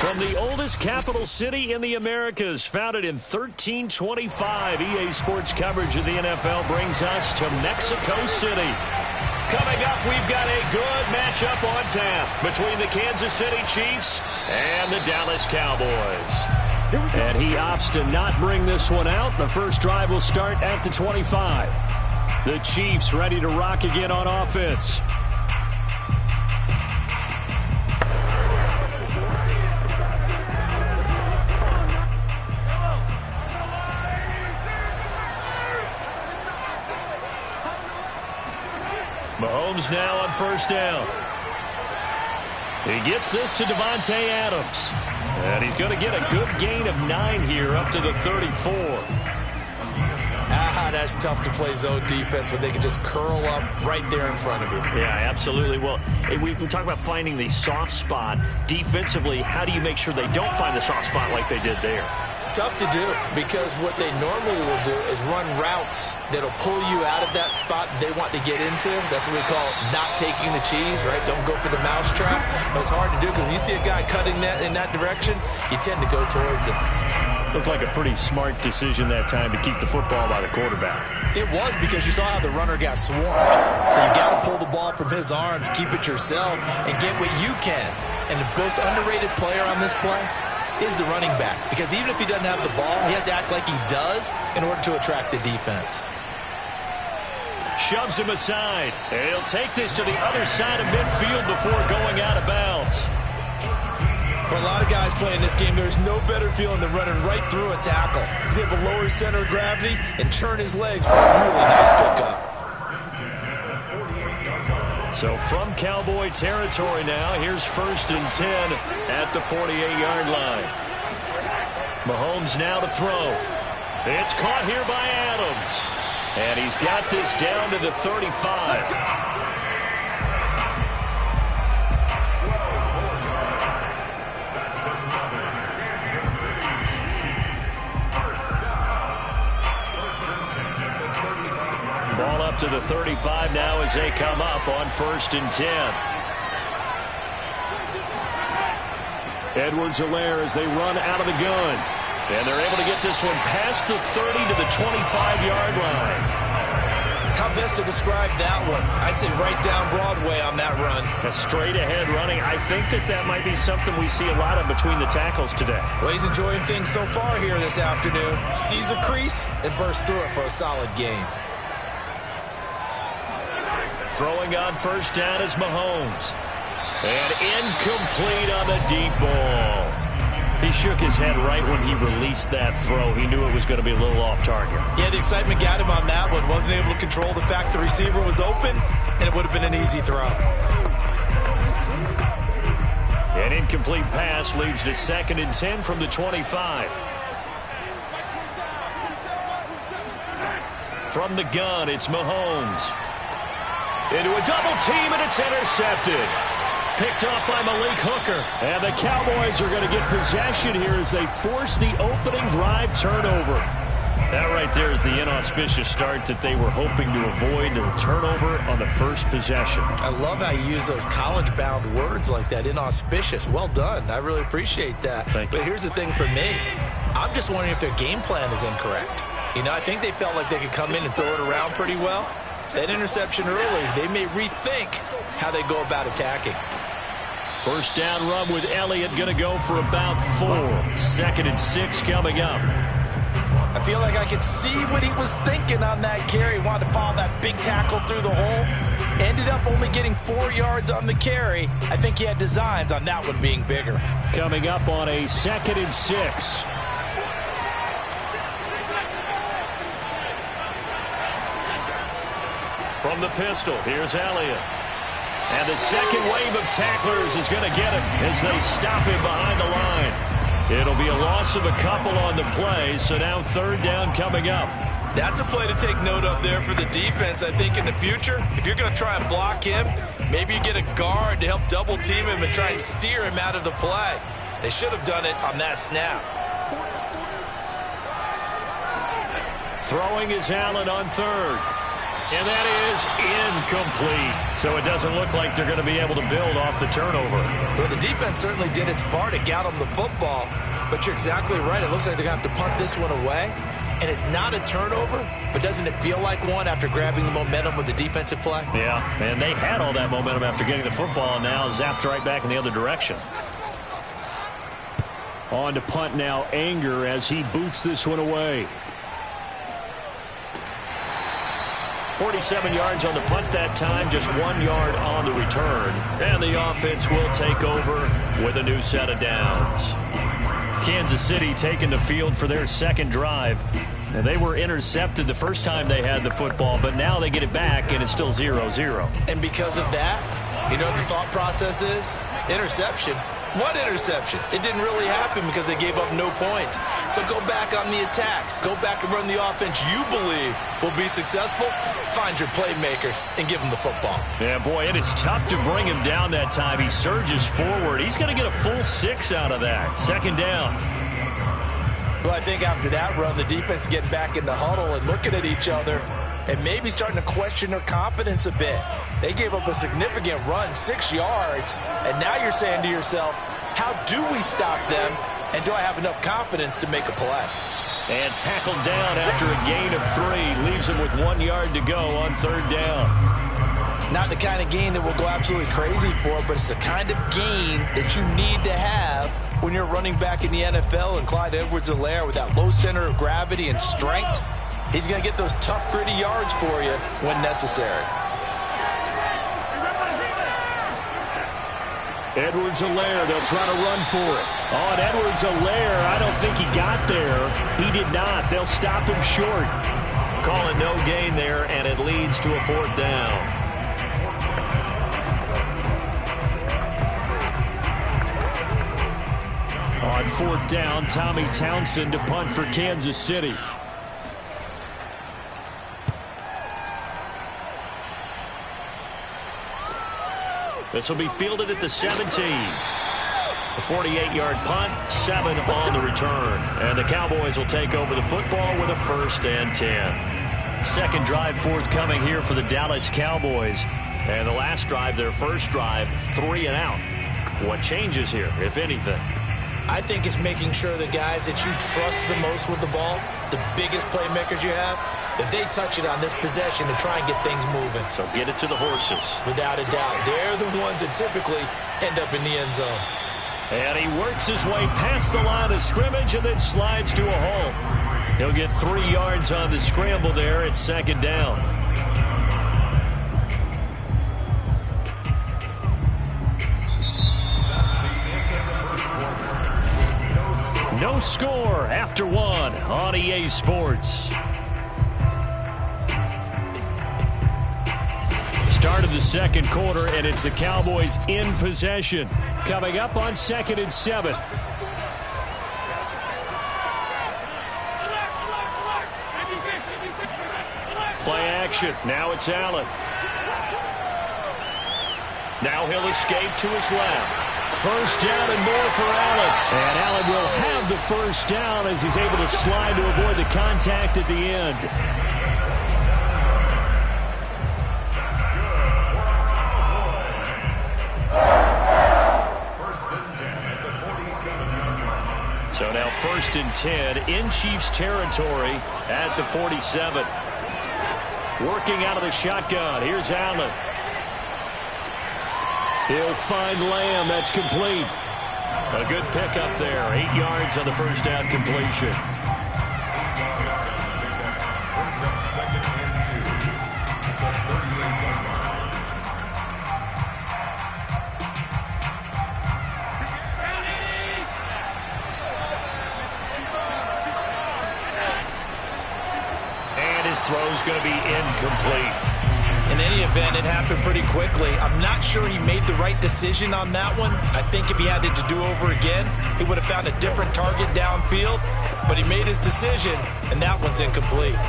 From the oldest capital city in the Americas, founded in 1325, EA Sports coverage of the NFL brings us to Mexico City. Coming up, we've got a good matchup on tap between the Kansas City Chiefs and the Dallas Cowboys. And he opts to not bring this one out. The first drive will start at the 25. The Chiefs ready to rock again on offense. Mahomes now on first down. He gets this to Devontae Adams. And he's going to get a good gain of 9 here up to the 34. That's tough to play zone defense when they can just curl up right there in front of you. Yeah, absolutely. Well, we talk about finding the soft spot. Defensively, how do you make sure they don't find the soft spot like they did there? Tough to do, because what they normally will do is run routes that'll pull you out of that spot they want to get into. That's what we call not taking the cheese, right? Don't go for the mousetrap. But it's hard to do because when you see a guy cutting that in that direction, you tend to go towards it. Looked like a pretty smart decision that time to keep the football by the quarterback. It was, because you saw how the runner got swarmed. So you got to pull the ball from his arms, keep it yourself, and get what you can. And the most underrated player on this play is the running back, because even if he doesn't have the ball, he has to act like he does in order to attract the defense. Shoves him aside. And he'll take this to the other side of midfield before going out of bounds. For a lot of guys playing this game, there's no better feeling than running right through a tackle. He's able to lower his center of gravity and churn his legs for a really nice pickup. So from Cowboy territory now, here's 1st and 10 at the 48-yard line. Mahomes now to throw. It's caught here by Adams. And he's got this down to the 35. Ball up to the 35 now as they come up on 1st and 10. Edwards-Helaire as they run out of the gun. And they're able to get this one past the 30 to the 25-yard line. How best to describe that one? I'd say right down Broadway on that run. A straight-ahead running. I think that might be something we see a lot of between the tackles today. Well, he's enjoying things so far here this afternoon. Sees a crease and bursts through it for a solid gain. Throwing on first down is Mahomes. And incomplete on the deep ball. He shook his head right when he released that throw. He knew it was going to be a little off target. Yeah, the excitement got him on that one. Wasn't able to control the fact the receiver was open, and it would have been an easy throw. An incomplete pass leads to 2nd and 10 from the 25. From the gun, it's Mahomes. Into a double team, and it's intercepted. Picked off by Malik Hooker. And the Cowboys are going to get possession here as they force the opening drive turnover. That right there is the inauspicious start that they were hoping to avoid, the turnover on the first possession. I love how you use those college-bound words like that, inauspicious. Well done. I really appreciate that. But here's the thing for me. I'm just wondering if their game plan is incorrect. You know, I think they felt like they could come in and throw it around pretty well. That interception early, they may rethink how they go about attacking. First down run with Elliott going to go for about 4. 2nd and 6 coming up. I feel like I could see what he was thinking on that carry. Wanted to follow that big tackle through the hole. Ended up only getting 4 yards on the carry. I think he had designs on that one being bigger. Coming up on a 2nd and 6. From the pistol, here's Elliott. And the second wave of tacklers is going to get him as they stop him behind the line. It'll be a loss of a couple on the play, so now 3rd down coming up. That's a play to take note of there for the defense, I think, in the future. If you're going to try and block him, maybe you get a guard to help double team him and try and steer him out of the play. They should have done it on that snap. Throwing is Allen on 3rd. And that is incomplete. So it doesn't look like they're going to be able to build off the turnover. Well, the defense certainly did its part. It got them the football. But you're exactly right. It looks like they're going to have to punt this one away. And it's not a turnover, but doesn't it feel like one after grabbing the momentum with the defensive play? Yeah, and they had all that momentum after getting the football, and now zapped right back in the other direction. On to punt now, Anger, as he boots this one away. 47 yards on the punt that time, just 1 yard on the return. And the offense will take over with a new set of downs. Kansas City taking the field for their second drive. And they were intercepted the first time they had the football, but now they get it back, and it's still 0-0. And because of that, you know what the thought process is? Interception. What interception? It didn't really happen because they gave up no points. So go back on the attack. Go back and run the offense you believe will be successful. Find your playmakers and give them the football. Yeah, boy, it is tough to bring him down that time. He surges forward. He's going to get a full 6 out of that. Second down. Well, I think after that run, the defense getting back in the huddle and looking at each other and maybe starting to question their confidence a bit. They gave up a significant run, 6 yards, and now you're saying to yourself, how do we stop them, and do I have enough confidence to make a play? And tackled down after a gain of 3. Leaves him with 1 yard to go on third down. Not the kind of gain that we'll go absolutely crazy for, but it's the kind of gain that you need to have when you're running back in the NFL. And Clyde Edwards-Helaire, with that low center of gravity and strength, he's going to get those tough, gritty yards for you when necessary. Edwards-Helaire, they'll try to run for it. On Edwards-Helaire, I don't think he got there. He did not. They'll stop him short. Call it no gain there, and it leads to a fourth down. On fourth down, Tommy Townsend to punt for Kansas City. This will be fielded at the 17. A 48-yard punt, 7 on the return. And the Cowboys will take over the football with a 1st and 10. Second drive forthcoming here for the Dallas Cowboys. And the last drive, their first drive, 3 and out. What changes here, if anything? I think it's making sure the guys that you trust the most with the ball, the biggest playmakers you have, that they touch it on this possession to try and get things moving. So get it to the horses. Without a doubt. They're the ones that typically end up in the end zone. And he works his way past the line of scrimmage and then slides to a halt. He'll get 3 yards on the scramble there at second down. No score after 1 on EA Sports. Start of the second quarter, and it's the Cowboys in possession. Coming up on 2nd and 7. Play action. Now it's Allen. Now he'll escape to his left. First down and more for Allen. And Allen will have the first down as he's able to slide to avoid the contact at the end. So now 1st and 10 in Chiefs territory at the 47. Working out of the shotgun. Here's Allen. He'll find Lamb. That's complete. A good pickup there. 8 yards on the first down completion. And his throw's going to be incomplete. In any event, it happened pretty quickly. I'm not sure he made the right decision on that one. I think if he had it to do over again, he would have found a different target downfield. But he made his decision, and that one's incomplete.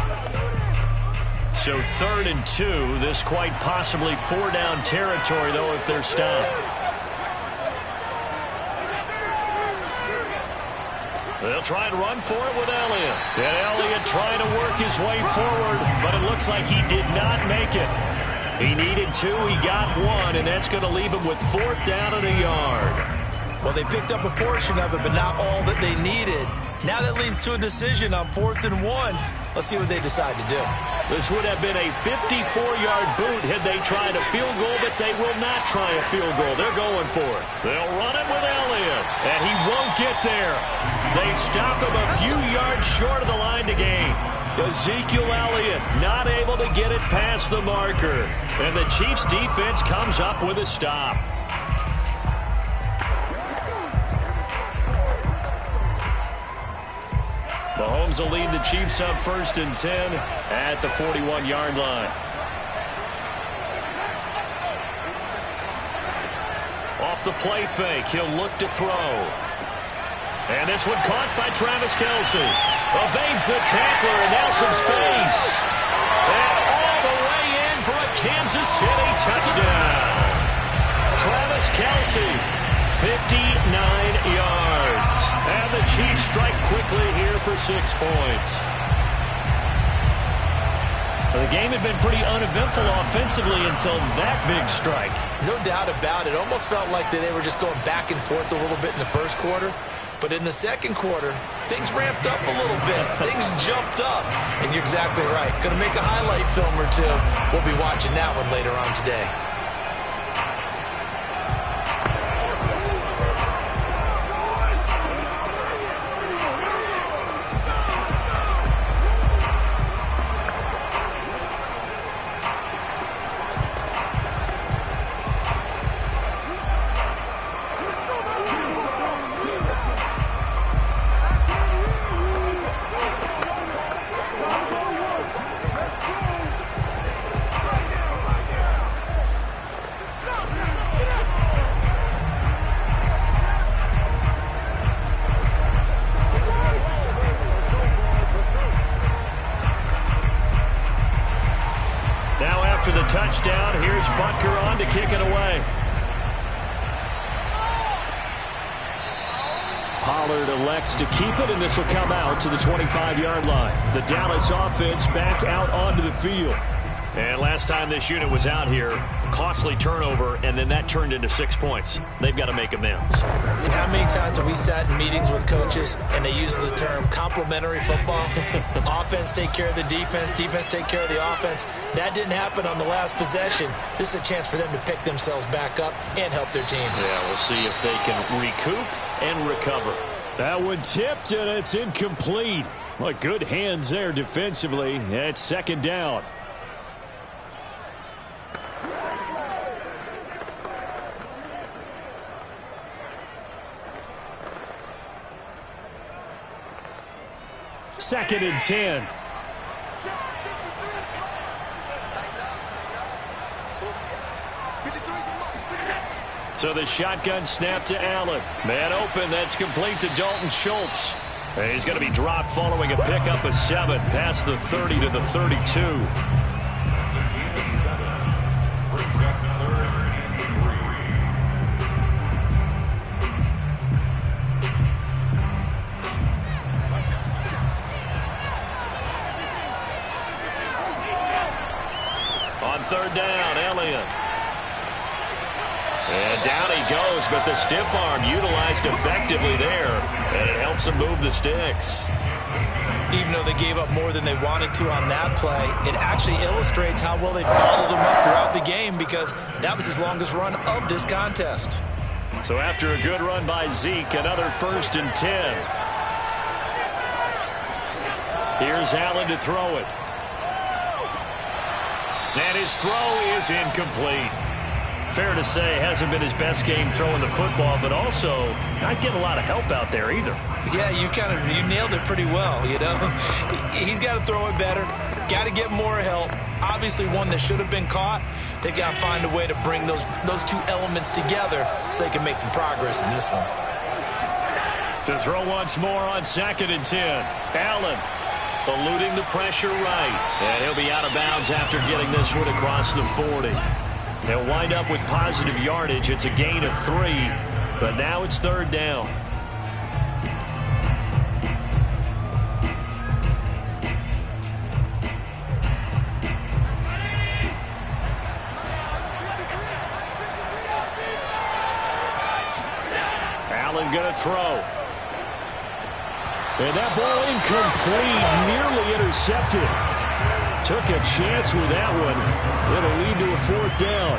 So 3rd and 2. This quite possibly 4-down territory, though, if they're stopped. They'll try and run for it with Elliott. And Elliott trying to work his way forward, but it looks like he did not make it. He needed 2, he got 1, and that's going to leave him with 4th down and a yard. Well, they picked up a portion of it, but not all that they needed. Now that leads to a decision on 4th and 1. Let's see what they decide to do. This would have been a 54-yard boot had they tried a field goal, but they will not try a field goal. They're going for it. They'll run it with Elliott, and he won't get there. They stop him a few yards short of the line to gain. Ezekiel Elliott not able to get it past the marker. And the Chiefs defense comes up with a stop. Mahomes will lead the Chiefs up 1st and 10 at the 41-yard line. Off the play fake, he'll look to throw. And this one caught by Travis Kelce. Evades the tackler, and now some space. And all the way in for a Kansas City touchdown. Travis Kelce, 59 yards. And the Chiefs strike quickly here for 6 points. The game had been pretty uneventful offensively until that big strike. No doubt about it. Almost felt like they were just going back and forth a little bit in the first quarter. But in the second quarter, things ramped up a little bit. Things jumped up. And you're exactly right. Going to make a highlight film or two. We'll be watching that one later on today. After the touchdown, here's Butker on to kick it away. Pollard elects to keep it, and this will come out to the 25-yard line. The Dallas offense back out onto the field. And last time this unit was out here, costly turnover, and then that turned into 6 points. They've got to make amends. And how many times have we sat in meetings with coaches and they use the term complementary football? Offense take care of the defense, defense take care of the offense. That didn't happen on the last possession. This is a chance for them to pick themselves back up and help their team. Yeah, we'll see if they can recoup and recover. That one tipped, and it's incomplete. Well, good hands there defensively. It's 2nd down. Second and 10. So the shotgun snap to Allen. Man open, that's complete to Dalton Schultz. And he's going to be dropped following a pickup of 7 past the 30 to the 32. On 3rd down, Elliott. And down he goes, but the stiff arm utilized effectively there, and it helps him move the sticks. Even though they gave up more than they wanted to on that play, it actually illustrates how well they bottled them up throughout the game, because that was his longest run of this contest. So after a good run by Zeke, another 1st and 10. Here's Allen to throw it. And his throw is incomplete. Fair to say, hasn't been his best game throwing the football, but also not getting a lot of help out there either. Yeah, you nailed it pretty well, you know. He's got to throw it better, got to get more help. Obviously one that should have been caught. They got to find a way to bring those two elements together so they can make some progress in this one. To throw once more on 2nd and 10. Allen eluding the pressure right. And he'll be out of bounds after getting this one across the 40. They'll wind up with positive yardage. It's a gain of 3, but now it's 3rd down. and going to throw. And that ball incomplete, nearly intercepted. Took a chance with that one. It'll lead to a 4th down.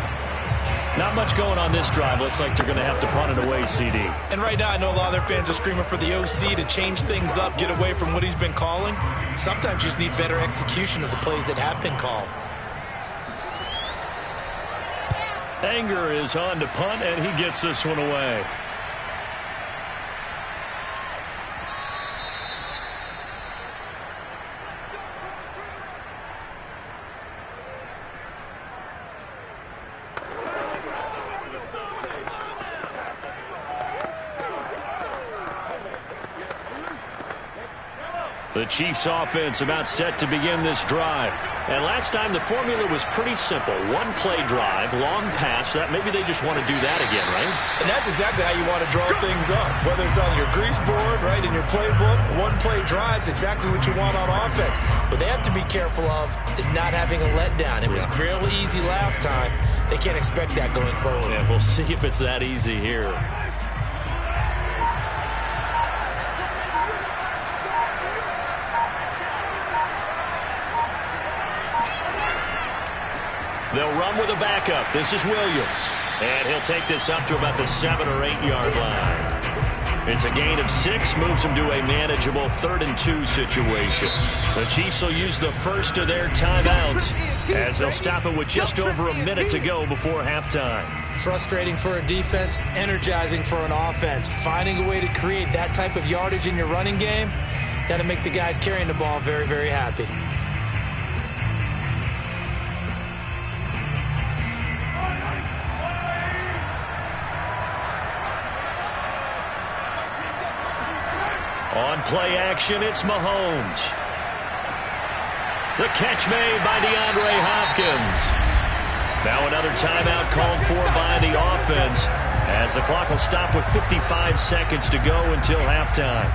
Not much going on this drive. Looks like they're going to have to punt it away, CD. And right now, I know a lot of their fans are screaming for the OC to change things up, get away from what he's been calling. Sometimes you just need better execution of the plays that have been called. Anger is on to punt, and he gets this one away. The Chiefs offense about set to begin this drive. And last time the formula was pretty simple. One play drive, long pass. That maybe they just want to do that again, right? And that's exactly how you want to draw things up. Whether it's on your grease board, right, in your playbook, one play drive's exactly what you want on offense. What they have to be careful of is not having a letdown. It was real easy last time. They can't expect that going forward. Yeah, we'll see if it's that easy here. They'll run with a backup. This is Williams. And he'll take this up to about the 7 or 8 yard line. It's a gain of 6, moves them to a manageable 3rd and 2 situation. The Chiefs will use the first of their timeouts as they'll stop it with just over a minute to go before halftime. Frustrating for a defense, energizing for an offense. Finding a way to create that type of yardage in your running game, got to make the guys carrying the ball very, very happy. On play action, it's Mahomes. The catch made by DeAndre Hopkins. Now another timeout called for by the offense as the clock will stop with 55 seconds to go until halftime.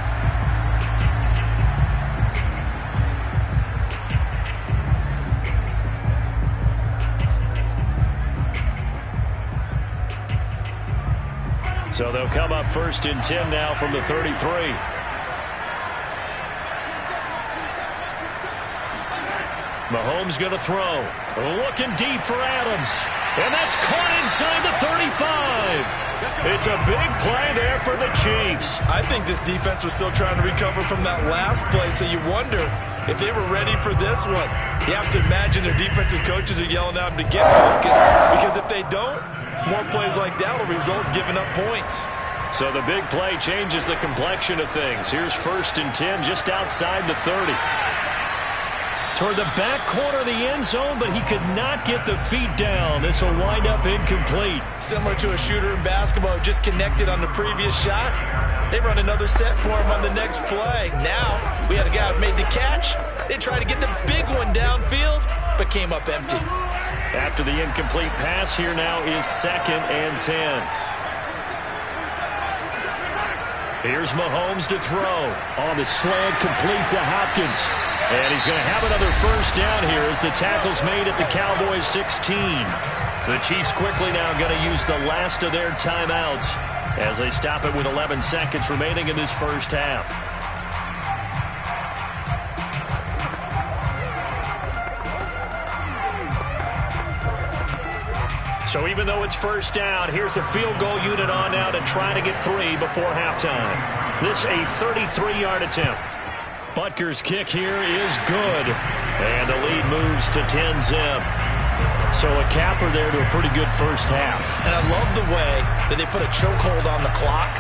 So they'll come up 1st and 10 now from the 33. Mahomes going to throw. Looking deep for Adams. And that's caught inside the 35. It's a big play there for the Chiefs. I think this defense was still trying to recover from that last play, so you wonder if they were ready for this one. You have to imagine their defensive coaches are yelling at them to get focused, because if they don't, more plays like that will result in giving up points. So the big play changes the complexion of things. Here's 1st and 10 just outside the 30. Toward the back corner of the end zone, but he could not get the feet down. This will wind up incomplete. Similar to a shooter in basketball who just connected on the previous shot. They run another set for him on the next play. Now, we had a guy who made the catch. They tried to get the big one downfield, but came up empty. After the incomplete pass, here now is 2nd and 10. Here's Mahomes to throw. On the slant, complete to Hopkins. And he's going to have another 1st down here as the tackle's made at the Cowboys 16. The Chiefs quickly now going to use the last of their timeouts as they stop it with 11 seconds remaining in this first half. So even though it's 1st down, here's the field goal unit on now to try to get 3 before halftime. This a 33-yard attempt. Butker's kick here is good. And the lead moves to 10-zip. So a capper there to a pretty good first half. And I love the way that they put a chokehold on the clock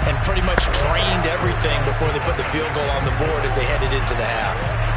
and pretty much drained everything before they put the field goal on the board as they headed into the half.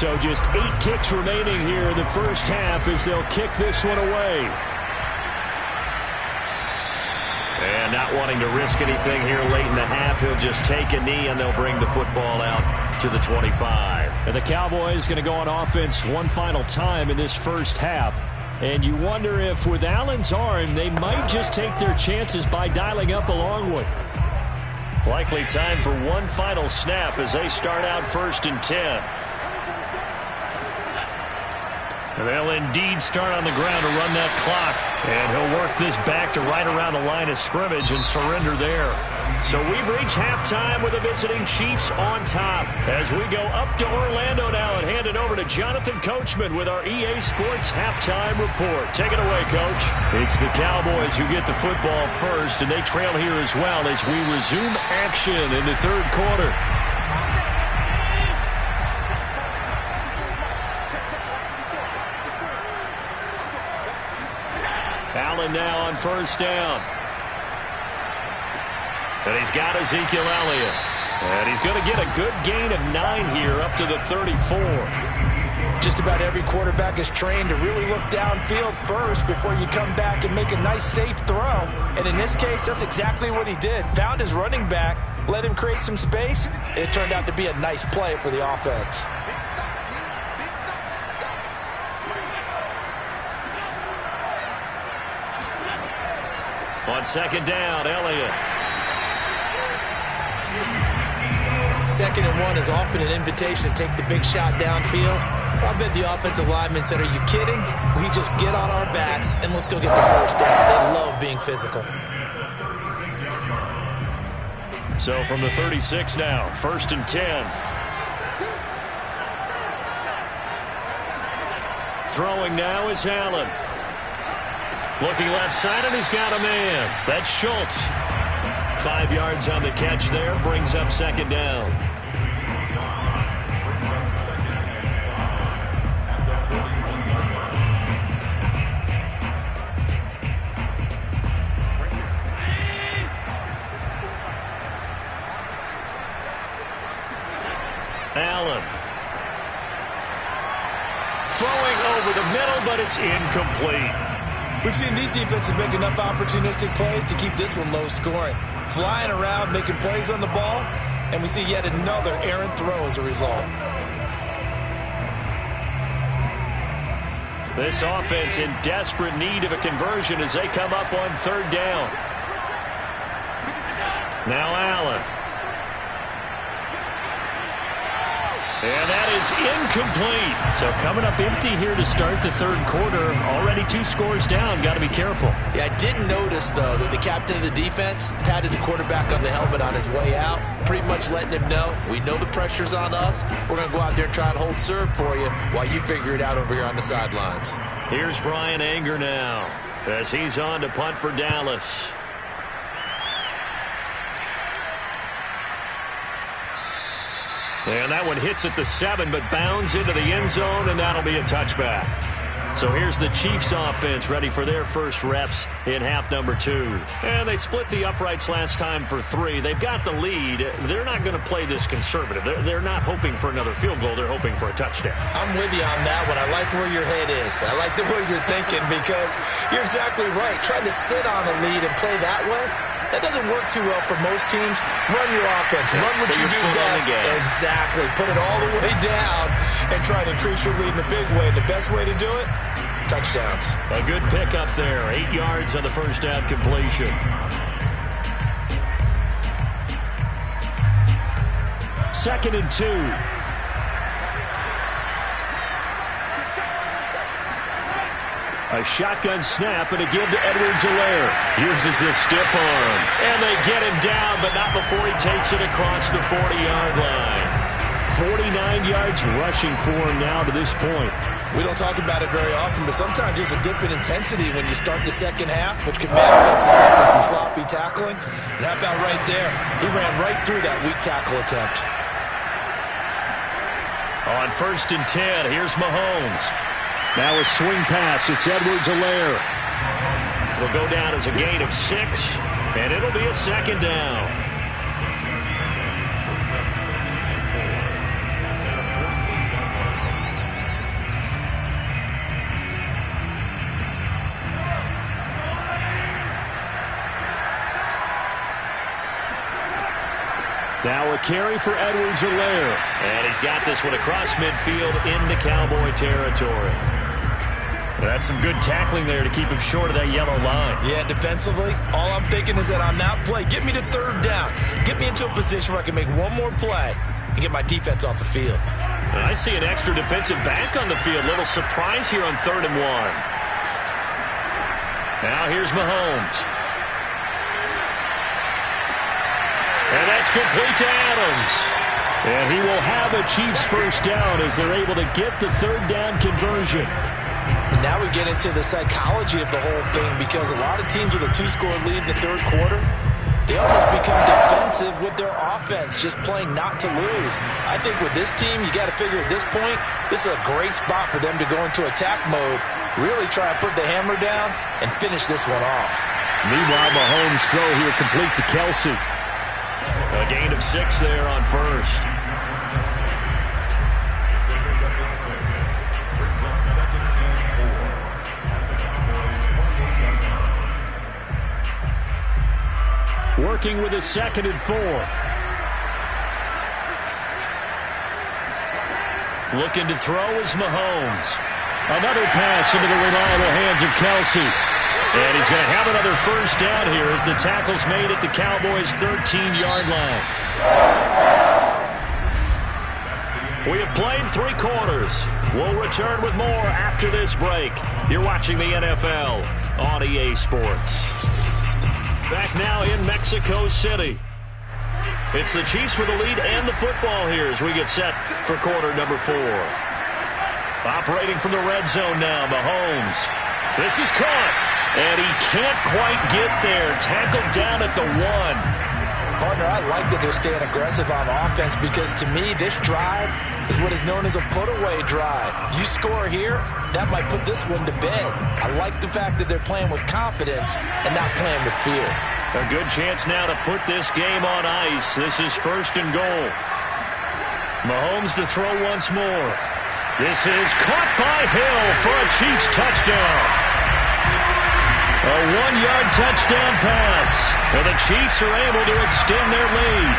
So just 8 ticks remaining here in the first half as they'll kick this one away. And not wanting to risk anything here late in the half, he'll just take a knee and they'll bring the football out to the 25. And the Cowboys going to go on offense one final time in this first half. And you wonder if with Allen's arm, they might just take their chances by dialing up a long one. Likely time for one final snap as they start out 1st and 10. And they'll indeed start on the ground to run that clock. And he'll work this back to right around the line of scrimmage and surrender there. So we've reached halftime with the visiting Chiefs on top. As we go up to Orlando now and hand it over to Jonathan Coachman with our EA Sports Halftime Report. Take it away, Coach. It's the Cowboys who get the football first, and they trail here as well as we resume action in the third quarter. Allen now on 1st down. And he's got Ezekiel Elliott. And he's going to get a good gain of 9 here up to the 34. Just about every quarterback is trained to really look downfield first before you come back and make a nice, safe throw. And in this case, that's exactly what he did. Found his running back, let him create some space, and it turned out to be a nice play for the offense. On 2nd down, Elliott. 2nd and 1 is often an invitation to take the big shot downfield. I bet the offensive lineman said, are you kidding? We just get on our backs and let's go get the 1st down. They love being physical. So from the 36 now, 1st and 10. Throwing now is Allen. Looking left side, and he's got a man. That's Schultz. 5 yards on the catch there, brings up 2nd down. Allen. Throwing over the middle, but it's incomplete. We've seen these defenses make enough opportunistic plays to keep this one low scoring. Flying around, making plays on the ball, and we see yet another errant throw as a result. This offense in desperate need of a conversion as they come up on 3rd down. Now Allen. And that is incomplete. So coming up empty here to start the 3rd quarter. Already 2 scores down. Got to be careful. Yeah, I did notice, though, that the captain of the defense patted the quarterback on the helmet on his way out, pretty much letting him know, we know the pressure's on us. We're going to go out there and try and hold serve for you while you figure it out over here on the sidelines. Here's Brian Anger now as he's on to punt for Dallas. And that one hits at the 7, but bounds into the end zone, and that'll be a touchback. So here's the Chiefs offense ready for their first reps in half number 2. And they split the uprights last time for 3. They've got the lead. They're not going to play this conservative. They're not hoping for another field goal. They're hoping for a touchdown. I'm with you on that one. I like where your head is. I like the way you're thinking because you're exactly right. Trying to sit on a lead and play that way, that doesn't work too well for most teams. Run your offense. Run what you do best. Exactly. Put it all the way down and try to increase your lead in a big way. And the best way to do it, touchdowns. A good pickup there. 8 yards on the 1st down completion. 2nd and 2. A shotgun snap and a give to Edwards-Helaire. Uses the stiff arm. And they get him down, but not before he takes it across the 40-yard line. 49 yards rushing for him now to this point. We don't talk about it very often, but sometimes there's a dip in intensity when you start the second half, which can manifest itself in some sloppy tackling. And how about right there? He ran right through that weak tackle attempt. On 1st and 10, here's Mahomes. Now a swing pass. It's Edwards-Helaire. It'll go down as a gain of 6, and it'll be a 2nd down. Now a carry for Edwards-Helaire. And he's got this one across midfield into Cowboy territory. That's some good tackling there to keep him short of that yellow line. Yeah, defensively, all I'm thinking is that on that play, get me to third down. Get me into a position where I can make one more play and get my defense off the field. And I see an extra defensive back on the field. Little surprise here on 3rd and 1. Now here's Mahomes. And that's complete to Adams. And he will have a Chiefs first down as they're able to get the 3rd down conversion. And now we get into the psychology of the whole thing, because a lot of teams with a 2-score lead in the 3rd quarter, they almost become defensive with their offense, just playing not to lose. I think with this team, you got to figure at this point, this is a great spot for them to go into attack mode, really try to put the hammer down and finish this one off. Meanwhile, Mahomes' throw here complete to Kelsey. A gain of 6 there on 1st. Working with a 2nd and 4. Looking to throw is Mahomes. Another pass into the reliable hands of Kelsey. And he's going to have another first down here as the tackle's made at the Cowboys' 13-yard line. We have played 3 quarters. We'll return with more after this break. You're watching the NFL on EA Sports. Back now in Mexico City. It's the Chiefs with the lead and the football here as we get set for quarter number 4. Operating from the red zone now, Mahomes. This is caught, and he can't quite get there. Tackled down at the 1. Partner, I like that they're staying aggressive on offense, because to me, this drive is what is known as a put-away drive. You score here, that might put this one to bed. I like the fact that they're playing with confidence and not playing with fear. A good chance now to put this game on ice. This is 1st and goal. Mahomes to throw once more. This is caught by Hill for a Chiefs touchdown. A 1-yard touchdown pass. And the Chiefs are able to extend their lead.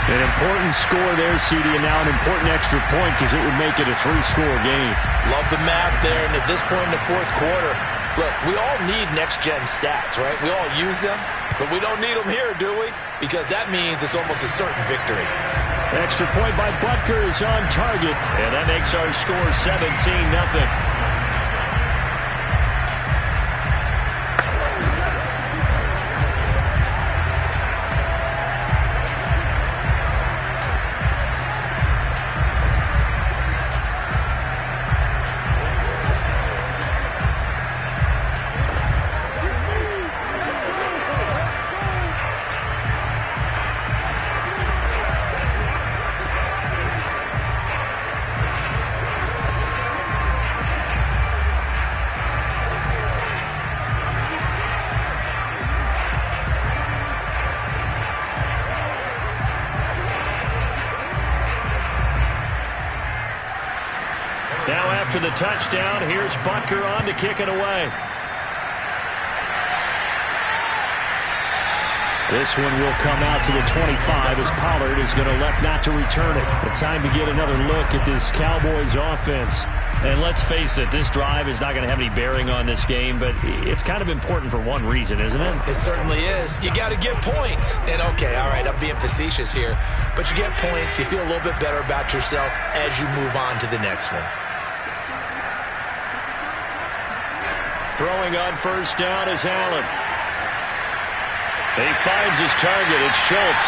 An important score there, CD, and now an important extra point because it would make it a 3-score game. Love the math there, and at this point in the 4th quarter, look, we all need next-gen stats, right? We all use them, but we don't need them here, do we? Because that means it's almost a certain victory. Extra point by Butker is on target, and that makes our score 17-0. Now after the touchdown, here's Butker on to kick it away. This one will come out to the 25 as Pollard is going to elect not to return it. The time to get another look at this Cowboys offense. And let's face it, this drive is not going to have any bearing on this game, but it's kind of important for one reason, isn't it? It certainly is. You got to get points. And okay, all right, I'm being facetious here, but you get points, you feel a little bit better about yourself as you move on to the next one. Throwing on first down is Allen. He finds his target. It's Schultz.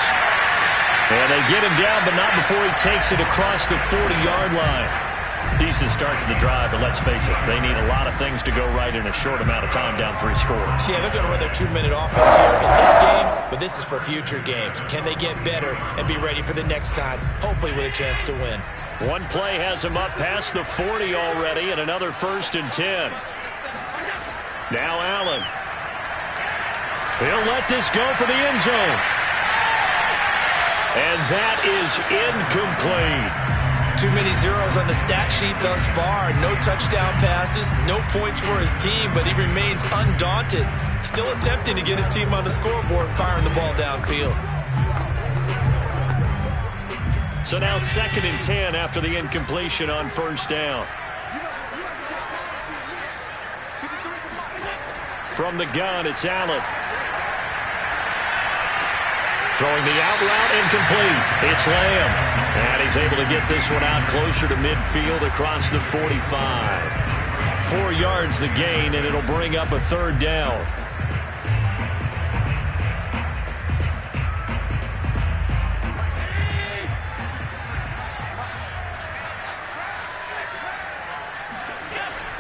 And they get him down, but not before he takes it across the 40-yard line. Decent start to the drive, but let's face it, they need a lot of things to go right in a short amount of time, down 3 scores. Yeah, they're going to run their 2-minute offense here in this game, but this is for future games. Can they get better and be ready for the next time, hopefully with a chance to win? One play has him up past the 40 already, and another 1st and 10. Now Allen. He'll let this go for the end zone. And that is incomplete. Too many zeros on the stat sheet thus far. No touchdown passes, no points for his team, but he remains undaunted. Still attempting to get his team on the scoreboard, firing the ball downfield. So now 2nd and 10 after the incompletion on first down. From the gun, it's Allen. Throwing the out route, incomplete. It's Lamb. And he's able to get this one out closer to midfield across the 45. 4 yards the gain, and it'll bring up a 3rd down.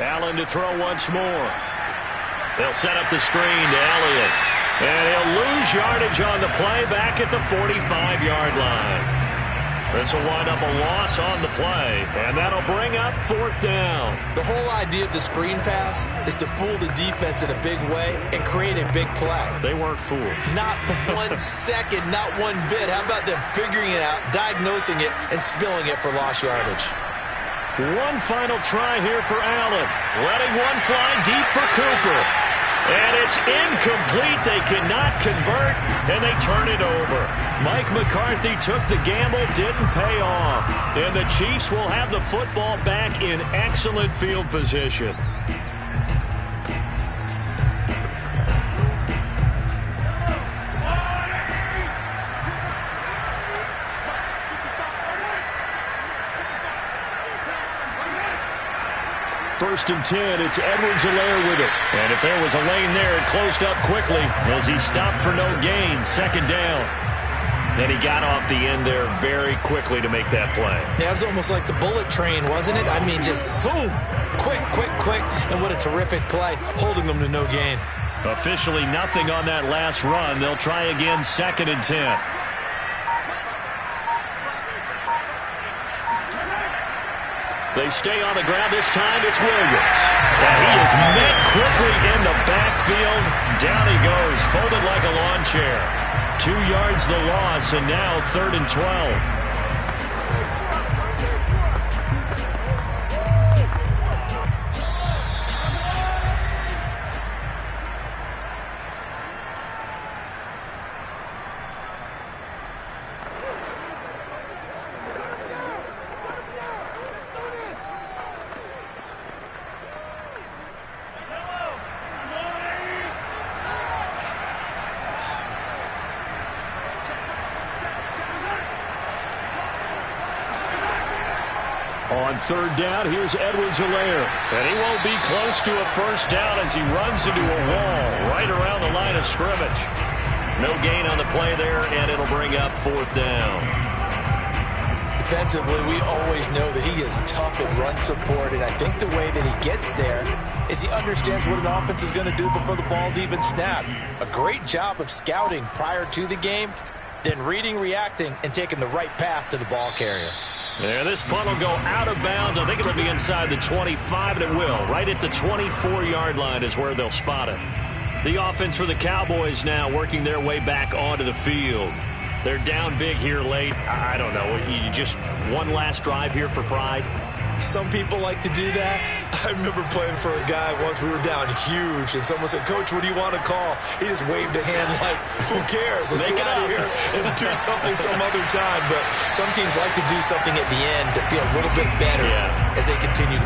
Allen to throw once more. They'll set up the screen to Elliott. And he'll lose yardage on the play back at the 45-yard line. This will wind up a loss on the play, and that'll bring up 4th down. The whole idea of the screen pass is to fool the defense in a big way and create a big play. They weren't fooled. Not 1 second, not one bit. How about them figuring it out, diagnosing it, and spilling it for lost yardage? One final try here for Allen. Letting one fly deep for Cooper. And it's incomplete. They cannot convert, and they turn it over. Mike McCarthy took the gamble, didn't pay off. And the Chiefs will have the football back in excellent field position. First and 10, it's Edwards-Helaire with it. And if there was a lane there, it closed up quickly as he stopped for no gain. 2nd down. And he got off the end there very quickly to make that play. Yeah, it was almost like the bullet train, wasn't it? I mean, just zoom, quick, quick, quick. And what a terrific play, holding them to no gain. Officially nothing on that last run. They'll try again, 2nd and 10. They stay on the ground. This time it's Williams. And he is met quickly in the backfield. Down he goes, folded like a lawn chair. 2 yards the loss, and now 3rd and 12. On 3rd down, here's Edwards-Helaire. And he won't be close to a first down as he runs into a wall right around the line of scrimmage. No gain on the play there, and it'll bring up 4th down. Defensively, we always know that he is tough at run support, and I think the way that he gets there is he understands what an offense is going to do before the ball's even snapped. A great job of scouting prior to the game, then reading, reacting, and taking the right path to the ball carrier. There, this punt will go out of bounds. I think it'll be inside the 25, and it will. Right at the 24-yard line is where they'll spot it. The offense for the Cowboys now working their way back onto the field. They're down big here late. I don't know. You just one last drive here for pride? Some people like to do that. I remember playing for a guy once. We were down huge, and someone said, "Coach, what do you want to call?" He just waved a hand like, "Who cares? Let's get out of here and do something some other time." But some teams like to do something at the end to feel a little bit better as they continue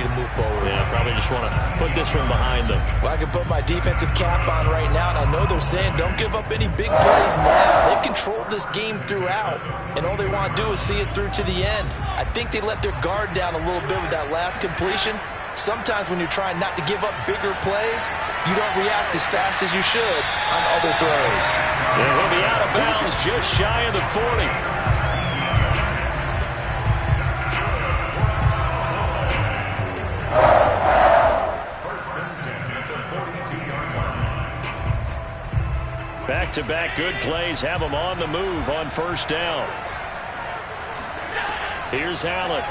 to move forward. Yeah, probably just want to put this one behind them. Well, I can put my defensive cap on right now, and I know they're saying don't give up any big plays now. They've controlled this game throughout, and all they want to do is see it through to the end. I think they let their guard down a little bit with that last completion. Sometimes when you're trying not to give up bigger plays, you don't react as fast as you should on other throws. And he'll be out of bounds just shy of the 40. Back-to-back good plays have them on the move on first down. Here's Allen.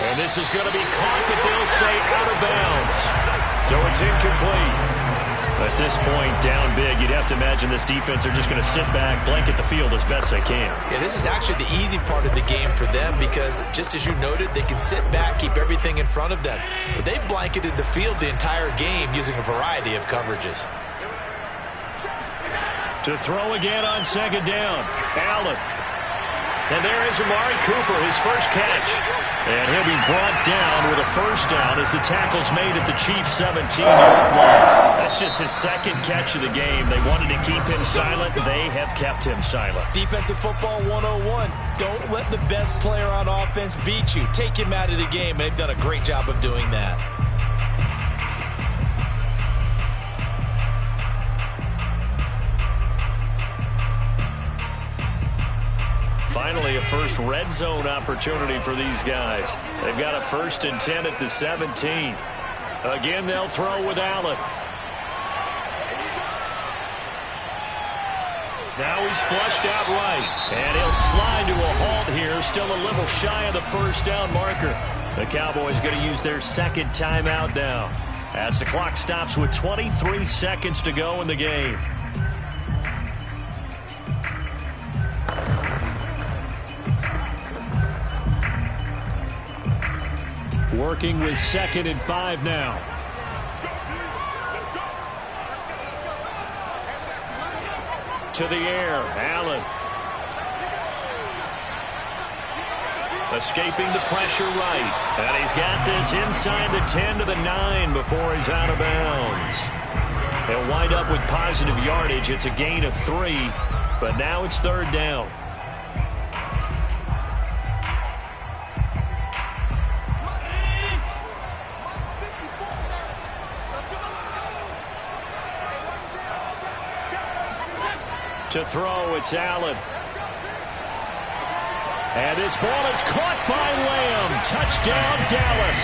And this is going to be caught, but they'll say out of bounds. So it's incomplete. At this point, down big, you'd have to imagine this defense are just going to sit back, blanket the field as best they can. Yeah, this is actually the easy part of the game for them because, just as you noted, they can sit back, keep everything in front of them. But they've blanketed the field the entire game using a variety of coverages. To throw again on second down. Allen. And there is Amari Cooper, his first catch. And he'll be brought down with a first down as the tackle's made at the Chiefs' 17-yard line. That's just his second catch of the game. They wanted to keep him silent. They have kept him silent. Defensive football 101. Don't let the best player on offense beat you. Take him out of the game. They've done a great job of doing that. Finally, a first red zone opportunity for these guys. They've got a 1st and 10 at the 17. Again, they'll throw with Allen. Now he's flushed out right. And he'll slide to a halt here, still a little shy of the first down marker. The Cowboys going to use their second timeout now, as the clock stops with 23 seconds to go in the game. Working with 2nd and 5 now. To the air, Allen. Escaping the pressure right. And he's got this inside the 10 to the 9 before he's out of bounds. He'll wind up with positive yardage. It's a gain of 3, but now it's 3rd down. To throw, it's Allen. And this ball is caught by Lamb. Touchdown, Dallas.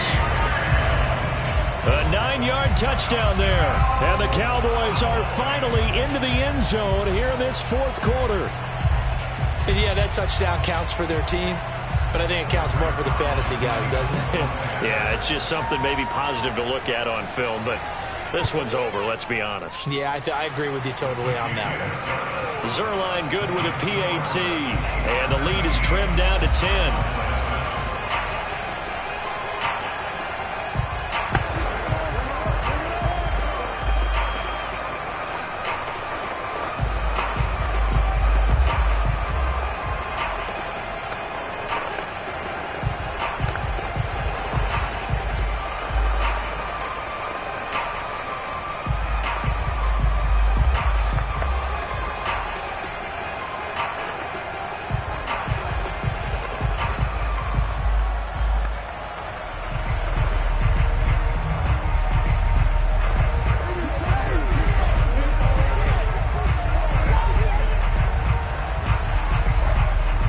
A 9-yard touchdown there. And the Cowboys are finally into the end zone here in this 4th quarter. And yeah, that touchdown counts for their team, but I think it counts more for the fantasy guys, doesn't it? Yeah, it's just something maybe positive to look at on film, but this one's over, let's be honest. Yeah, I agree with you totally on that one. Zerline good with a PAT, and the lead is trimmed down to 10.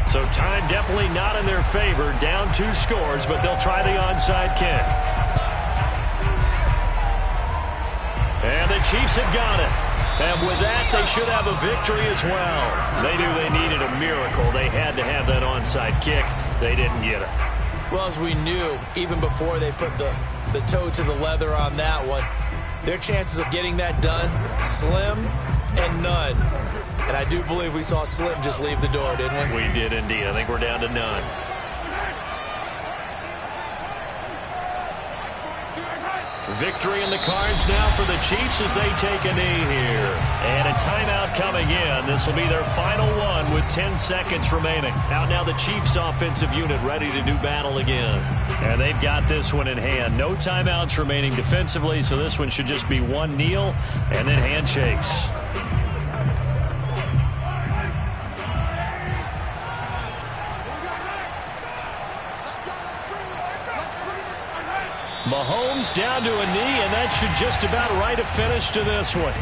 So time definitely not in their favor. Down 2 scores, but they'll try the onside kick. And the Chiefs have got it. And with that, they should have a victory as well. They knew they needed a miracle. They had to have that onside kick. They didn't get it. Well, as we knew, even before they put the toe to the leather on that one, their chances of getting that done, slim and none. And I do believe we saw Slim just leave the door, didn't we? We did indeed. I think we're down to none. Victory in the cards now for the Chiefs as they take a knee here. And a timeout coming in. This will be their final one with 10 seconds remaining. Out now the Chiefs offensive unit ready to do battle again. And they've got this one in hand. No timeouts remaining defensively, so this one should just be one kneel and then handshakes. Mahomes down to a knee, and that should just about write a finish to this one.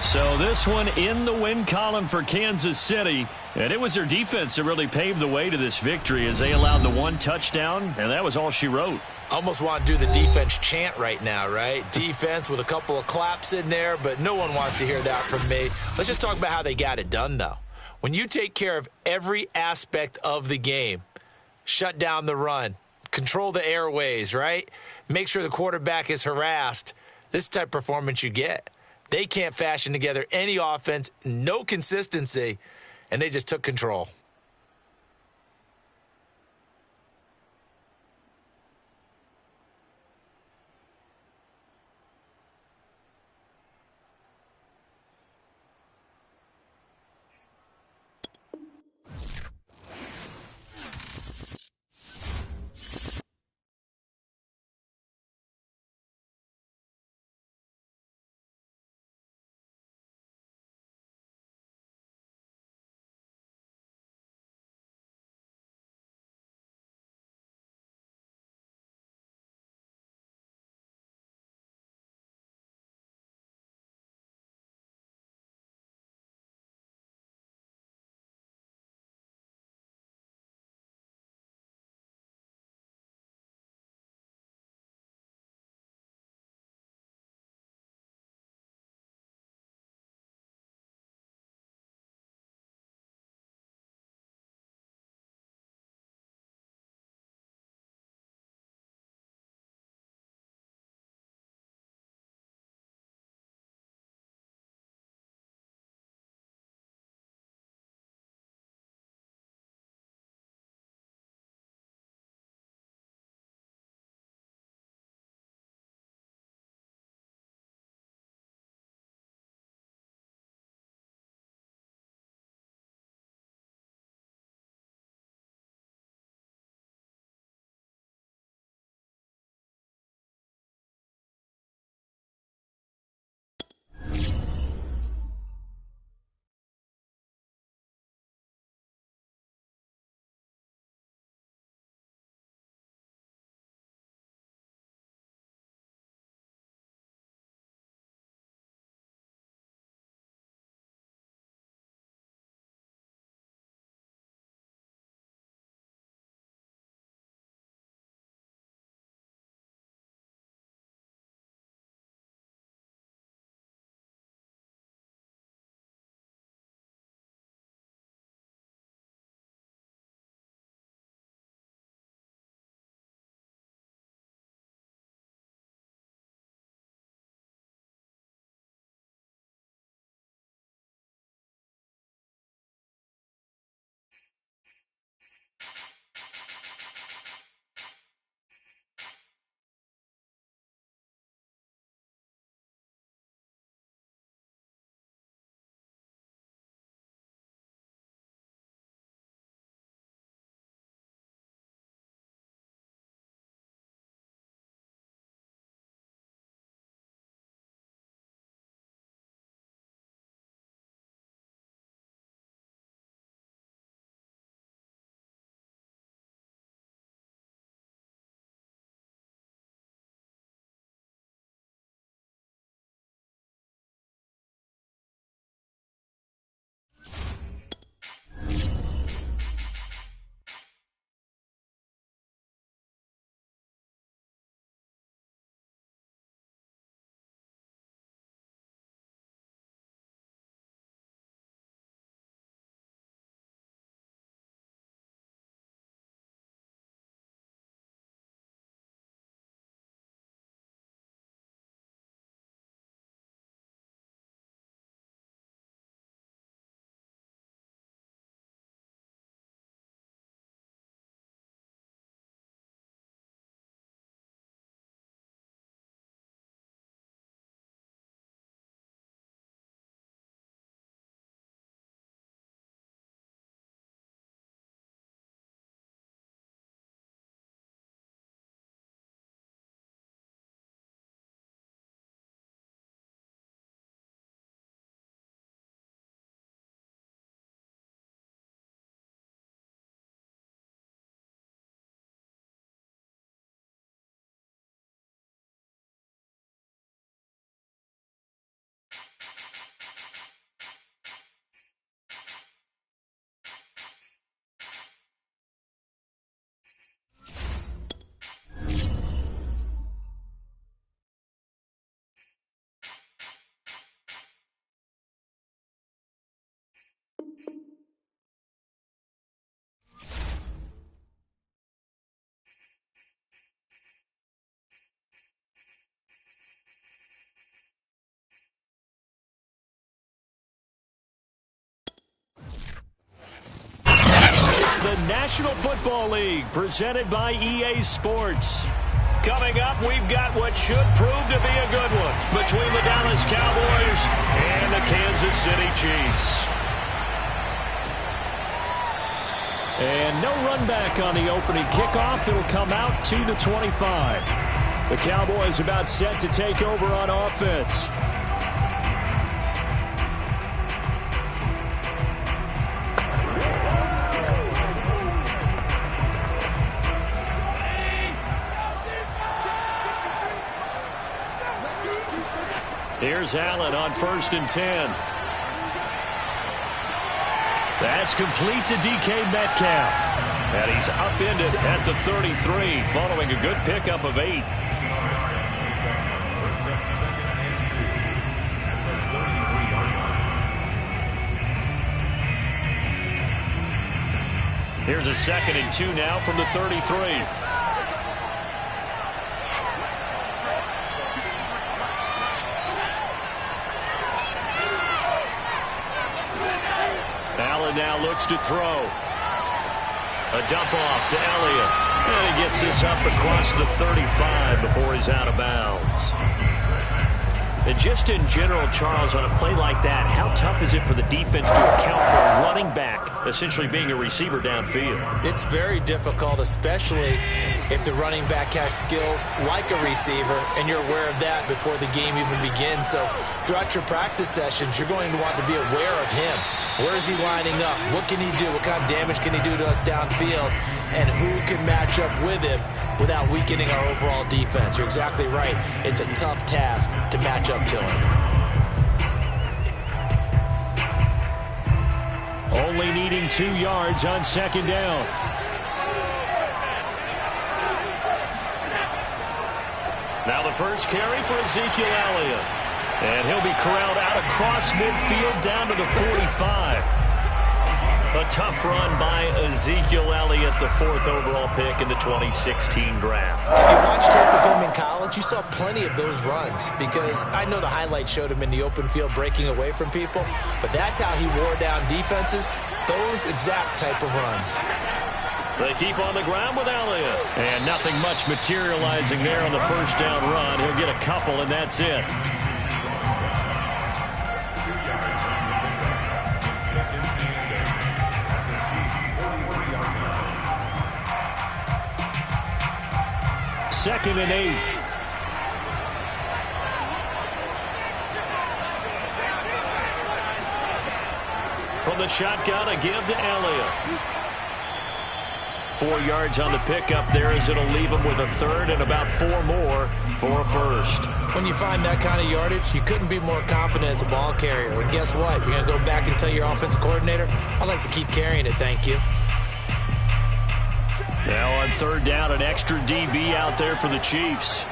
So this one in the win column for Kansas City. And it was their defense that really paved the way to this victory as they allowed the 1 touchdown, and that was all she wrote. Almost want to do the defense chant right now, right? Defense with a couple of claps in there, but no one wants to hear that from me. Let's just talk about how they got it done, though. When you take care of every aspect of the game, shut down the run, control the airways, right? Make sure the quarterback is harassed. This type of performance you get. They can't fashion together any offense, no consistency, and they just took control. the National Football League, presented by EA Sports. Coming up, we've got what should prove to be a good one between the Dallas Cowboys and the Kansas City Chiefs. And no run back on the opening kickoff. It'll come out to the 25. The Cowboys about set to take over on offense. Here's Allen on 1st and 10. That's complete to DK Metcalf. And he's upended at the 33, following a good pickup of 8. Here's a 2nd and 2 now from the 33. Allen now looks to throw. A dump off to Elliott. And he gets this up across the 35 before he's out of bounds. And just in general, Charles, on a play like that, how tough is it for the defense to account for a running back essentially being a receiver downfield? It's very difficult, especially if the running back has skills like a receiver, and you're aware of that before the game even begins. So throughout your practice sessions, you're going to want to be aware of him. Where is he lining up? What can he do? What kind of damage can he do to us downfield? And who can match up with him without weakening our overall defense? You're exactly right. It's a tough task to match up to him. Only needing 2 yards on 2nd down. Now the first carry for Ezekiel Elliott. And he'll be corralled out across midfield down to the 45. A tough run by Ezekiel Elliott, the 4th overall pick in the 2016 draft. If you watched tape of him in college, you saw plenty of those runs, because I know the highlights showed him in the open field breaking away from people, but that's how he wore down defenses, those exact type of runs. They keep on the ground with Elliott. And nothing much materializing there on the first down run. He'll get a couple, and that's it. Second and 8. From the shotgun, a give to Elliott. 4 yards on the pickup there, as it'll leave him with a 3rd and about 4 more for a 1st. When you find that kind of yardage, you couldn't be more confident as a ball carrier. And guess what? You're going to go back and tell your offensive coordinator, I'd like to keep carrying it, thank you. Now on 3rd down, an extra DB out there for the Chiefs.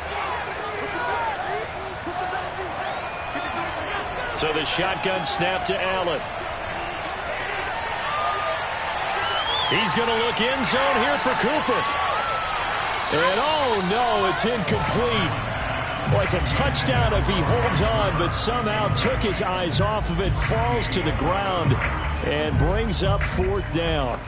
So the shotgun snap to Allen. He's going to look end zone here for Cooper. And oh no, it's incomplete. Well, it's a touchdown if he holds on, but somehow took his eyes off of it, falls to the ground, and brings up 4th down.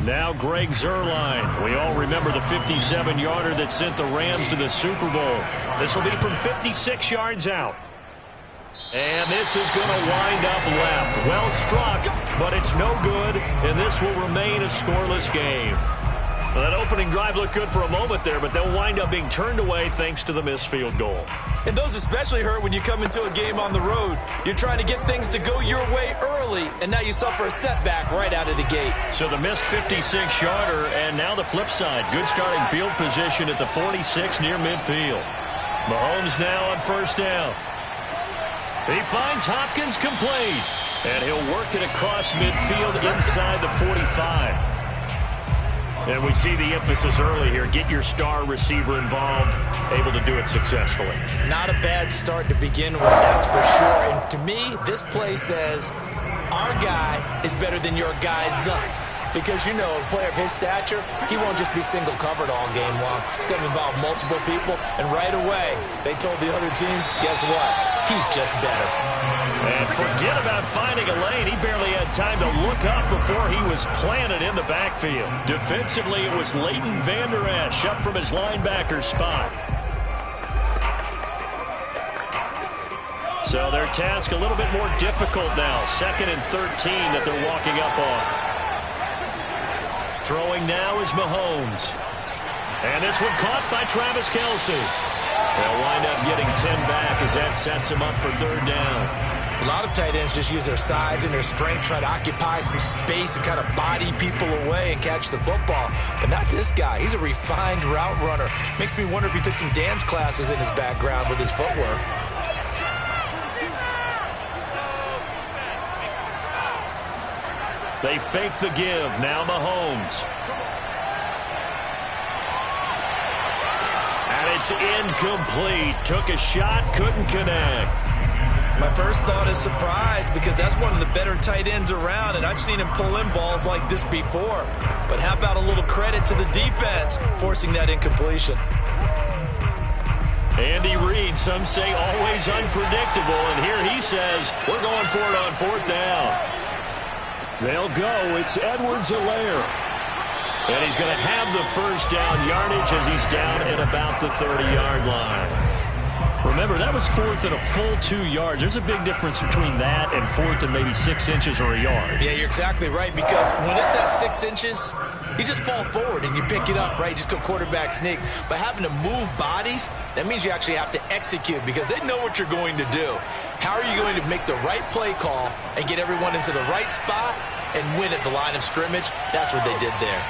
Now Greg Zuerlein. We all remember the 57-yarder that sent the Rams to the Super Bowl. This will be from 56 yards out. And this is going to wind up left. Well struck, but it's no good, and this will remain a scoreless game. Well, that opening drive looked good for a moment there, but they'll wind up being turned away thanks to the missed field goal. And those especially hurt when you come into a game on the road. You're trying to get things to go your way early, and now you suffer a setback right out of the gate. So the missed 56-yarder, and now the flip side. Good starting field position at the 46 near midfield. Mahomes now on 1st down. He finds Hopkins complete, and he'll work it across midfield inside the 45. And we see the emphasis early here. Get your star receiver involved, able to do it successfully. Not a bad start to begin with, that's for sure. And to me, this play says, our guy is better than your guys. because, you know, a player of his stature, he won't just be single covered all game long. It's going to involve multiple people, and right away, they told the other team, guess what? He's just better. And forget about finding a lane. He barely had time to look up before he was planted in the backfield. Defensively, it was Leighton Vander Esch up from his linebacker spot. So their task a little bit more difficult now. 2nd and 13 that they're walking up on. Throwing now is Mahomes. And this one caught by Travis Kelce. They'll wind up getting 10 back as that sets him up for 3rd down. A lot of tight ends just use their size and their strength, try to occupy some space and kind of body people away and catch the football. But not this guy. He's a refined route runner. Makes me wonder if he took some dance classes in his background with his footwork. They fake the give. Now Mahomes. And it's incomplete. Took a shot, couldn't connect. My first thought is surprise because that's one of the better tight ends around, and I've seen him pull in balls like this before. But how about a little credit to the defense forcing that incompletion? Andy Reid, some say always unpredictable, and here he says we're going for it on 4th down. They'll go. It's Edwards-Helaire. And he's going to have the 1st down yardage as he's down at about the 30-yard line. Remember, that was 4th and a full 2 yards. There's a big difference between that and 4th and maybe 6 inches or a yard. Yeah, you're exactly right, because when it's that 6 inches, you just fall forward and you pick it up, right? You just go quarterback sneak. But having to move bodies, that means you actually have to execute because they know what you're going to do. How are you going to make the right play call and get everyone into the right spot and win at the line of scrimmage? That's what they did there.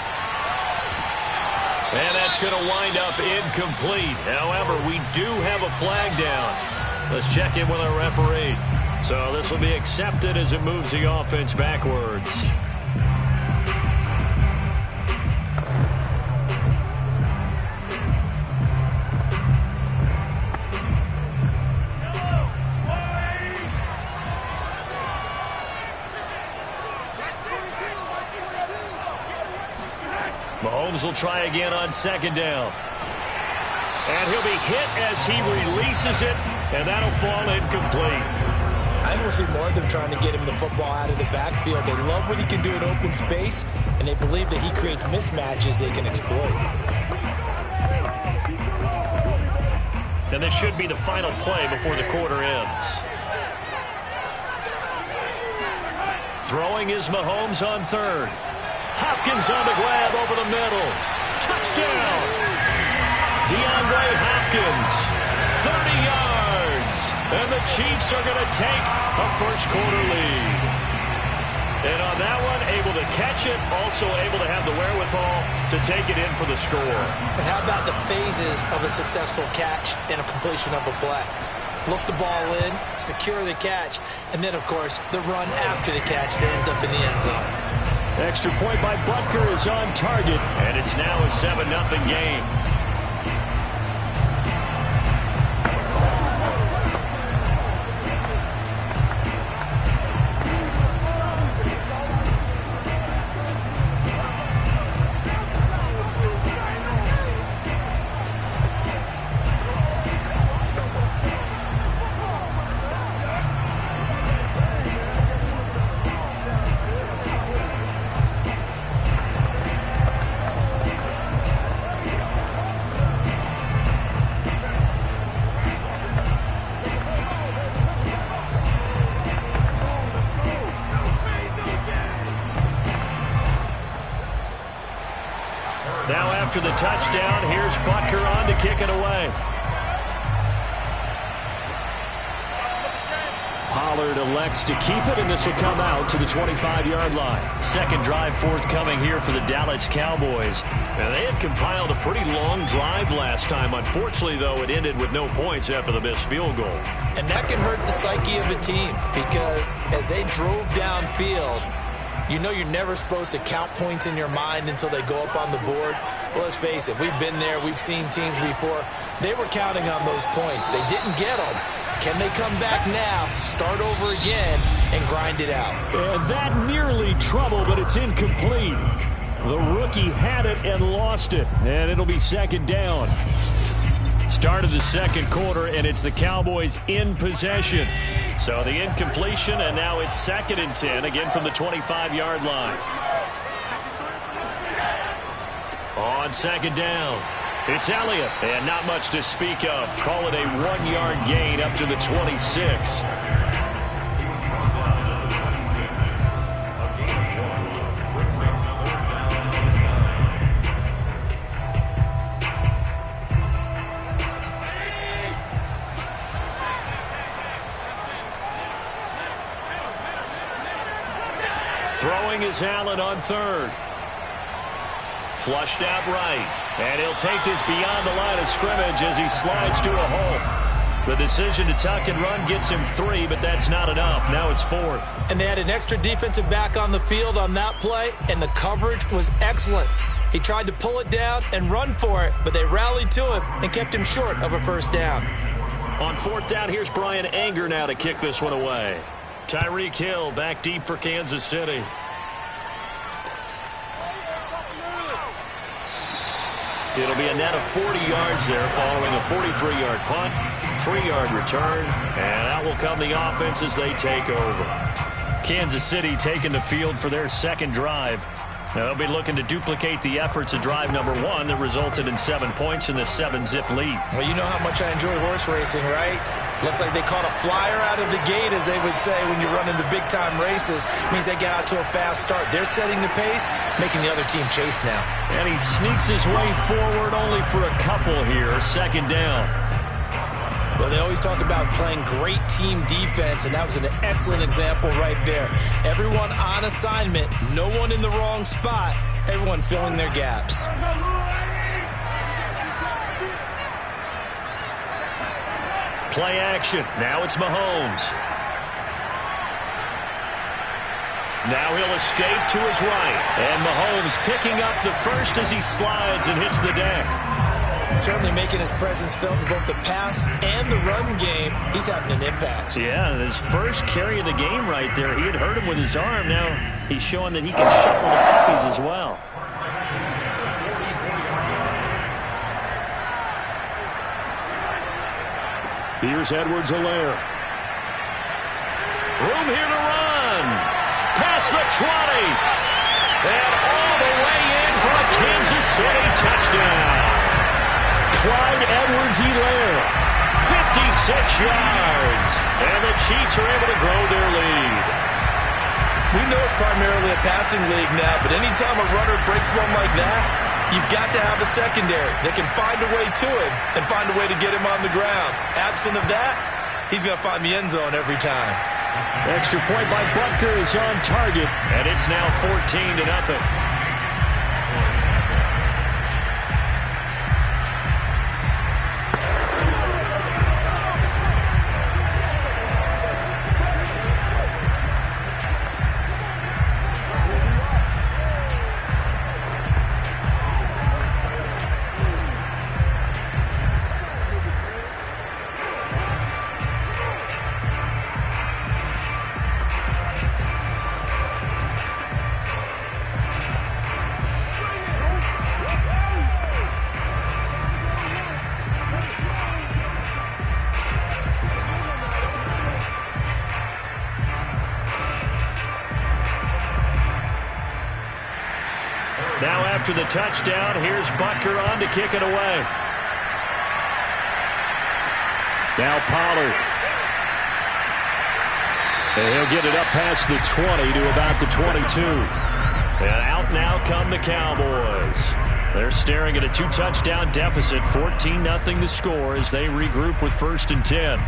And that's going to wind up incomplete. However, we do have a flag down. Let's check in with our referee. So this will be accepted as it moves the offense backwards. Mahomes will try again on 2nd down. And he'll be hit as he releases it, and that'll fall incomplete. I will see more of them trying to get him the football out of the backfield. They love what he can do in open space, and they believe that he creates mismatches they can exploit. And this should be the final play before the quarter ends. Throwing is Mahomes on 3rd. Hopkins on the grab over the middle. Touchdown! DeAndre Hopkins, 30 yards. And the Chiefs are going to take a 1st quarter lead. And on that one, able to catch it, also able to have the wherewithal to take it in for the score. And how about the phases of a successful catch and a completion of a play? Look the ball in, secure the catch, and then, of course, the run after the catch that ends up in the end zone. Extra point by Butker is on target, and it's now a 7-0 game. Now after the touchdown, here's Butker on to kick it away. Pollard elects to keep it, and this will come out to the 25-yard line. Second drive forthcoming here for the Dallas Cowboys. Now, they had compiled a pretty long drive last time. Unfortunately, though, it ended with no points after the missed field goal. And that can hurt the psyche of a team because as they drove downfield, you know you're never supposed to count points in your mind until they go up on the board. Well, let's face it, we've been there. We've seen teams before. They were counting on those points. They didn't get them. Can they come back now, start over again, and grind it out? And that nearly trouble, but it's incomplete. The rookie had it and lost it, and it'll be second down. Start of the second quarter, and it's the Cowboys in possession. So the incompletion, and now it's 2nd and 10, again from the 25-yard line. On second down, it's Elliott, and not much to speak of. Call it a 1-yard gain up to the 26. Throwing is Allen on third. Flushed out right. And he'll take this beyond the line of scrimmage as he slides to a hole. The decision to tuck and run gets him 3, but that's not enough. Now it's 4th. And they had an extra defensive back on the field on that play, and the coverage was excellent. He tried to pull it down and run for it, but they rallied to him and kept him short of a first down. On 4th down, here's Brian Anger now to kick this one away. Tyreek Hill back deep for Kansas City. It'll be a net of 40 yards there following a 43-yard punt, 3-yard return, and out will come the offense as they take over. Kansas City taking the field for their second drive. Now they'll be looking to duplicate the efforts of drive number 1 that resulted in 7 points in the 7-zip lead. Well, you know how much I enjoy horse racing, right? Looks like they caught a flyer out of the gate, as they would say when you're running the big-time races. Means they get out to a fast start. They're setting the pace, making the other team chase now. And he sneaks his way forward only for a couple here. Second down. Well, they always talk about playing great team defense, and that was an excellent example right there. Everyone on assignment, no one in the wrong spot, everyone filling their gaps. Play action. Now it's Mahomes. Now he'll escape to his right. And Mahomes picking up the first as he slides and hits the deck. Certainly making his presence felt in both the pass and the run game. He's having an impact. Yeah, his first carry of the game right there. He had hurt him with his arm. Now he's showing that he can shuffle the puppies as well. Here's Edwards-Helaire. Room here to run. Past the 20. And all the way in for a Kansas City touchdown. Clyde Edwards-Helaire, 56 yards. And the Chiefs are able to grow their lead. We know it's primarily a passing league now, but anytime a runner breaks one like that, you've got to have a secondary that can find a way to him and find a way to get him on the ground. Absent of that, he's going to find the end zone every time. Extra point by Butker is on target, and it's now 14-0. Now after the touchdown, here's Butker on to kick it away. Now Pollard. And he'll get it up past the 20 to about the 22. And out now come the Cowboys. They're staring at a 2-touchdown deficit, 14-0 the score as they regroup with 1st and 10.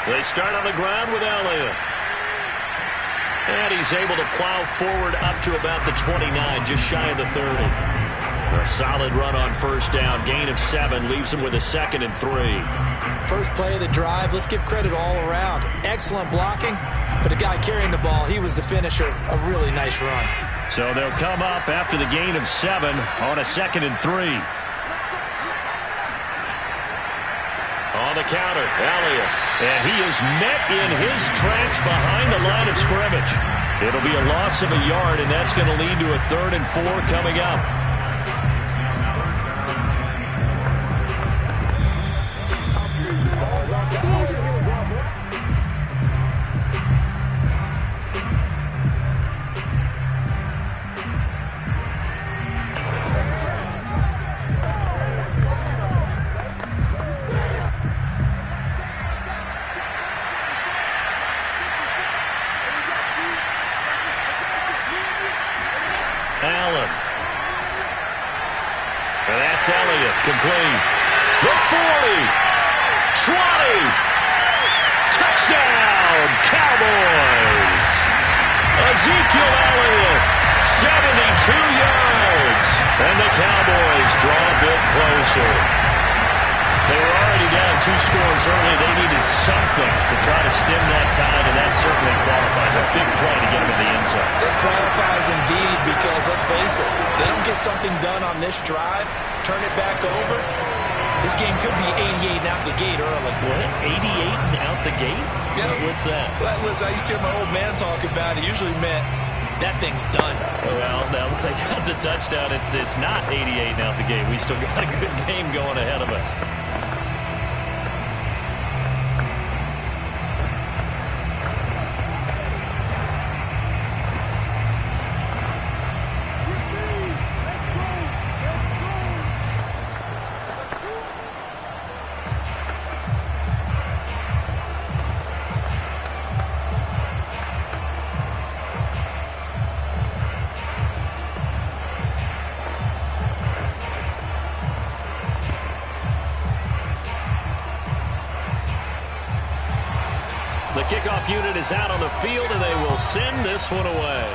They start on the ground with Elliott. And he's able to plow forward up to about the 29, just shy of the 30. A solid run on first down. Gain of 7 leaves him with a 2nd and 3. First play of the drive. Let's give credit all around. Excellent blocking, but the guy carrying the ball, he was the finisher. A really nice run. So they'll come up after the gain of 7 on a 2nd and 3. On the counter, Elliott. And he is met in his tracks behind the line of scrimmage. It'll be a loss of a yard, and that's going to lead to a 3rd and 4 coming up. Allen. And that's Elliott, complete. The 40. 20. Touchdown, Cowboys. Ezekiel Elliott, 72 yards. And the Cowboys draw a bit closer. They were already down 2 scores early. They needed something to try to stem that tide, and that certainly qualifies. A big play to get them in the end zone. It qualifies indeed because, let's face it, they don't get something done on this drive, turn it back over, this game could be 88 and out the gate early. What? 88 and out the gate? Yeah. What's that? Well, listen, I used to hear my old man talk about it. Usually meant that thing's done. Well, now that they got the touchdown, it's not 88 and out the gate. We still got a good game going ahead of us. The kickoff unit is out on the field, and they will send this one away.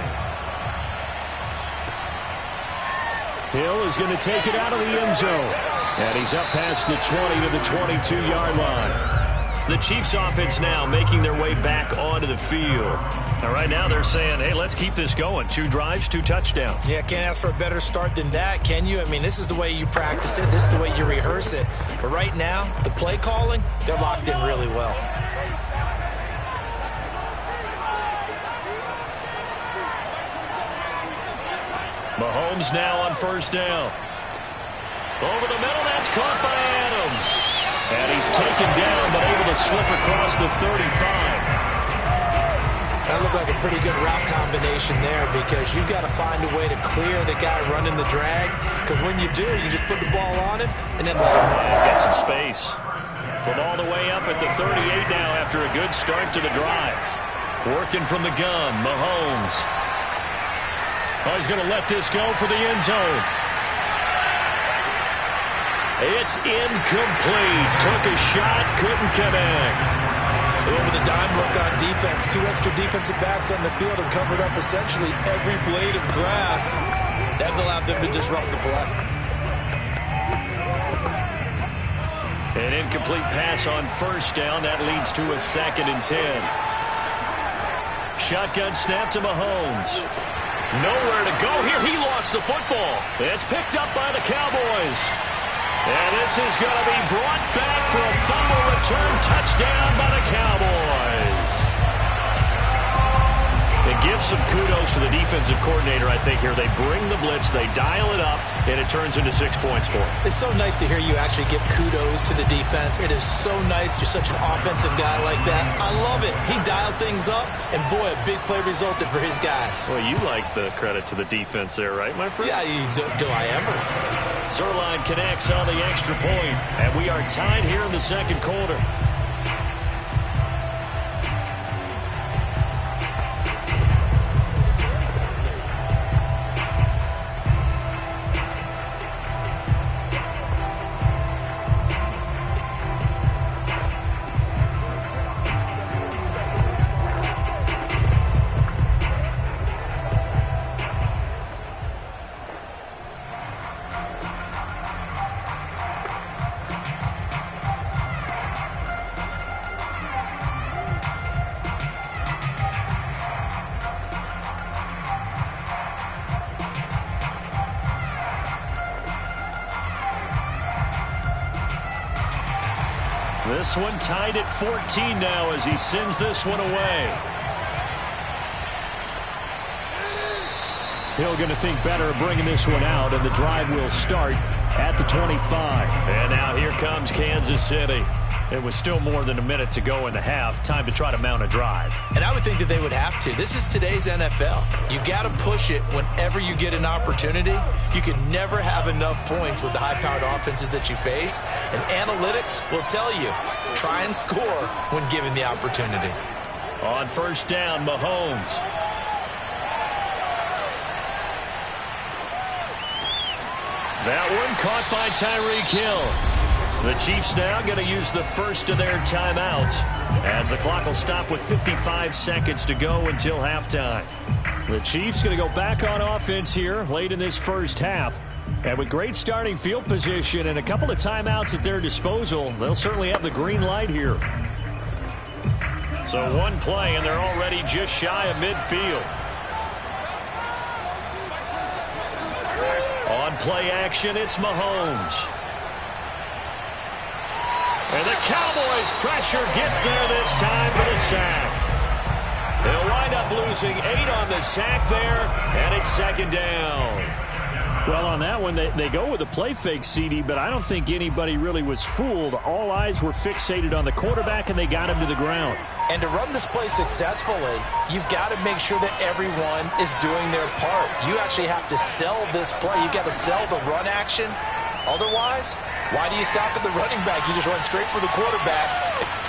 Hill is going to take it out of the end zone. And he's up past the 20 to the 22-yard line. The Chiefs offense now making their way back onto the field. Now, right now they're saying, hey, let's keep this going. 2 drives, 2 touchdowns. Yeah, can't ask for a better start than that, can you? I mean, this is the way you practice it. This is the way you rehearse it. But right now, the play calling, they're locked in really well. Mahomes now on first down. Over the middle, that's caught by Adams. And he's taken down, but able to slip across the 35. That looked like a pretty good route combination there because you've got to find a way to clear the guy running the drag. Because when you do, you just put the ball on him and then let him run. He's got some space. From all the way up at the 38 now after a good start to the drive. Working from the gun, Mahomes. Oh, he's going to let this go for the end zone. It's incomplete. Took a shot, couldn't connect. Over the dime look on defense. 2 extra defensive backs on the field and covered up essentially every blade of grass. That allowed them to disrupt the play. An incomplete pass on first down. That leads to a 2nd and 10. Shotgun snap to Mahomes. Nowhere to go here. He lost the football. It's picked up by the Cowboys. And this is going to be brought back for a fumble return touchdown by the Cowboys. It gives some kudos to the defensive coordinator, I think, here. They bring the blitz, they dial it up, and it turns into 6 points for them. It's so nice to hear you actually give kudos to the defense. It is so nice. You're such an offensive guy like that. I love it. He dialed things up, and boy, a big play resulted for his guys. Well, you like the credit to the defense there, right, my friend? Yeah, do I ever? Sirline connects on the extra point, and we are tied here in the second quarter. This one tied at 14 now as he sends this one away. Hill going to think better of bringing this one out, and the drive will start at the 25. And now here comes Kansas City. It was still more than a minute to go in the half. Time to try to mount a drive. And I would think that they would have to. This is today's NFL. You got to push it whenever you get an opportunity. You can never have enough points with the high-powered offenses that you face. And analytics will tell you, try and score when given the opportunity. On first down, Mahomes. That one caught by Tyreek Hill. The Chiefs now going to use the first of their timeouts as the clock will stop with 55 seconds to go until halftime. The Chiefs going to go back on offense here late in this first half. And with great starting field position and a couple of timeouts at their disposal, they'll certainly have the green light here. So one play and they're already just shy of midfield. On play action, it's Mahomes. And the Cowboys pressure gets there this time for the sack. They'll wind up losing 8 on the sack there, and it's second down. Well, on that one, they go with a play fake, CD, but I don't think anybody really was fooled. All eyes were fixated on the quarterback, and they got him to the ground. And to run this play successfully, you've got to make sure that everyone is doing their part. You actually have to sell this play. You've got to sell the run action. Otherwise, why do you stop at the running back? You just run straight for the quarterback.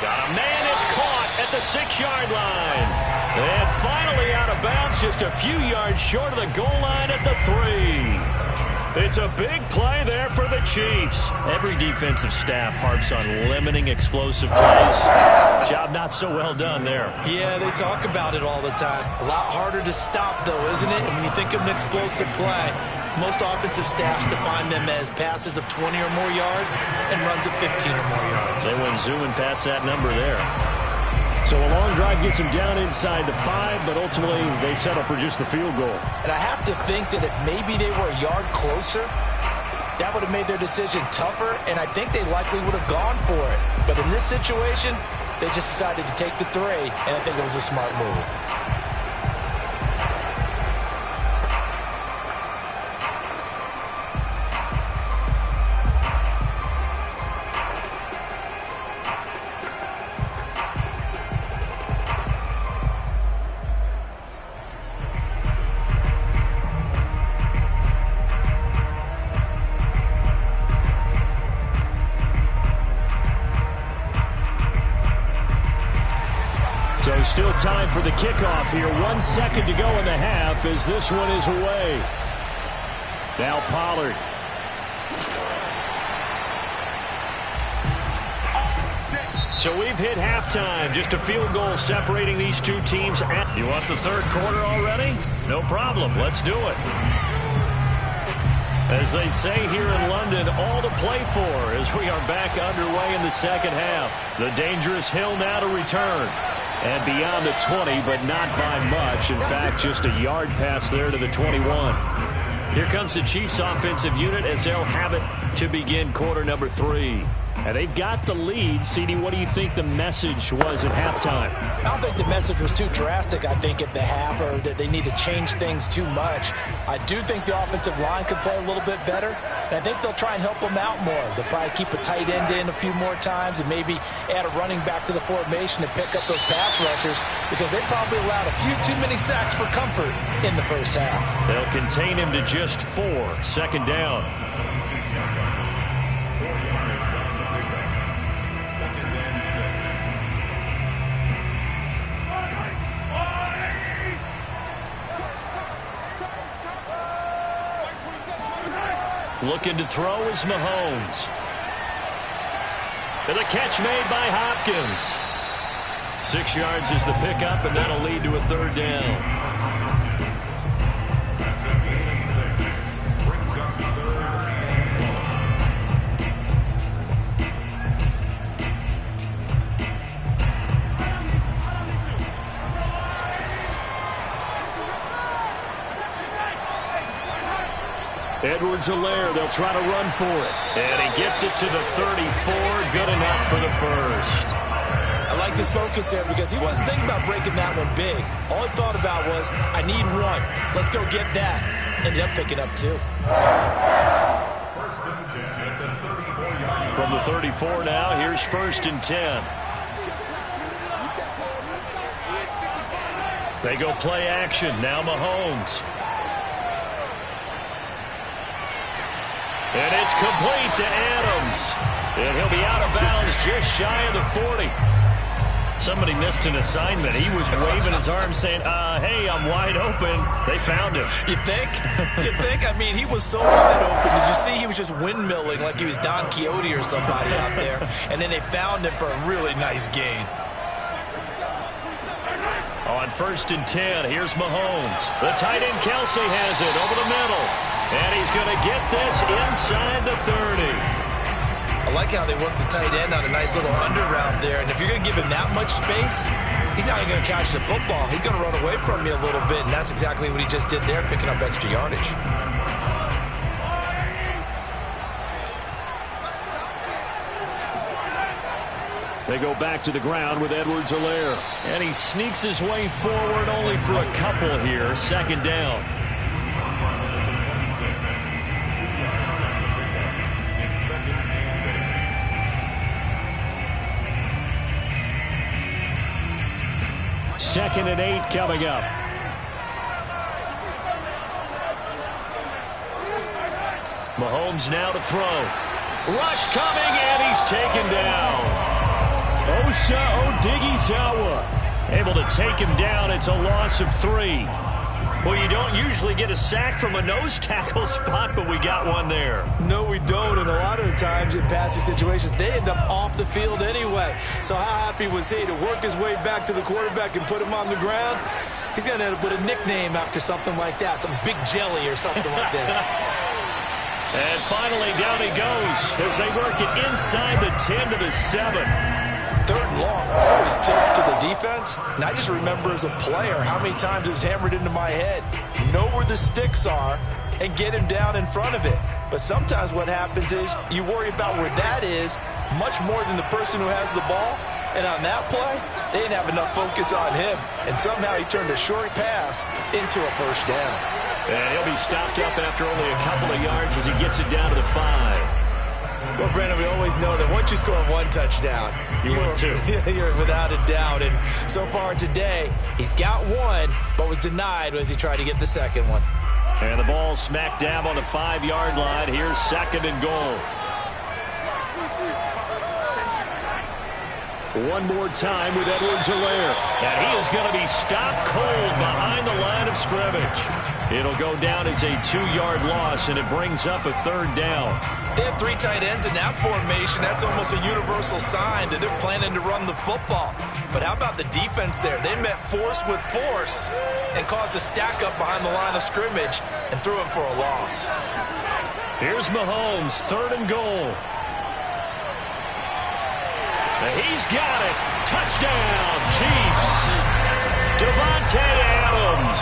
Got a man. It's caught at the 6-yard line. And finally out of bounds, just a few yards short of the goal line at the 3. It's a big play there for the Chiefs. Every defensive staff harps on limiting explosive plays. Job not so well done there. Yeah, they talk about it all the time. A lot harder to stop, though, isn't it? And when you think of an explosive play, most offensive staffs define them as passes of 20 or more yards and runs of 15 or more yards. They went zooming past that number there. So a long drive gets them down inside the 5, but ultimately they settle for just the field goal. And I have to think that if maybe they were a yard closer, that would have made their decision tougher, and I think they likely would have gone for it. But in this situation, they just decided to take the 3, and I think it was a smart move. So still time for the kickoff here. 1 second to go in the half as this one is away. Now Pollard. So we've hit halftime. Just a field goal separating these two teams. You want the third quarter already? No problem. Let's do it. As they say here in London, all to play for as we are back underway in the second half. The dangerous Hill now to return. And beyond the 20, but not by much. In fact, just a yard pass there to the 21. Here comes the Chiefs offensive unit as they'll have it to begin quarter number 3. And they've got the lead. CD, what do you think the message was at halftime? I don't think the message was too drastic, I think, at the half, or that they need to change things too much. I do think the offensive line could play a little bit better, and I think they'll try and help them out more. They'll probably keep a tight end in a few more times and maybe add a running back to the formation and pick up those pass rushers because they probably allowed a few too many sacks for comfort in the first half. They'll contain him to just 4. Second down. Looking to throw is Mahomes. And the catch made by Hopkins. 6 yards is the pickup, and that'll lead to a third down. Edwards-Helaire, they'll try to run for it. And he gets it to the 34. Good enough for the first. I like this focus there because he wasn't thinking about breaking that one big. All he thought about was, I need one. Let's go get that. Ended up picking up two. From the 34 now, here's 1st and 10. They go play action. Now Mahomes. And it's complete to Adams. And he'll be out of bounds just shy of the 40. Somebody missed an assignment. He was waving his arm saying, hey, I'm wide open. They found him. You think? You think? I mean, he was so wide open. Did you see he was just windmilling like he was Don Quixote or somebody out there? And then they found him for a really nice gain. On 1st and 10, here's Mahomes. The tight end Kelsey has it over the middle. And he's going to get this inside the 30. I like how they work the tight end on a nice little under route there. And if you're going to give him that much space, he's not going to catch the football. He's going to run away from you a little bit, and that's exactly what he just did there, picking up extra yardage. They go back to the ground with Edwards-Helaire. And he sneaks his way forward only for a couple here. 2nd down. Second and 8 coming up. Mahomes now to throw. Rush coming, and he's taken down. Osa Odighizuwa able to take him down. It's a loss of 3. Well, you don't usually get a sack from a nose tackle spot, but we got one there. No, we don't, and a lot of the times in passing situations, they end up off the field anyway. So how happy was he to work his way back to the quarterback and put him on the ground? He's going to end up with a nickname after something like that, some Big Jelly or something like that. And finally, down he goes as they work it inside the 10 to the 7. 3rd and long always tilts to the defense. And I just remember as a player how many times it was hammered into my head. Know where the sticks are and get him down in front of it. But sometimes what happens is you worry about where that is much more than the person who has the ball. And on that play, they didn't have enough focus on him. And somehow he turned a short pass into a 1st down. And he'll be stopped up after only a couple of yards as he gets it down to the 5. Well, Brandon, we always know that once you score 1 touchdown, you're 2. You're without a doubt. And so far today, he's got 1, but was denied as he tried to get the 2nd one. And the ball smack dab on the 5-yard line. Here's 2nd and goal. One more time with Edwards-Helaire. And he is going to be stopped cold behind the line of scrimmage. It'll go down as a 2-yard loss, and it brings up a 3rd down. They have 3 tight ends in that formation. That's almost a universal sign that they're planning to run the football. But how about the defense there? They met force with force and caused a stack up behind the line of scrimmage and threw him for a loss. Here's Mahomes, 3rd and goal. And he's got it. Touchdown, Chiefs. Davante Adams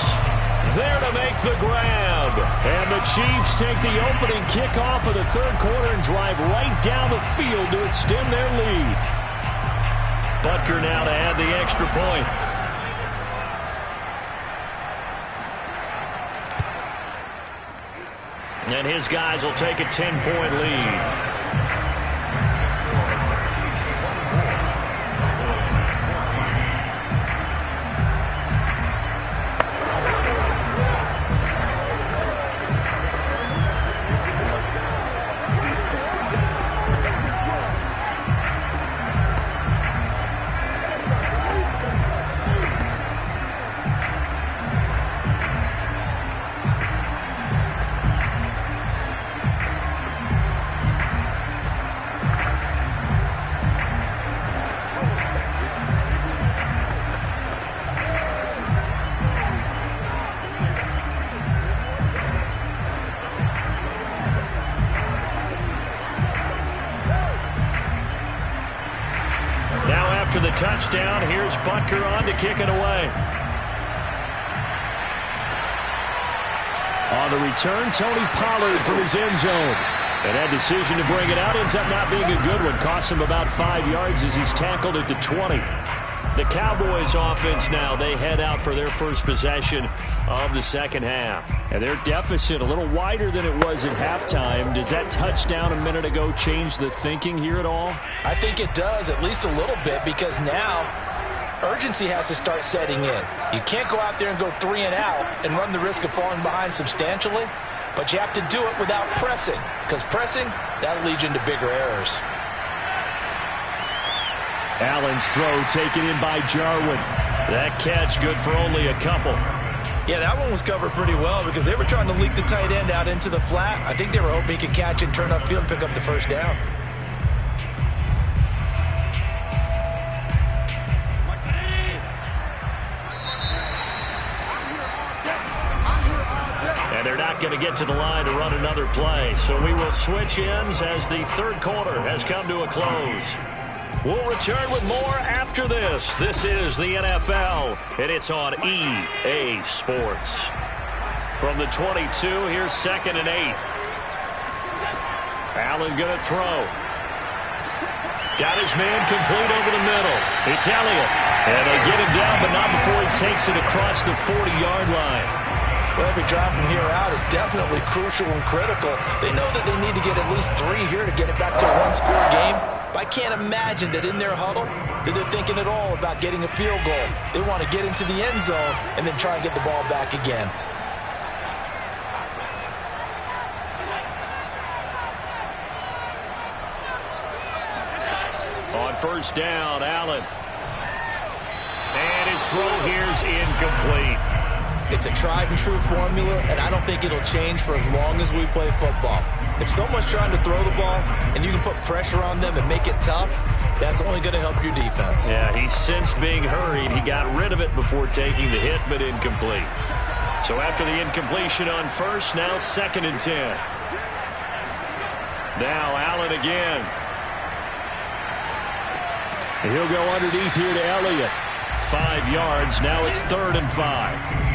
there to make the grab. And the Chiefs take the opening kickoff of the 3rd quarter and drive right down the field to extend their lead. Butker now to add the extra point. And his guys will take a 10-point lead. After the touchdown, here's Butker on to kick it away. On the return, Tony Pollard from his end zone. And that decision to bring it out ends up not being a good one. Costs him about 5 yards as he's tackled at the 20. The Cowboys offense now, they head out for their first possession of the second half. And their deficit a little wider than it was at halftime. Does that touchdown a minute ago change the thinking here at all? I think it does, at least a little bit, because now urgency has to start setting in. You can't go out there and go 3 and out and run the risk of falling behind substantially, but you have to do it without pressing, because pressing, that'll lead you into bigger errors. Allen's throw taken in by Jarwin. That catch good for only a couple. Yeah, that one was covered pretty well because they were trying to leak the tight end out into the flat. I think they were hoping he could catch and turn upfield and pick up the first down. And they're not going to get to the line to run another play. So we will switch ends as the third quarter has come to a close. We'll return with more after this. This is the NFL, and it's on EA Sports. From the 22, here's 2nd and 8. Allen going to throw. Got his man complete over the middle. It's Elliott. And they get him down, but not before he takes it across the 40-yard line. Well, every drive from here out is definitely crucial and critical. They know that they need to get at least 3 here to get it back to a one-score game. But I can't imagine that in their huddle that they're thinking at all about getting a field goal. They want to get into the end zone and then try and get the ball back again. On first down, Allen. And his throw here's incomplete. It's a tried-and-true formula, and I don't think it'll change for as long as we play football. If someone's trying to throw the ball and you can put pressure on them and make it tough, that's only going to help your defense. Yeah, he's since being hurried. He got rid of it before taking the hit, but incomplete. So after the incompletion on first, now 2nd and 10. Now Allen again. And he'll go underneath here to Elliott. 5 yards. Now it's 3rd and 5.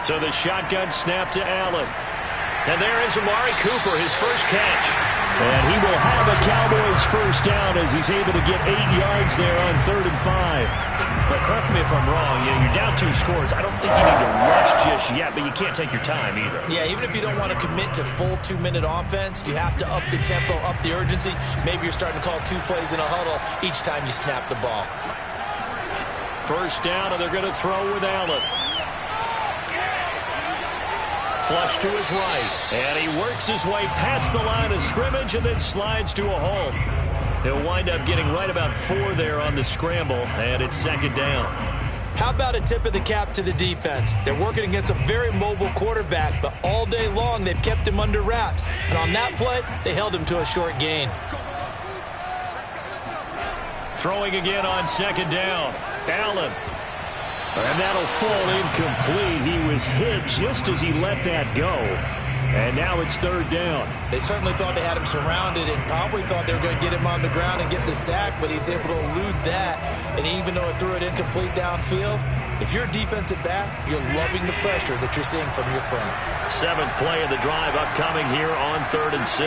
So the shotgun snap to Allen. And there is Amari Cooper, his first catch. And he will have a Cowboys first down as he's able to get 8 yards there on 3rd and 5. But correct me if I'm wrong, you're down 2 scores. I don't think you need to rush just yet, but you can't take your time either. Yeah, even if you don't want to commit to full 2-minute offense, you have to up the tempo, up the urgency. Maybe you're starting to call 2 plays in a huddle each time you snap the ball. First down, and they're going to throw with Allen. Flush to his right, and he works his way past the line of scrimmage and then slides to a hole. He'll wind up getting right about 4 there on the scramble, and it's 2nd down. How about a tip of the cap to the defense? They're working against a very mobile quarterback, but all day long they've kept him under wraps. And on that play, they held him to a short gain. Throwing again on 2nd down. Allen. And that'll fall incomplete. He was hit just as he let that go. And now it's 3rd down. They certainly thought they had him surrounded and probably thought they were going to get him on the ground and get the sack, but he was able to elude that. And even though it threw it incomplete downfield, if you're a defensive back, you're loving the pressure that you're seeing from your front. 7th play of the drive upcoming here on 3rd and 6.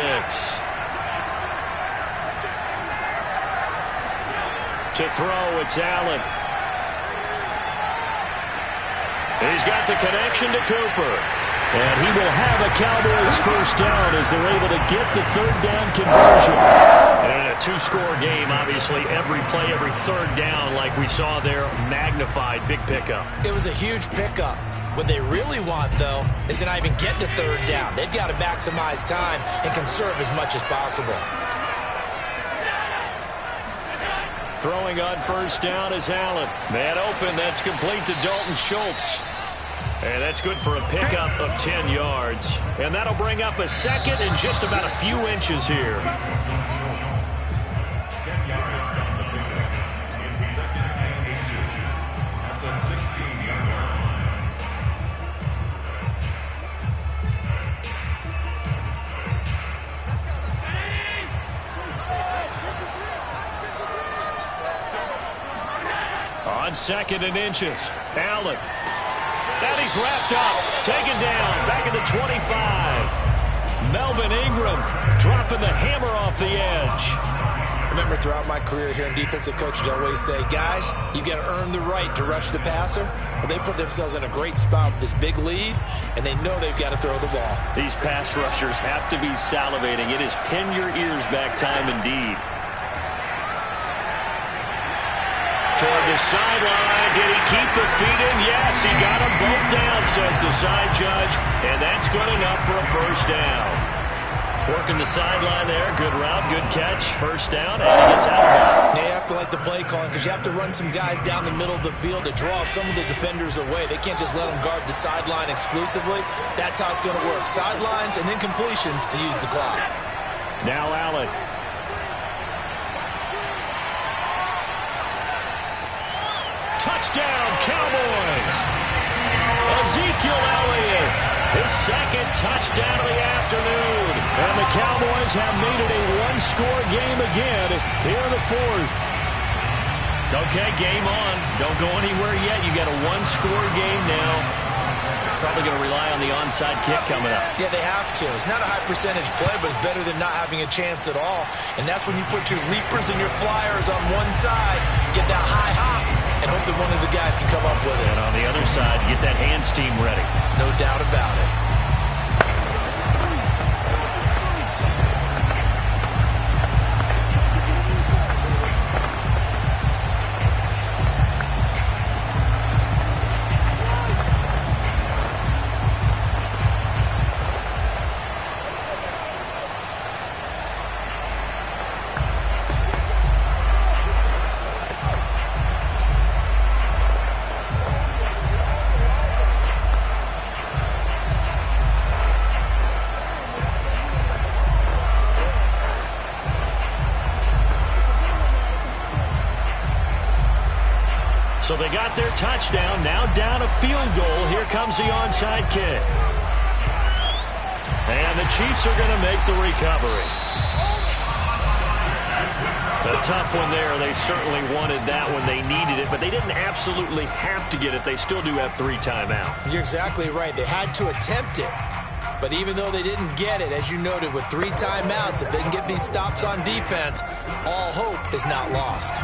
To throw, it's Allen. He's got the connection to Cooper. And he will have a Cowboys first down as they're able to get the 3rd down conversion. And in a 2-score game, obviously, every play, every 3rd down, like we saw there, magnified, big pickup. It was a huge pickup. What they really want, though, is to not even get to 3rd down. They've got to maximize time and conserve as much as possible. Throwing on first down is Allen. Man open, that's complete to Dalton Schultz. And that's good for a pickup of 10 yards. And that'll bring up a 2nd and just about a few inches here. 10 yards on the pickup. In 2nd and inches at the 16-yard line. on 2nd and inches. Allen. And he's wrapped up. Taken down. Back at the 25. Melvin Ingram dropping the hammer off the edge. Remember, throughout my career here in defensive coaches, I always say, guys, you got to earn the right to rush the passer. Well, they put themselves in a great spot with this big lead, and they know they've got to throw the ball. These pass rushers have to be salivating. It is pin your ears back time indeed. Toward the sideline. Did he keep the feet in? Yes, he got them both down, says the side judge, and that's good enough for a first down. Working the sideline there. Good route, good catch. First down, and he gets out of bounds. They have to like the play calling because you have to run some guys down the middle of the field to draw some of the defenders away. They can't just let them guard the sideline exclusively. That's how it's going to work. Sidelines and then completions to use the clock. Now Allen. Touchdown, Cowboys. Ezekiel Elliott. His second touchdown of the afternoon. And the Cowboys have made it a one-score game again here in the 4th. Okay, game on. Don't go anywhere yet. You got a one-score game now. Probably going to rely on the onside kick coming up. Yeah, they have to. It's not a high percentage play, but it's better than not having a chance at all. And that's when you put your leapers and your flyers on one side, get that high hop, and hope that one of the guys can come up with it. And on the other side, get that hands team ready. No doubt about it. So they got their touchdown, now down a field goal. Here comes the onside kick. And the Chiefs are going to make the recovery. A tough one there. They certainly wanted that when they needed it, but they didn't absolutely have to get it. They still do have 3 timeouts. You're exactly right. They had to attempt it. But even though they didn't get it, as you noted, with 3 timeouts, if they can get these stops on defense, all hope is not lost.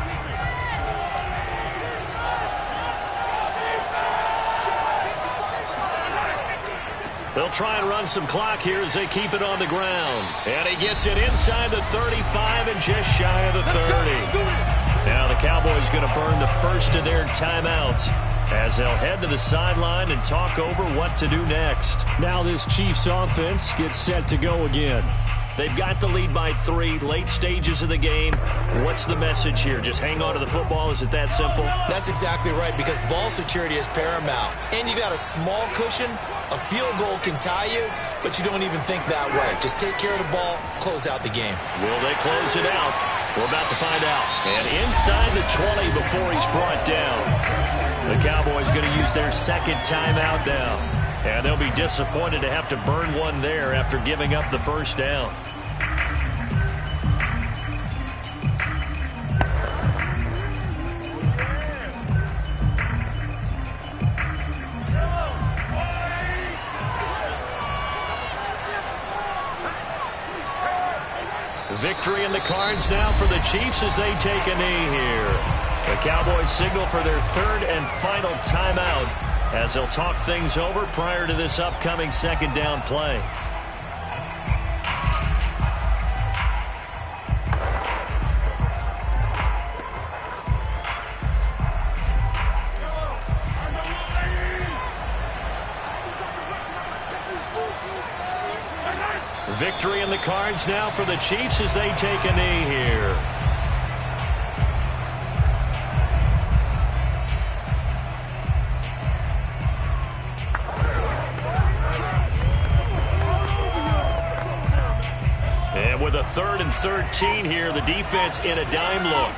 They'll try and run some clock here as they keep it on the ground. And he gets it inside the 35 and just shy of the 30. Now the Cowboys going to burn the first of their timeouts as they'll head to the sideline and talk over what to do next. Now this Chiefs offense gets set to go again. They've got the lead by 3, late stages of the game. What's the message here? Just hang on to the football? Is it that simple? That's exactly right, because ball security is paramount. And you got a small cushion. A field goal can tie you, but you don't even think that way. Just take care of the ball, close out the game. Will they close it out? We're about to find out. And inside the 20 before he's brought down. The Cowboys going to use their second timeout now. And they'll be disappointed to have to burn one there after giving up the first down. Victory in the cards now for the Chiefs as they take a knee here. The Cowboys signal for their 3rd and final timeout as they'll talk things over prior to this upcoming second down play. Victory in the cards now for the Chiefs as they take a knee here. And with a 3rd and 13 here, the defense in a dime look.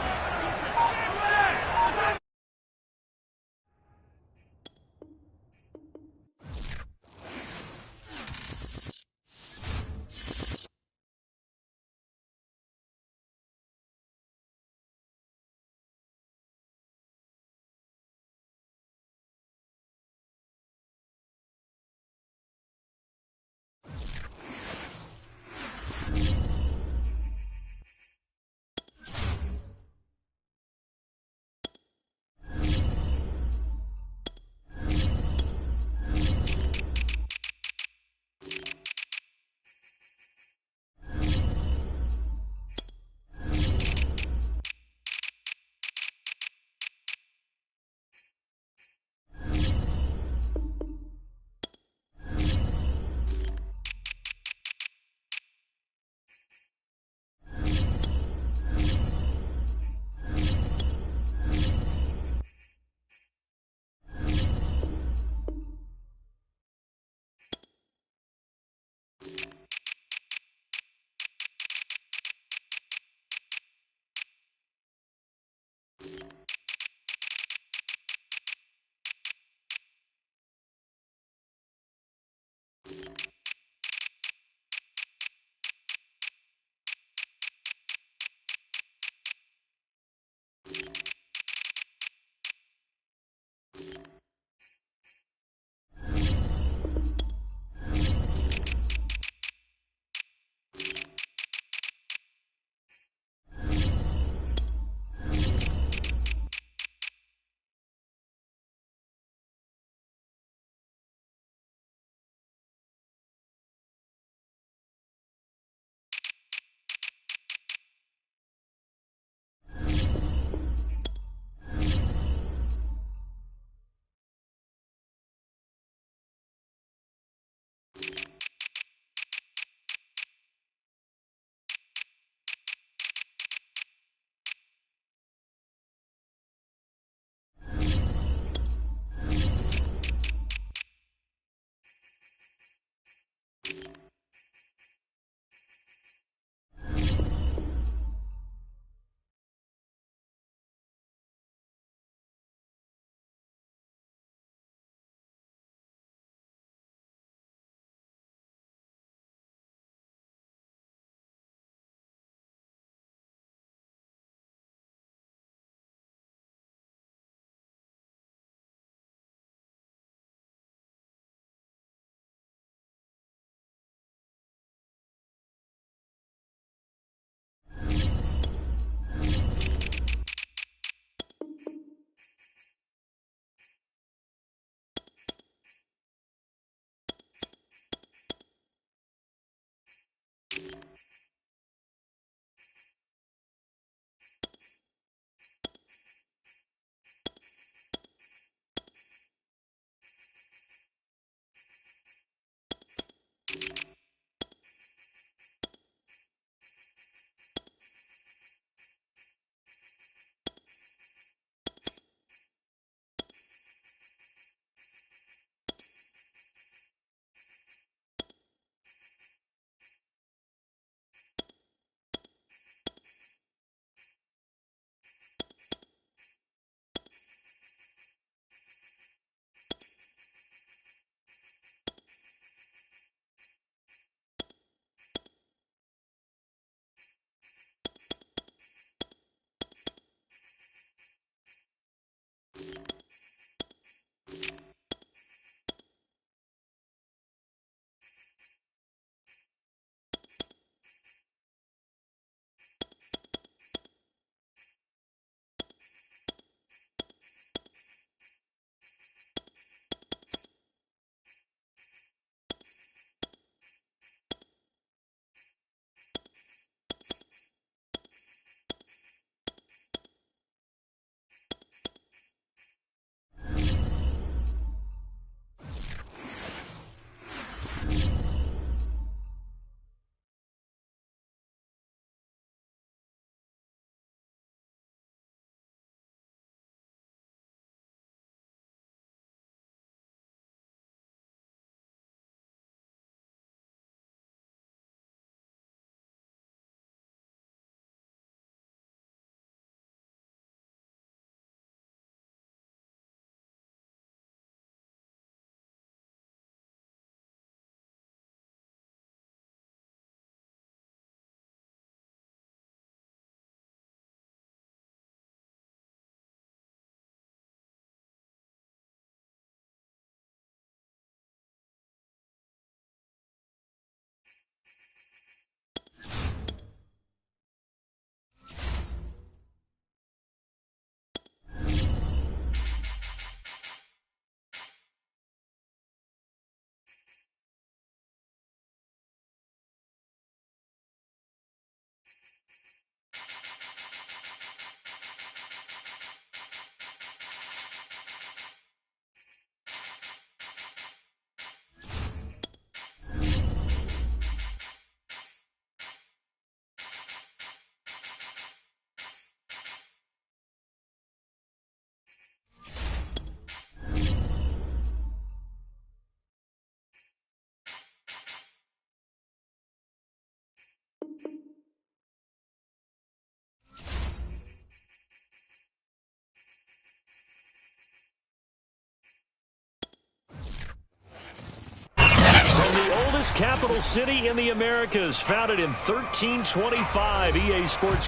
oldest capital city in the Americas, founded in 1325. EA Sports.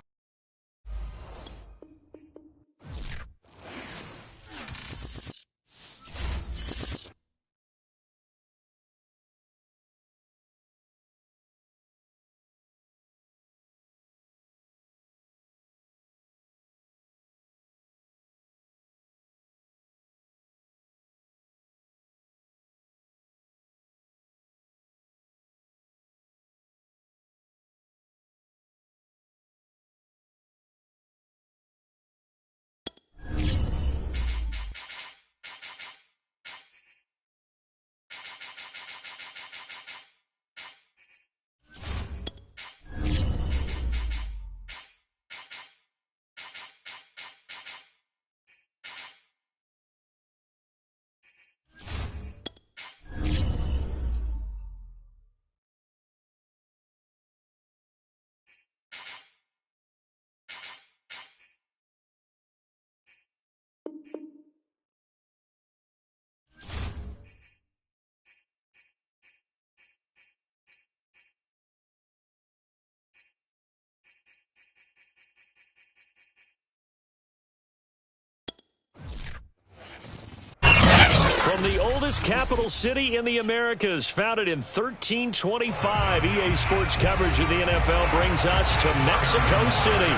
From the oldest capital city in the Americas, founded in 1325, EA Sports coverage of the NFL brings us to Mexico City.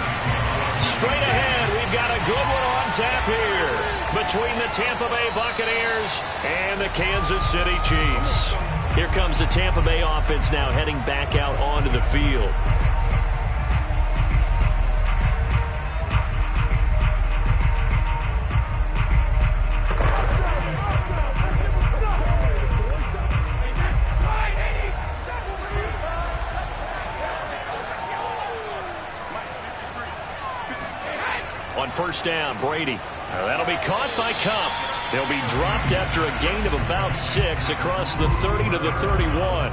Straight ahead, we've got a good one on tap here between the Tampa Bay Buccaneers and the Kansas City Chiefs. Here comes the Tampa Bay offense now heading back out onto the field. On first down, Brady. That'll be caught by Cup. They'll be dropped after a gain of about 6 across the 30 to the 31.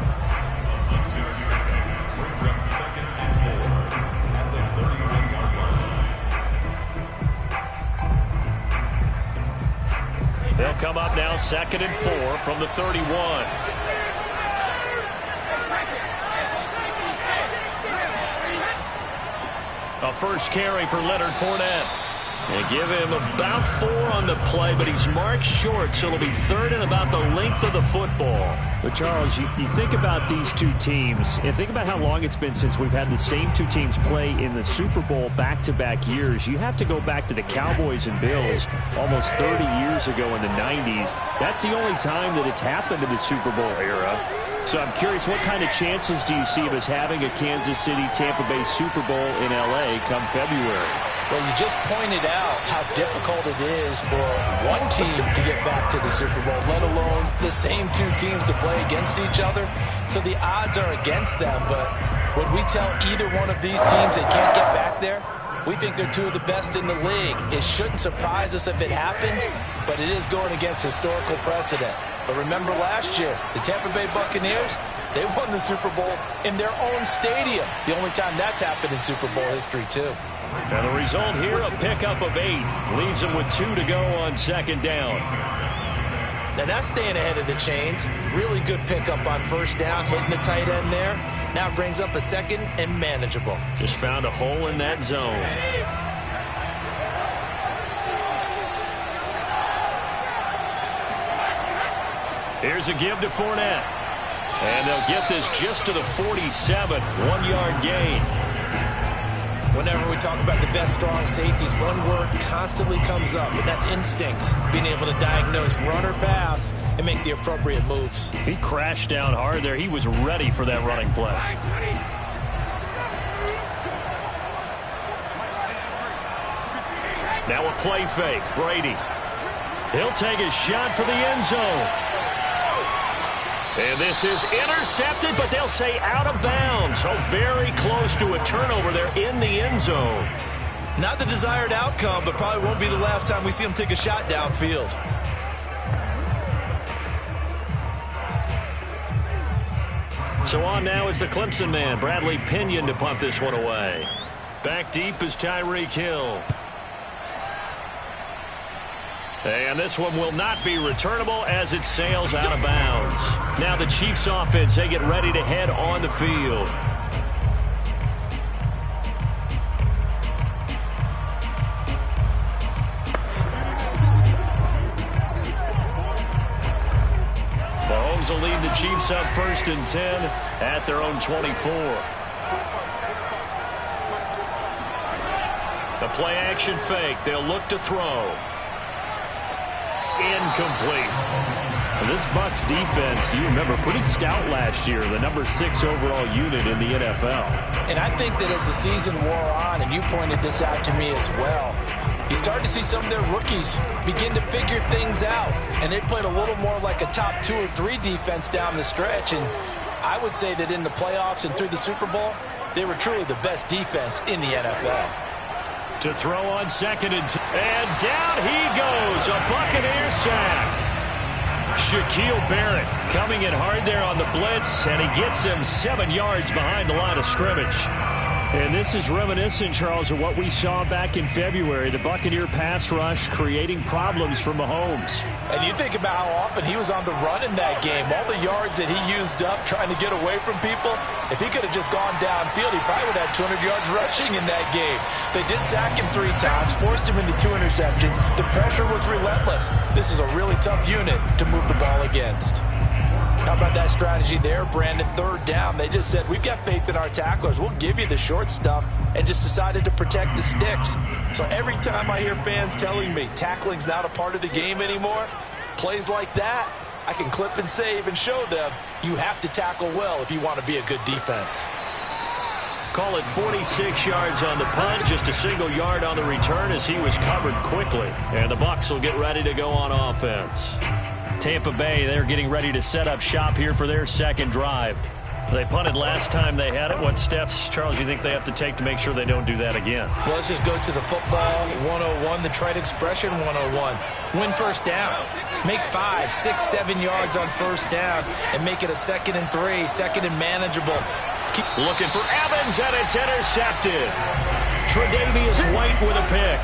They'll come up now 2nd and 4 from the 31. A first carry for Leonard Fournette. They give him about 4 on the play, but he's marked short, so it'll be 3rd and about the length of the football. But, Charles, you think about these two teams, and think about how long it's been since we've had the same two teams play in the Super Bowl back-to-back years. You have to go back to the Cowboys and Bills almost 30 years ago in the 90s. That's the only time that it's happened in the Super Bowl era. So I'm curious, what kind of chances do you see of us having a Kansas City-Tampa Bay Super Bowl in L.A. come February? Well, you just pointed out how difficult it is for one team to get back to the Super Bowl, let alone the same two teams to play against each other. So the odds are against them, but when we tell either one of these teams they can't get back there, we think they're two of the best in the league. It shouldn't surprise us if it happens, but it is going against historical precedent. But remember last year, the Tampa Bay Buccaneers, they won the Super Bowl in their own stadium. The only time that's happened in Super Bowl history, too. And the result here, a pickup of 8. Leaves them with 2 to go on 2nd down. Now that's staying ahead of the chains. Really good pickup on first down, hitting the tight end there. Now it brings up a 2nd and manageable. Just found a hole in that zone. Here's a give to Fournette. And they'll get this just to the 47. 1-yard gain. Whenever we talk about the best strong safeties, one word constantly comes up, and that's instincts. Being able to diagnose run or pass and make the appropriate moves. He crashed down hard there. He was ready for that running play. Now a play fake. Brady. He'll take a shot for the end zone. And this is intercepted, but they'll say out of bounds. So very close to a turnover there in the end zone. Not the desired outcome, but probably won't be the last time we see him take a shot downfield. So on now is the Clemson man, Bradley Pinion, to punt this one away. Back deep is Tyreek Hill. And this one will not be returnable as it sails out of bounds. Now the Chiefs offense, they get ready to head on the field. Mahomes will lead the Chiefs up 1st and 10 at their own 24. The play action fake. They'll look to throw. Incomplete. This Bucs defense, you remember, pretty stout last year, the number 6 overall unit in the NFL. And I think that as the season wore on, and you pointed this out to me as well, you started to see some of their rookies begin to figure things out. And they played a little more like a top 2 or 3 defense down the stretch. And I would say that in the playoffs and through the Super Bowl, they were truly the best defense in the NFL. To throw on 2nd and 10. And down he goes. A Buccaneer sack. Shaquille Barrett coming in hard there on the blitz, and he gets him 7 yards behind the line of scrimmage. And this is reminiscent, Charles, of what we saw back in February. The Buccaneer pass rush creating problems for Mahomes. And you think about how often he was on the run in that game. All the yards that he used up trying to get away from people. If he could have just gone downfield, he probably would have had 200 yards rushing in that game. They did sack him 3 times, forced him into 2 interceptions. The pressure was relentless. This is a really tough unit to move the ball against. How about that strategy there, Brandon? 3rd down. They just said, we've got faith in our tacklers. We'll give you the short stuff, and just decided to protect the sticks. So every time I hear fans telling me tackling's not a part of the game anymore, plays like that, I can clip and save and show them you have to tackle well if you want to be a good defense. Call it 46 yards on the punt, just a single yard on the return as he was covered quickly. And the Bucs will get ready to go on offense. Tampa Bay, they're getting ready to set up shop here for their 2nd drive. They punted last time they had it. What steps, Charles, you think they have to take to make sure they don't do that again? Well, let's just go to the football 101, the trite expression 101. Win 1st down. Make 5, 6, 7 yards on 1st down and make it a 2nd and 3, 2nd and manageable. Keep looking for Evans, and it's intercepted. Tre'Davious White with a pick.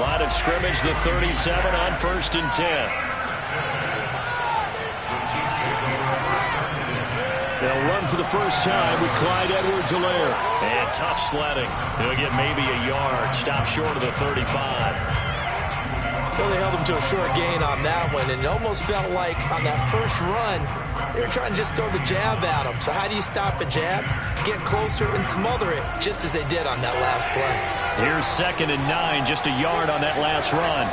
Line of scrimmage, the 37 on 1st and 10. They'll run for the first time with Clyde Edwards-Helaire. And tough sledding. He'll get maybe a yard. Stop short of the 35. Well, they held him to a short gain on that one, and it almost felt like on that first run, they were trying to just throw the jab at him. So how do you stop a jab? Get closer and smother it, just as they did on that last play. Here's 2nd and 9, just a yard on that last run.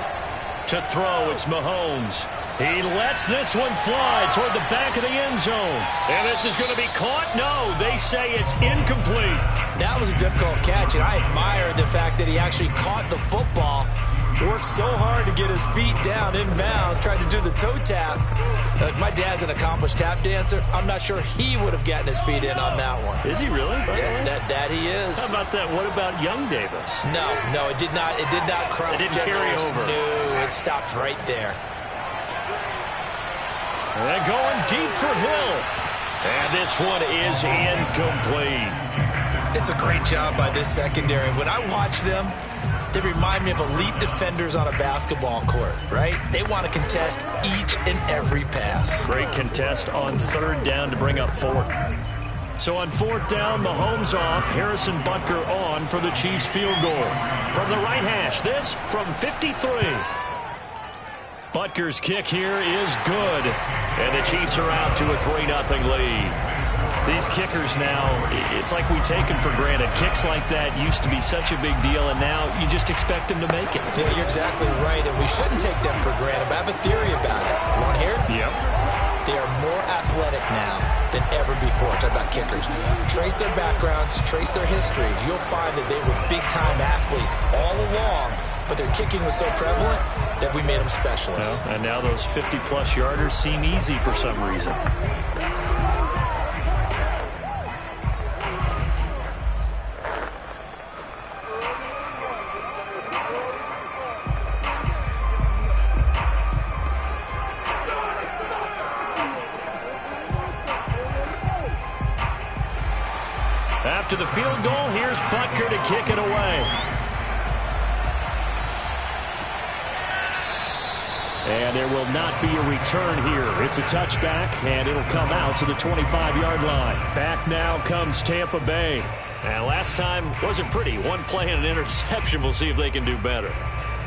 To throw, it's Mahomes. He lets this one fly toward the back of the end zone. And this is going to be caught? No, they say it's incomplete. That was a difficult catch, and I admire the fact that he actually caught the football. Worked so hard to get his feet down in bounds, tried to do the toe tap. Like, my dad's an accomplished tap dancer. I'm not sure he would have gotten his feet in on that one. Is he really? Yeah, that he is. How about that? What about young Davis? No, it did not. It did not cross. It didn't carry over. No, it stopped right there. And going deep for Hill. And this one is incomplete. It's a great job by this secondary. When I watch them, they remind me of elite defenders on a basketball court, right? They want to contest each and every pass. Great contest on 3rd down to bring up 4th. So on 4th down, Mahomes off, Harrison Butker on for the Chiefs field goal. From the right hash, this from 53. Butker's kick here is good. And the Chiefs are out to a 3-0 lead. These kickers now, it's like we take them for granted. Kicks like that used to be such a big deal, and now you just expect them to make it. Yeah, you're exactly right, and we shouldn't take them for granted, but I have a theory about it. You want to hear it? Yep. They are more athletic now than ever before. Talk about kickers. Trace their backgrounds, trace their histories. You'll find that they were big-time athletes all along, but their kicking was so prevalent that we made them specialists. Well, and now those 50-plus yarders seem easy for some reason. After the field goal, here's Butker to kick it away. And there will not be a return here. It's a touchback, and it'll come out to the 25-yard line. Back now comes Tampa Bay. And last time wasn't pretty. One play and an interception. We'll see if they can do better.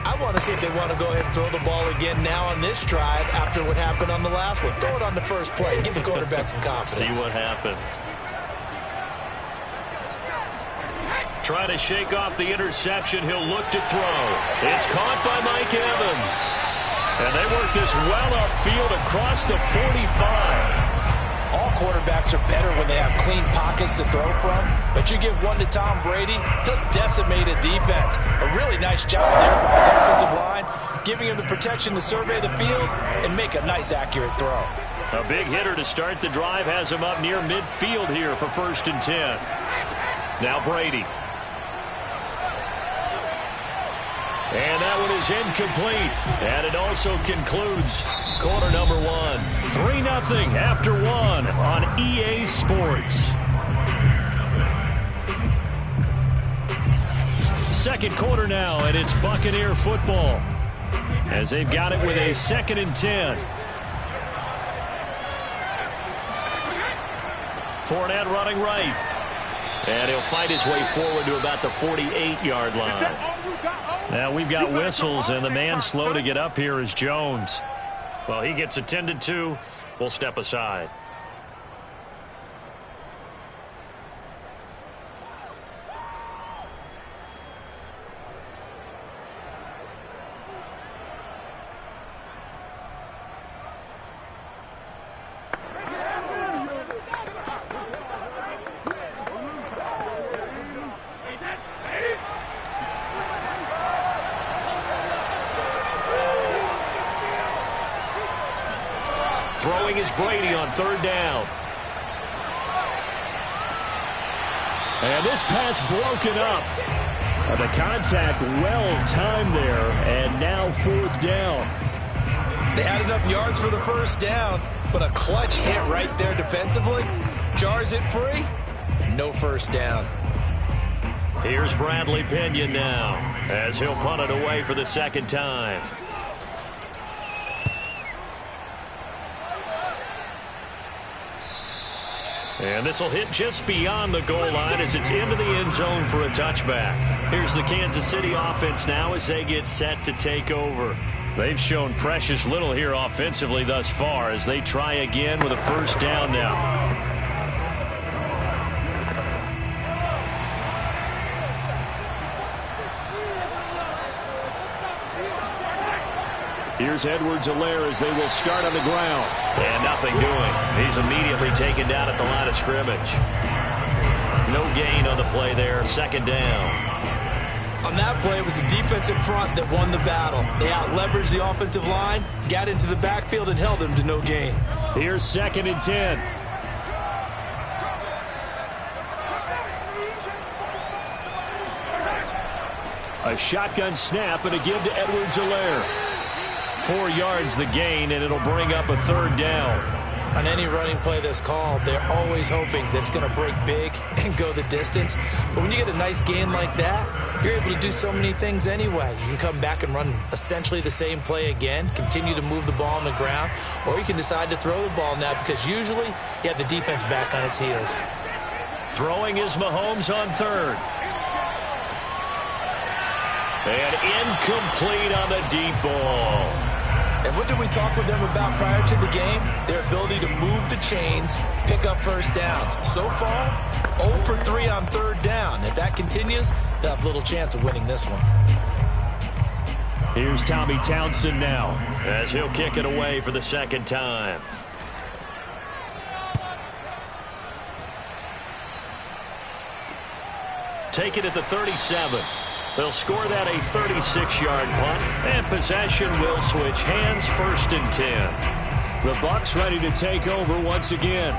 I want to see if they want to go ahead and throw the ball again now on this drive after what happened on the last one. Throw it on the first play. Give the quarterback some confidence. See what happens. Try to shake off the interception. He'll look to throw. It's caught by Mike Evans. And they work this well upfield across the 45. All quarterbacks are better when they have clean pockets to throw from, but you give one to Tom Brady, he'll decimate a defense. A really nice job there by his offensive line, giving him the protection to survey the field and make a nice, accurate throw. A big hitter to start the drive has him up near midfield here for 1st and 10. Now Brady. And that one is incomplete. And it also concludes quarter number 1. 3-0 after 1 on EA Sports. Second quarter now, and it's Buccaneer football as they've got it with a 2nd and 10. Fournette running right. And he'll fight his way forward to about the 48-yard line. Now we've got whistles, and the man slow to get up here is Jones. Well, he gets attended to. We'll step aside. Throwing is Brady on 3rd down. And this pass broken up. The contact well timed there, and now 4th down. They had enough yards for the 1st down, but a clutch hit right there defensively jars it free. No 1st down. Here's Bradley Pinion now as he'll punt it away for the 2nd time. And this will hit just beyond the goal line as it's into the end zone for a touchback. Here's the Kansas City offense now as they get set to take over. They've shown precious little here offensively thus far as they try again with a 1st down now. Here's Edwards-Helaire as they will start on the ground. And nothing doing. He's immediately taken down at the line of scrimmage. No gain on the play there. 2nd down. On that play, it was the defensive front that won the battle. They out-leveraged the offensive line, got into the backfield, and held him to no gain. Here's 2nd and 10. A shotgun snap and a give to Edwards-Helaire. 4 yards the gain, and it'll bring up a 3rd down. On any running play that's called, they're always hoping that it's going to break big and go the distance. But when you get a nice gain like that, you're able to do so many things anyway. You can come back and run essentially the same play again, continue to move the ball on the ground, or you can decide to throw the ball now because usually you have the defense back on its heels. Throwing is Mahomes on 3rd. And incomplete on the deep ball. And what did we talk with them about prior to the game? Their ability to move the chains, pick up 1st downs. So far, 0 for 3 on 3rd down. If that continues, they'll have little chance of winning this one. Here's Tommy Townsend now as he'll kick it away for the 2nd time. Take it at the 37. They'll score that a 36-yard punt, and possession will switch hands. 1st and 10. The Bucs ready to take over once again.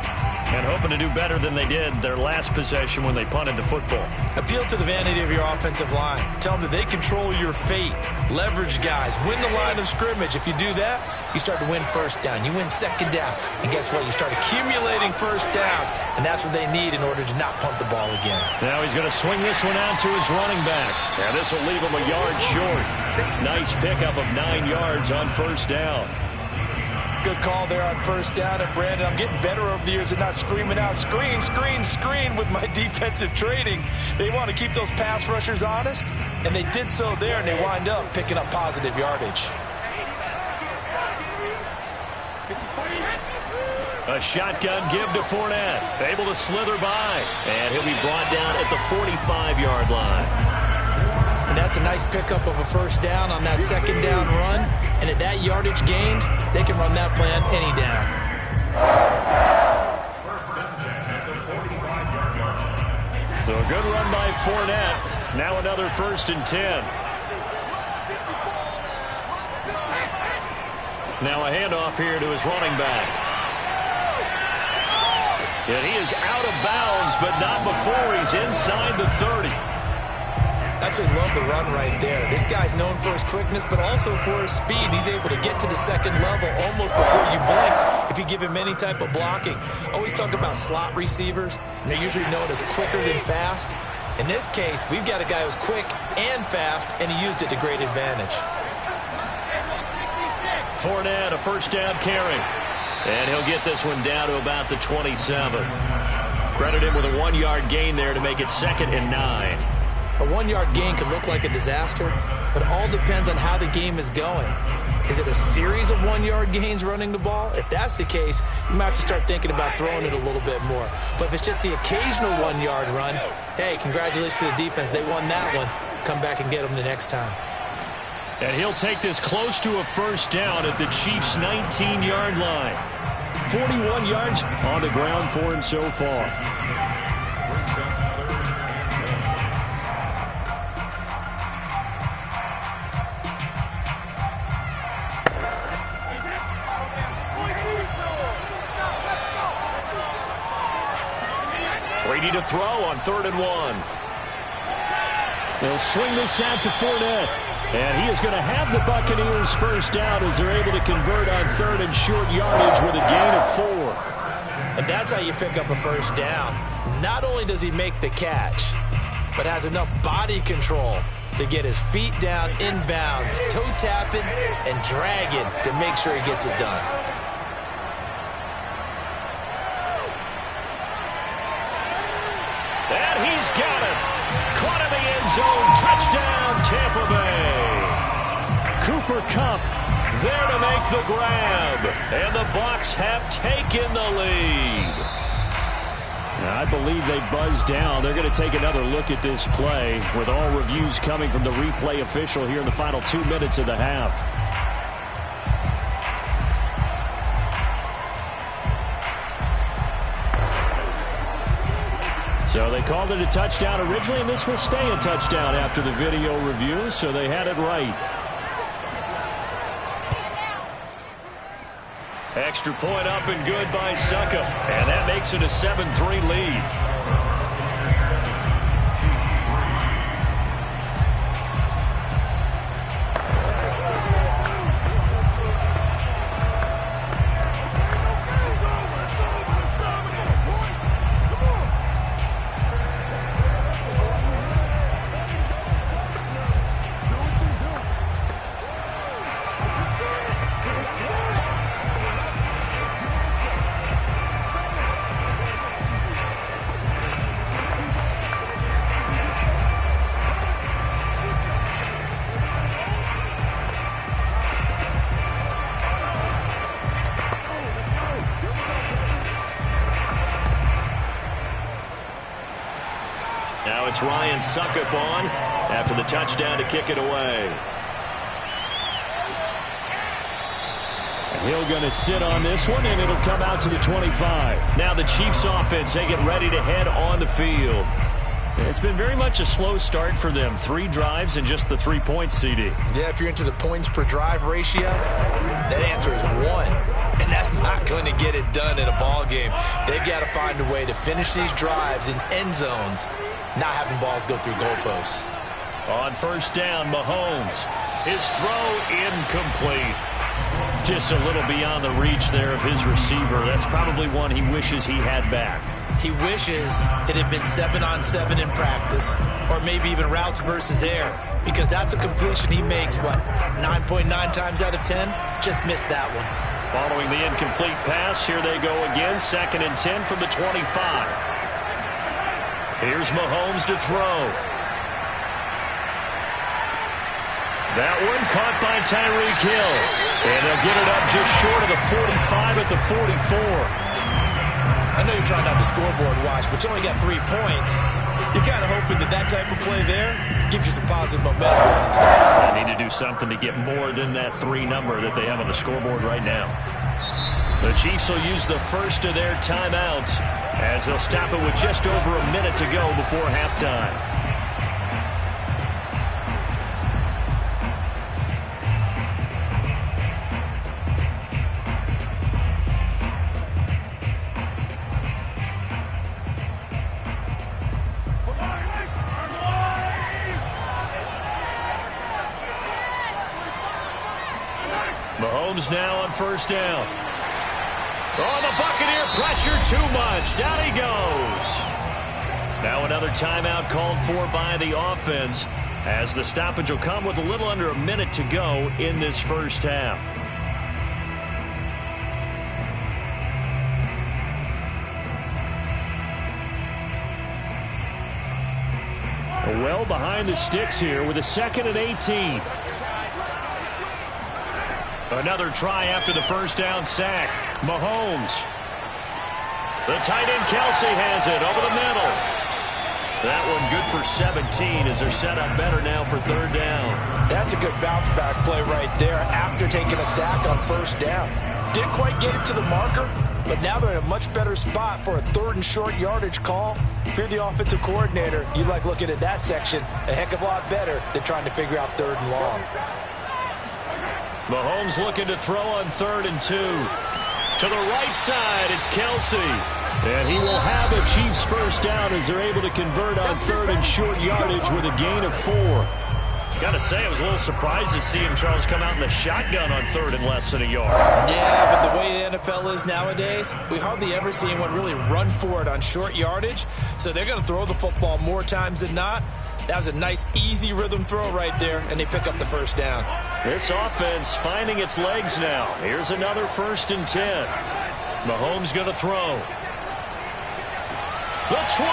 And hoping to do better than they did their last possession when they punted the football. Appeal to the vanity of your offensive line. Tell them that they control your fate. Leverage guys. Win the line of scrimmage. If you do that, you start to win first down. You win second down. And guess what? You start accumulating first downs. And that's what they need in order to not punt the ball again. Now he's going to swing this one out to his running back. And this will leave him a yard short. Nice pickup of 9 yards on first down. Good call there on first down. And Brandon, I'm getting better over the years at not screaming out, screen, screen, screen with my defensive training. They want to keep those pass rushers honest, and they did so there, and they wind up picking up positive yardage. A shotgun give to Fournette. Able to slither by. And he'll be brought down at the 45-yard line. And that's a nice pickup of a first down on that second down run. And at that yardage gained, they can run that plan any down. So a good run by Fournette. Now another 1st and 10. Now a handoff here to his running back. And he is out of bounds, but not before he's inside the 30. Absolutely love the run right there. This guy's known for his quickness, but also for his speed. He's able to get to the second level almost before you blink if you give him any type of blocking. Always talk about slot receivers, and they're usually known as quicker than fast. In this case, we've got a guy who's quick and fast, and he used it to great advantage. Fournette, a first down carry. And he'll get this one down to about the 27. Credit him with a 1-yard gain there to make it 2nd and 9. A 1-yard gain can look like a disaster, but it all depends on how the game is going. Is it a series of 1-yard gains running the ball? If that's the case, you might have to start thinking about throwing it a little bit more. But if it's just the occasional 1-yard run, hey, congratulations to the defense. They won that one. Come back and get them the next time. And he'll take this close to a first down at the Chiefs' 19-yard line. 41 yards on the ground for him so far. Ready to throw on 3rd and 1. They'll swing this out to Fournette. And he is going to have the Buccaneers first down as they're able to convert on 3rd and short yardage with a gain of 4. And that's how you pick up a first down. Not only does he make the catch, but has enough body control to get his feet down inbounds, toe tapping and dragging to make sure he gets it done. And he's got it. Caught in the end zone. Touchdown, Tampa Bay. Cooper Kupp there to make the grab. And the Bucs have taken the lead. I believe they buzzed down. They're going to take another look at this play with all reviews coming from the replay official here in the final 2 minutes of the half. So they called it a touchdown originally, and this will stay a touchdown after the video review, so they had it right. Extra point up and good by Suckup, and that makes it a 7-3 lead. Now it's Ryan Suckup on after the touchdown to kick it away. Hill going to sit on this one, and it'll come out to the 25. Now the Chiefs offense, they get ready to head on the field. It's been very much a slow start for them. 3 drives and just the 3 points, CD. Yeah, if you're into the points per drive ratio, that answer is 1. and that's not going to get it done in a ball game. They've got to find a way to finish these drives in end zones, not having balls go through goalposts. On first down, Mahomes. His throw incomplete. Just a little beyond the reach there of his receiver. That's probably one he wishes he had back. He wishes it had been 7-on-7 in practice, or maybe even routes versus air, because that's a completion he makes, 9.9 times out of 10? Just missed that one. Following the incomplete pass, here they go again, 2nd and 10 from the 25. Here's Mahomes to throw. That one caught by Tyreek Hill. And they'll get it up just short of the 45 at the 44. I know you're trying not to scoreboard watch, but you only got 3 points. You're kind of hoping that type of play there gives you some positive momentum going into that. They need to do something to get more than that 3 number that they have on the scoreboard right now. The Chiefs will use the first of their timeouts as they'll stop it with just over a minute to go before halftime. Mahomes now on first down. Oh, the Buccaneer pressure too much. Down he goes. Now another timeout called for by the offense as the stoppage will come with a little under a minute to go in this first half. Well behind the sticks here with a 2nd and 18. Another try after the first down sack. Mahomes. The tight end Kelsey has it over the middle. That one good for 17 as they're set up better now for 3rd down. That's a good bounce back play right there after taking a sack on first down. Didn't quite get it to the marker, but now they're in a much better spot for a 3rd and short yardage call. If you're the offensive coordinator, you like looking at that section a heck of a lot better than trying to figure out 3rd and long. Mahomes looking to throw on 3rd and 2. To the right side, it's Kelsey. And he will have a Chiefs first down as they're able to convert on 3rd and short yardage with a gain of 4. Got to say, I was a little surprised to see him, Charles, come out in the shotgun on 3rd and less than a yard. Yeah, but the way the NFL is nowadays, we hardly ever see anyone really run for it on short yardage. So they're going to throw the football more times than not. That was a nice, easy rhythm throw right there, and they pick up the first down. This offense finding its legs now. Here's another 1st and 10. Mahomes going to throw. The 20.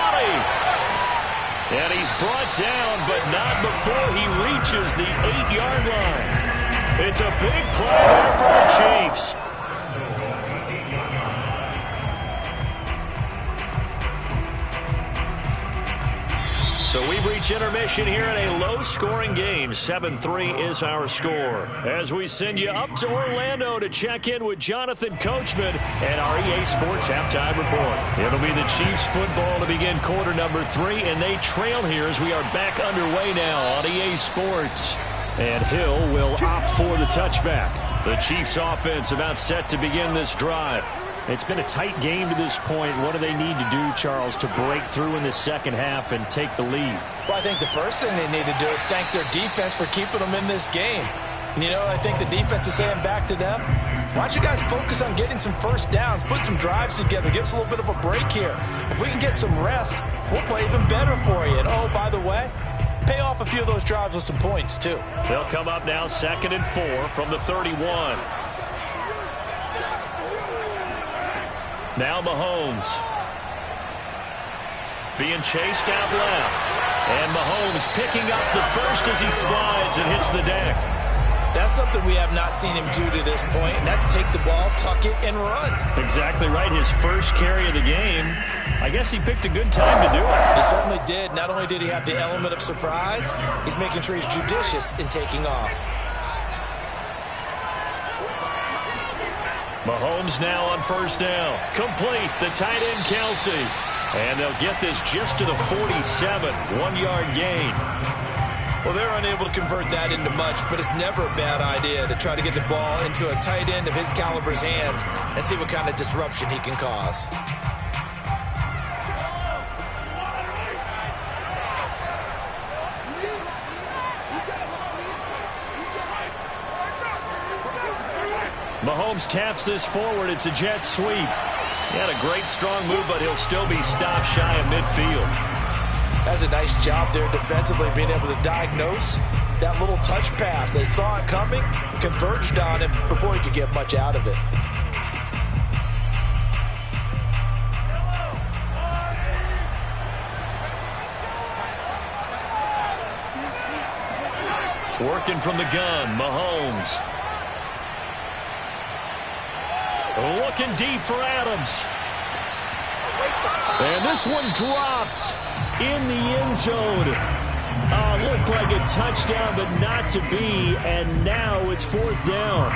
And he's brought down, but not before he reaches the 8-yard line. It's a big play there for the Chiefs. So we've reached intermission here in a low-scoring game. 7-3 is our score. As we send you up to Orlando to check in with Jonathan Coachman and our EA Sports Halftime Report. It'll be the Chiefs football to begin quarter number 3, and they trail here as we are back underway now on EA Sports. And Hill will opt for the touchback. The Chiefs offense about set to begin this drive. It's been a tight game to this point. What do they need to do, Charles, to break through in the second half and take the lead? Well, I think the first thing they need to do is thank their defense for keeping them in this game. And, you know, I think the defense is saying back to them, why don't you guys focus on getting some first downs, put some drives together, give us a little bit of a break here. If we can get some rest, we'll play even better for you. And, oh, by the way, pay off a few of those drives with some points, too. They'll come up now 2nd and 4 from the 31. Now Mahomes being chased out left. And Mahomes picking up the first as he slides and hits the deck. That's something we have not seen him do to this point, and that's take the ball, tuck it, and run. Exactly right. His first carry of the game. I guess he picked a good time to do it. He certainly did. Not only did he have the element of surprise, he's making sure he's judicious in taking off. Mahomes now on first down. Complete. The tight end, Kelsey. And they'll get this just to the 47. 1-yard gain. Well, they're unable to convert that into much, but it's never a bad idea to try to get the ball into a tight end of his caliber's hands and see what kind of disruption he can cause. Mahomes taps this forward. It's a jet sweep. He had a great strong move, but he'll still be stopped shy of midfield. That's a nice job there defensively, being able to diagnose that little touch pass. They saw it coming, converged on him before he could get much out of it. Working from the gun, Mahomes. Looking deep for Adams. And this one dropped in the end zone. Looked like a touchdown, but not to be. And now it's 4th down.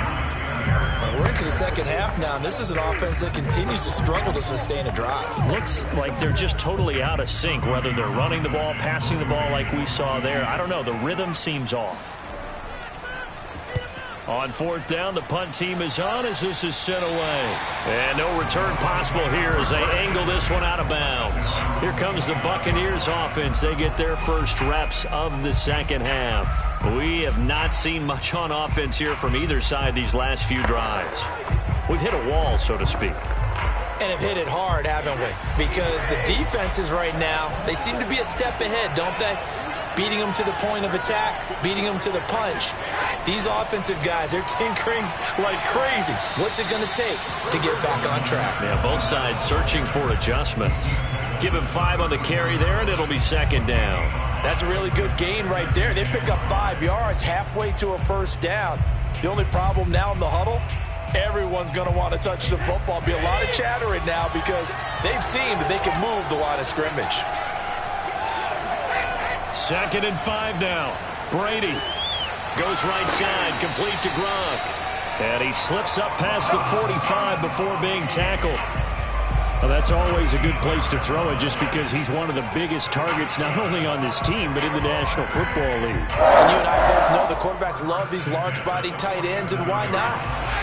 We're into the second half now, and this is an offense that continues to struggle to sustain a drive. Looks like they're just totally out of sync, whether they're running the ball, passing the ball like we saw there. I don't know. The rhythm seems off. On 4th down, the punt team is on as this is sent away. And no return possible here as they angle this one out of bounds. Here comes the Buccaneers offense. They get their first reps of the second half. We have not seen much on offense here from either side these last few drives. We've hit a wall, so to speak. And have hit it hard, haven't we? Because the defenses right now, they seem to be a step ahead, don't they? Beating them to the point of attack, beating them to the punch. These offensive guys, they're tinkering like crazy. What's it going to take to get back on track? Yeah, both sides searching for adjustments. Give him 5 on the carry there, and it'll be 2nd down. That's a really good gain right there. They pick up 5 yards halfway to a first down. The only problem now in the huddle, everyone's going to want to touch the football. Be a lot of chattering now because they've seen that they can move the line of scrimmage. 2nd and 5 now. Brady goes right side, complete to Gronk. And he slips up past the 45 before being tackled. Well, that's always a good place to throw it just because he's one of the biggest targets not only on this team but in the National Football League. And you and I both know the quarterbacks love these large-body tight ends, and why not?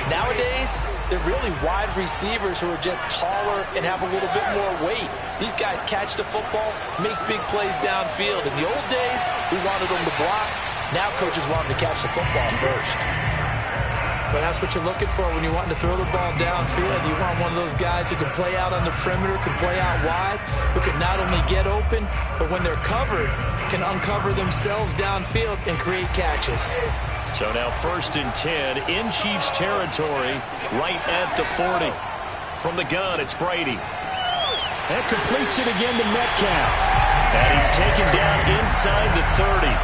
Nowadays, they're really wide receivers who are just taller and have a little bit more weight. These guys catch the football, make big plays downfield. In the old days, we wanted them to block. Now coaches want them to catch the football first. But that's what you're looking for when you're wanting to throw the ball downfield. You want one of those guys who can play out on the perimeter, can play out wide, who can not only get open, but when they're covered, can uncover themselves downfield and create catches. So now 1st and 10 in Chiefs territory, right at the 40. From the gun, it's Brady. That completes it again to Metcalf. And he's taken down inside the 30.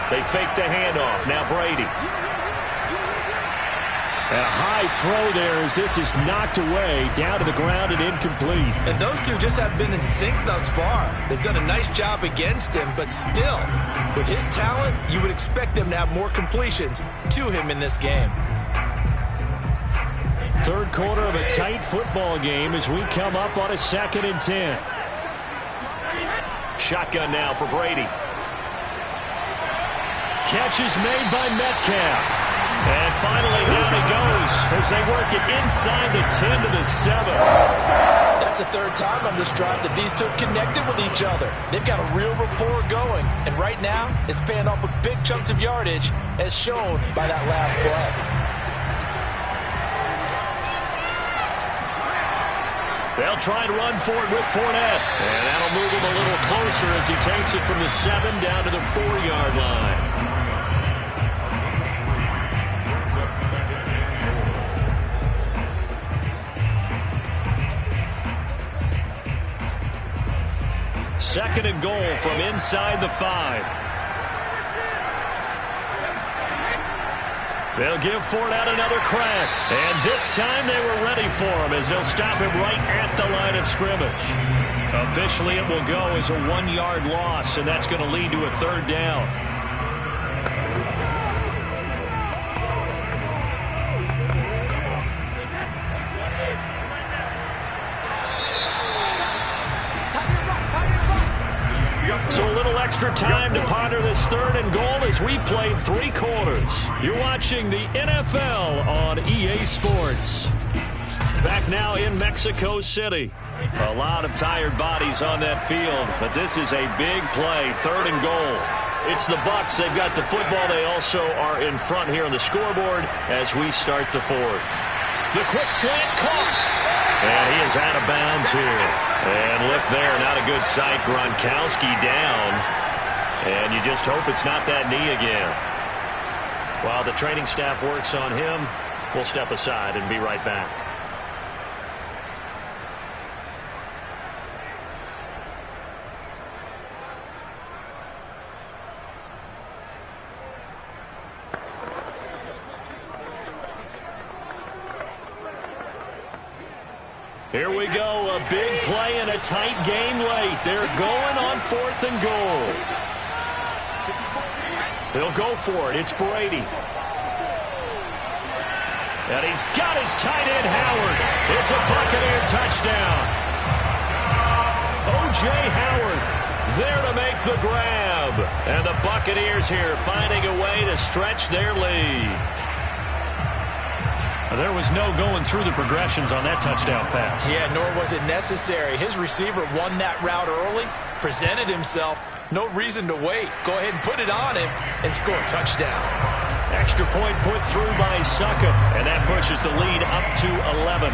They fake the handoff. Now Brady. A high throw there as this is knocked away, down to the ground and incomplete. And those two just haven't been in sync thus far. They've done a nice job against him, but still, with his talent, you would expect them to have more completions to him in this game. 3rd quarter of a tight football game as we come up on a 2nd and 10. Shotgun now for Brady. Catch is made by Metcalf. And finally down he goes as they work it inside the 10 to the 7. That's the 3rd time on this drive that these two have connected with each other. They've got a real rapport going. And right now, it's paying off with big chunks of yardage as shown by that last play. They'll try and run for it with Fournette. And that'll move him a little closer as he takes it from the 7 down to the 4-yard line. Second and goal from inside the 5. They'll give Ford out another crack. And this time they were ready for him as they'll stop him right at the line of scrimmage. Officially, it will go as a 1-yard loss, and that's going to lead to a 3rd down. So a little extra time to ponder this 3rd and goal as we played 3 quarters. You're watching the NFL on EA Sports. Back now in Mexico City. A lot of tired bodies on that field, but this is a big play, 3rd and goal. It's the Bucs. They've got the football. They also are in front here on the scoreboard as we start the 4th. The quick slant caught. And he is out of bounds here. And look there, not a good sight. Gronkowski down. And you just hope it's not that knee again. While the training staff works on him, we'll step aside and be right back. Here we go, a big play and a tight game late. They're going on 4th and goal. They'll go for it. It's Brady. And he's got his tight end, Howard. It's a Buccaneer touchdown. O.J. Howard there to make the grab. And the Buccaneers here finding a way to stretch their lead. There was no going through the progressions on that touchdown pass. Yeah, nor was it necessary. His receiver won that route early, presented himself. No reason to wait. Go ahead and put it on him and score a touchdown. Extra point put through by Suckup, and that pushes the lead up to 11.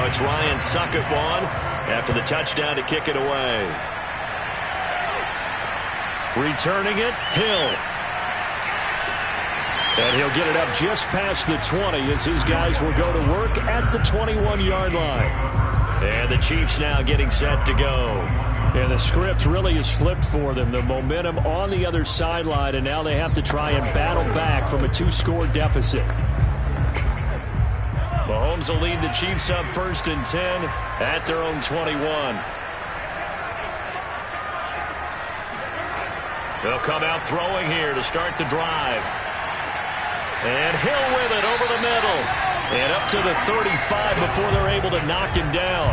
It's Ryan Suckup on after the touchdown to kick it away. Returning it, Hill. And he'll get it up just past the 20 as his guys will go to work at the 21-yard line. And the Chiefs now getting set to go. And the script really is flipped for them. The momentum on the other sideline, and now they have to try and battle back from a 2-score deficit. Mahomes will lead the Chiefs up 1st and 10 at their own 21. They'll come out throwing here to start the drive. And Hill with it over the middle. And up to the 35 before they're able to knock him down.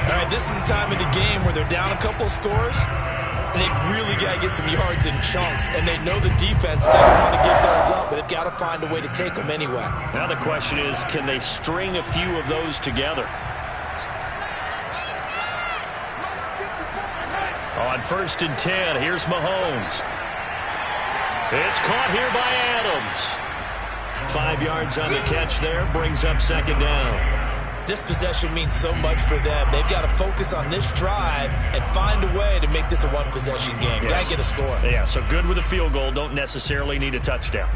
All right, this is the time of the game where they're down a couple of scores. And they've really got to get some yards in chunks. And they know the defense doesn't want to give those up, but they've got to find a way to take them anyway. Now the question is, can they string a few of those together? On 1st and 10, here's Mahomes. It's caught here by Adams. 5 yards on the catch there, brings up 2nd down. This possession means so much for them. They've got to focus on this drive and find a way to make this a one-possession game. Yes. Got to get a score. Yeah, so good with a field goal. Don't necessarily need a touchdown.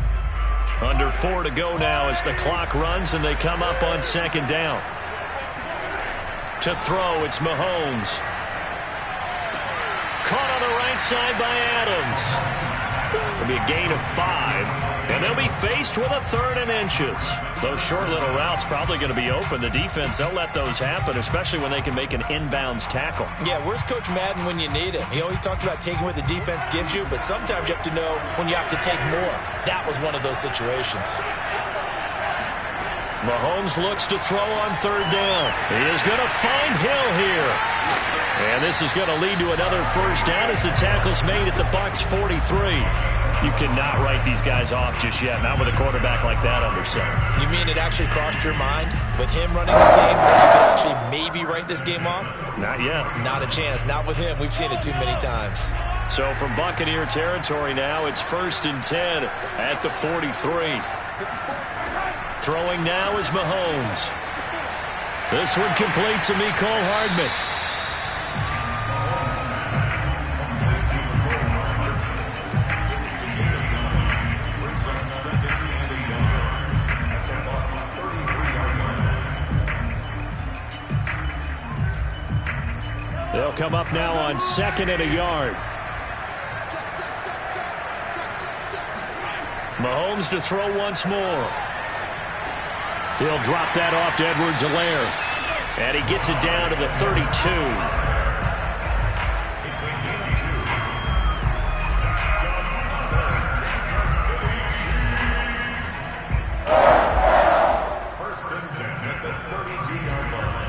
Under 4 to go now as the clock runs and they come up on 2nd down. To throw, it's Mahomes. Caught on the right side by Adams. It'll be a gain of 5, and they'll be faced with a 3rd and inches. Those short little routes probably going to be open. The defense, they'll let those happen, especially when they can make an inbounds tackle. Yeah, where's Coach Madden when you need him? He always talked about taking what the defense gives you, but sometimes you have to know when you have to take more. That was one of those situations. Mahomes looks to throw on 3rd down. He is going to find Hill here. And this is going to lead to another first down as the tackle's made at the Bucs 43. You cannot write these guys off just yet, not with a quarterback like that under center. You mean it actually crossed your mind with him running the team that you could actually maybe write this game off? Not yet. Not a chance. Not with him. We've seen it too many times. So from Buccaneer territory now, it's 1st and 10 at the 43. Throwing now is Mahomes. This one complete to Mecole Hardman. They'll come up now on 2nd and a yard. Mahomes to throw once more. He'll drop that off to Edwards-Helaire. And he gets it down to the 32. First and 10 at the 32-yard line.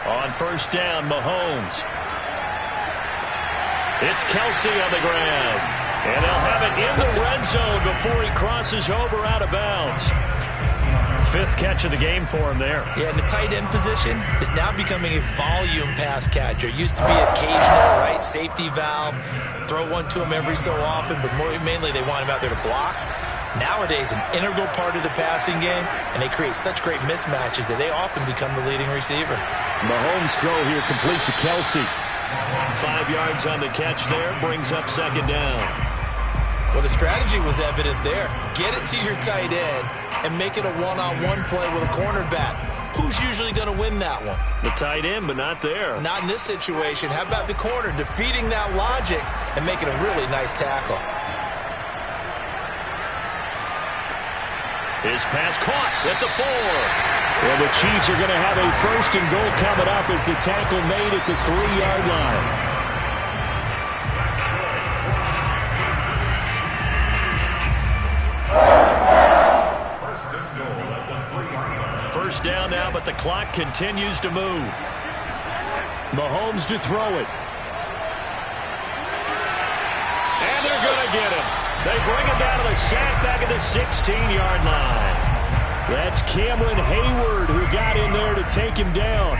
On first down, Mahomes. It's Kelsey on the ground. And they'll have it in the red zone before he crosses over out of bounds. 5th catch of the game for him there. Yeah, and the tight end position is now becoming a volume pass catcher. Used to be occasional, right? Safety valve. Throw one to him every so often, but mainly they want him out there to block. Nowadays, an integral part of the passing game, and they create such great mismatches that they often become the leading receiver. Mahomes' throw here complete to Kelsey. 5 yards on the catch there, brings up 2nd down. Well, the strategy was evident there. Get it to your tight end and make it a one-on-one play with a cornerback. Who's usually going to win that one? The tight end, but not there. Not in this situation. How about the corner defeating that logic and making a really nice tackle? His pass caught at the 4. Well, the Chiefs are going to have a 1st and goal coming up as the tackle made at the 3-yard line. First and goal at the 3-yard line. First down now, but the clock continues to move. Mahomes to throw it. And they're going to get him. They bring him down to the sack back at the 16-yard line. That's Cameron Hayward who got in there to take him down.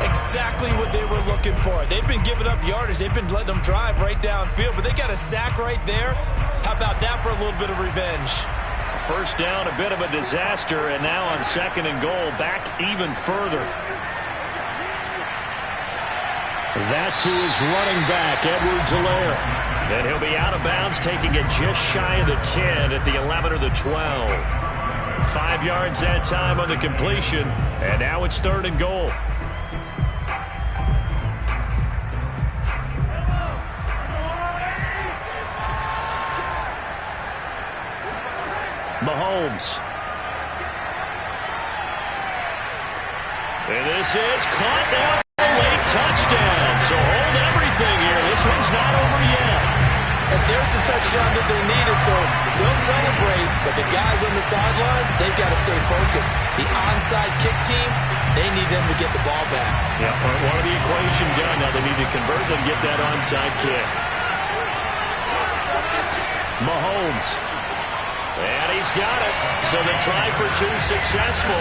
Exactly what they were looking for. They've been giving up yardage. They've been letting them drive right downfield, but they got a sack right there. How about that for a little bit of revenge? First down, a bit of a disaster, and now on 2nd and goal, back even further. That's who is running back, Edwards-Helaire. And he'll be out of bounds, taking it just shy of the 10 at the 11 or the 12. 5 yards that time on the completion, and now it's 3rd and goal. Mahomes. And this is caught now for a late touchdown. So hold everything here. This one's not over yet. And there's the touchdown that they needed, so they'll celebrate. But the guys on the sidelines, they've got to stay focused. The onside kick team, they need them to get the ball back. Yeah, part one of the equation done. Now they need to convert and get that onside kick. Mahomes. And he's got it. So the try for 2 successful.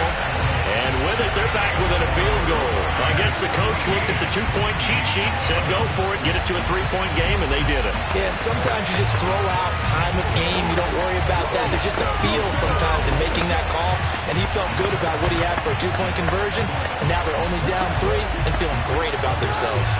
And with it, they're back within a field goal. I guess the coach looked at the 2-point cheat sheet, said go for it, get it to a 3-point game, and they did it. Yeah, and sometimes you just throw out time of game. You don't worry about that. There's just a feel sometimes in making that call. And he felt good about what he had for a 2-point conversion. And now they're only down 3 and feeling great about themselves.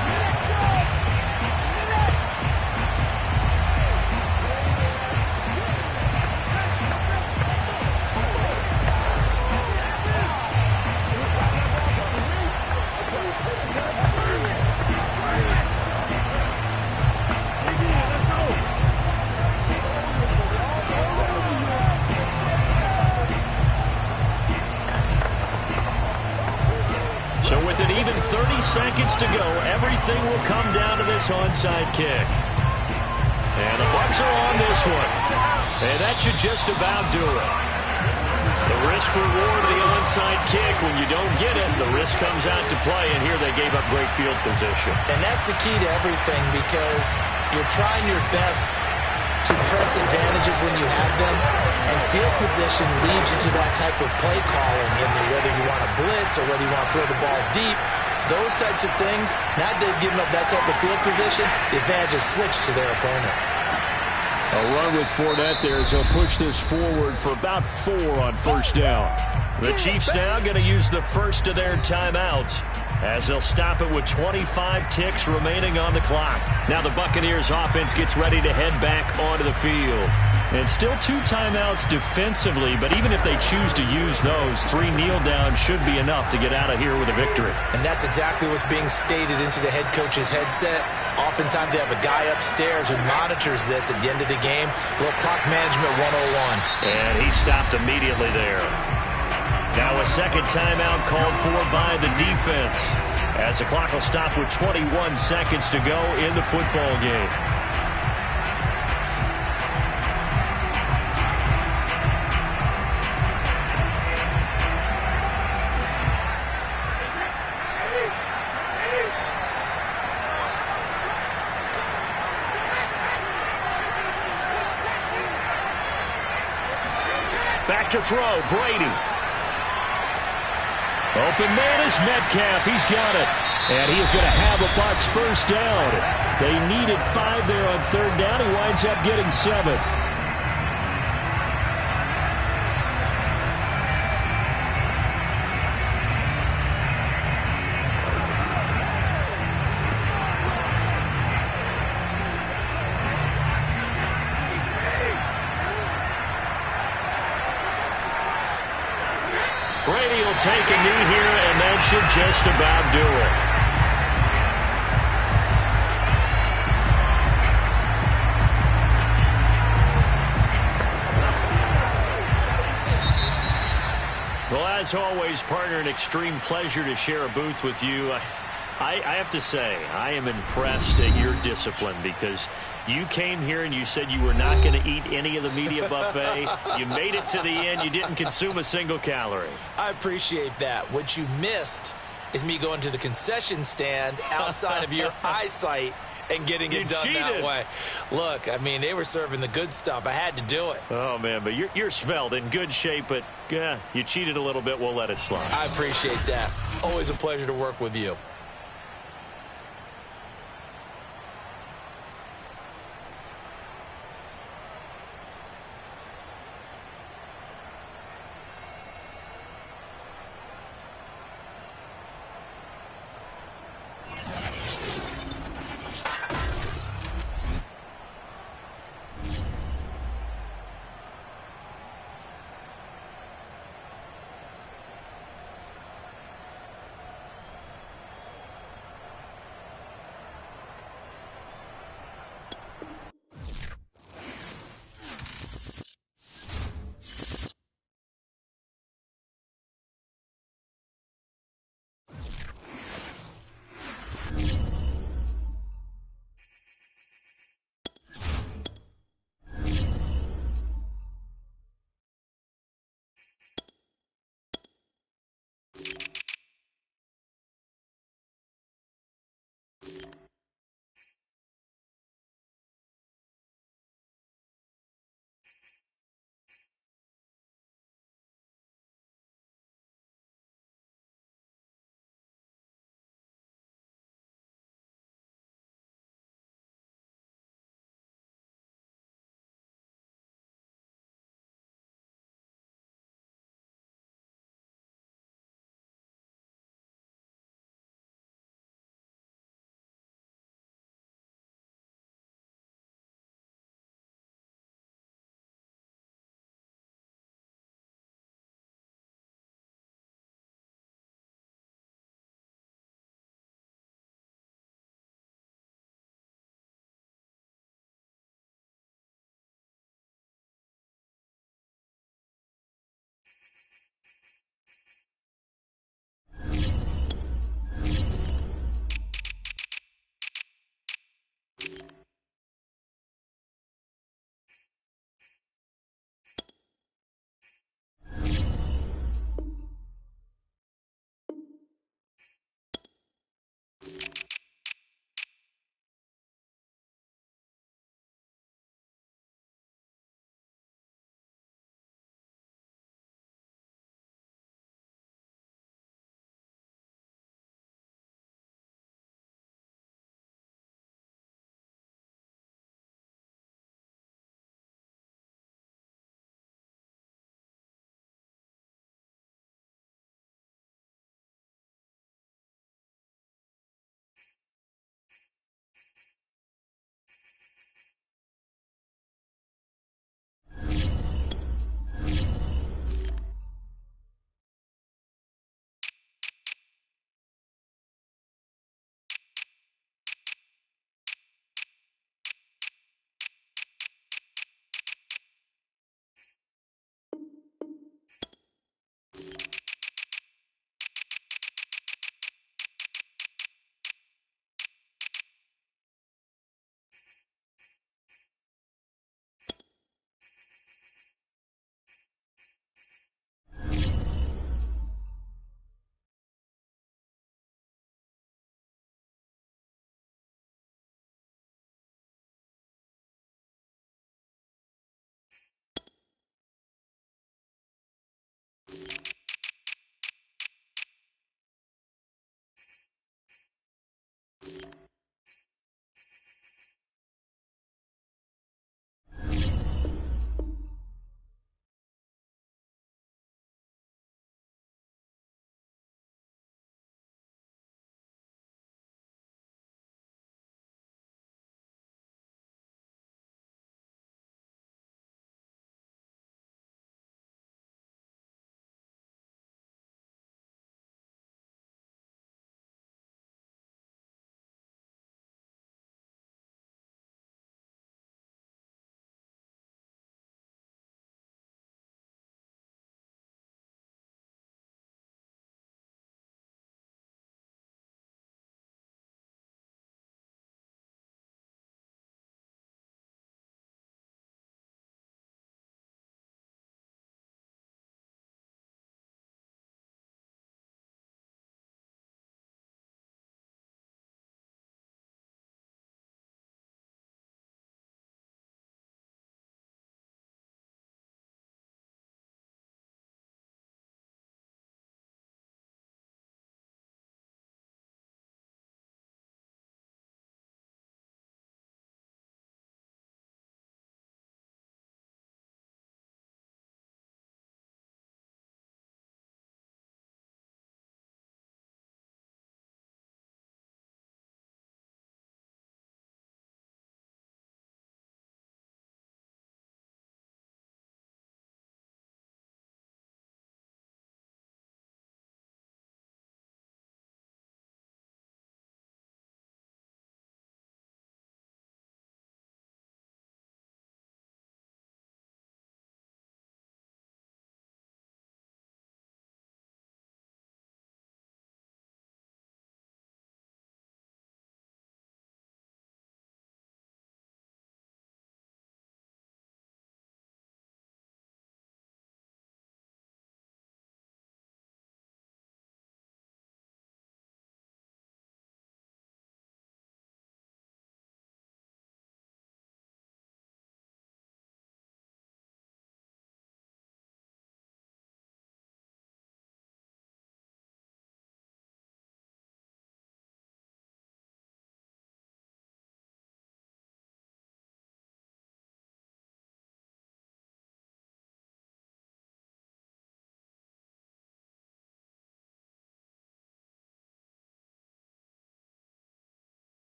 seconds to go. Everything will come down to this onside kick. And the Bucs are on this one. And that should just about do it. The risk reward of the onside kick, when you don't get it, the risk comes out to play, and here they gave up great field position. And that's the key to everything, because you're trying your best to press advantages when you have them, and field position leads you to that type of play calling, in whether you want to blitz or whether you want to throw the ball deep. Those types of things, now they've given up that type of field position, the advantage is switched to their opponent. A run with Fournette there as he'll push this forward for about 4 on first down. The Chiefs now going to use the first of their timeouts, as they'll stop it with 25 ticks remaining on the clock. Now the Buccaneers offense gets ready to head back onto the field. And still 2 timeouts defensively, but even if they choose to use those, 3 kneel downs should be enough to get out of here with a victory. And that's exactly what's being stated into the head coach's headset. Oftentimes they have a guy upstairs who monitors this at the end of the game. A little clock management 101. And he stopped immediately there. Now a second timeout called for by the defense, as the clock will stop with 21 seconds to go in the football game. Back to throw, Brady. Open man is Metcalf. He's got it. And he is going to have a Bucs first down. They needed 5 there on third down. He winds up getting 7. Brady will take a knee here, and that should just about do it. Well, as always, partner, an extreme pleasure to share a booth with you. I have to say, I am impressed at your discipline, because you came here and you said you were not going to eat any of the media buffet. You made it to the end. You didn't consume a single calorie. I appreciate that. What you missed is me going to the concession stand outside of your eyesight and getting it done that way. Look, I mean, they were serving the good stuff. I had to do it. Oh, man, but you're svelte, in good shape, but you cheated a little bit. We'll let it slide. I appreciate that. Always a pleasure to work with you.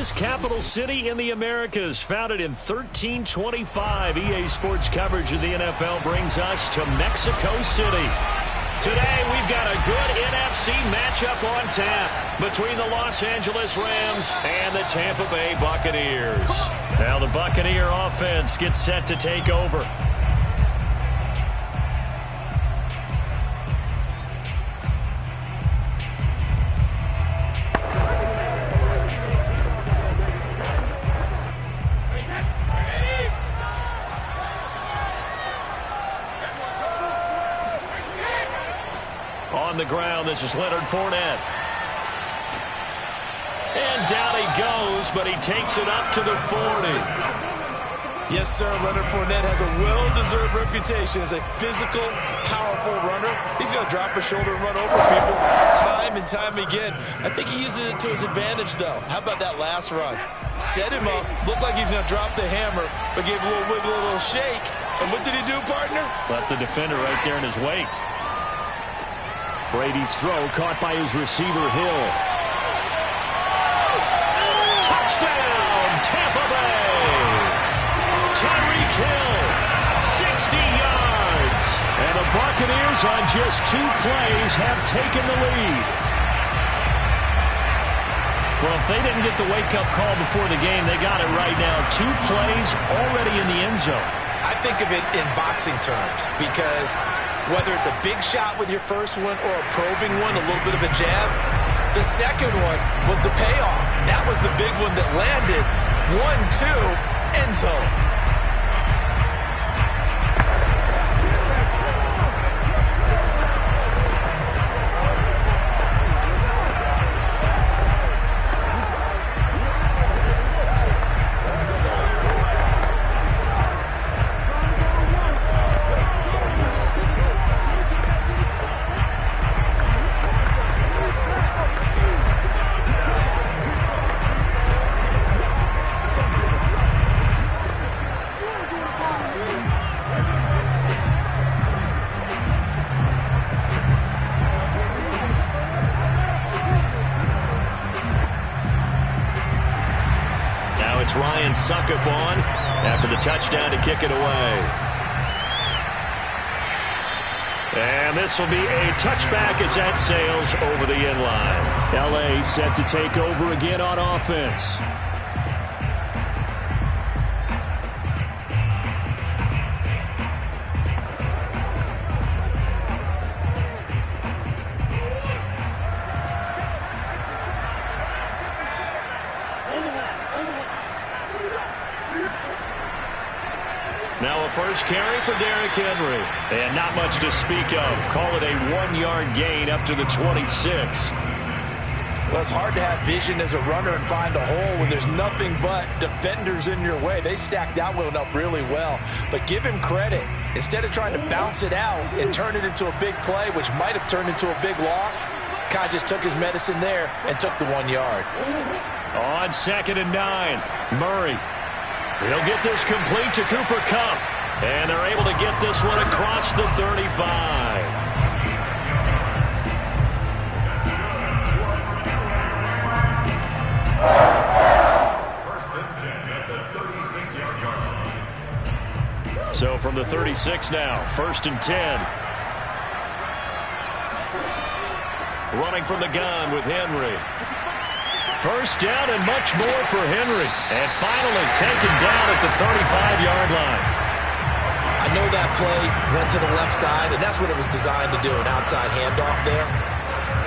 is capital city in the Americas, founded in 1325. EA Sports coverage of the NFL brings us to Mexico City. Today, we've got a good NFC matchup on tap between the Los Angeles Rams and the Tampa Bay Buccaneers. Now the Buccaneer offense gets set to take over. On the ground, this is Leonard Fournette. And down he goes, but he takes it up to the 40. Yes, sir. Leonard Fournette has a well-deserved reputation as a physical, powerful runner. He's going to drop his shoulder and run over people time and time again. I think he uses it to his advantage, though. How about that last run? Set him up, looked like he's going to drop the hammer, but gave a little wiggle, a little shake. And what did he do, partner? Left the defender right there in his wake. Brady's throw caught by his receiver, Hill. Touchdown, Tampa Bay! Tyreek Hill, 60 yards. And the Buccaneers on just 2 plays have taken the lead. Well, if they didn't get the wake-up call before the game, they got it right now. 2 plays already in the end zone. I think of it in boxing terms because whether it's a big shot with your first one or a probing one, a little bit of a jab, the second one was the payoff. That was the big one that landed. 1-2, end zone. Ryan Suckup on after the touchdown to kick it away. And this will be a touchback as that sails over the end line. L.A. set to take over again on offense. Now a first carry for Derrick Henry. And not much to speak of. Call it a 1-yard gain up to the 26. Well, it's hard to have vision as a runner and find a hole when there's nothing but defenders in your way. They stacked that one up really well. But give him credit. Instead of trying to bounce it out and turn it into a big play, which might have turned into a big loss, kind of just took his medicine there and took the 1 yard. On 2nd and 9, Murray. He'll get this complete to Cooper Kupp. And they're able to get this one across the 35. First and 10 at the 36-yard line. So from the 36 now, 1st and 10. Running from the gun with Henry. First down and much more for Henry. And finally taken down at the 35-yard line. I know that play went to the left side, and that's what it was designed to do, an outside handoff there.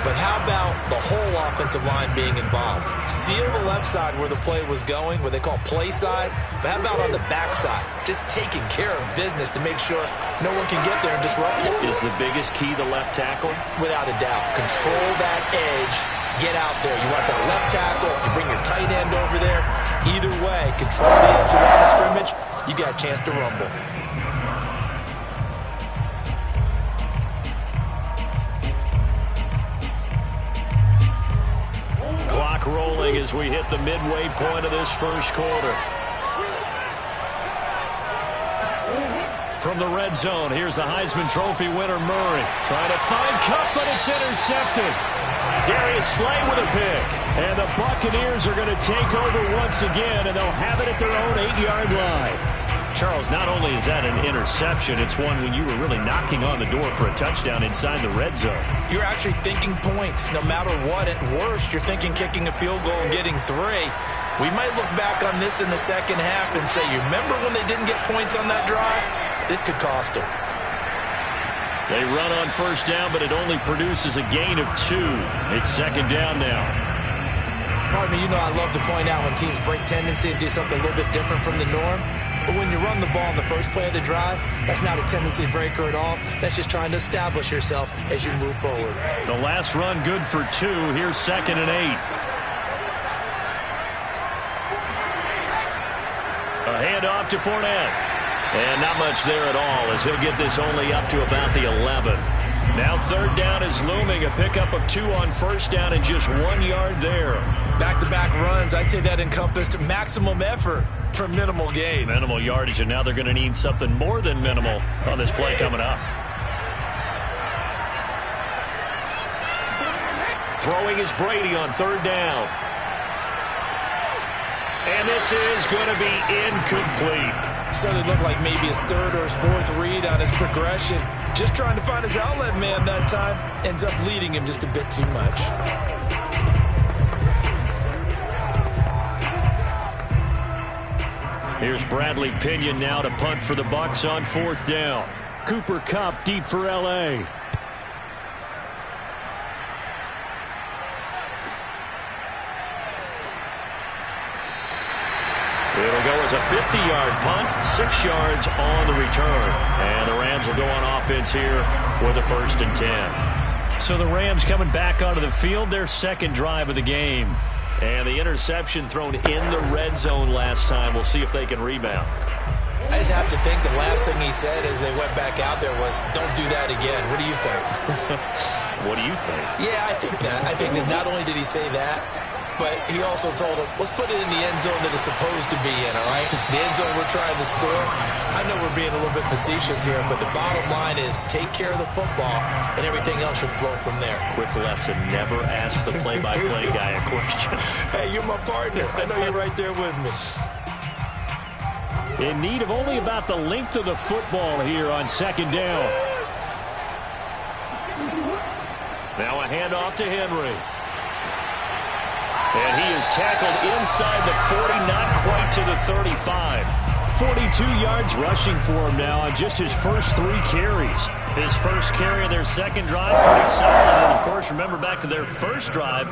But how about the whole offensive line being involved? Seal the left side where the play was going, what they call play side. But how about on the back side? Just taking care of business to make sure no one can get there and disrupt it. Is the biggest key the left tackle? Without a doubt. Control that edge. Get out there. You want that left tackle. If you bring your tight end over there, either way, control the edge of the line of scrimmage, you got a chance to rumble. Clock rolling as we hit the midway point of this first quarter. From the red zone, here's the Heisman Trophy winner, Murray. Trying to find Kupp, but it's intercepted. Darius Slay with a pick. And the Buccaneers are going to take over once again, and they'll have it at their own 8-yard line. Charles, not only is that an interception, it's one when you were really knocking on the door for a touchdown inside the red zone. You're actually thinking points. No matter what, at worst, you're thinking kicking a field goal and getting 3. We might look back on this in the second half and say, you remember when they didn't get points on that drive? This could cost them. They run on first down, but it only produces a gain of 2. It's second down now. Pardon me, you know I love to point out when teams break tendency and do something a little bit different from the norm. But when you run the ball in the first play of the drive, that's not a tendency breaker at all. That's just trying to establish yourself as you move forward. The last run good for 2. Here's 2nd and 8. A handoff to Fournette. And not much there at all as he'll get this only up to about the 11. Now third down is looming. A pickup of 2 on first down and just 1 yard there. Back-to-back runs, I'd say that encompassed maximum effort for minimal gain. Minimal yardage, and now they're going to need something more than minimal on this play coming up. Throwing is Brady on third down. And this is going to be incomplete. Certainly looked like maybe his 3rd or his 4th read on his progression. Just trying to find his outlet man that time. Ends up leading him just a bit too much. Here's Bradley Pinion now to punt for the Bucs on 4th down. Cooper Kupp deep for L.A. It'll go as a 50-yard punt, 6 yards on the return. And the Rams will go on offense here with a 1st and 10. So the Rams coming back onto the field, their second drive of the game. And the interception thrown in the red zone last time. We'll see if they can rebound. I just have to think the last thing he said as they went back out there was, don't do that again. What do you think? What do you think? Yeah, I think that. I think that not only did he say that, but he also told him, let's put it in the end zone that it's supposed to be in, all right? The end zone we're trying to score. I know we're being a little bit facetious here, but the bottom line is take care of the football, and everything else should flow from there. Quick lesson, never ask the play-by-play guy a question. Hey, you're my partner. I know you're right there with me. In need of only about the length of the football here on second down. Now a handoff to Henry. And he is tackled inside the 40, not quite to the 35. 42 yards rushing for him now on just his first 3 carries. His first carry of their second drive, pretty solid. And, of course, remember back to their first drive,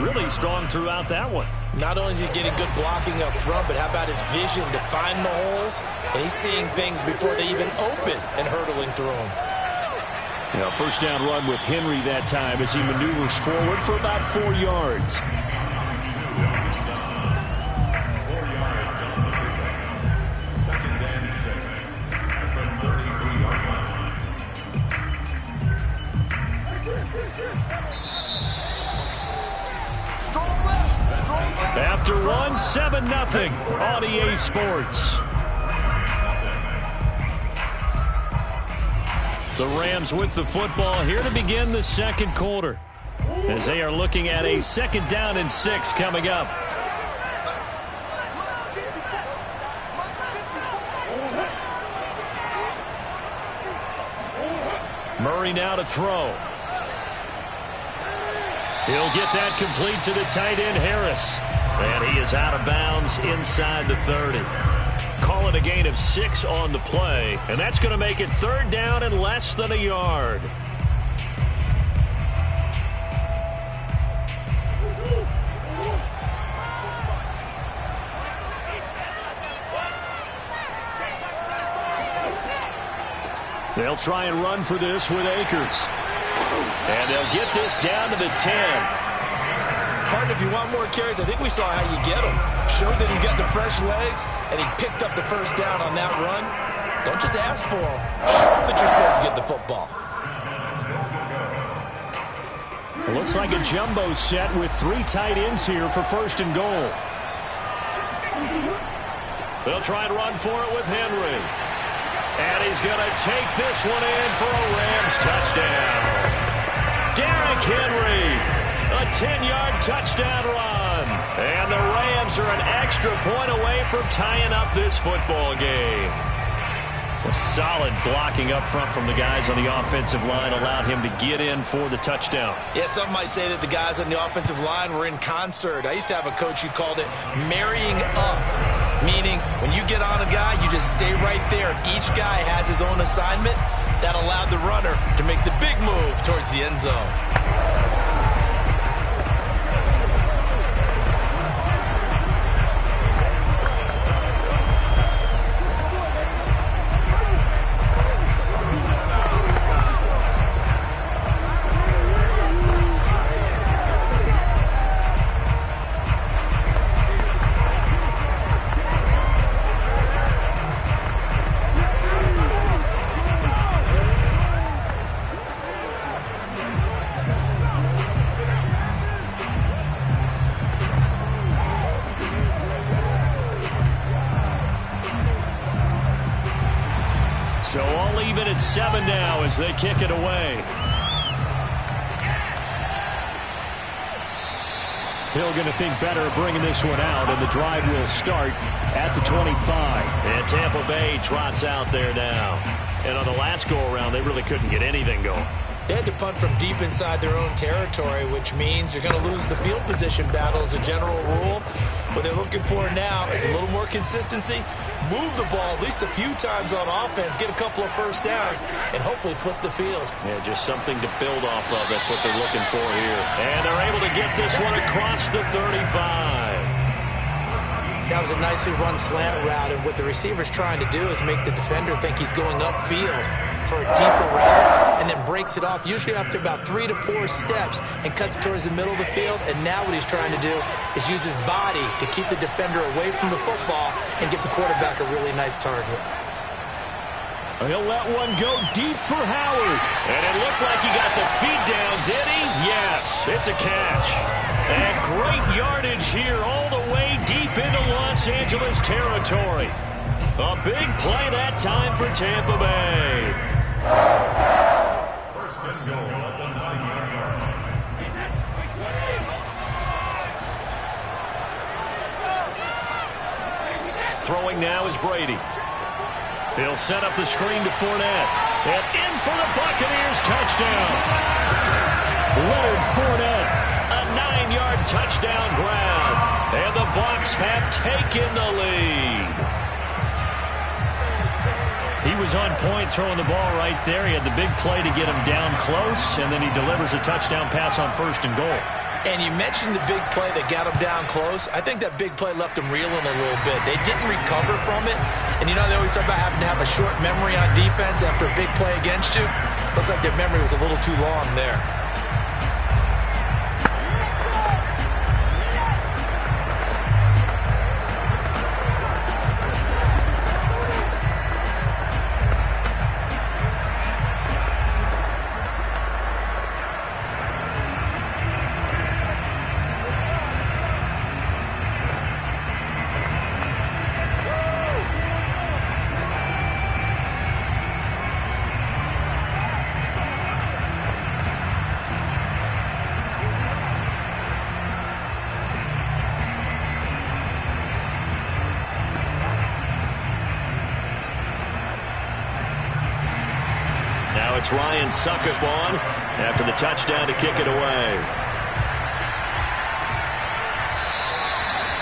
really strong throughout that one. Not only is he getting good blocking up front, but how about his vision to find the holes? And he's seeing things before they even open and hurdling through them. Yeah, first down run with Henry that time as he maneuvers forward for about 4 yards. 4 yards on the pickup. 2nd and 6 at the 33-yard line. After one, 7-0 on EA Sports. The Rams with the football here to begin the second quarter, as they are looking at a 2nd down and 6 coming up. Murray now to throw. He'll get that complete to the tight end, Harris. And he is out of bounds inside the 30. Call it a gain of 6 on the play. And that's going to make it 3rd down and less than a yard. They'll try and run for this with Akers. And they'll get this down to the 10. Partner, if you want more carries, I think we saw how you get them. Showed that he's got the fresh legs, and he picked up the first down on that run. Don't just ask for them. Show them that you're supposed to get the football. It looks like a jumbo set with 3 tight ends here for 1st and goal. They'll try and run for it with Henry. And he's going to take this one in for a Rams touchdown. Derrick Henry. a 10-yard touchdown run. And the Rams are an extra point away from tying up this football game. A solid blocking up front from the guys on the offensive line allowed him to get in for the touchdown. Yeah, some might say that the guys on the offensive line were in concert. I used to have a coach who called it marrying up, meaning when you get on a guy, you just stay right there. Each guy has his own assignment. That allowed the runner to make the big move towards the end zone. So all even at 7 now as they kick it away. Hill going to think better of bringing this one out, and the drive will start at the 25. And Tampa Bay trots out there now. And on the last go-around, they really couldn't get anything going. They had to punt from deep inside their own territory, which means you're going to lose the field position battle as a general rule. What they're looking for now is a little more consistency, move the ball at least a few times on offense, get a couple of first downs, and hopefully flip the field. Yeah, just something to build off of. That's what they're looking for here. And they're able to get this one across the 35. That was a nicely run slant route, and what the receiver's trying to do is make the defender think he's going upfield for a deeper route, and then breaks it off, usually after about 3 to 4 steps, and cuts towards the middle of the field. And now what he's trying to do is use his body to keep the defender away from the football and give the quarterback a really nice target. He'll let one go deep for Howard. And it looked like he got the feet down, did he? Yes, it's a catch. And great yardage here all the way deep into Los Angeles territory. A big play that time for Tampa Bay. First and goal at the 9-yard line. Throwing now is Brady. He'll set up the screen to Fournette. And in for the Buccaneers touchdown. Leonard Fournette, a 9-yard touchdown grab. And the Bucs have taken the lead. He was on point throwing the ball right there. He had the big play to get him down close, and then he delivers a touchdown pass on 1st and goal. And you mentioned the big play that got him down close. I think that big play left him reeling a little bit. They didn't recover from it. And you know, they always talk about having to have a short memory on defense after a big play against you. Looks like their memory was a little too long there. It's Ryan Suckup on after the touchdown to kick it away.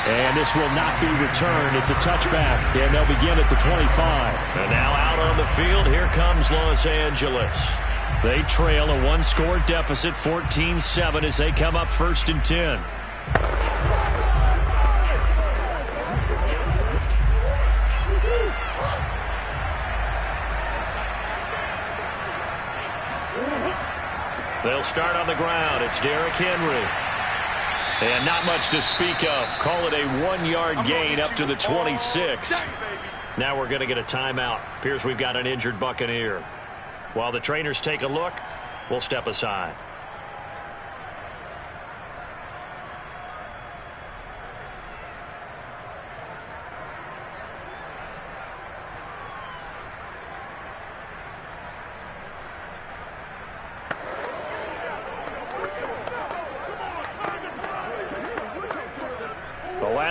And this will not be returned. It's a touchback, and they'll begin at the 25. And now out on the field, here comes Los Angeles. They trail a one-score deficit, 14-7, as they come up 1st and 10. They'll start on the ground. It's Derrick Henry. And not much to speak of. Call it a 1-yard gain up to the 26. Now we're going to get a timeout. Appears we've got an injured Buccaneer. While the trainers take a look, we'll step aside.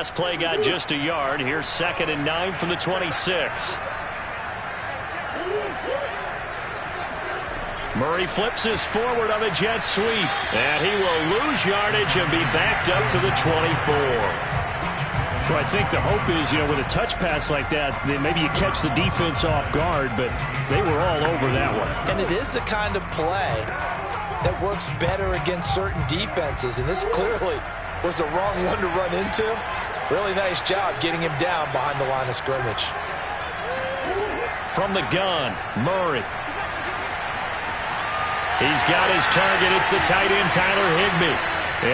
Last play got just a yard. Here's 2nd and 9 from the 26. Murray flips his forward on a jet sweep. And he will lose yardage and be backed up to the 24. Well, I think the hope is, with a touch pass like that, then maybe you catch the defense off guard, but they were all over that one. And it is the kind of play that works better against certain defenses, and this clearly was the wrong one to run into. Really nice job getting him down behind the line of scrimmage. From the gun, Murray. He's got his target. It's the tight end, Tyler Higbee.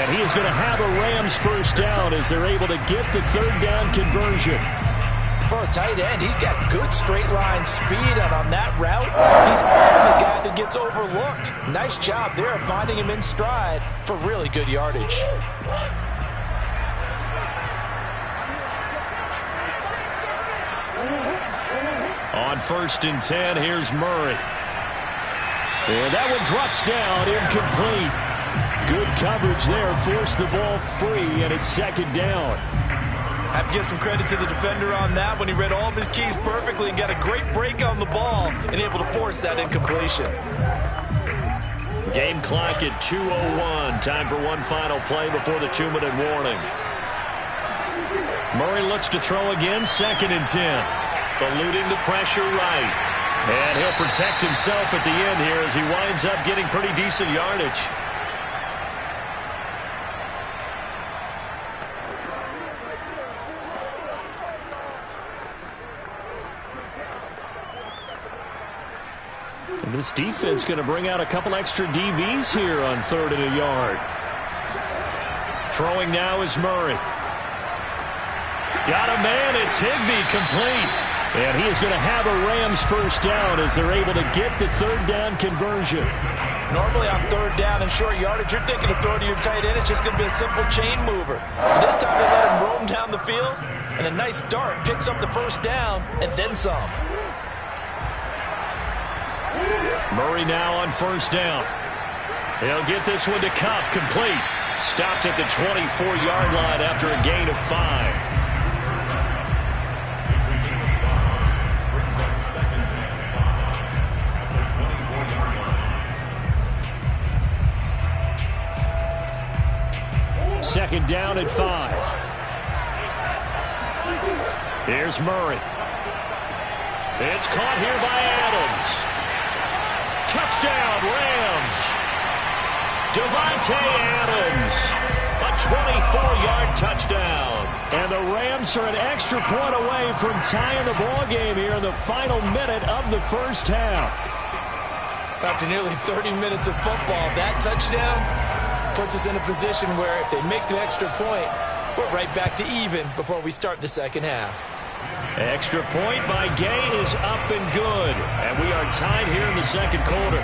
And he is going to have a Rams first down as they're able to get the 3rd down conversion. For a tight end, he's got good straight line speed, and on that route, he's often the guy that gets overlooked. Nice job there finding him in stride for really good yardage. On 1st and 10, here's Murray. And that one drops down, incomplete. Good coverage there, forced the ball free, and it's 2nd down. I have to give some credit to the defender on that when he read all of his keys perfectly and got a great break on the ball and able to force that incompletion. Game clock at 2:01. Time for one final play before the 2-minute warning. Murray looks to throw again, 2nd and 10. Eluding the pressure right. And he'll protect himself at the end here as he winds up getting pretty decent yardage. And this defense going to bring out a couple extra DBs here on 3rd and a yard. Throwing now is Murray. Got a man. It's Higbee, complete. And he is going to have a Rams first down as they're able to get the 3rd down conversion. Normally on 3rd down and short yardage, you're thinking to throw to your tight end. It's just going to be a simple chain mover. But this time they let him roam down the field, and a nice dart picks up the first down and then some. Murray now on 1st down. He'll get this one to Cup, complete. Stopped at the 24-yard line after a gain of 5. Second down at 5. Here's Murray. It's caught here by Adams. Touchdown, Rams. Devontae Adams. A 24-yard touchdown. And the Rams are an extra point away from tying the ball game here in the final minute of the first half. After nearly 30 minutes of football, that touchdown puts us in a position where if they make the extra point, we're right back to even before we start the second half. Extra point by Gay is up and good. And we are tied here in the second quarter.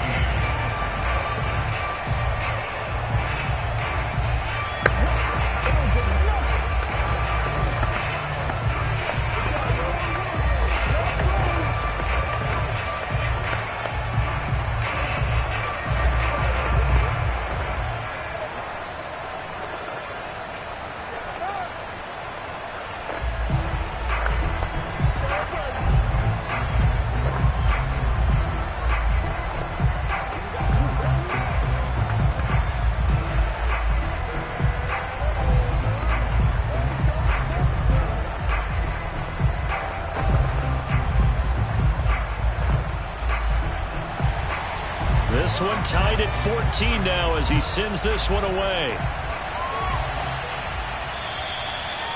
This one tied at 14 now as he sends this one away.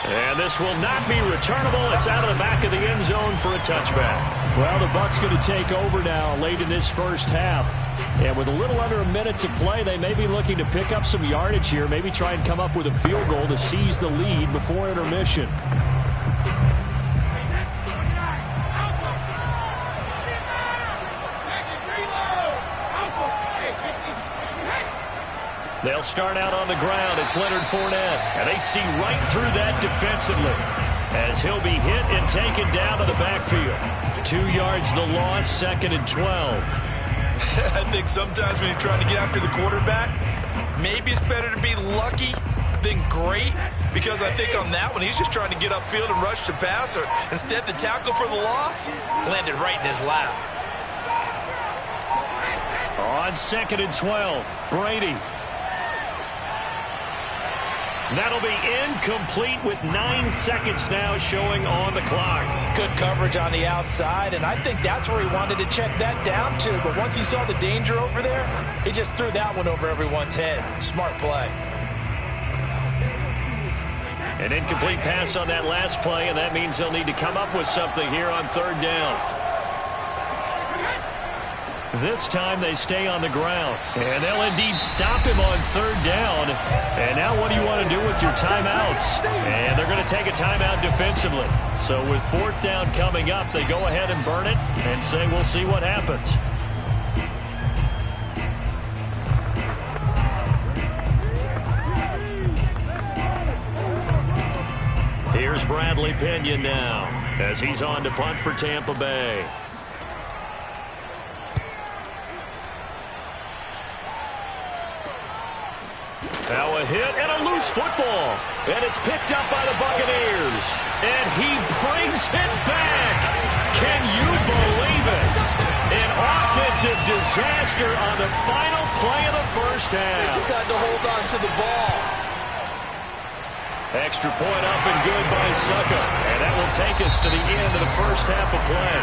And this will not be returnable. It's out of the back of the end zone for a touchback. Well, the Bucs going to take over now late in this first half. And with a little under a minute to play, they may be looking to pick up some yardage here, maybe try and come up with a field goal to seize the lead before intermission. They'll start out on the ground. It's Leonard Fournette. And they see right through that defensively as he'll be hit and taken down to the backfield. 2 yards the loss, 2nd and 12. I think sometimes when you're trying to get after the quarterback, maybe it's better to be lucky been great because I think on that one he's just trying to get upfield and rush the passer. Instead, the tackle for the loss landed right in his lap. On 2nd and 12, Brady. That'll be incomplete with 9 seconds now showing on the clock. Good coverage on the outside, and I think that's where he wanted to check that down to. But once he saw the danger over there, he just threw that one over everyone's head. Smart play. An incomplete pass on that last play, and that means they'll need to come up with something here on 3rd down. This time they stay on the ground, and they'll indeed stop him on 3rd down. And now what do you want to do with your timeouts? And they're going to take a timeout defensively. So with 4th down coming up, they go ahead and burn it and say we'll see what happens. Here's Bradley Pinion now as he's on to punt for Tampa Bay. Now a hit and a loose football. And it's picked up by the Buccaneers. And he brings it back. Can you believe it? An offensive disaster on the final play of the first half. They just had to hold on to the ball. Extra point up and good by Succa. And that will take us to the end of the first half of play.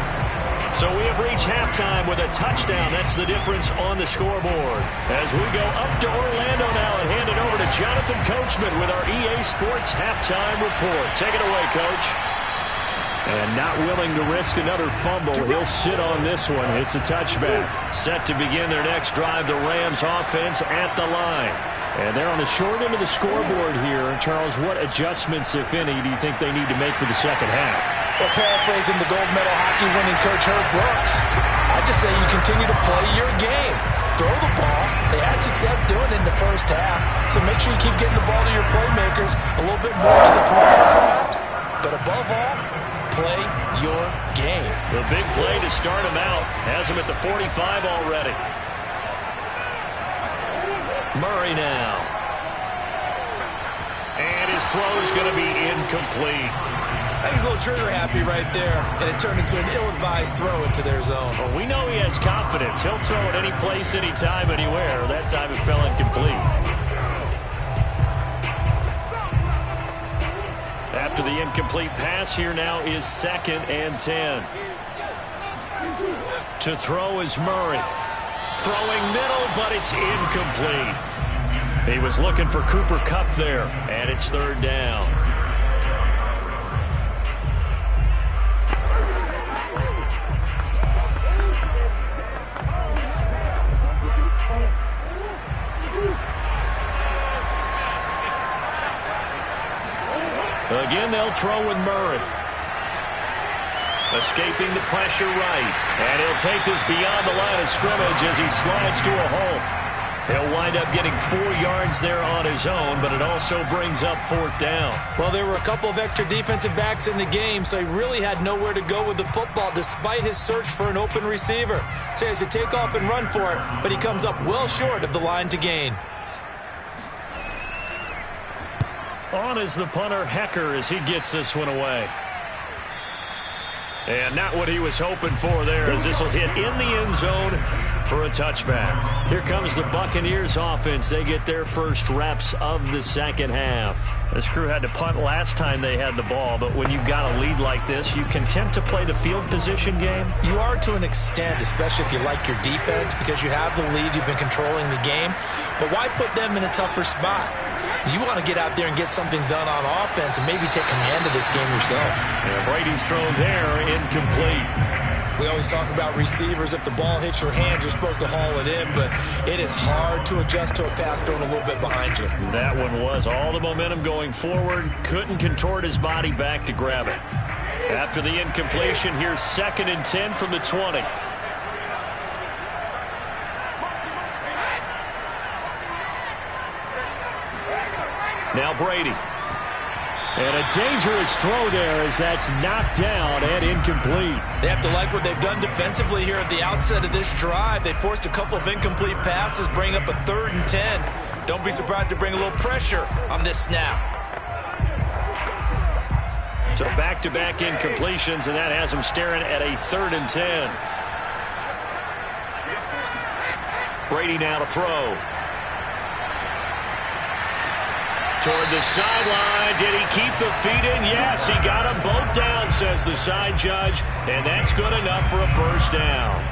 So we have reached halftime with a touchdown. That's the difference on the scoreboard. As we go up to Orlando now and hand it over to Jonathan Coachman with our EA Sports Halftime Report. Take it away, Coach. And not willing to risk another fumble. He'll sit on this one. It's a touchback. Set to begin their next drive, the Rams offense at the line. And they're on the short end of the scoreboard here. And Charles, what adjustments, if any, do you think they need to make for the second half? Well, paraphrasing the gold medal hockey winning coach Herb Brooks, I just say you continue to play your game. Throw the ball. They had success doing it in the first half, so make sure you keep getting the ball to your playmakers a little bit more to the perimeter perhaps. But above all, play your game. The big play to start him out has him at the 45 already. Murray now. And his throw is going to be incomplete. He's a little trigger happy right there, and it turned into an ill-advised throw into their zone. Well, we know he has confidence. He'll throw it any place, anytime, anywhere. That time it fell incomplete. After the incomplete pass, here now is 2nd and 10. To throw is Murray. Throwing middle, but it's incomplete. He was looking for Cooper Kupp there, and it's 3rd down. Again, they'll throw with Murray. Escaping the pressure right. And he'll take this beyond the line of scrimmage as he slides to a hole. He'll wind up getting 4 yards there on his own, but it also brings up 4th down. Well, there were a couple of extra defensive backs in the game, so he really had nowhere to go with the football despite his search for an open receiver. So he has to take off and run for it, but he comes up well short of the line to gain. On is the punter, Hecker, as he gets this one away. And not what he was hoping for there, as this will hit in the end zone for a touchback. Here comes the Buccaneers offense. They get their first reps of the second half. This crew had to punt last time they had the ball, but when you've got a lead like this, you can attempt to play the field position game. You are to an extent, especially if you like your defense, because you have the lead, you've been controlling the game. But why put them in a tougher spot? You want to get out there and get something done on offense and maybe take command of this game yourself. Yeah, Brady's throw there, incomplete. We always talk about receivers. If the ball hits your hand, you're supposed to haul it in, but it is hard to adjust to a pass thrown a little bit behind you. That one was all the momentum going forward. Couldn't contort his body back to grab it. After the incompletion, here's 2nd and 10 from the 20. Now Brady. And a dangerous throw there as that's knocked down and incomplete. They have to like what they've done defensively here at the outset of this drive. They forced a couple of incomplete passes, bring up a 3rd and 10. Don't be surprised to bring a little pressure on this snap. So back-to-back incompletions, and that has him staring at a 3rd and 10. Brady now to throw. Toward the sideline. Did he keep the feet in? Yes, he got them both down, says the side judge, and that's good enough for a 1st down.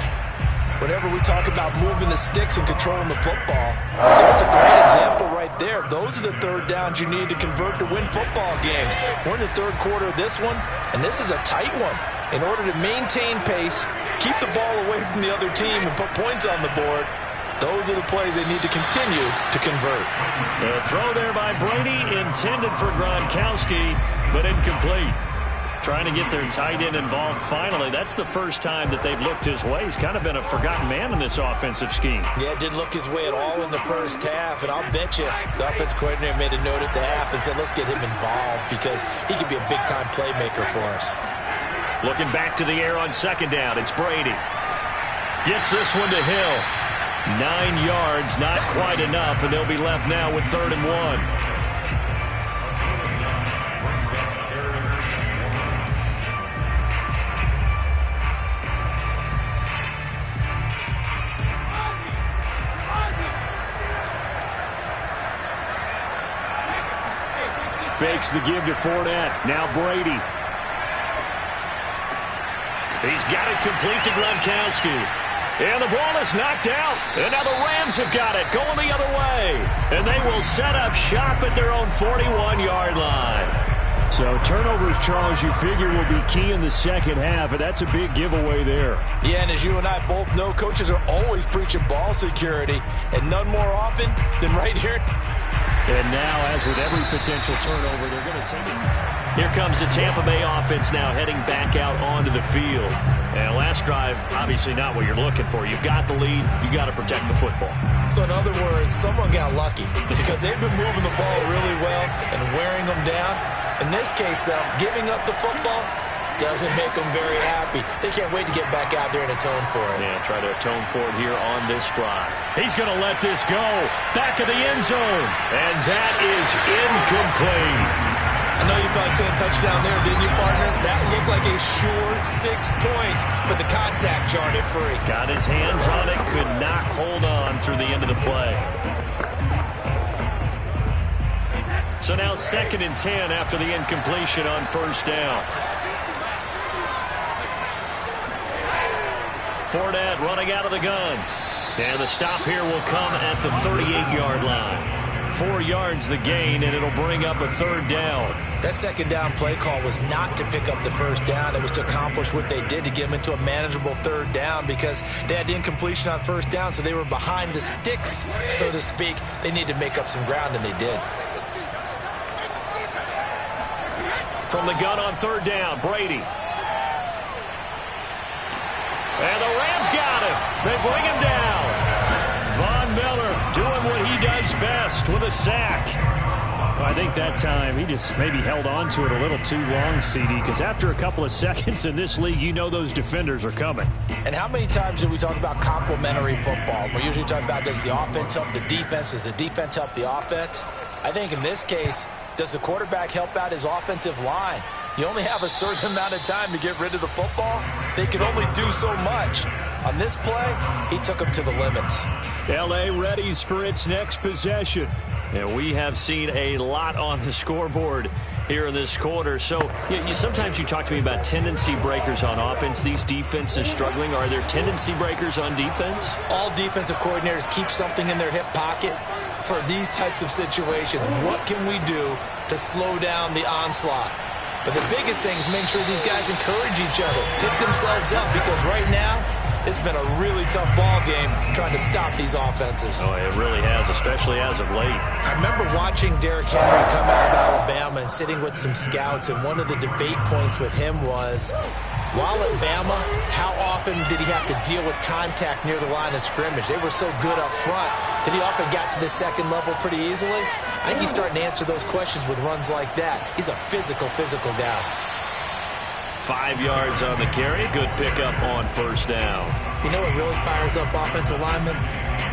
Whenever we talk about moving the sticks and controlling the football, that's a great example right there. Those are the 3rd downs you need to convert to win football games. We're in the 3rd quarter of this one, and this is a tight one. In order to maintain pace, keep the ball away from the other team, and put points on the board, those are the plays they need to continue to convert. The throw there by Brady, intended for Gronkowski, but incomplete. Trying to get their tight end involved finally. That's the first time that they've looked his way. He's kind of been a forgotten man in this offensive scheme. Yeah, didn't look his way at all in the first half, and I'll bet you the offense coordinator made a note at the half and said, let's get him involved because he could be a big-time playmaker for us. Looking back to the air on 2nd down, it's Brady. Gets this one to Hill. 9 yards, not quite enough, and they'll be left now with 3rd and 1. Fakes the give to Fournette. Now Brady. He's got it complete to Gronkowski. And the ball is knocked out. And now the Rams have got it going the other way. And they will set up shop at their own 41-yard line. So turnovers, Charles, you figure will be key in the 2nd half, and that's a big giveaway there. Yeah, and as you and I both know, coaches are always preaching ball security, and none more often than right here. And now, as with every potential turnover, they're going to take it. Here comes the Tampa Bay offense now heading back out onto the field. And last drive, obviously not what you're looking for. You've got the lead. You got to protect the football. So in other words, someone got lucky because they've been moving the ball really well and wearing them down. In this case, though, giving up the football doesn't make them very happy. They can't wait to get back out there and atone for it. Yeah, try to atone for it here on this drive. He's going to let this go. Back of the end zone. And that is incomplete. I know you thought saying touchdown there, didn't you, partner? That looked like a sure 6 points, but the contact jarred it free. Got his hands on it, could not hold on through the end of the play. So now 2nd and 10 after the incompletion on 1st down. Fournette running out of the gun. And the stop here will come at the 38-yard line. 4 yards the gain, and it'll bring up a 3rd down. That 2nd down play call was not to pick up the 1st down. It was to accomplish what they did to get them into a manageable 3rd down because they had the incompletion on 1st down, so they were behind the sticks, so to speak. They needed to make up some ground, and they did. From the gun on 3rd down, Brady. And the Rams got him. They bring him down. Von Miller doing what he does best with a sack. Well, I think that time he just maybe held on to it a little too long, CD, because after a couple of seconds in this league, you know those defenders are coming. And how many times do we talk about complementary football? We usually talk about does the offense help the defense? Does the defense help the offense? I think in this case, does the quarterback help out his offensive line? You only have a certain amount of time to get rid of the football. They can only do so much. On this play, he took them to the limits. L.A. readies for its next possession. And we have seen a lot on the scoreboard here in this quarter. So sometimes you talk to me about tendency breakers on offense. These defenses struggling. Are there tendency breakers on defense? All defensive coordinators keep something in their hip pocket for these types of situations. What can we do to slow down the onslaught? But the biggest thing is make sure these guys encourage each other, pick themselves up, because right now it's been a really tough ball game trying to stop these offenses. Oh, it really has, especially as of late. I remember watching Derrick Henry come out of Alabama and sitting with some scouts, and one of the debate points with him was, while at Bama, how often did he have to deal with contact near the line of scrimmage? They were so good up front that he often got to the second level pretty easily. I think he's starting to answer those questions with runs like that. He's a physical guy. 5 yards on the carry. Good pickup on 1st down. You know what really fires up offensive linemen?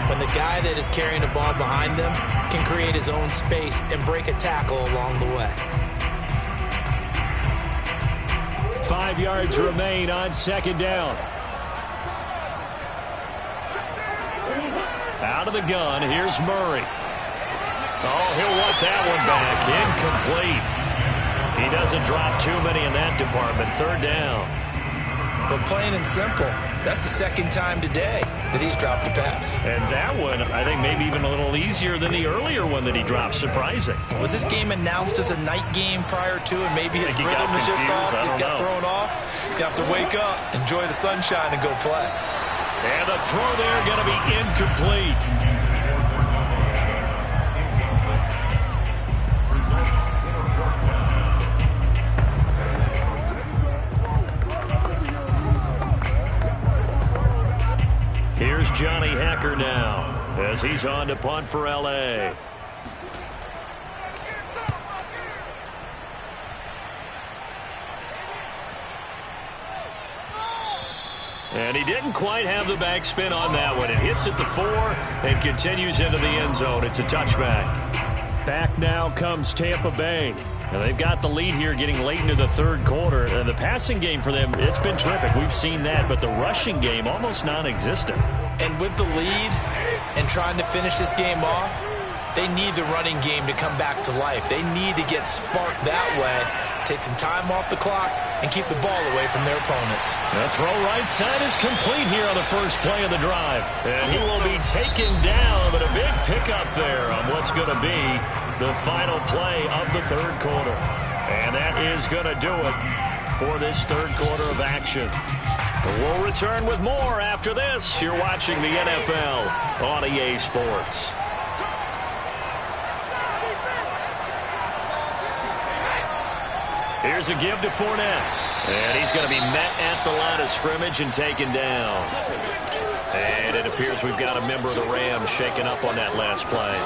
when the guy that is carrying the ball behind them can create his own space and break a tackle along the way. 5 yards remain on second down. Out of the gun, here's Murray. Oh, he'll want that one back. Incomplete. He doesn't drop too many in that department. Third down. But plain and simple, that's the second time today that he's dropped a pass. And that one, I think, maybe even a little easier than the earlier one that he dropped. Surprising. Was this game announced as a night game prior to, and maybe his rhythm was just off? He's got thrown off. He's going to have to wake up, enjoy the sunshine, and go play. And the throw there going to be incomplete. Here's Johnny Hacker now as he's on to punt for L.A. And he didn't quite have the backspin on that one. It hits at the 4 and continues into the end zone. It's a touchback. Back now comes Tampa Bay. And they've got the lead here getting late into the third quarter. And the passing game for them, it's been terrific. We've seen that. But the rushing game, almost non-existent. And with the lead and trying to finish this game off, they need the running game to come back to life. They need to get sparked that way, take some time off the clock, and keep the ball away from their opponents. The throw right side is complete here on the first play of the drive. And he will be taken down, but a big pickup there on what's going to be the final play of the third quarter. And that is going to do it for this third quarter of action. We'll return with more after this. You're watching the NFL on EA Sports. Here's a give to Fournette. And he's going to be met at the line of scrimmage and taken down. And it appears we've got a member of the Rams shaken up on that last play.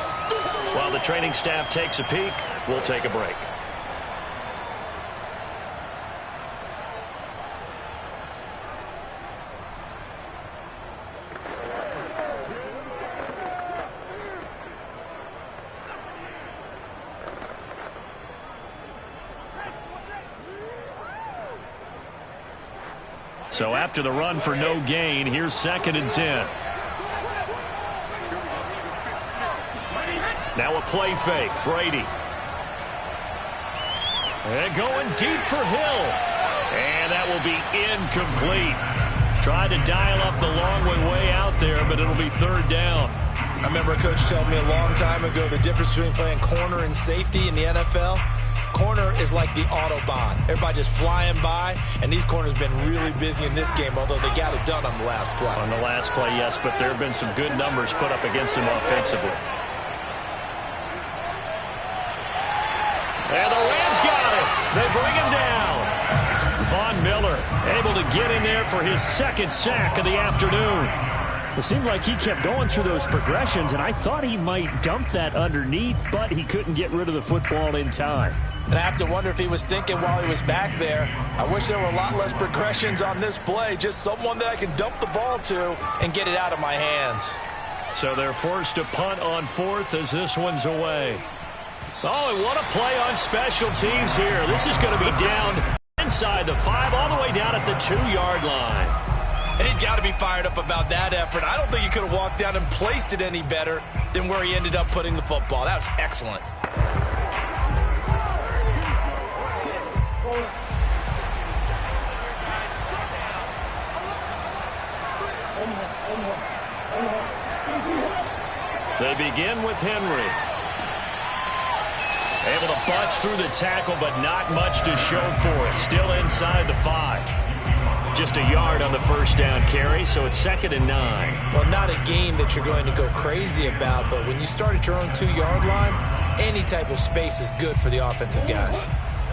While the training staff takes a peek, we'll take a break. So after the run for no gain, here's 2nd and 10. Now a play fake. Brady. And going deep for Hill. And that will be incomplete. Tried to dial up the long way out there, but it'll be third down. I remember a coach telling me a long time ago the difference between playing corner and safety in the NFL. Corner is like the Autobahn. Everybody just flying by, and these corners have been really busy in this game, although they got it done on the last play. On the last play, yes, but there have been some good numbers put up against them offensively. And the Rams got it. They bring him down. Von Miller able to get in there for his second sack of the afternoon. It seemed like he kept going through those progressions, and I thought he might dump that underneath, but he couldn't get rid of the football in time. And I have to wonder if he was thinking while he was back there, I wish there were a lot less progressions on this play, just someone that I can dump the ball to and get it out of my hands. So they're forced to punt on 4th as this one's away. Oh, and what a play on special teams here. This is going to be down inside the 5, all the way down at the 2-yard line. And he's got to be fired up about that effort. I don't think he could have walked down and placed it any better than where he ended up putting the football. That was excellent. They begin with Henry. Able to bust through the tackle, but not much to show for it. Still inside the 5. Just a yard on the first down carry, so it's 2nd and 9. Well, not a game that you're going to go crazy about, but when you start at your own 2-yard line, any type of space is good for the offensive guys.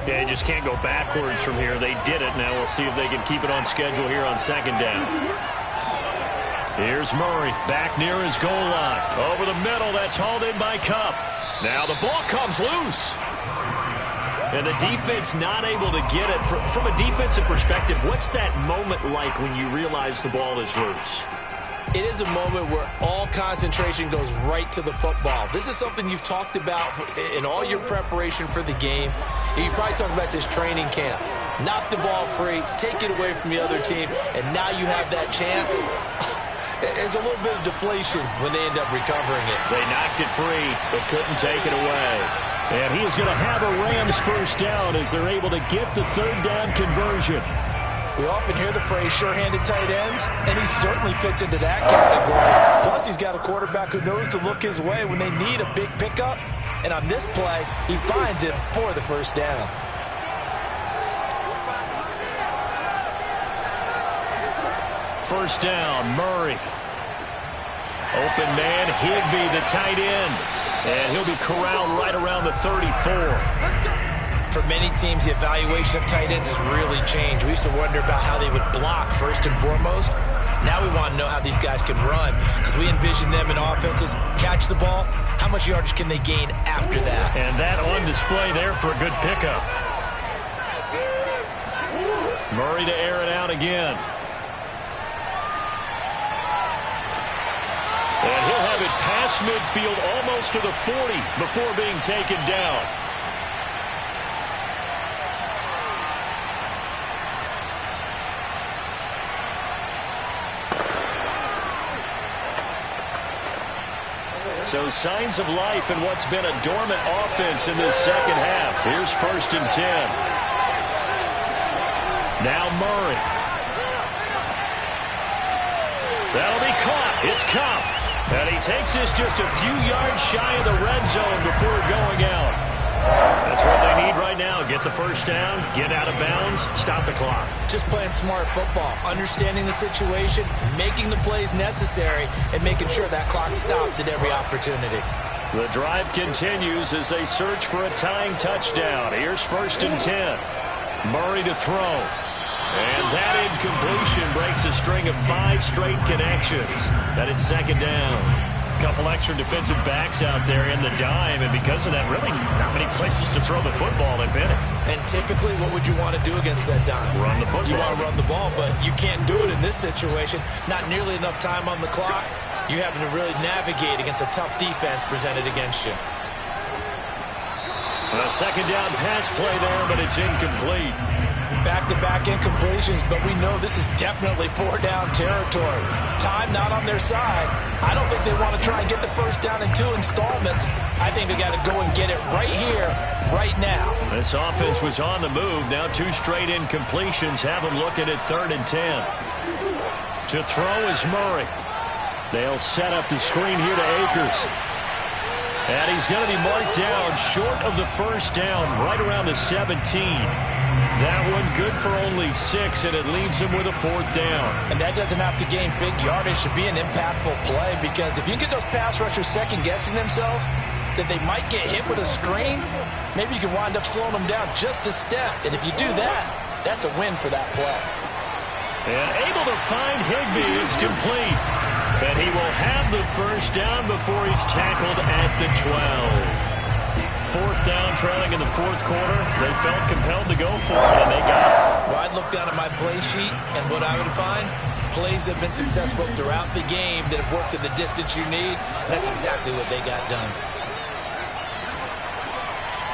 Yeah, you just can't go backwards from here. They did it. Now we'll see if they can keep it on schedule here on 2nd down. Here's Murray back near his goal line. Over the middle, that's hauled in by Kupp. Now the ball comes loose. And the defense not able to get it. From a defensive perspective, what's that moment like when you realize the ball is loose? It is a moment where all concentration goes right to the football. This is something you've talked about in all your preparation for the game. You probably talked about this training camp. Knock the ball free, take it away from the other team, and now you have that chance. There's a little bit of deflation when they end up recovering it. They knocked it free, but couldn't take it away. And he is going to have a Rams first down as they're able to get the third down conversion. We often hear the phrase sure-handed tight ends, and he certainly fits into that category. Plus, he's got a quarterback who knows to look his way when they need a big pickup. And on this play, he finds it for the first down. First down, Murray. Open man, Higbee, the tight end. And he'll be corralled right around the 34. For many teams, the evaluation of tight ends has really changed. We used to wonder about how they would block first and foremost. Now we want to know how these guys can run, because we envision them in offenses catch the ball. How much yardage can they gain after that? And that on display there for a good pickup. Murray to air it out again. And he'll have it past midfield almost to the 40 before being taken down. So signs of life in what's been a dormant offense in this second half. Here's 1st and 10. Now Murray. That'll be caught. It's Cup. And he takes this just a few yards shy of the red zone before going out. That's what they need right now. Get the first down, get out of bounds, stop the clock. Just playing smart football, understanding the situation, making the plays necessary, and making sure that clock stops at every opportunity. The drive continues as they search for a tying touchdown. Here's 1st and 10. Murray to throw. And that incompletion breaks a string of 5 straight connections. That it's 2nd down. Couple extra defensive backs out there in the dime, and because of that, really not many places to throw the football, if any. And typically, what would you want to do against that dime? Run the football. You want to run the ball, but you can't do it in this situation. Not nearly enough time on the clock. You having to really navigate against a tough defense presented against you. A 2nd down pass play there, but it's incomplete. Back-to-back incompletions, but we know this is definitely 4-down territory. Time not on their side. I don't think they want to try and get the first down in 2 installments. I think they got to go and get it right here, right now. This offense was on the move. Now 2 straight incompletions have them looking at 3rd and 10. To throw is Murray. They'll set up the screen here to Akers. And he's going to be marked down short of the first down, right around the 17. That one good for only 6, and it leaves him with a 4th down. And that doesn't have to gain big yardage to be an impactful play, because if you get those pass rushers second-guessing themselves that they might get hit with a screen, maybe you can wind up slowing them down just a step. And if you do that, that's a win for that play. And able to find Higbee. It's complete. And he will have the first down before he's tackled at the 12. 4th down, trailing in the 4th quarter. They felt compelled to go for it, and they got it. Well, I'd look down at my play sheet, and what I would find, plays that have been successful throughout the game that have worked at the distance you need, and that's exactly what they got done.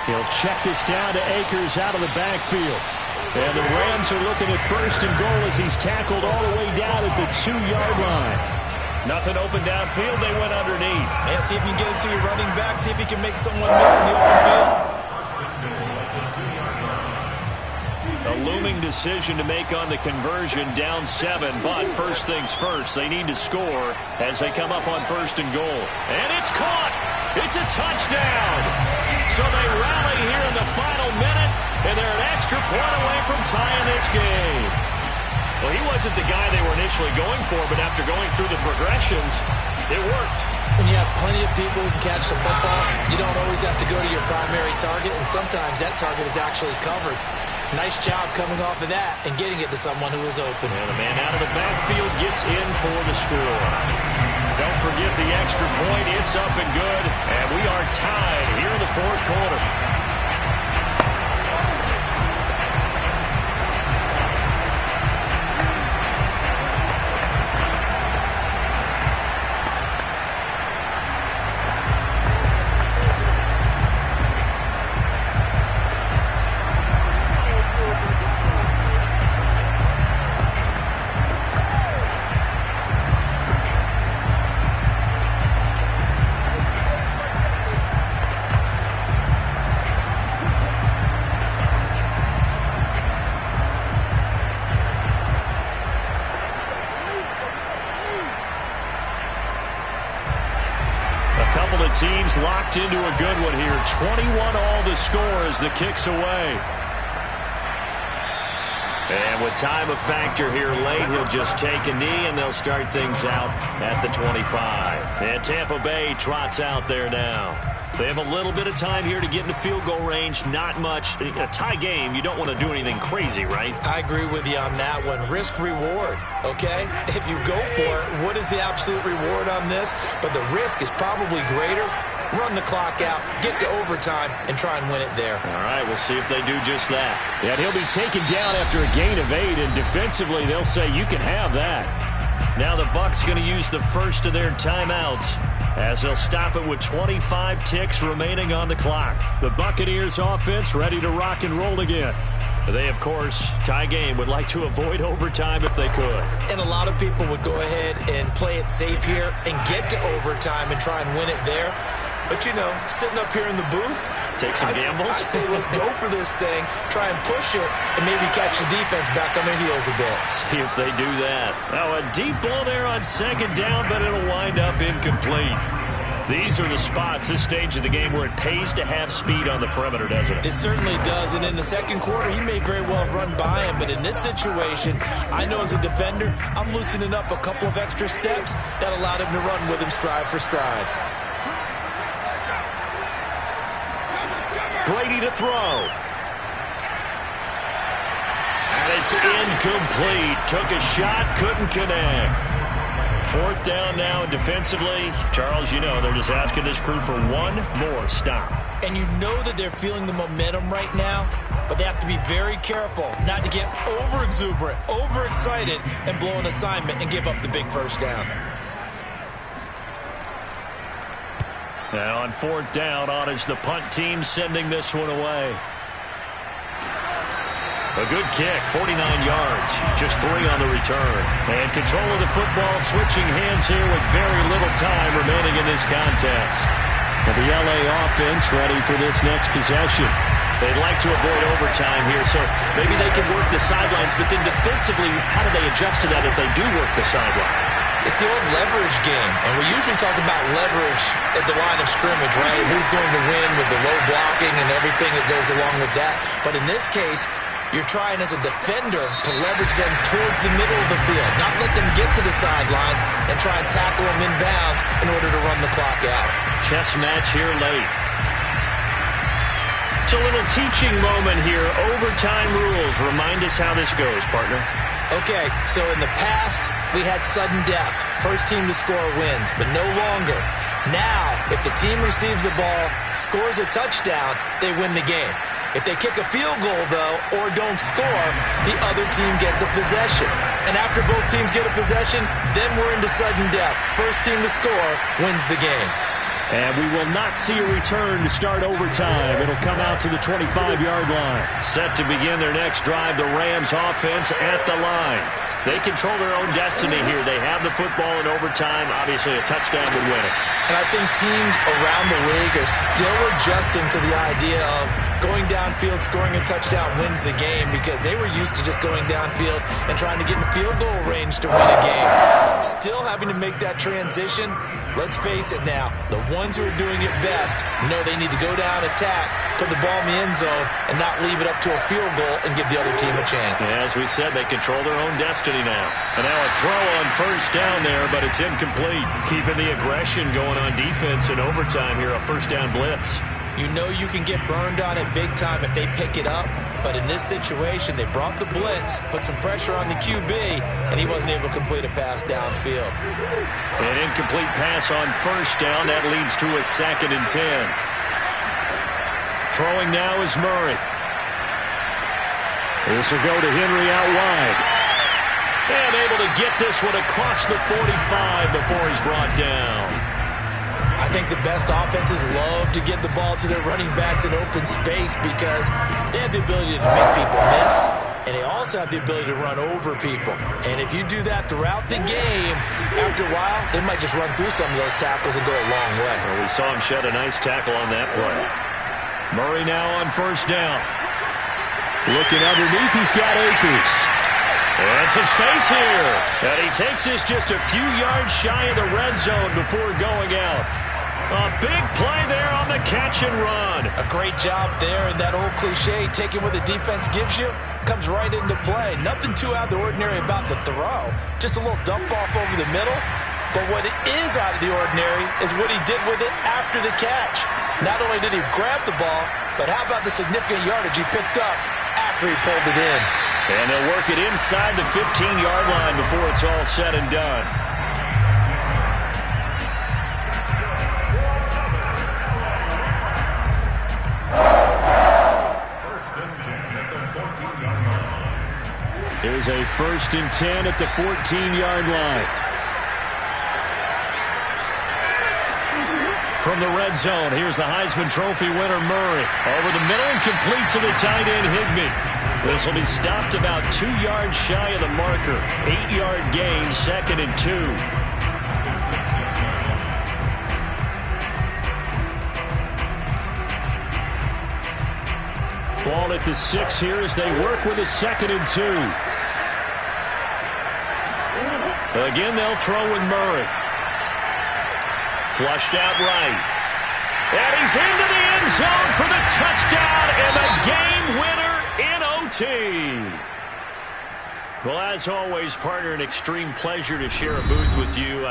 He'll check this down to Akers out of the backfield. And the Rams are looking at 1st and goal as he's tackled all the way down at the 2-yard line. Nothing open downfield. They went underneath. Yeah, see if you can get it to your running back. See if you can make someone miss in the open field. A looming decision to make on the conversion, down 7. But first things first, they need to score as they come up on 1st and goal. And it's caught. It's a touchdown. So they rally here in the final minute, and they're an extra point away from tying this game. Well, he wasn't the guy they were initially going for, but after going through the progressions, it worked. When you have plenty of people who can catch the football, you don't always have to go to your primary target, and sometimes that target is actually covered. Nice job coming off of that and getting it to someone who is open. And the man out of the backfield gets in for the score. Don't forget the extra point. It's up and good, and we are tied here in the 4th quarter. Couple of teams locked into a good one here. 21 all the score as the kick's away. And with time a factor here late, he'll just take a knee, and they'll start things out at the 25. And Tampa Bay trots out there now. They have a little bit of time here to get into field goal range. Not much. A tie game, you don't want to do anything crazy, right? I agree with you on that one. Risk-reward, okay? If you go for it, what is the absolute reward on this? But the risk is probably greater. Run the clock out, get to overtime, and try and win it there. All right, we'll see if they do just that. And he'll be taken down after a gain of 8, and defensively they'll say you can have that. Now the Bucs going to use the first of their timeouts as they'll stop it with 25 ticks remaining on the clock. The Buccaneers offense ready to rock and roll again. They, of course, tie game, would like to avoid overtime if they could. And a lot of people would go ahead and play it safe here and get to overtime and try and win it there. But, you know, sitting up here in the booth, take some gambles. I say let's go for this thing, try and push it, and maybe catch the defense back on their heels a bit. See if they do that. Now a deep ball there on second down, but it'll wind up incomplete. These are the spots, this stage of the game, where it pays to have speed on the perimeter, doesn't it? It certainly does, and in the second quarter, he may very well have run by him, but in this situation, I know as a defender, I'm loosening up a couple of extra steps that allowed him to run with him stride for stride. Brady to throw. And it's incomplete. Took a shot, couldn't connect. Fourth down now, and defensively, Charles, you know, they're just asking this crew for one more stop. And you know that they're feeling the momentum right now, but they have to be very careful not to get over-exuberant, overexcited, and blow an assignment and give up the big first down. Now on fourth down, on is the punt team sending this one away. A good kick, 49 yards, just 3 on the return. And control of the football, switching hands here with very little time remaining in this contest. And the LA offense ready for this next possession. They'd like to avoid overtime here, so maybe they can work the sidelines, but then defensively, how do they adjust to that if they do work the sideline? It's the old leverage game, and we usually talk about leverage at the line of scrimmage, right? Who's going to win with the low blocking and everything that goes along with that. But in this case, you're trying as a defender to leverage them towards the middle of the field, not let them get to the sidelines and try and tackle them inbounds in order to run the clock out. Chess match here late. It's a little teaching moment here. Overtime rules. Remind us how this goes, partner. Okay, so in the past, we had sudden death. First team to score wins, but no longer. Now, if the team receives the ball, scores a touchdown, they win the game. If they kick a field goal, though, or don't score, the other team gets a possession. And after both teams get a possession, then we're into sudden death. First team to score wins the game. And we will not see a return to start overtime. It'll come out to the 25-yard line. Set to begin their next drive, the Rams offense at the line. They control their own destiny here. They have the football in overtime. Obviously, a touchdown would win it. And I think teams around the league are still adjusting to the idea of going downfield, scoring a touchdown wins the game, because they were used to just going downfield and trying to get in field goal range to win a game. Still having to make that transition. Let's face it now, the ones who are doing it best know they need to go down, attack, put the ball in the end zone, and not leave it up to a field goal and give the other team a chance. Yeah, as we said, they control their own destiny now. And now a throw on first down there, but it's incomplete. Keeping the aggression going on defense in overtime here, a first down blitz. You know you can get burned on it big time if they pick it up, but in this situation, they brought the blitz, put some pressure on the QB, and he wasn't able to complete a pass downfield. An incomplete pass on first down. That leads to a 2nd and 10. Throwing now is Murray. This will go to Henry out wide. And able to get this one across the 45 before he's brought down. I think the best offenses love to get the ball to their running backs in open space because they have the ability to make people miss, and they also have the ability to run over people. And if you do that throughout the game, after a while, they might just run through some of those tackles and go a long way. Well, we saw him shed a nice tackle on that play. Murray now on first down. Looking underneath, he's got Akers. And some space here. And he takes this just a few yards shy of the red zone before going out. A big play there on the catch and run. A great job there, and that old cliche, taking what the defense gives you, comes right into play. Nothing too out of the ordinary about the throw. Just a little dump off over the middle. But what is out of the ordinary is what he did with it after the catch. Not only did he grab the ball, but how about the significant yardage he picked up after he pulled it in? And they'll work it inside the 15-yard line before it's all said and done. Here's a 1st and 10 at the 14-yard line. From the red zone, here's the Heisman Trophy winner, Murray. Over the middle and complete to the tight end, Higbee. This will be stopped about 2 yards shy of the marker. 8-yard gain, 2nd and 2. Ball at the 6 here as they work with a 2nd and 2. Again, they'll throw with Murray. Flushed out right. And he's into the end zone for the touchdown and the game winner in OT. Well, as always, partner, an extreme pleasure to share a booth with you.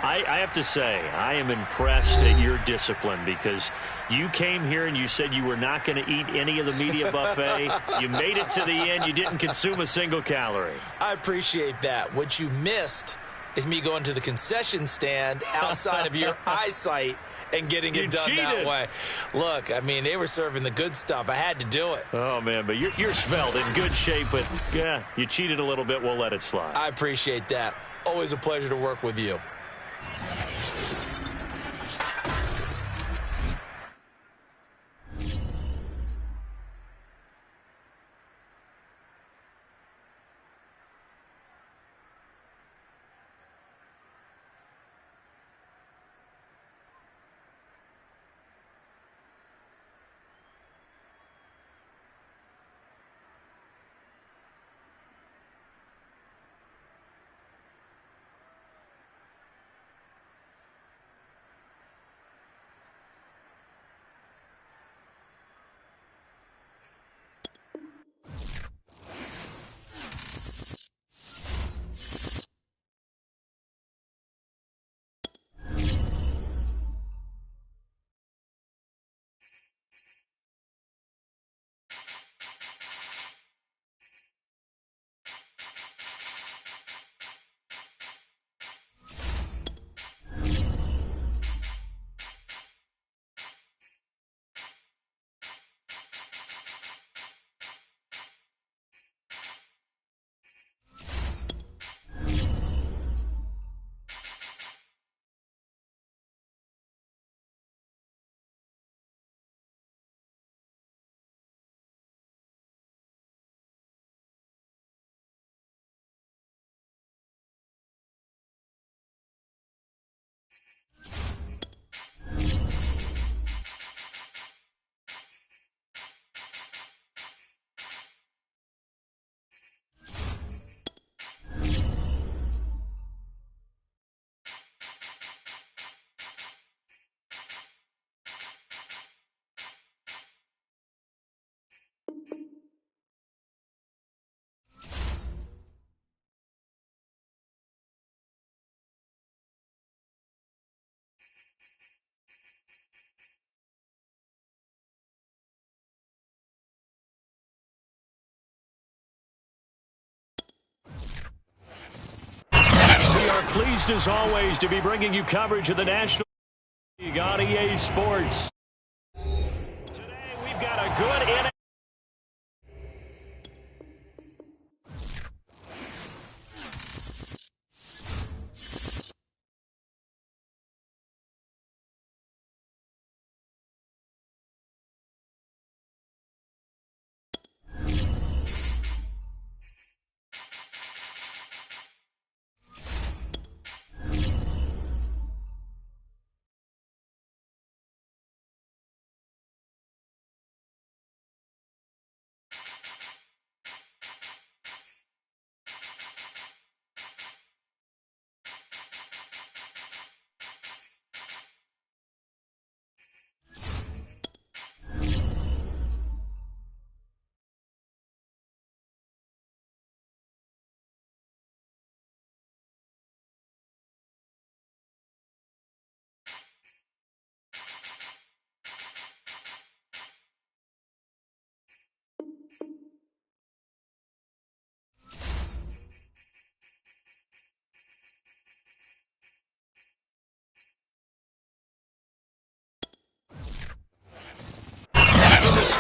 I have to say, I am impressed at your discipline because you came here and you said you were not going to eat any of the media buffet. You made it to the end. You didn't consume a single calorie. I appreciate that. What you missed is me going to the concession stand outside of your eyesight and getting it done that way. Look, I mean, they were serving the good stuff. I had to do it. Oh, man, but you're svelte, in good shape, but, yeah, you cheated a little bit. We'll let it slide. I appreciate that. Always a pleasure to work with you. We are pleased, as always, to be bringing you coverage of the National League on EA Sports. Today, we've got a good inning.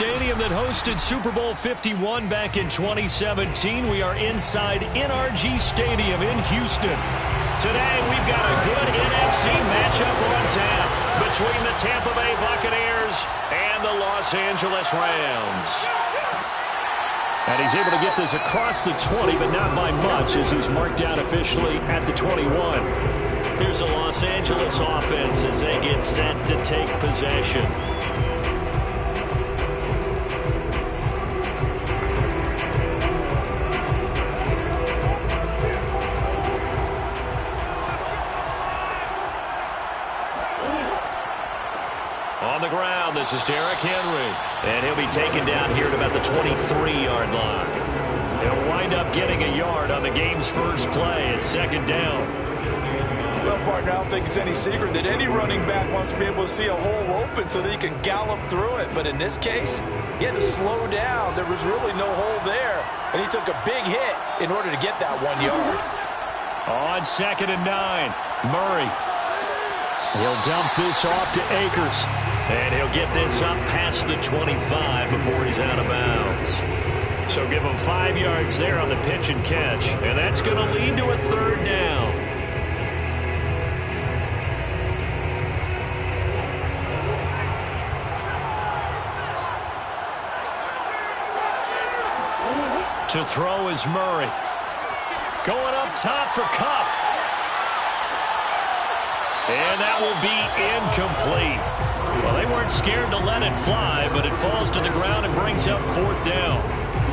stadium that hosted Super Bowl 51 back in 2017. We are inside NRG Stadium in Houston. Today, we've got a good NFC matchup on tap between the Tampa Bay Buccaneers and the Los Angeles Rams. And he's able to get this across the 20, but not by much, as he's marked down officially at the 21. Here's the Los Angeles offense as they get set to take possession. On the ground, this is Derrick Henry. And he'll be taken down here at about the 23-yard line. He'll wind up getting a yard on the game's first play. It's second down. Well, partner, I don't think it's any secret that any running back wants to be able to see a hole open so that he can gallop through it. But in this case, he had to slow down. There was really no hole there. And he took a big hit in order to get that 1 yard. On 2nd and 9, Murray. He'll dump this off to Akers. And he'll get this up past the 25 before he's out of bounds. So give him 5 yards there on the pitch and catch. And that's going to lead to a third down. To throw is Murray. Going up top for Kupp. And that will be incomplete. Well, they weren't scared to let it fly, but it falls to the ground and brings up 4th down.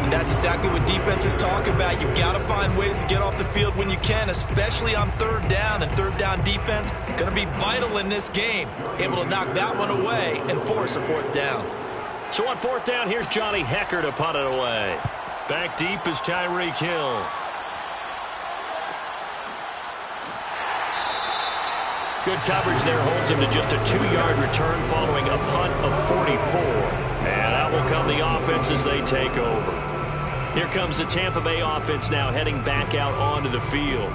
And that's exactly what defenses talk about. You've got to find ways to get off the field when you can, especially on 3rd down. And 3rd down defense going to be vital in this game. Able to knock that one away and force a 4th down. So on 4th down, here's Johnny Hekker to punt it away. Back deep is Tyreek Hill. Good coverage there holds him to just a 2-yard return following a punt of 44. And out will come the offense as they take over. Here comes the Tampa Bay offense now heading back out onto the field.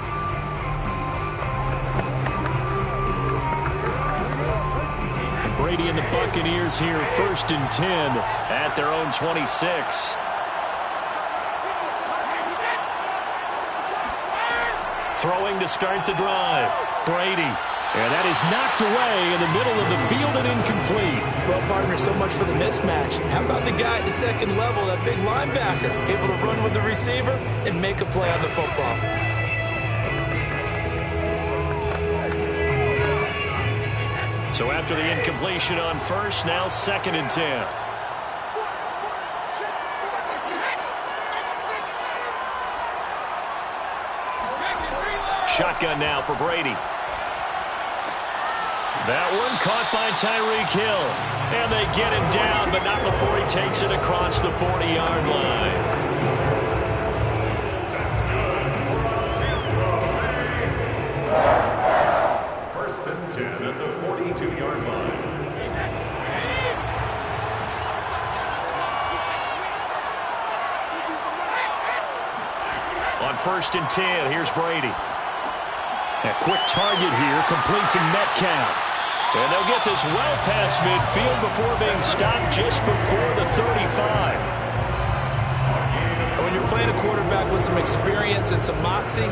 Brady and the Buccaneers here, 1st and 10 at their own 26. Throwing to start the drive. Brady. And that is knocked away in the middle of the field and incomplete. Well, partner, so much for the mismatch. How about the guy at the 2nd level, that big linebacker, able to run with the receiver and make a play on the football? So after the incompletion on 1st, now 2nd and 10. Shotgun now for Brady. That one caught by Tyreek Hill. And they get him down, but not before he takes it across the 40-yard line. That's good. 1st and 10 at the 42-yard line. On 1st and 10, here's Brady. A quick target here, complete to Metcalf. And they'll get this well past midfield before being stopped just before the 35. When you're playing a quarterback with some experience and some moxie,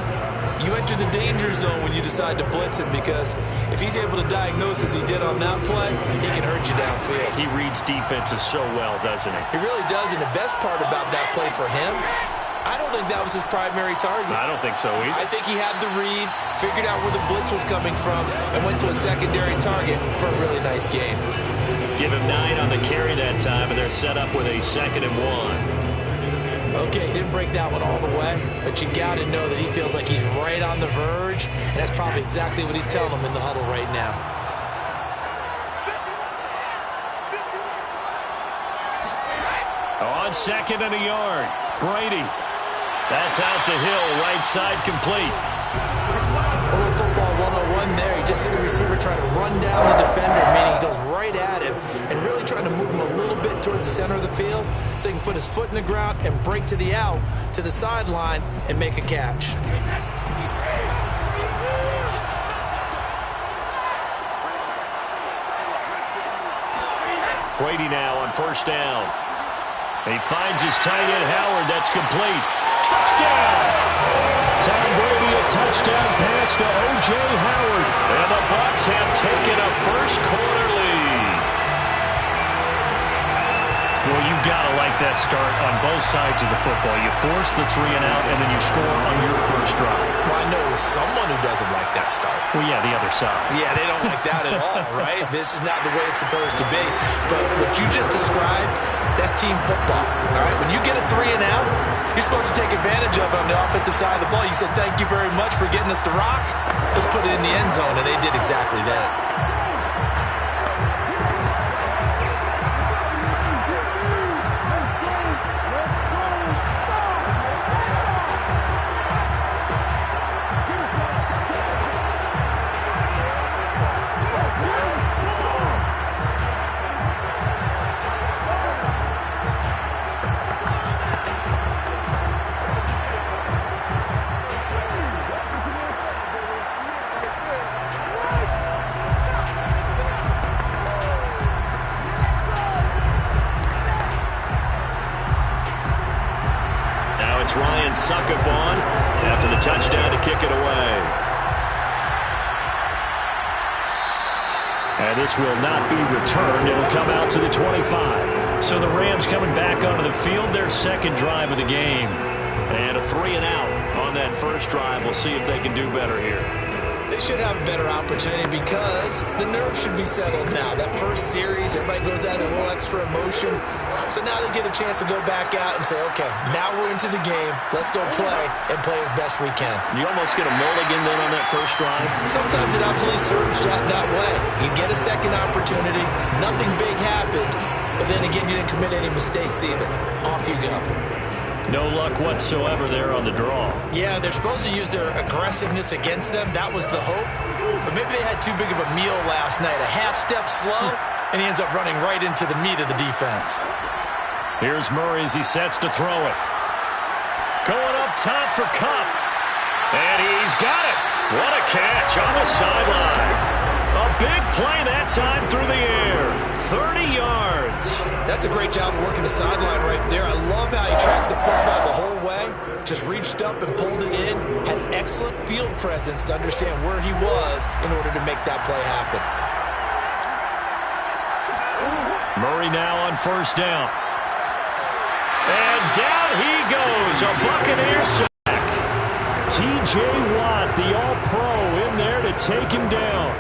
you enter the danger zone when you decide to blitz him, because if he's able to diagnose as he did on that play, he can hurt you downfield. He reads defenses so well, doesn't he? He really does, and the best part about that play for him, I don't think that was his primary target. I don't think so either. I think he had the read, figured out where the blitz was coming from, and went to a secondary target for a really nice game. Give him 9 on the carry that time, and they're set up with a 2nd and 1. Okay, he didn't break that one all the way, but you got to know that he feels like he's right on the verge, and that's probably exactly what he's telling them in the huddle right now. On 2nd and a yard, Brady. That's out to Hill, right side complete. A little football 101 there. You just see the receiver trying to run down the defender, meaning he goes right at him and really trying to move him a little bit towards the center of the field so he can put his foot in the ground and break to the out, to the sideline, and make a catch. Brady now on 1st down. He finds his tight end, Howard. That's complete. Touchdown! Tom Brady, a touchdown pass to O.J. Howard. And the Bucs have taken a first-quarter lead. Well, you've got to like that start on both sides of the football. You force the 3-and-out, and then you score on your first drive. Well, I know someone who doesn't like that start. Well, yeah, the other side. Yeah, they don't like that at all, right? This is not the way it's supposed to be. But what you just described, that's team football, all right? When you get a 3-and-out, you're supposed to take advantage of it on the offensive side of the ball. You said, thank you very much for getting us the rock. Let's put it in the end zone, and they did exactly that. Suck up on after the touchdown to kick it away. And this will not be returned. It'll come out to the 25. So the Rams coming back onto the field, their second drive of the game. And a 3-and-out on that first drive. We'll see if they can do better here. They should have a better opportunity because the nerves should be settled now. That first series, everybody goes out with a little extra emotion. So now they get a chance to go back out and say, okay, now we're into the game. Let's go play and play as best we can. You almost get a mulligan then on that first drive? Sometimes it absolutely serves that way. You get a second opportunity. Nothing big happened. But then again, you didn't commit any mistakes either. Off you go. No luck whatsoever there on the draw. Yeah, they're supposed to use their aggressiveness against them. That was the hope. But maybe they had too big of a meal last night. A half step slow, and he ends up running right into the meat of the defense. Here's Murray as he sets to throw it. Going up top for Kupp. And he's got it. What a catch on the sideline. A big play that time through the air. 30 yards. That's a great job of working the sideline right there. I love how he tracked the football the whole way. Just reached up and pulled it in. Had excellent field presence to understand where he was in order to make that play happen. Murray now on first down. And down he goes. A Buccaneer sack. T.J. Watt, the All-Pro, in there to take him down.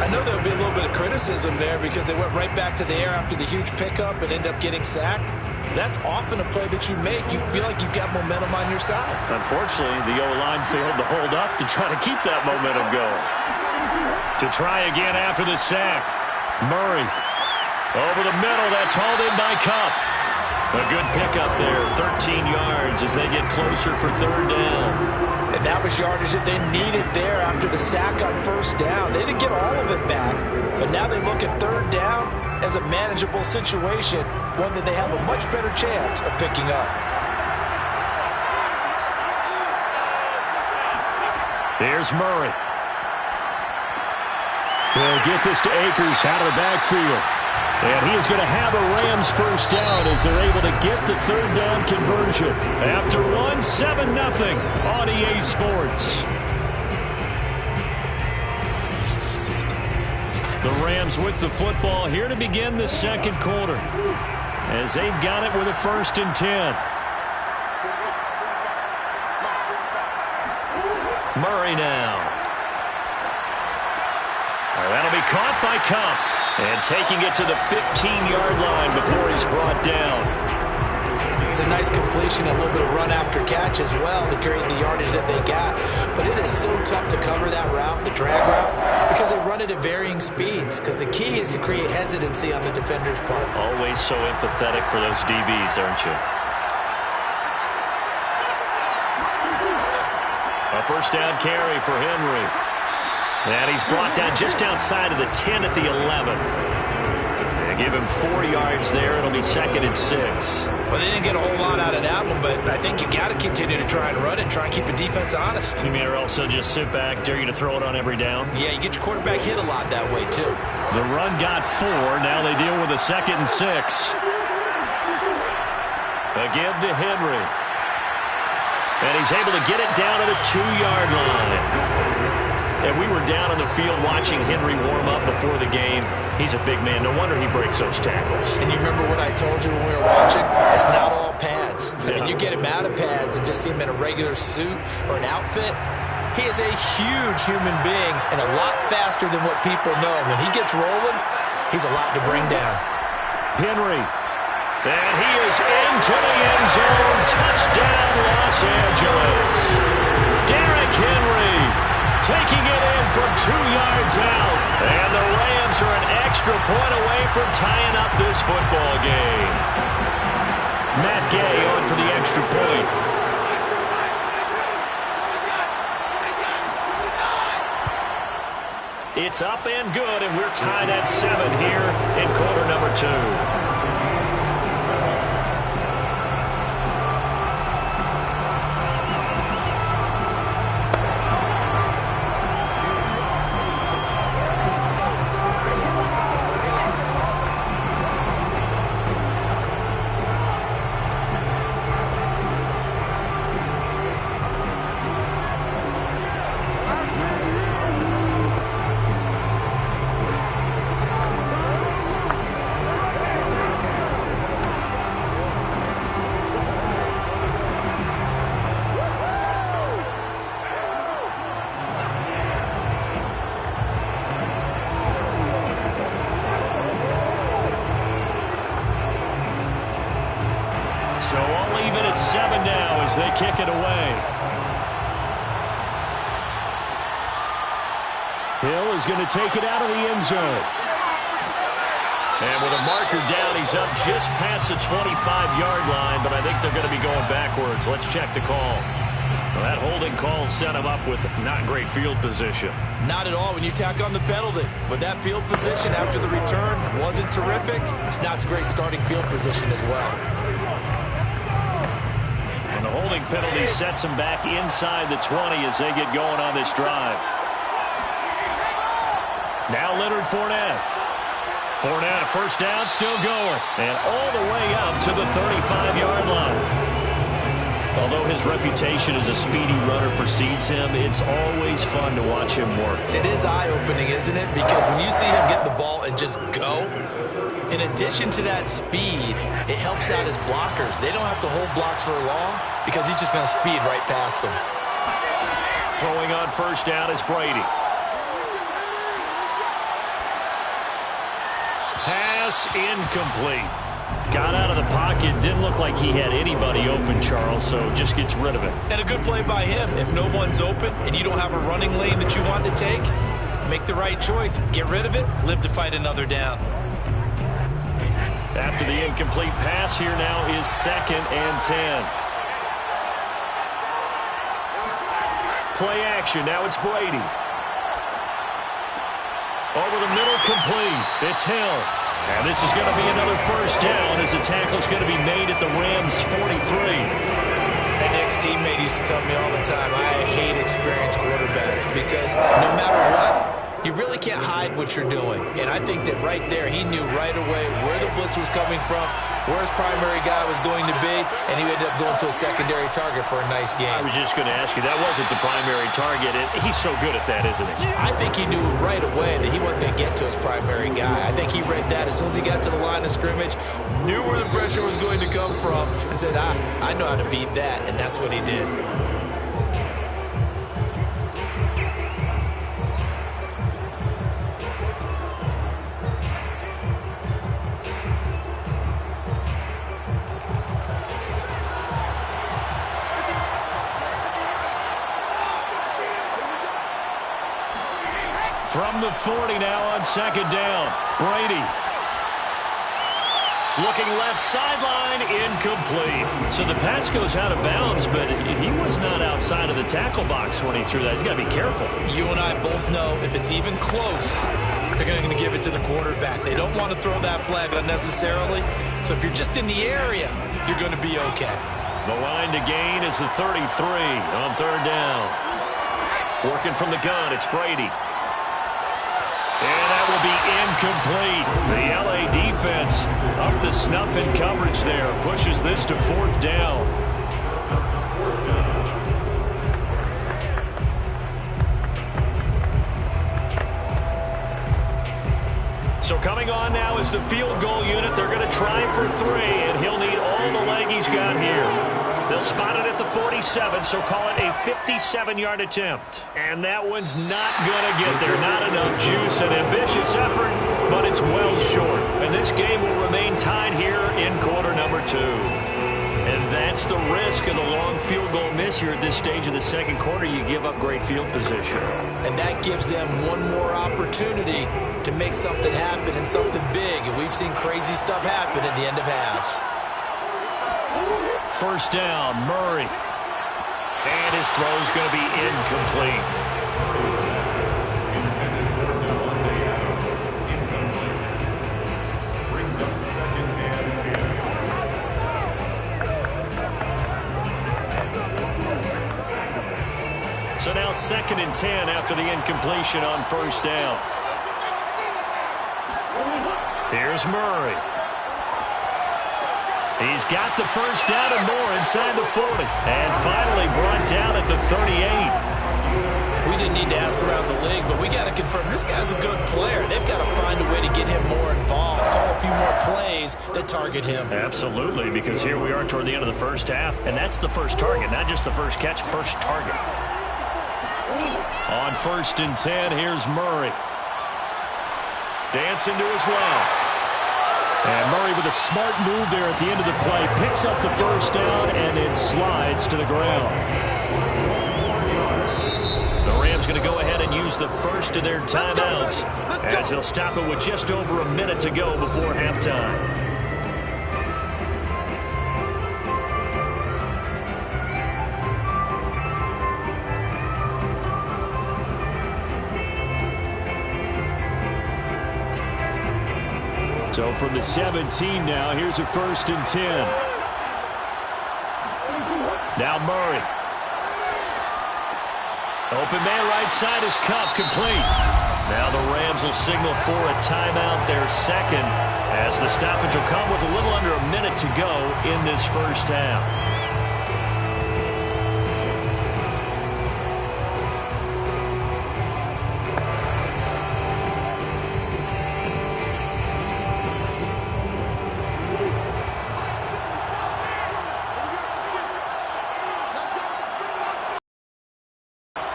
I know there'll be a little bit of criticism there because they went right back to the air after the huge pickup and end up getting sacked. That's often a play that you make. You feel like you've got momentum on your side. Unfortunately, the O-line failed to hold up to try to keep that momentum going. To try again after the sack. Murray over the middle. That's hauled in by Kupp. A good pickup there. 13 yards as they get closer for third down. And that was yardage that they needed there after the sack on first down. They didn't get all of it back, but now they look at third down as a manageable situation, one that they have a much better chance of picking up. Here's Murray. He'll get this to Akers out of the backfield. And he is going to have a Rams first down as they're able to get the third down conversion. After one, 7-0 on EA Sports. The Rams with the football here to begin the second quarter. As they've got it with a 1st and 10. Murray now. That'll be caught by Kupp. And taking it to the 15-yard line before he's brought down. It's a nice completion, a little bit of run after catch as well to create the yardage that they got. But it is so tough to cover that route, the drag route, because they run it at varying speeds. Because the key is to create hesitancy on the defender's part. Always so empathetic for those DBs, aren't you? A first down carry for Henry. And he's brought down just outside of the 10 at the 11. They give him 4 yards there. It'll be 2nd and 6. Well, they didn't get a whole lot out of that one, but I think you got to continue to try and run it and try and keep the defense honest. You mean or also just sit back, dare you to throw it on every down? Yeah, you get your quarterback hit a lot that way, too. The run got 4. Now they deal with a 2nd and 6. A give to Henry. And he's able to get it down to the 2-yard line. And we were down on the field watching Henry warm up before the game. He's a big man. No wonder he breaks those tackles. And you remember what I told you when we were watching? It's not all pads. I mean, you get him out of pads and just see him in a regular suit or an outfit. He is a huge human being and a lot faster than what people know. When he gets rolling, he's a lot to bring down. Henry. And he is into the end zone. Touchdown, Los Angeles. Derrick Henry taking it in from 2 yards out. And the Rams are an extra point away from tying up this football game. Matt Gay on for the extra point. It's up and good, and we're tied at 7 here in quarter number 2. So all even at 7 now as they kick it away. Hill is going to take it out of the end zone. And with a marker down, he's up just past the 25-yard line, but I think they're going to be going backwards. Let's check the call. Well, that holding call set him up with not great field position. Not at all when you tack on the penalty. But that field position after the return wasn't terrific. It's not a great starting field position as well. And the holding penalty sets them back inside the 20 as they get going on this drive. Now Leonard Fournette. Fournette, a first down, still going. And all the way up to the 35-yard line. Although his reputation as a speedy runner precedes him, it's always fun to watch him work. It is eye-opening, isn't it? Because when you see him get the ball and just go, in addition to that speed, it helps out his blockers. They don't have to hold blocks for long because he's just going to speed right past them. Throwing on first down is Brady. Pass incomplete. Got out of the pocket. Didn't look like he had anybody open, Charles, so just gets rid of it. And a good play by him. If no one's open and you don't have a running lane that you want to take, make the right choice. Get rid of it. Live to fight another down. After the incomplete pass, here now is 2nd and 10. Play action. Now it's Brady. Over the middle, complete. It's Hill. And this is going to be another first down as the tackle's going to be made at the Rams' 43. An ex-teammate used to tell me all the time, I hate experienced quarterbacks because no matter what, you really can't hide what you're doing. And I think that right there, he knew right away where the blitz was coming from, where his primary guy was going to be, and he ended up going to a secondary target for a nice game. I was just going to ask you, that wasn't the primary target. He's so good at that, isn't he? I think he knew right away that he wasn't going to get to his primary guy. I think he read that as soon as he got to the line of scrimmage, knew where the pressure was going to come from, and said, I know how to beat that, and that's what he did. From the 40 now on 2nd down. Brady. Looking left sideline, incomplete. So the pass goes out of bounds, but he was not outside of the tackle box when he threw that. He's got to be careful. You and I both know if it's even close, they're going to give it to the quarterback. They don't want to throw that flag unnecessarily. So if you're just in the area, you're going to be okay. The line to gain is the 33 on 3rd down. Working from the gun, it's Brady. And that will be incomplete. The L.A. defense defense. Up the snuff in coverage there. Pushes this to 4th down. So coming on now is the field goal unit. They're going to try for 3, and he'll need all the leg he's got here. They'll spot it at the 47, so call it a 57-yard attempt. And that one's not going to get there. Not enough juice. An ambitious effort, but it's well short. And this game will remain tied here in quarter number 2. And that's the risk of the long field goal miss here at this stage of the second quarter. You give up great field position. And that gives them one more opportunity to make something happen and something big. And we've seen crazy stuff happen at the end of halves. 1st down, Murray. And his throw's going to be incomplete. Intended for Devontae Adams. Incomplete. Brings up 2nd and 10. So now 2nd and 10 after the incompletion on 1st down. Here's Murray. He's got the 1st down and more inside the 40. And finally brought down at the 38. We didn't need to ask around the league, but we got to confirm this guy's a good player. They've got to find a way to get him more involved, call a few more plays that target him. Absolutely, because here we are toward the end of the first half, and that's the first target, not just the first catch, first target. On 1st and 10, here's Murray. Dancing to his left. And Murray with a smart move there at the end of the play. Picks up the 1st down and it slides to the ground. The Rams going to go ahead and use the first of their timeouts as they'll stop it with just over a minute to go before halftime. So from the 17 now, here's a 1st and 10. Now Murray. Open man right side is Cup, complete. Now the Rams will signal for a timeout, their 2nd, as the stoppage will come with a little under a minute to go in this first half.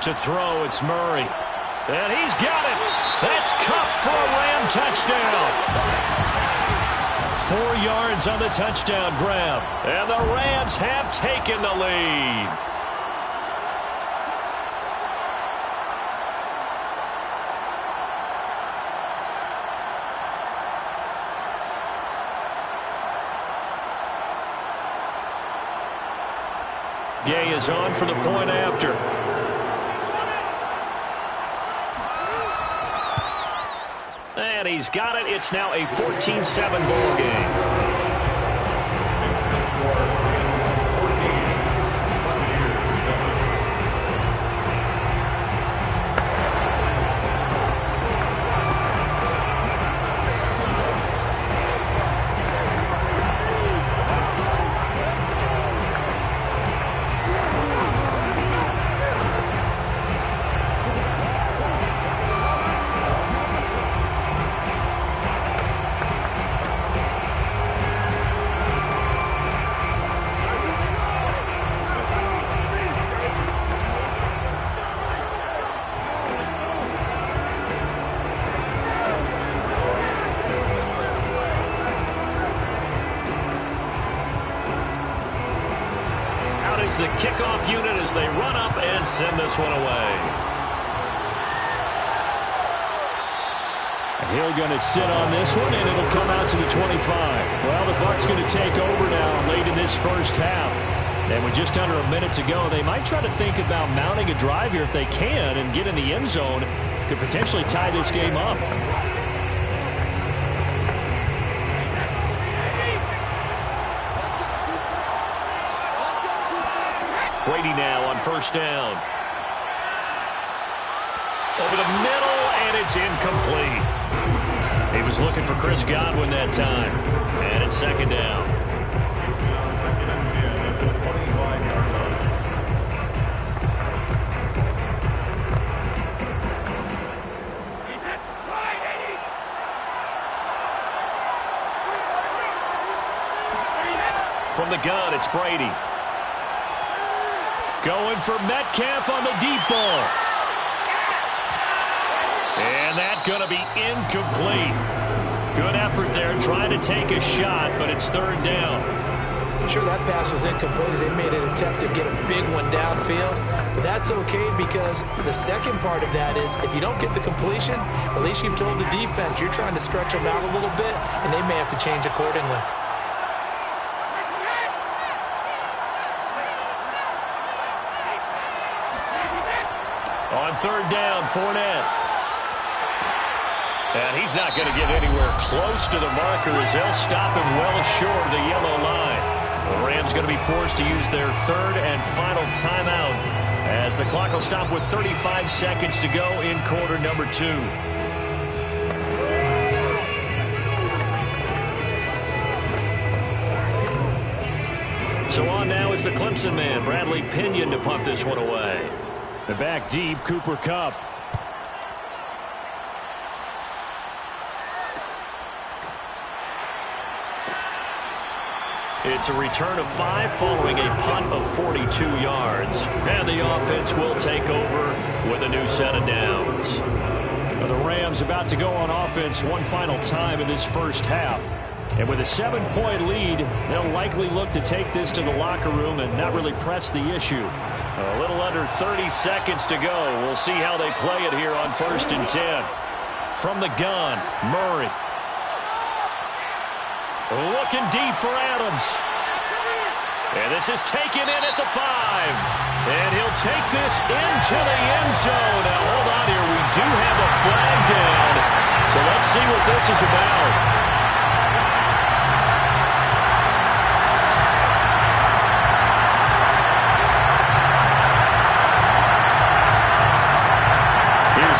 To throw, it's Murray. And he's got it. That's Cup for a Ram touchdown. 4 yards on the touchdown grab. And the Rams have taken the lead. Gay is on for the point after. And he's got it. It's now a 14-7 ball game. Makes the score Rams 14, Buccaneers 7. The kickoff unit as they run up and send this one away. Hill going to sit on this one, and it'll come out to the 25. Well, the Bucs going to take over now late in this first half. And with just under a minute to go, they might try to think about mounting a drive here if they can and get in the end zone. Could potentially tie this game up. Brady now on 1st down. Over the middle, and it's incomplete. A was looking for Chris Godwin that time. And it's second down. It's now second and 10 at the 25-yard line. From the gun, it's Brady. Going for Metcalf on the deep ball. And that's going to be incomplete. Good effort there trying to take a shot, but it's third down. Sure, that pass was incomplete as they made an attempt to get a big one downfield. But that's okay because the second part of that is if you don't get the completion, at least you've told the defense you're trying to stretch them out a little bit, and they may have to change accordingly. On third down, Fournette. And he's not going to get anywhere close to the marker as they'll stop him well short of the yellow line. The Rams going to be forced to use their third and final timeout as the clock will stop with 35 seconds to go in quarter number 2. So on now is the Clemson man, Bradley Pinion, to punt this one away. They're back deep, Cooper Kupp. It's a return of 5 following a punt of 42 yards. And the offense will take over with a new set of downs. Now the Rams about to go on offense one final time in this first half. And with a 7-point lead, they'll likely look to take this to the locker room and not really press the issue. A little under 30 seconds to go. We'll see how they play it here on 1st and 10. From the gun, Murray. Looking deep for Adams. And this is taken in at the 5. And he'll take this into the end zone. Now, hold on here. We do have a flag down. So let's see what this is about.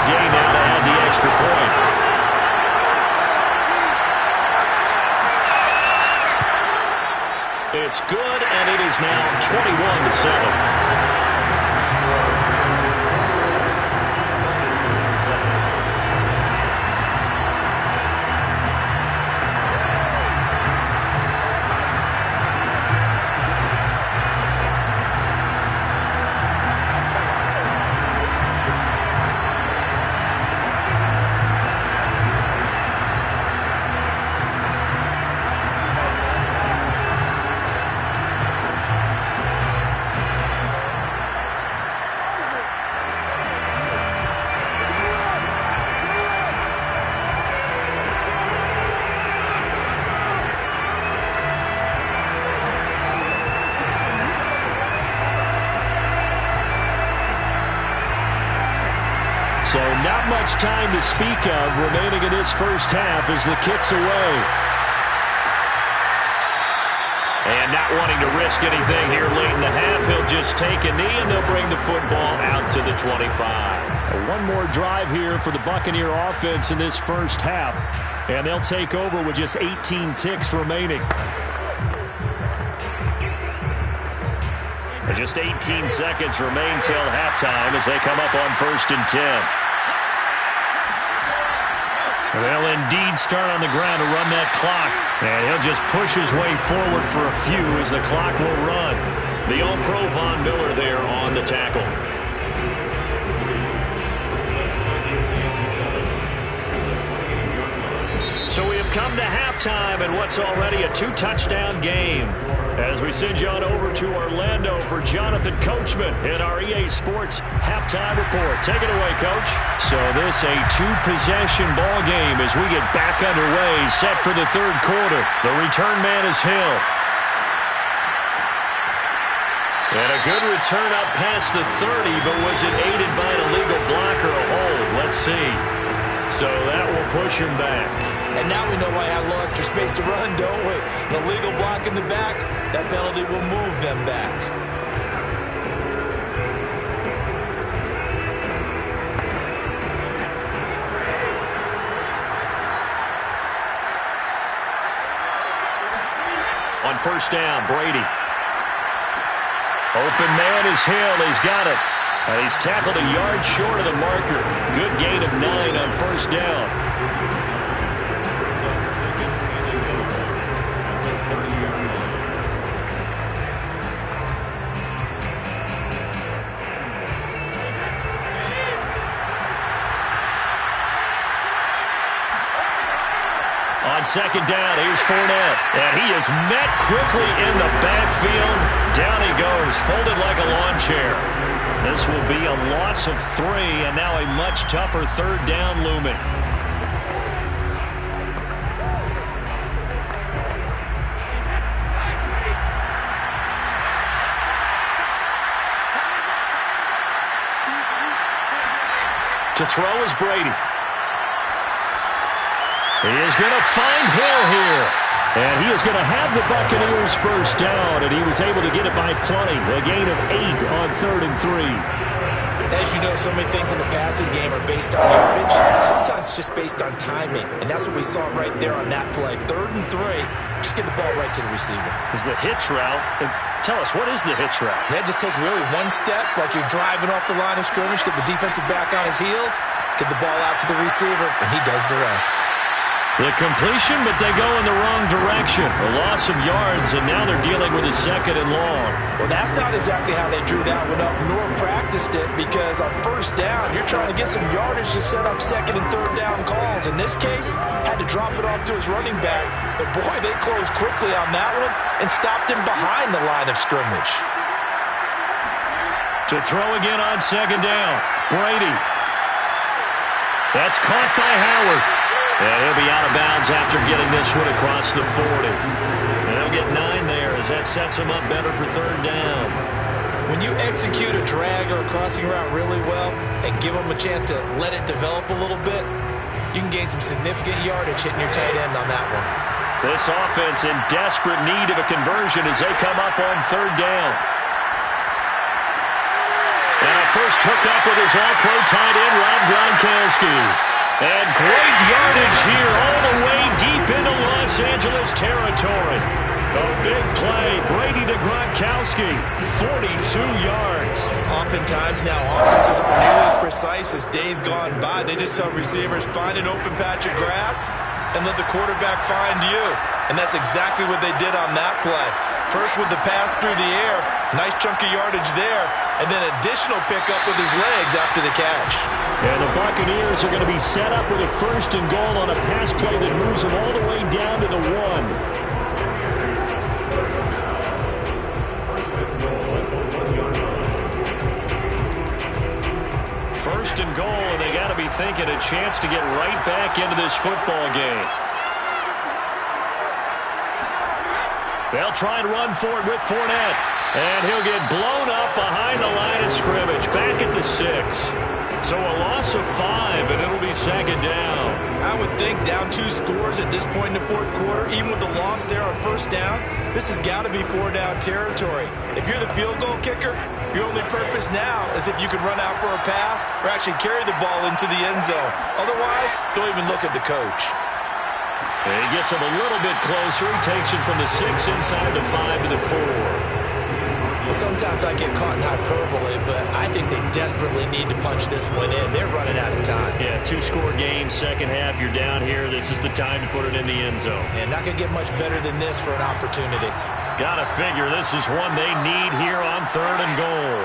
Gay now to add the extra point. It's good, and it is now 21-7. So not much time to speak of remaining in this first half as the kick's away. And not wanting to risk anything here late in the half, he'll just take a knee and they'll bring the football out to the 25. One more drive here for the Buccaneer offense in this first half. And they'll take over with just 18 ticks remaining. Just 18 seconds remain till halftime as they come up on 1st and 10. They'll indeed start on the ground to run that clock. And he'll just push his way forward for a few as the clock will run. The All-Pro Von Miller there on the tackle. So we have come to halftime in what's already a 2-touchdown game. As we send you on over to Orlando for Jonathan Coachman in our EA Sports Halftime Report. Take it away, Coach. So this a 2-possession ball game as we get back underway, set for the third quarter. The return man is Hill. And a good return up past the 30, but was it aided by an illegal block or a hold? Let's see. So that will push him back. And now we know why I have a little extra space to run, don't we? An illegal block in the back, that penalty will move them back. On first down, Brady. Open man is Hill. He's got it. And he's tackled a yard short of the marker. Good gain of 9 on first down. Second and 11 at the 30-yard line. On second down, here's Fournette. And he is met quickly in the backfield. Down he goes, folded like a lawn chair. This will be a loss of 3, and now a much tougher third down looming. To throw is Brady. He is going to find Hill here. And he is going to have the Buccaneers first down, and he was able to get it by plenty. A gain of 8 on 3rd and 3. As you know, so many things in the passing game are based on yardage. Sometimes it's just based on timing, and that's what we saw right there on that play. 3rd and 3, just get the ball right to the receiver. Is the hitch route. Tell us, what is the hitch route? Yeah, just take really one step, like you're driving off the line of scrimmage, get the defensive back on his heels, get the ball out to the receiver, and he does the rest. The completion, but they go in the wrong direction. A loss of yards, and now they're dealing with a 2nd and long. Well, that's not exactly how they drew that one up, nor practiced it, because on first down, you're trying to get some yardage to set up 2nd and 3rd down calls. In this case, had to drop it off to his running back. But boy, they closed quickly on that one and stopped him behind the line of scrimmage. To throw again on 2nd down, Brady. That's caught by Howard. And he'll be out of bounds after getting this one across the 40. And they'll get 9 there as that sets him up better for 3rd down. When you execute a drag or a crossing route really well and give them a chance to let it develop a little bit, you can gain some significant yardage hitting your tight end on that one. This offense in desperate need of a conversion as they come up on 3rd down. And a first hookup with his all-pro tight end, Rob Gronkowski. And great yardage here all the way deep into Los Angeles territory. A big play, Brady to Gronkowski, 42 yards. Oftentimes now offenses aren't nearly as precise as days gone by. They just tell receivers, find an open patch of grass and let the quarterback find you. And that's exactly what they did on that play. First with the pass through the air, nice chunk of yardage there, and then additional pickup with his legs after the catch. And the Buccaneers are going to be set up with a 1st and goal on a pass play that moves them all the way down to the 1. First and goal, and they got to be thinking a chance to get right back into this football game. They'll try and run for it with Fournette. And he'll get blown up behind the line of scrimmage, back at the 6. So a loss of 5, and it'll be 2nd down. I would think down 2 scores at this point in the 4th quarter, even with the loss there on first down, this has got to be 4-down territory. If you're the field goal kicker, your only purpose now is if you can run out for a pass or actually carry the ball into the end zone. Otherwise, don't even look at the coach. He gets him a little bit closer. He takes it from the 6 inside the 5 to the 4. Well, sometimes I get caught in hyperbole, but I think they desperately need to punch this one in. They're running out of time. Yeah, 2-score game, second half, you're down here. This is the time to put it in the end zone. And not going to get much better than this for an opportunity. Gotta figure this is one they need here on 3rd and goal.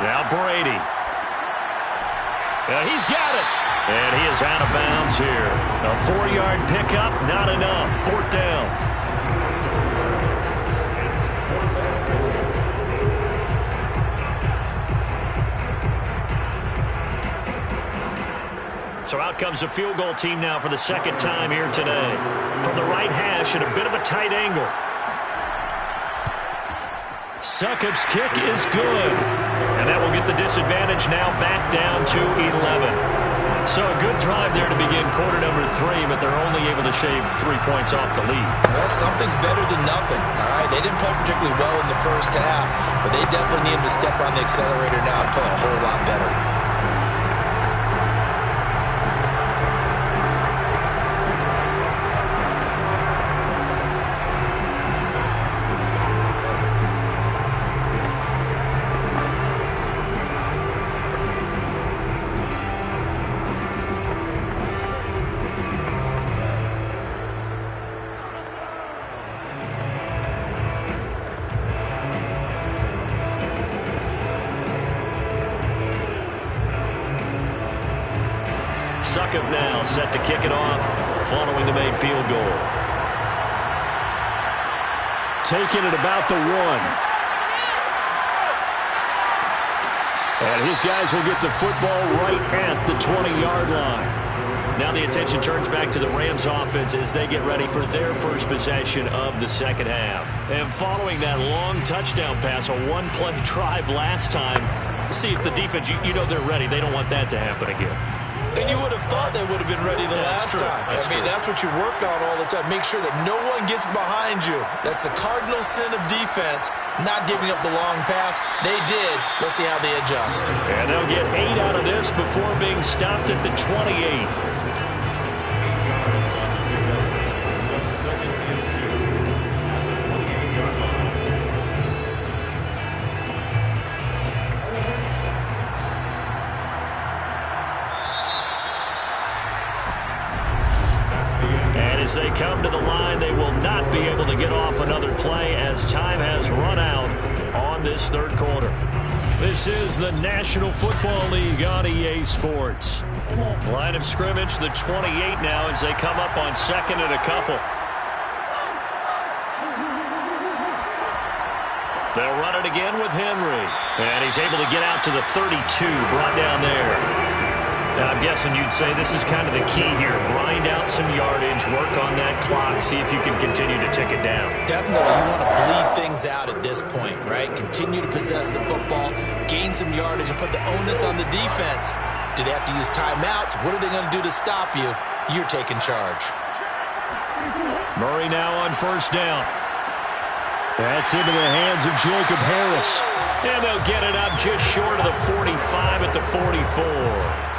Now Brady. He's got it. And he is out of bounds here. A 4-yard pickup, not enough. 4th down. So out comes a field goal team now for the 2nd time here today. From the right hash at a bit of a tight angle. Succop's kick is good. And that will get the disadvantage now back down to 11. So a good drive there to begin quarter number 3, but they're only able to shave 3 points off the lead. Well, something's better than nothing. All right, they didn't play particularly well in the first half, but they definitely need to step on the accelerator now and play a whole lot better. Succop now set to kick it off following the made field goal. Taking it about the 1. And his guys will get the football right at the 20-yard line. Now the attention turns back to the Rams offense as they get ready for their first possession of the second half. And following that long touchdown pass, a one-play drive last time, see if the defense, you know they're ready. They don't want that to happen again. And you would have thought they would have been ready the last time. That's what you work on all the time. Make sure that no one gets behind you. That's the cardinal sin of defense, not giving up the long pass. They did. Let's see how they adjust. And they'll get 8 out of this before being stopped at the 28. As they come to the line, they will not be able to get off another play as time has run out on this third quarter. This is the National Football League on EA Sports. Line of scrimmage, the 28 now as they come up on second and a couple. They'll run it again with Henry. And he's able to get out to the 32, brought down there. Now, I'm guessing you'd say this is kind of the key here. Grind out some yardage, work on that clock, see if you can continue to tick it down. Definitely. You want to bleed things out at this point, right? Continue to possess the football, gain some yardage, and put the onus on the defense. Do they have to use timeouts? What are they going to do to stop you? You're taking charge. Murray now on first down. That's into the hands of Jacob Harris. And they'll get it up just short of the 45 at the 44.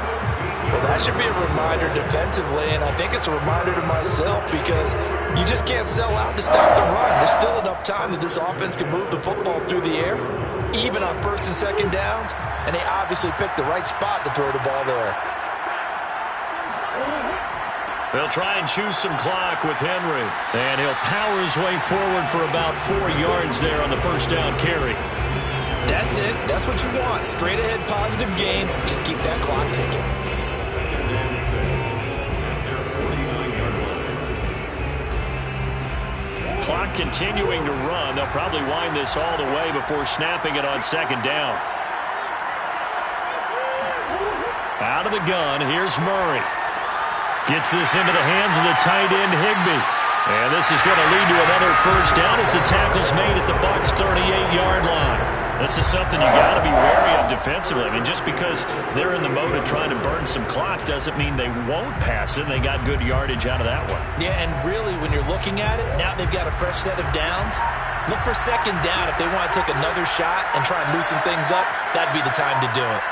Well, that should be a reminder defensively, and I think it's a reminder to myself because you just can't sell out to stop the run. There's still enough time that this offense can move the football through the air, even on first and second downs, and they obviously picked the right spot to throw the ball there. They'll try and choose some clock with Henry, and he'll power his way forward for about 4 yards there on the first down carry. That's it. That's what you want. Straight ahead positive gain. Just keep that clock ticking. Clock continuing to run. They'll probably wind this all the way before snapping it on second down. Out of the gun, here's Murray. Gets this into the hands of the tight end, Higbee. And this is going to lead to another first down as the tackle's made at the Bucs' 38-yard line. This is something you got to be wary of defensively. I mean, just because they're in the mode of trying to burn some clock doesn't mean they won't pass it. They got good yardage out of that one. Yeah, and really, when you're looking at it, now they've got a fresh set of downs. Look for second down. If they want to take another shot and try and loosen things up, that'd be the time to do it.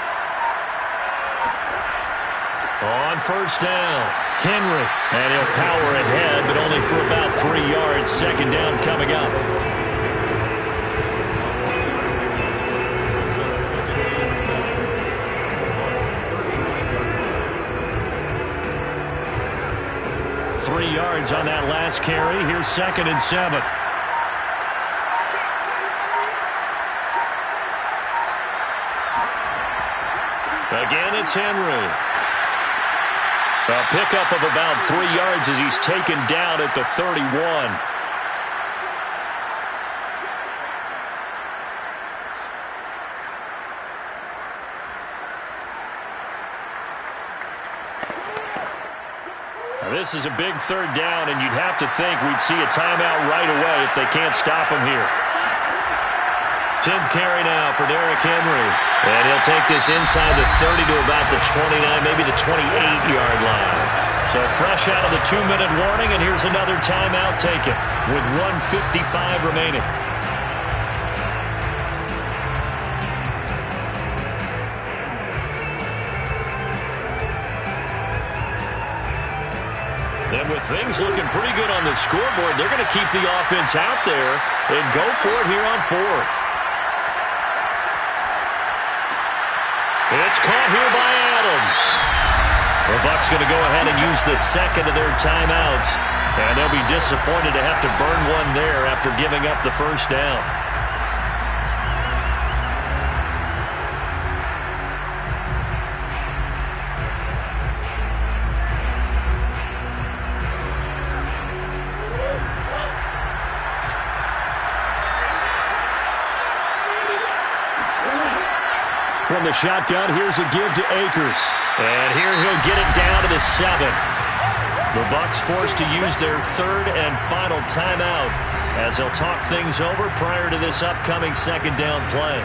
On first down, Henry. And he'll power ahead, but only for about 3 yards. Second down coming up. Three yards on that last carry. Here's second and 7. Again, it's Henry. A pickup of about 3 yards as he's taken down at the 31. This is a big third down, and you'd have to think we'd see a timeout right away if they can't stop him here. 10th carry now for Derrick Henry. And he'll take this inside the 30 to about the 29, maybe the 28-yard line. So fresh out of the 2-minute warning, and here's another timeout taken with 1:55 remaining. And with things looking pretty good on the scoreboard, they're going to keep the offense out there and go for it here on fourth. It's caught here by Adams. The Bucs going to go ahead and use the second of their timeouts, and they'll be disappointed to have to burn one there after giving up the first down. from the shotgun. Here's a give to Akers. And here he'll get it down to the 7. The Bucs forced to use their third and final timeout as they'll talk things over prior to this upcoming second down play.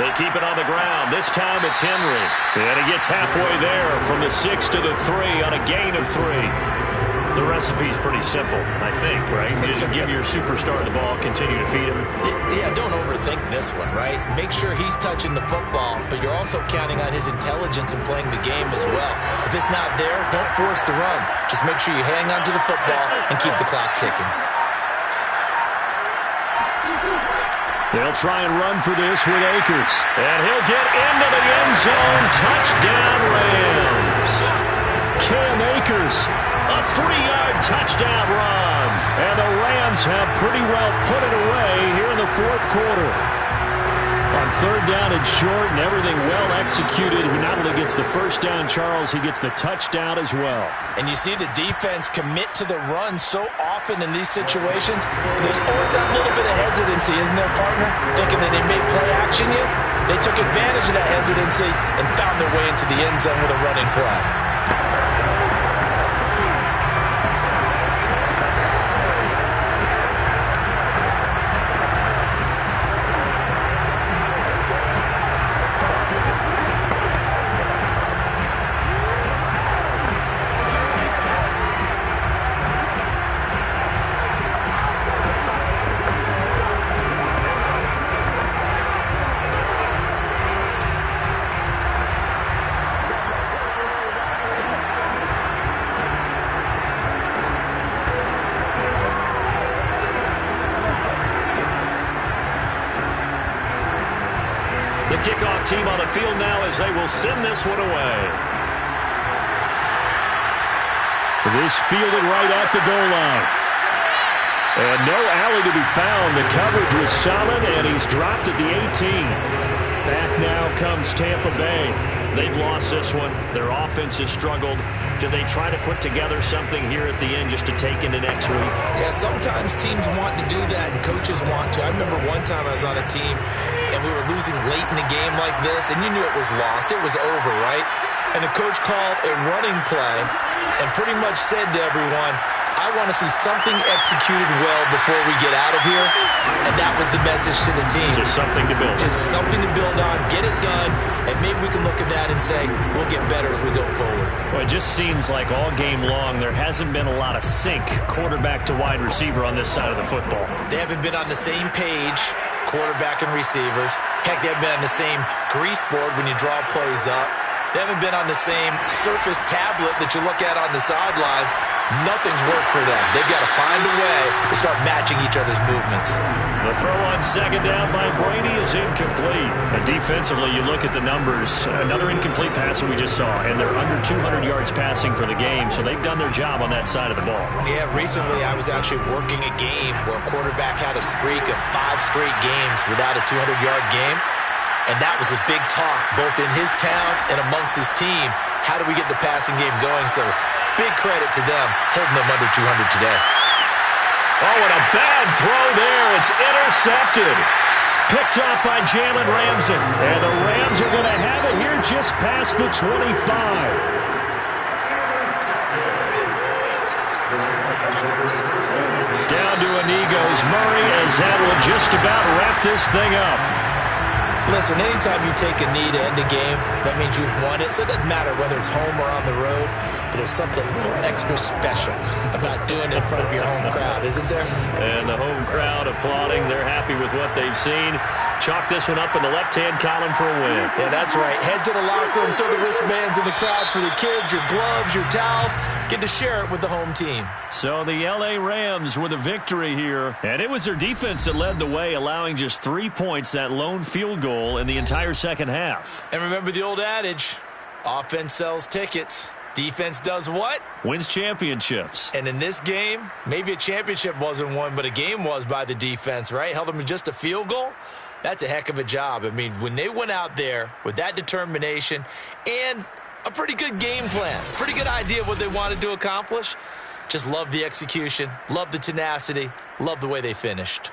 They keep it on the ground. This time it's Henry. And he gets halfway there from the 6 to the 3 on a gain of 3. The recipe's pretty simple, I think, right? You just give your superstar the ball, continue to feed him. Yeah, don't overthink this one, right? Make sure he's touching the football, but you're also counting on his intelligence in playing the game as well. If it's not there, don't force the run. Just make sure you hang on to the football and keep the clock ticking. They'll try and run for this with Akers. And he'll get into the end zone. Touchdown, Rams. Cam Akers, a 3-yard touchdown run. And the Rams have pretty well put it away here in the fourth quarter. On third down and short and everything well executed, he not only gets the first down, Charles, he gets the touchdown as well. And you see the defense commit to the run so often in these situations. There's always that little bit of hesitancy, isn't there, partner? Thinking that they may play action yet. They took advantage of that hesitancy and found their way into the end zone with a running play. Kickoff team on the field now as they will send this one away. This fielded right at the goal line. And no alley to be found. The coverage was solid, and he's dropped at the 18. Back now comes Tampa Bay. They've lost this one. Their offense has struggled. Do they try to put together something here at the end just to take into next week? Yeah, sometimes teams want to do that and coaches want to. I remember one time I was on a team and we were losing late in the game like this, and you knew it was lost. It was over, right? And the coach called a running play and pretty much said to everyone, I want to see something executed well before we get out of here. And that was the message to the team. Just something to build on. Just something to build on, get it done, and maybe we can look at that and say, we'll get better as we go forward. Well, it just seems like all game long there hasn't been a lot of sync quarterback to wide receiver on this side of the football. They haven't been on the same page, quarterback and receivers. Heck, they haven't been on the same grease board when you draw plays up. They haven't been on the same surface tablet that you look at on the sidelines. Nothing's worked for them. They've got to find a way to start matching each other's movements. The throw on second down by Brady is incomplete. But defensively, you look at the numbers. Another incomplete passer we just saw, and they're under 200 yards passing for the game, so they've done their job on that side of the ball. Yeah, recently I was actually working a game where a quarterback had a streak of 5 straight games without a 200-yard game. And that was a big talk, both in his town and amongst his team. How do we get the passing game going? So big credit to them, holding them under 200 today. Oh, and a bad throw there. It's intercepted. Picked up by Jalen Ramsey. And the Rams are going to have it here just past the 25. Down to a knee goes Murray as that will just about wrap this thing up. Listen, anytime you take a knee to end a game, that means you've won it. So it doesn't matter whether it's home or on the road, but there's something a little extra special about doing it in front of your home crowd, isn't there? And the home crowd applauding. They're happy with what they've seen. Chalk this one up in the left-hand column for a win. Yeah, that's right. Head to the locker room, throw the wristbands in the crowd for the kids, your gloves, your towels. Get to share it with the home team. So the L.A. Rams with a victory here. And it was their defense that led the way, allowing just 3 points, that lone field goal in the entire second half. And remember the old adage, offense sells tickets. Defense does what? Wins championships. And in this game, maybe a championship wasn't won, but a game was by the defense, right? Held them in just a field goal. That's a heck of a job. I mean, when they went out there with that determination and a pretty good game plan, pretty good idea of what they wanted to accomplish, just love the execution, love the tenacity, love the way they finished.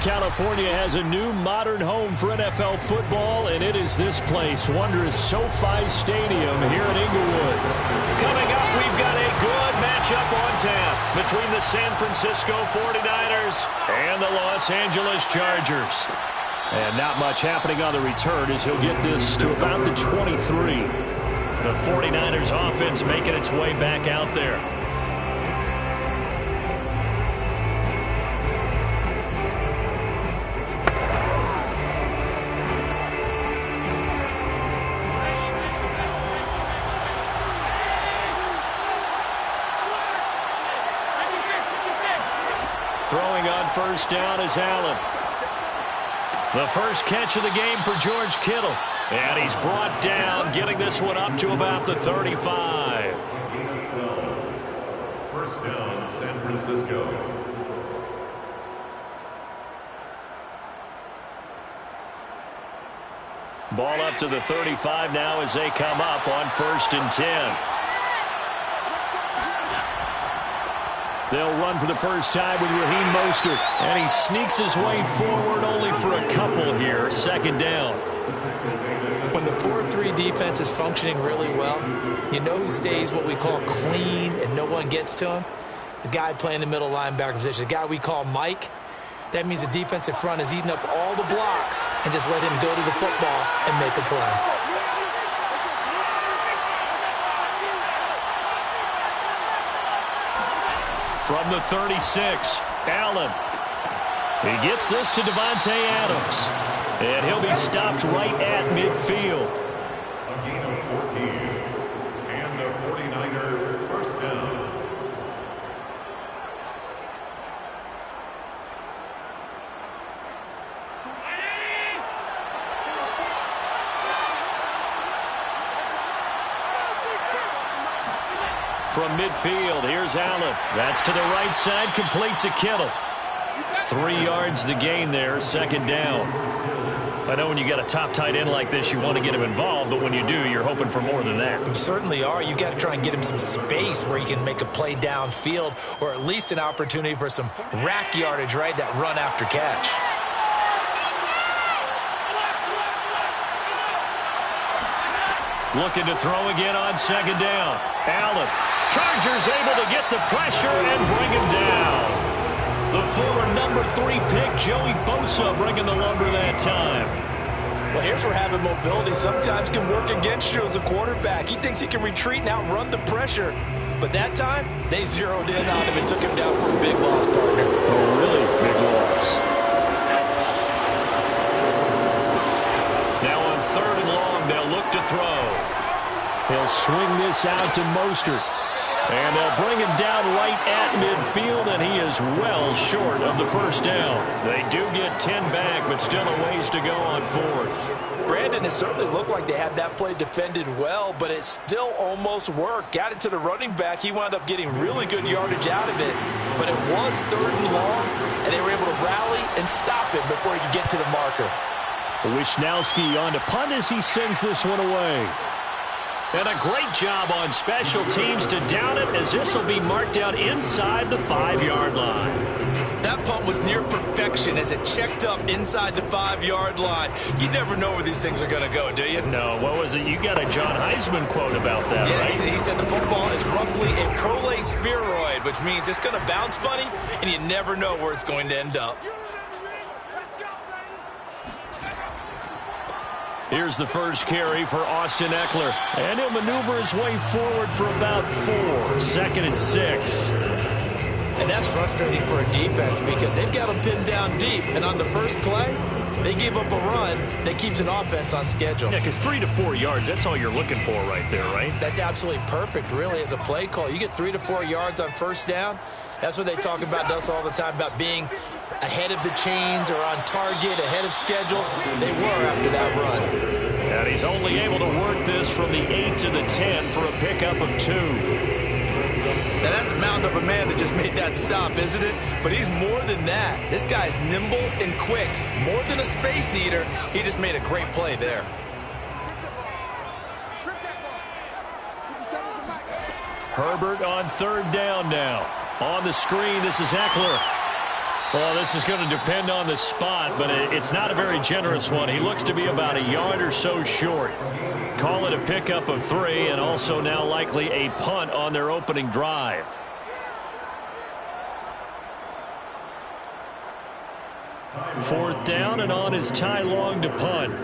California has a new modern home for NFL football, and it is this place, wondrous SoFi Stadium here in Inglewood. Coming up, we've got a good matchup on tap between the San Francisco 49ers and the Los Angeles Chargers. And not much happening on the return as he'll get this to about the 23. The 49ers offense making its way back out there. Throwing on first down is Allen. The first catch of the game for George Kittle. And he's brought down, getting this one up to about the 35. First down, San Francisco. Ball up to the 35 now as they come up on 1st and 10. They'll run for the first time with Raheem Mostert. And he sneaks his way forward only for a couple here. 2nd down. When the 4-3 defense is functioning really well, you know who stays what we call clean and no one gets to him? The guy playing the middle linebacker position, the guy we call Mike. That means the defensive front is eating up all the blocks and just let him go to the football and make a play. From the 36, Allen. He gets this to Devontae Adams. And he'll be stopped right at midfield. A gain of 14. And a 49er first down. From midfield, here's Allen. That's to the right side, complete to Kittle. 3 yards the gain there, 2nd down. I know when you got a top tight end like this, you want to get him involved, but when you do, you're hoping for more than that. You certainly are. You got to try and get him some space where he can make a play downfield, or at least an opportunity for some rack yardage, right? That run after catch. Looking to throw again on 2nd down. Allen. Chargers able to get the pressure and bring him down. The former number 3 pick, Joey Bosa, bringing the lumber that time. Well, here's where having mobility sometimes can work against you as a quarterback. He thinks he can retreat and outrun the pressure. But that time, they zeroed in on him and took him down for a big loss, partner. Oh, really big loss. Now on 3rd and long, they'll look to throw. He'll swing this out to Mostert. And they'll bring him down right at midfield, and he is well short of the first down. They do get 10 back, but still a ways to go on 4th. Brandon, it certainly looked like they had that play defended well, but it still almost worked. Got it to the running back. He wound up getting really good yardage out of it, but it was 3rd and long, and they were able to rally and stop him before he could get to the marker. Wisnowski on to punt as he sends this one away. And a great job on special teams to down it, as this will be marked out inside the 5-yard line. That punt was near perfection as it checked up inside the 5-yard line. You never know where these things are going to go, do you? No, what was it? You got a John Heisman quote about that, yeah, right? He said the football is roughly a prolate spheroid, which means it's going to bounce funny, and you never know where it's going to end up. Here's the first carry for Austin Eckler. And he'll maneuver his way forward for about 4. 2nd and 6. And that's frustrating for a defense because they've got them pinned down deep. And on the first play, they give up a run that keeps an offense on schedule. Yeah, because 3 to 4 yards, that's all you're looking for right there, right? That's absolutely perfect, really, as a play call. You get 3 to 4 yards on first down. That's what they talk about us all the time, about being ahead of the chains or on target, ahead of schedule. They were after that run. And he's only able to work this from the 8 to the 10 for a pickup of 2. Now, that's a mountain of a man that just made that stop, isn't it? But he's more than that. This guy's nimble and quick. More than a space eater, he just made a great play there. Herbert on 3rd down now. On the screen, this is Eckler. Well, this is going to depend on the spot, but it's not a very generous one. He looks to be about a yard or so short. Call it a pickup of 3, and also now likely a punt on their opening drive. Fourth down, and on is Ty Long to punt.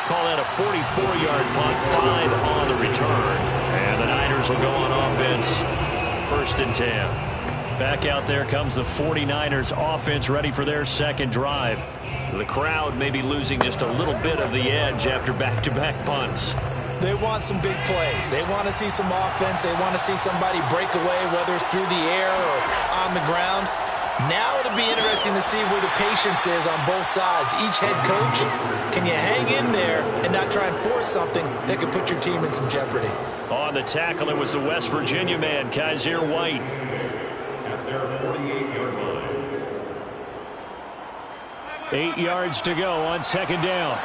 Call that a 44-yard punt, 5 on the return. And the Niners will go on offense, 1st and 10. Back out there comes the 49ers offense ready for their second drive. The crowd may be losing just a little bit of the edge after back-to-back punts. They want some big plays. They want to see some offense. They want to see somebody break away, whether it's through the air or on the ground. Now it'll be interesting to see where the patience is on both sides. Each head coach, can you hang in there and not try and force something that could put your team in some jeopardy? On the tackle, it was the West Virginia man, Kaiser White. At their 48-yard line. 8 yards to go on 2nd down.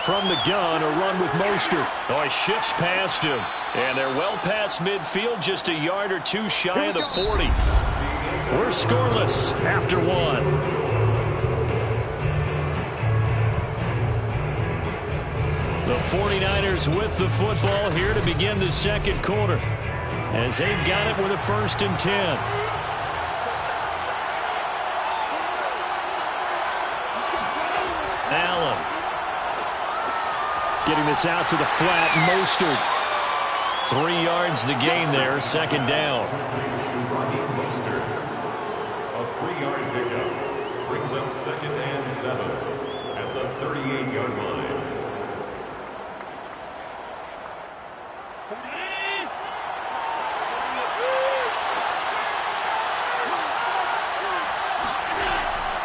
From the gun, a run with Mostert. Oh, he shifts past him. And they're well past midfield, just a yard or 2 shy of the 40. We're scoreless after 1. The 49ers with the football here to begin the second quarter, as they've got it with a 1st and 10. Allen. Getting this out to the flat, Mostert. 3 yards the gain there, 2nd down. Mostert. A 3-yard pickup brings up 2nd and 7 at the 38-yard line.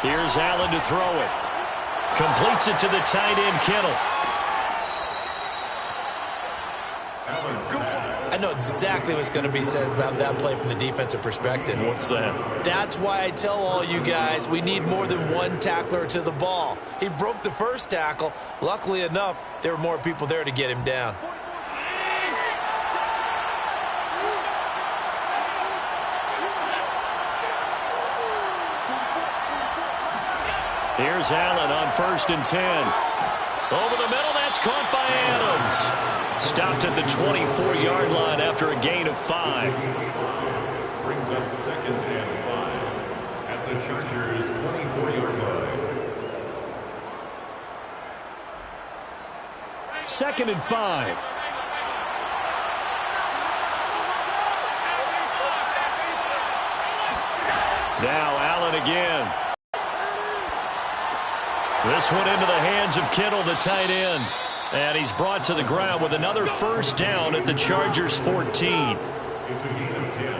Here's Allen to throw it. Completes it to the tight end, Kittle. I know exactly what's going to be said about that play from the defensive perspective. What's that? That's why I tell all you guys we need more than one tackler to the ball. He broke the first tackle. Luckily enough, there were more people there to get him down. Here's Allen on 1st and 10. Over the middle, that's caught by Adams. Stopped at the 24-yard line after a gain of 5. Brings up 2nd and 5 at the Chargers' 24-yard line. 2nd and 5. Now Allen again. This one into the hands of Kittle, the tight end. And he's brought to the ground with another 1st down at the Chargers' 14. It's a gain of 10.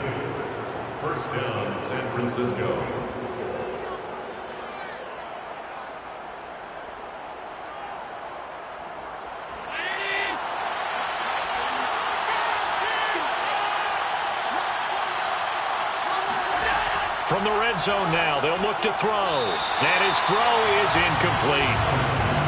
1st down, San Francisco. From the red zone now, they'll look to throw. And his throw is incomplete.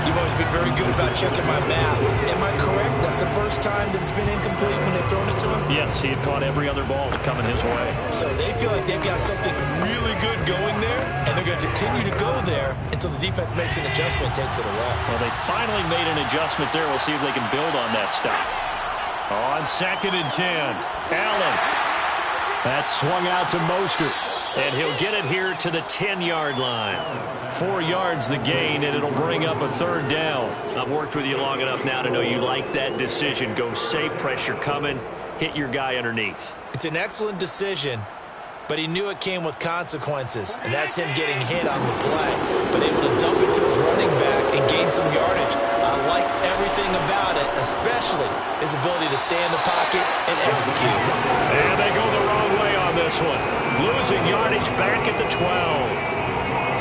You've always been very good about checking my math. Am I correct? That's the first time that it's been incomplete when they've thrown it to him? Yes, he had caught every other ball coming his way. So they feel like they've got something really good going there, and they're going to continue to go there until the defense makes an adjustment and takes it away. Well, they finally made an adjustment there. We'll see if they can build on that stop. On 2nd and 10, Allen. That swung out to Mostert. And he'll get it here to the 10-yard line. 4 yards the gain, and it'll bring up a 3rd down. I've worked with you long enough now to know you like that decision. Go safe, pressure coming, hit your guy underneath. It's an excellent decision, but he knew it came with consequences, and that's him getting hit on the play, but able to dump it to his running back and gain some yardage. I liked everything about it, especially his ability to stay in the pocket and execute. And they go the wrong way on this one. Losing yardage back at the 12.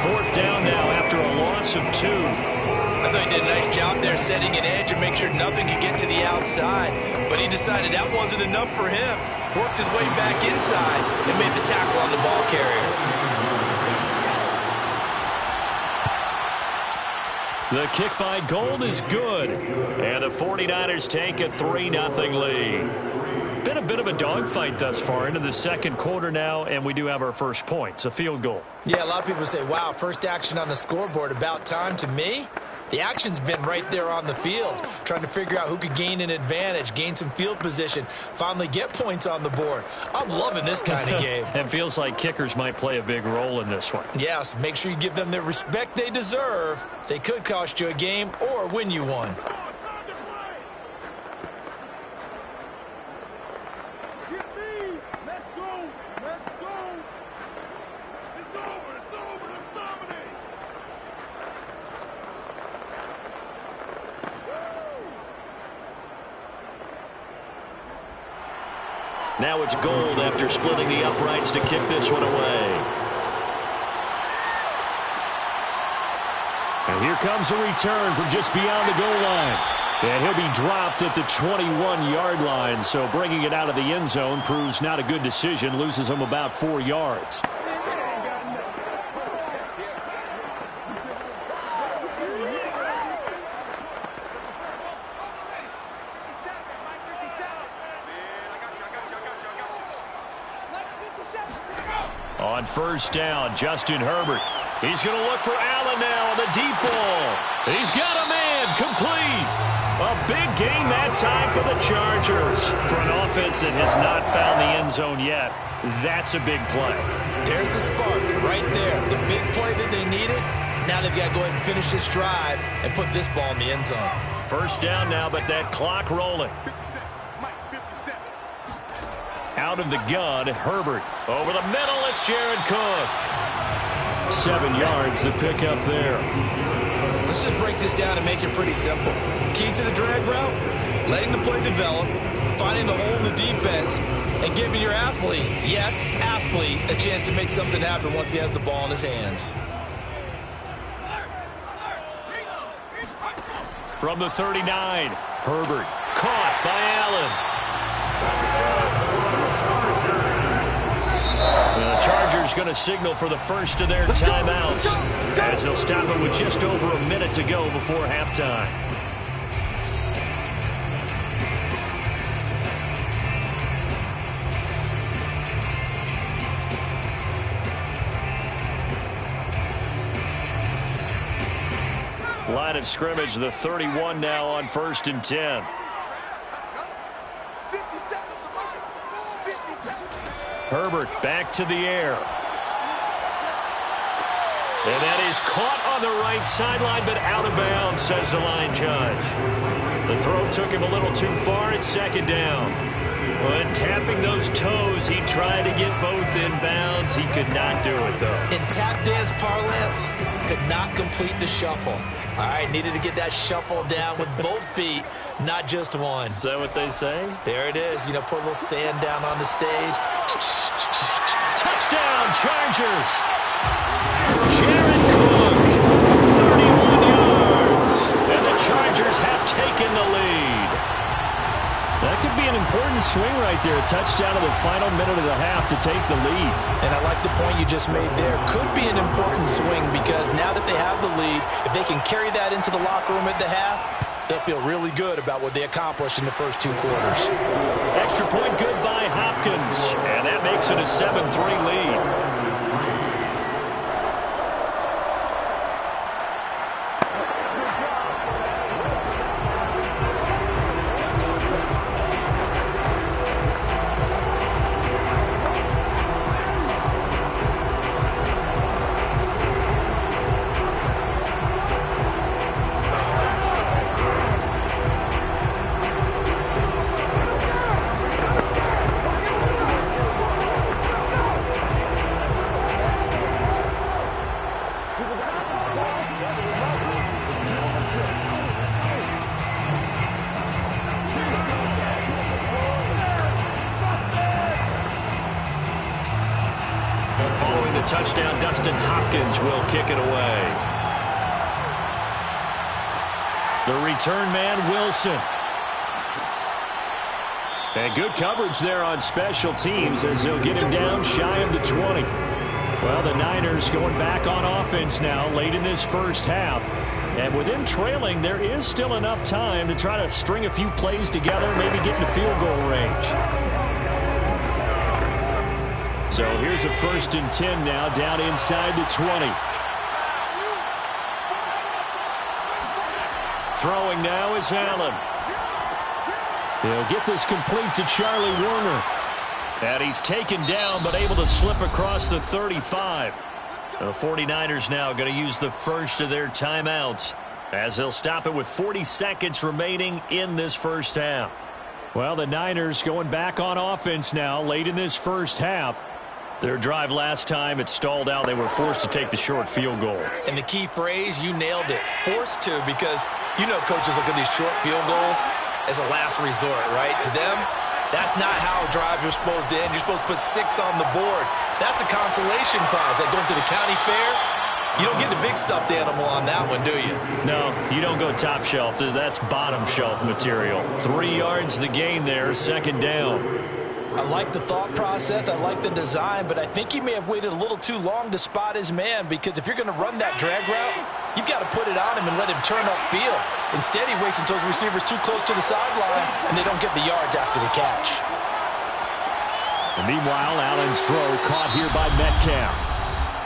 4th down now after a loss of 2. I thought he did a nice job there setting an edge and make sure nothing could get to the outside, but he decided that wasn't enough for him. Worked his way back inside and made the tackle on the ball carrier. The kick by Gold is good. And the 49ers take a 3-0 lead. Been a bit of a dogfight thus far into the second quarter now, and we do have our first points, a field goal. Yeah, a lot of people say, wow, first action on the scoreboard, about time. To me, the action's been right there on the field, trying to figure out who could gain an advantage, gain some field position, finally get points on the board. I'm loving this kind of game. It feels like kickers might play a big role in this one. Yes, make sure you give them the respect they deserve. They could cost you a game or win you one. Now it's Gold after splitting the uprights to kick this one away. And here comes a return from just beyond the goal line. And he'll be dropped at the 21-yard line. So bringing it out of the end zone proves not a good decision. Loses him about 4 yards. On first down, Justin Herbert. He's going to look for Allen now on the deep ball. He's got a man, complete. A big gain that time for the Chargers. For an offense that has not found the end zone yet, that's a big play. There's the spark right there. The big play that they needed. Now they've got to go ahead and finish this drive and put this ball in the end zone. First down now, but that clock rolling. Out of the gun, Herbert. Over the middle, it's Jared Cook. 7 yards, the pickup there. Let's just break this down and make it pretty simple. Key to the drag route, letting the play develop, finding the hole in the defense, and giving your athlete, yes, athlete, a chance to make something happen once he has the ball in his hands. From the 39, Herbert caught by Allen. The Chargers going to signal for the first of their timeouts as they'll stop it with just over a minute to go before halftime. Line of scrimmage, the 31 now on 1st and 10. Herbert back to the air. And that is caught on the right sideline, but out of bounds, says the line judge. The throw took him a little too far at second down. But tapping those toes, he tried to get both in bounds. He could not do it, though. In tap dance parlance, could not complete the shuffle. All right, needed to get that shuffle down with both feet, not just one. Is that what they say? There it is. You know, put a little sand down on the stage. Touchdown, Chargers. Jared Cook, 31 yards. And the Chargers have taken the lead. That could be an important swing right there. A touchdown in the final minute of the half to take the lead. And I like the point you just made there. Could be an important swing because now that they have the lead, if they can carry that into the locker room at the half, they'll feel really good about what they accomplished in the first 2 quarters. Extra point good by Hopkins. And that makes it a 7-3 lead. Following the touchdown, Dustin Hopkins will kick it away. The return man, Wilson. And good coverage there on special teams as they'll get him down shy of the 20. Well, the Niners going back on offense now late in this first half. And with him trailing, there is still enough time to try to string a few plays together, maybe get into field goal range. So here's a 1st and 10 now, down inside the 20. Throwing now is Allen. He'll get this complete to Charlie Warner. And he's taken down, but able to slip across the 35. The 49ers now going to use the first of their timeouts as they'll stop it with 40 seconds remaining in this first half. Well, the Niners going back on offense now late in this first half. Their drive last time, it stalled out. They were forced to take the short field goal. And the key phrase, you nailed it, forced to, because you know coaches look at these short field goals as a last resort, right? To them, that's not how drives are supposed to end. You're supposed to put 6 on the board. That's a consolation prize. Like going to the county fair, you don't get the big stuffed animal on that one, do you? No, you don't go top shelf. That's bottom shelf material. 3 yards the gain there, 2nd down. I like the thought process. I like the design, but I think he may have waited a little too long to spot his man, because if you're going to run that drag route, you've got to put it on him and let him turn upfield. Instead, he waits until his receiver's too close to the sideline, and they don't get the yards after the catch. And meanwhile, Allen's throw caught here by Metcalf.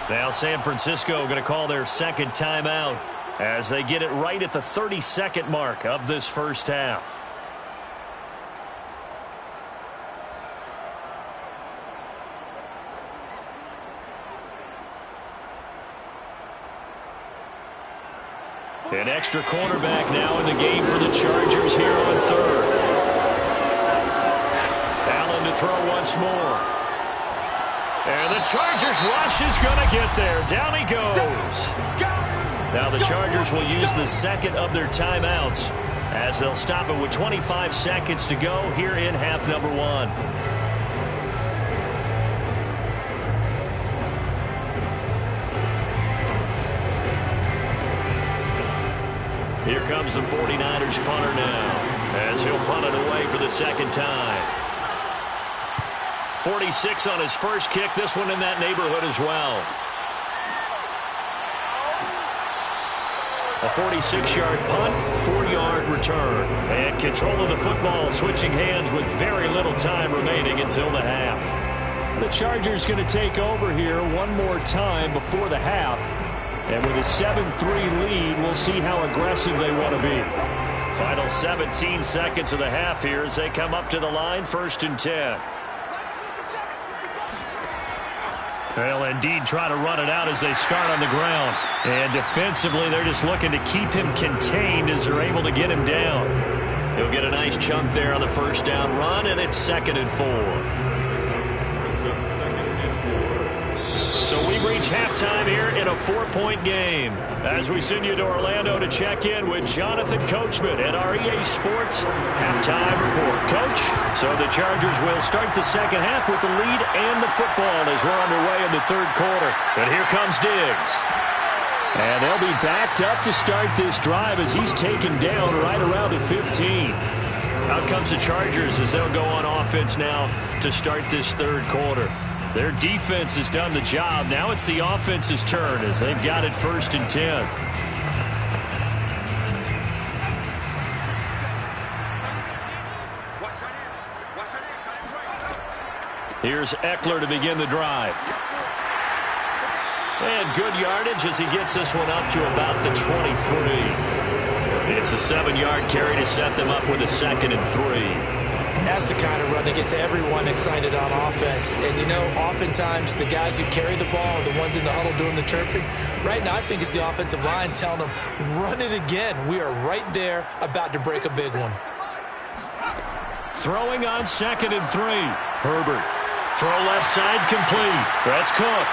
Now San Francisco going to call their 2nd timeout as they get it right at the 30-second mark of this first half. An extra cornerback now in the game for the Chargers here on 3rd. Allen to throw once more. And the Chargers rush is going to get there. Down he goes. Now the Chargers will use the 2nd of their timeouts as they'll stop it with 25 seconds to go here in half number 1. Here comes the 49ers punter now as he'll punt it away for the 2nd time. 46 on his first kick. This one in that neighborhood as well. A 46-yard punt, 4-yard return. And control of the football switching hands with very little time remaining until the half. The Chargers going to take over here one more time before the half. And with a 7-3 lead, we'll see how aggressive they want to be. Final 17 seconds of the half here as they come up to the line, 1st and 10. They'll indeed try to run it out as they start on the ground. And defensively, they're just looking to keep him contained as they're able to get him down. He'll get a nice chunk there on the 1st down run, and it's 2nd and 4. So we've reached halftime here in a 4-point game as we send you to Orlando to check in with Jonathan Coachman at our EA Sports Halftime Report. Coach, so the Chargers will start the 2nd half with the lead and the football as we're underway in the 3rd quarter. And here comes Diggs. And they'll be backed up to start this drive as he's taken down right around the 15. Out comes the Chargers as they'll go on offense now to start this 3rd quarter. Their defense has done the job. Now it's the offense's turn as they've got it 1st and 10. Here's Eckler to begin the drive. And good yardage as he gets this one up to about the 23. It's a 7-yard carry to set them up with a 2nd and 3. That's the kind of run that gets everyone excited on offense. And, you know, oftentimes the guys who carry the ball are the ones in the huddle doing the chirping. Right now, I think it's the offensive line telling them, run it again. We are right there about to break a big one. Throwing on 2nd and 3. Herbert. Throw left side complete. That's Cook.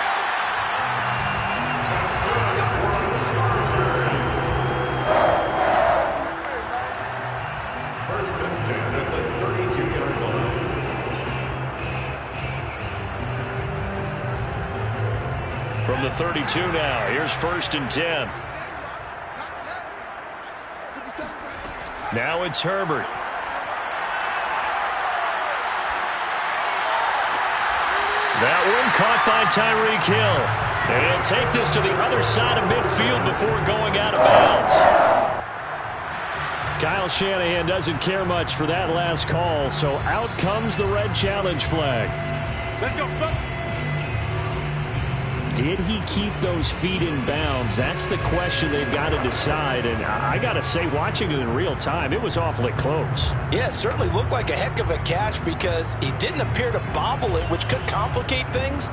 From the 32 now, here's 1st and 10. Now it's Herbert. That one caught by Tyreek Hill. And he'll take this to the other side of midfield before going out of bounds. Kyle Shanahan doesn't care much for that last call, so out comes the red challenge flag. Let's go. Did he keep those feet in bounds? That's the question they've got to decide. And I got to say, watching it in real time, it was awfully close. Yeah, it certainly looked like a heck of a catch because he didn't appear to bobble it, which could complicate things.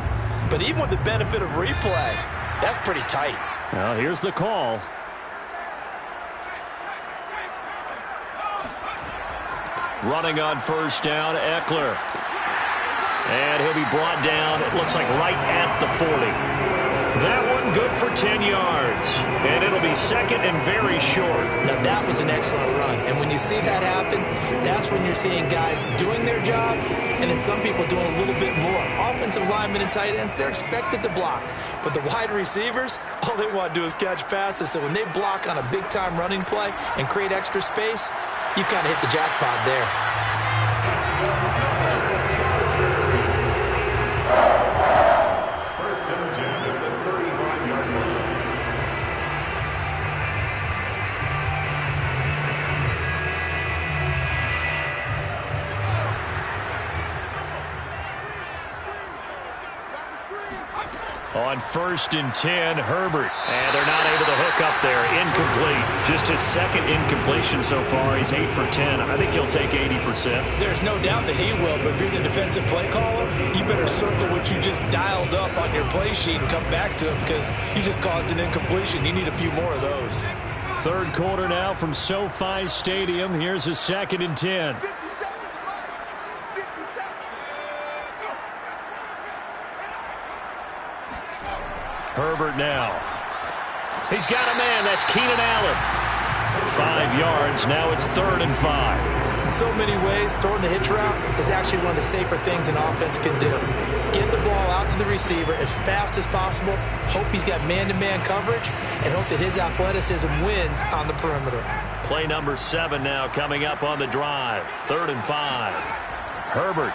But even with the benefit of replay, that's pretty tight. Well, here's the call. Running on first down, Eckler. And he'll be brought down, it looks like right at the 40. That one good for 10 yards. And it'll be second and very short. Now that was an excellent run. And when you see that happen, that's when you're seeing guys doing their job and then some people doing a little bit more. Offensive linemen and tight ends, they're expected to block. But the wide receivers, all they want to do is catch passes. So when they block on a big-time running play and create extra space, you've kind of hit the jackpot there. First and 10 at the 35-yard line. On first and 10, Herbert. And they're not able to hook up there. Incomplete. Just his second incompletion so far. He's 8 for 10. I think he'll take 80%. There's no doubt that he will, but if you're the defensive play caller, you better circle what you just dialed up on your play sheet and come back to it because you just caused an incompletion. You need a few more of those. Third quarter now from SoFi Stadium. Here's a second and 10. Herbert now. He's got a man. That's Keenan Allen. 5 yards. Now it's 3rd and 5. In so many ways, throwing the hitch route is actually one of the safer things an offense can do. Get the ball out to the receiver as fast as possible, hope he's got man-to-man coverage, and hope that his athleticism wins on the perimeter. Play number 7 now coming up on the drive. 3rd and 5. Herbert.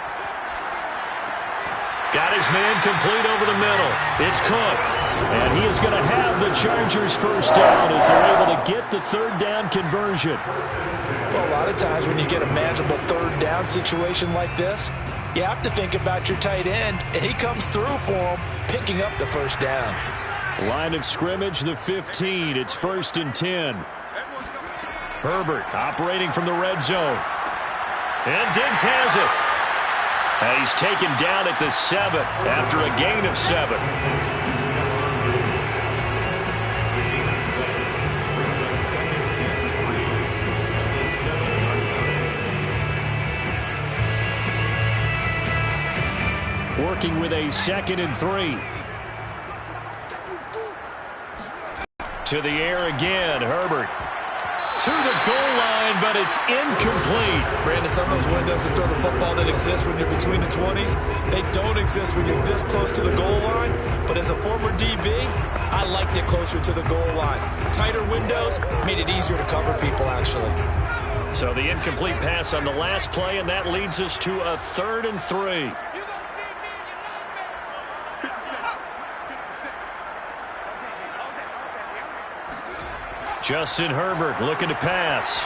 Got his man complete over the middle. It's Cook. And he is going to have the Chargers first down as they're able to get the third down conversion. Well, a lot of times when you get a manageable third down situation like this, you have to think about your tight end, and he comes through for him, picking up the first down. Line of scrimmage, the 15. It's 1st and 10. Herbert operating from the red zone. And Diggs has it. And he's taken down at the 7 after a gain of 7. Brings up second and 3 at the 7-yard line. Working with a 2nd and 3. To the air again, Herbert. To the goal line, but it's incomplete. Brandon, some of those windows to throw the football that exist when you're between the 20s, they don't exist when you're this close to the goal line. But as a former DB, I liked it closer to the goal line. Tighter windows made it easier to cover people, actually. So the incomplete pass on the last play, and that leads us to a 3rd and 3. Justin Herbert looking to pass.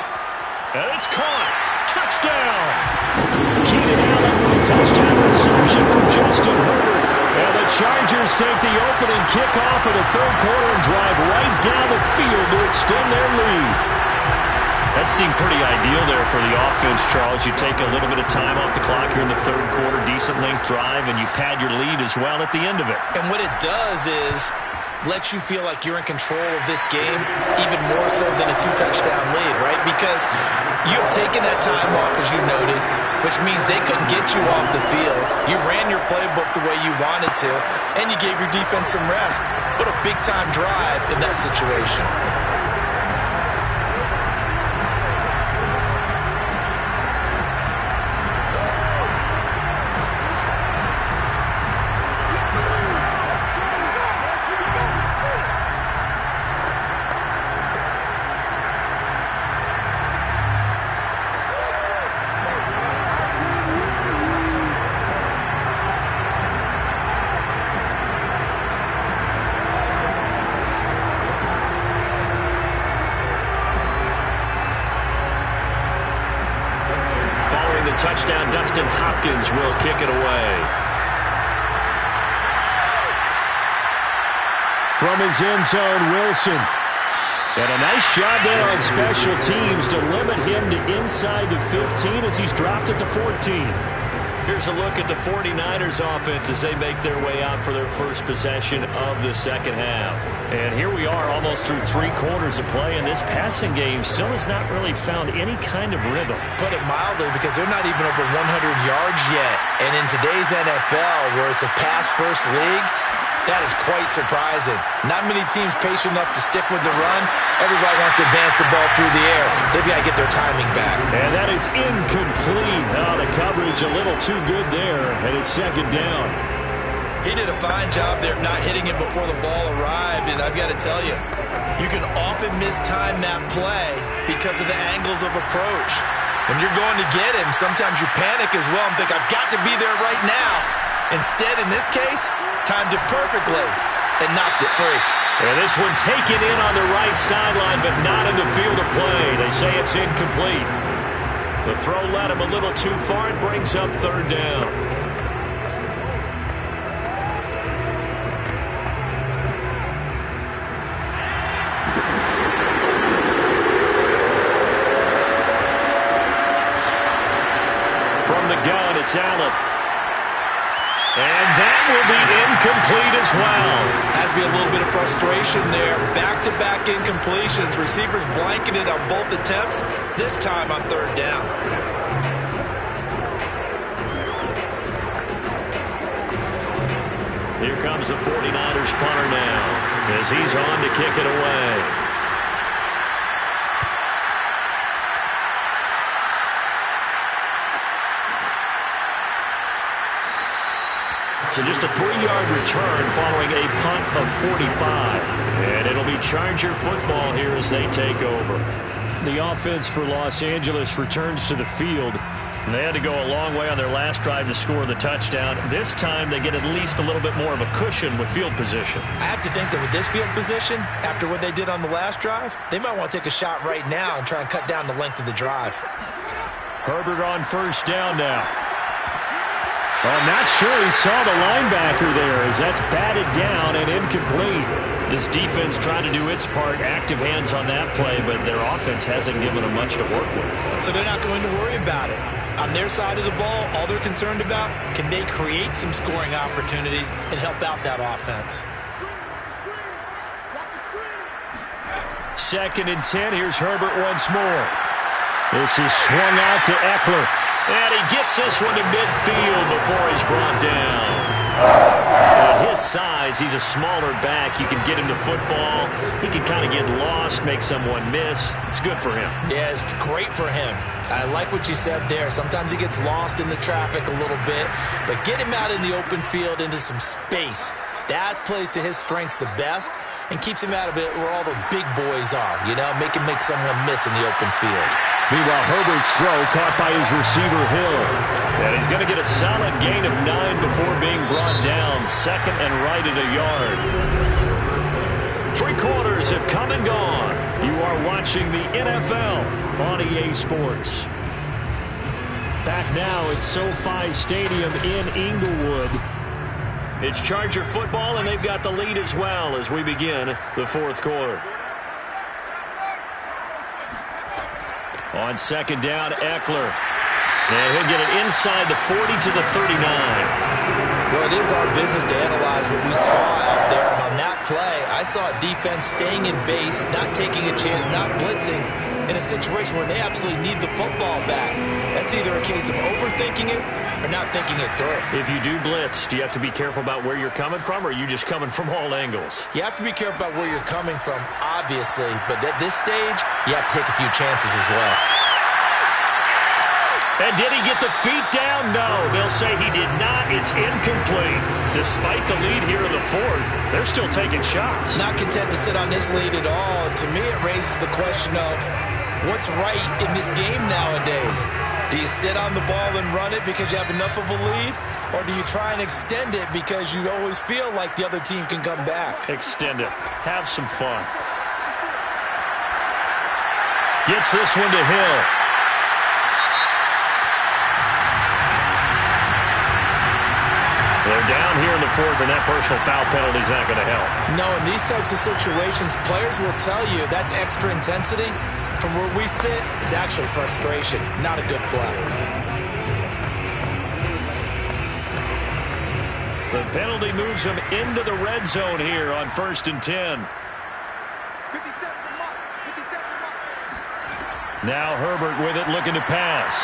And it's caught. Touchdown. Keenan Allen with a touchdown reception from Justin Herbert. And the Chargers take the opening kickoff of the third quarter and drive right down the field to extend their lead. That seemed pretty ideal there for the offense, Charles. You take a little bit of time off the clock here in the third quarter, decent length drive, and you pad your lead as well at the end of it. And what it does is let you feel like you're in control of this game even more so than a 2-touchdown lead, right? Because you have taken that time off, as you noted, which means they couldn't get you off the field. You ran your playbook the way you wanted to, and you gave your defense some rest. What a big-time drive in that situation. touchdown. Dustin Hopkins will kick it away. From his end zone, Wilson. And a nice job there on special teams to limit him to inside the 15 as he's dropped at the 14. Here's a look at the 49ers offense as they make their way out for their first possession of the second half. And here we are almost through 3 quarters of play, and this passing game still has not really found any kind of rhythm. Put it mildly, because they're not even over 100 yards yet. And in today's NFL, where it's a pass-first league, that is quite surprising. Not many teams patient enough to stick with the run. Everybody wants to advance the ball through the air. They've got to get their timing back. And that is incomplete. Oh, the coverage a little too good there, and it's second down. He did a fine job there of not hitting it before the ball arrived, and I've got to tell you, you can often mistime that play because of the angles of approach. When you're going to get him, sometimes you panic as well and think, I've got to be there right now. Instead, in this case, timed it perfectly and knocked it free. And this one taken in on the right sideline, but not in the field of play. They say it's incomplete. The throw led him a little too far. It brings up third down. From the gun, it's Allen. And that will be incomplete as well. Has to be a little bit of frustration there. Back-to-back incompletions. Receivers blanketed on both attempts, this time on third down. Here comes the 49ers punter now as he's on to kick it away. So just a 3-yard return following a punt of 45. And it'll be Charger football here as they take over. The offense for Los Angeles returns to the field. They had to go a long way on their last drive to score the touchdown. This time they get at least a little bit more of a cushion with field position. I have to think that with this field position, after what they did on the last drive, they might want to take a shot right now and try and cut down the length of the drive. Herbert on first down now. I'm not sure he saw the linebacker there as that's batted down and incomplete. This defense trying to do its part, active hands on that play, but their offense hasn't given them much to work with. So they're not going to worry about it. On their side of the ball, all they're concerned about, can they create some scoring opportunities and help out that offense? 2nd and 10. Here's Herbert once more. This is swung out to Eckler. And he gets this one to midfield before he's brought down. At his size, he's a smaller back. You can get him to football. He can kind of get lost, make someone miss. It's good for him. Yeah, it's great for him. I like what you said there. Sometimes he gets lost in the traffic a little bit, but get him out in the open field into some space. That plays to his strengths the best and keeps him out of it where all the big boys are, you know, make someone miss in the open field. Meanwhile, Herbert's throw caught by his receiver, Hill. And he's going to get a solid gain of 9 before being brought down. 2nd and right at a yard. 3 quarters have come and gone. You are watching the NFL on EA Sports. Back now at SoFi Stadium in Inglewood. It's Charger football, and they've got the lead as well as we begin the 4th quarter. On 2nd down, Eckler. And he'll get it inside the 40 to the 39. Well, it is our business to analyze what we saw out there. And on that play, I saw a defense staying in base, not taking a chance, not blitzing, in a situation where they absolutely need the football back. That's either a case of overthinking it or not thinking it through. If you do blitz, do you have to be careful about where you're coming from, or are you just coming from all angles? You have to be careful about where you're coming from, obviously. But at this stage, you have to take a few chances as well. And did he get the feet down? No, they'll say he did not. It's incomplete. Despite the lead here in the 4th, they're still taking shots. Not content to sit on this lead at all. And to me, it raises the question of what's right in this game nowadays. Do you sit on the ball and run it because you have enough of a lead? Or do you try and extend it because you always feel like the other team can come back? Extend it. Have some fun. Gets this one to Hill. fourth, and that personal foul penalty is not going to help. No, in these types of situations, players will tell you that's extra intensity. From where we sit, it's actually frustration, not a good play. The penalty moves them into the red zone here on 1st and 10. Now Herbert with it, looking to pass.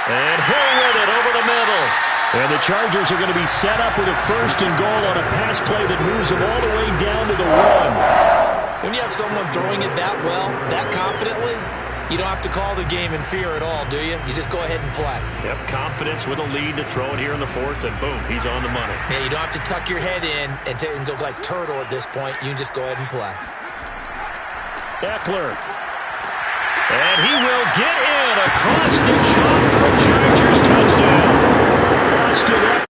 And Hill with it over the middle. And the Chargers are going to be set up with a 1st and goal on a pass play that moves them all the way down to the 1. When you have someone throwing it that well, that confidently, you don't have to call the game in fear at all, do you? You just go ahead and play. Yep, confidence with a lead to throw it here in the 4th, and boom, he's on the money. Yeah, you don't have to tuck your head in and go like turtle at this point. You can just go ahead and play. Eckler. And he will get in across the chalk for a Chargers touchdown. Lost it.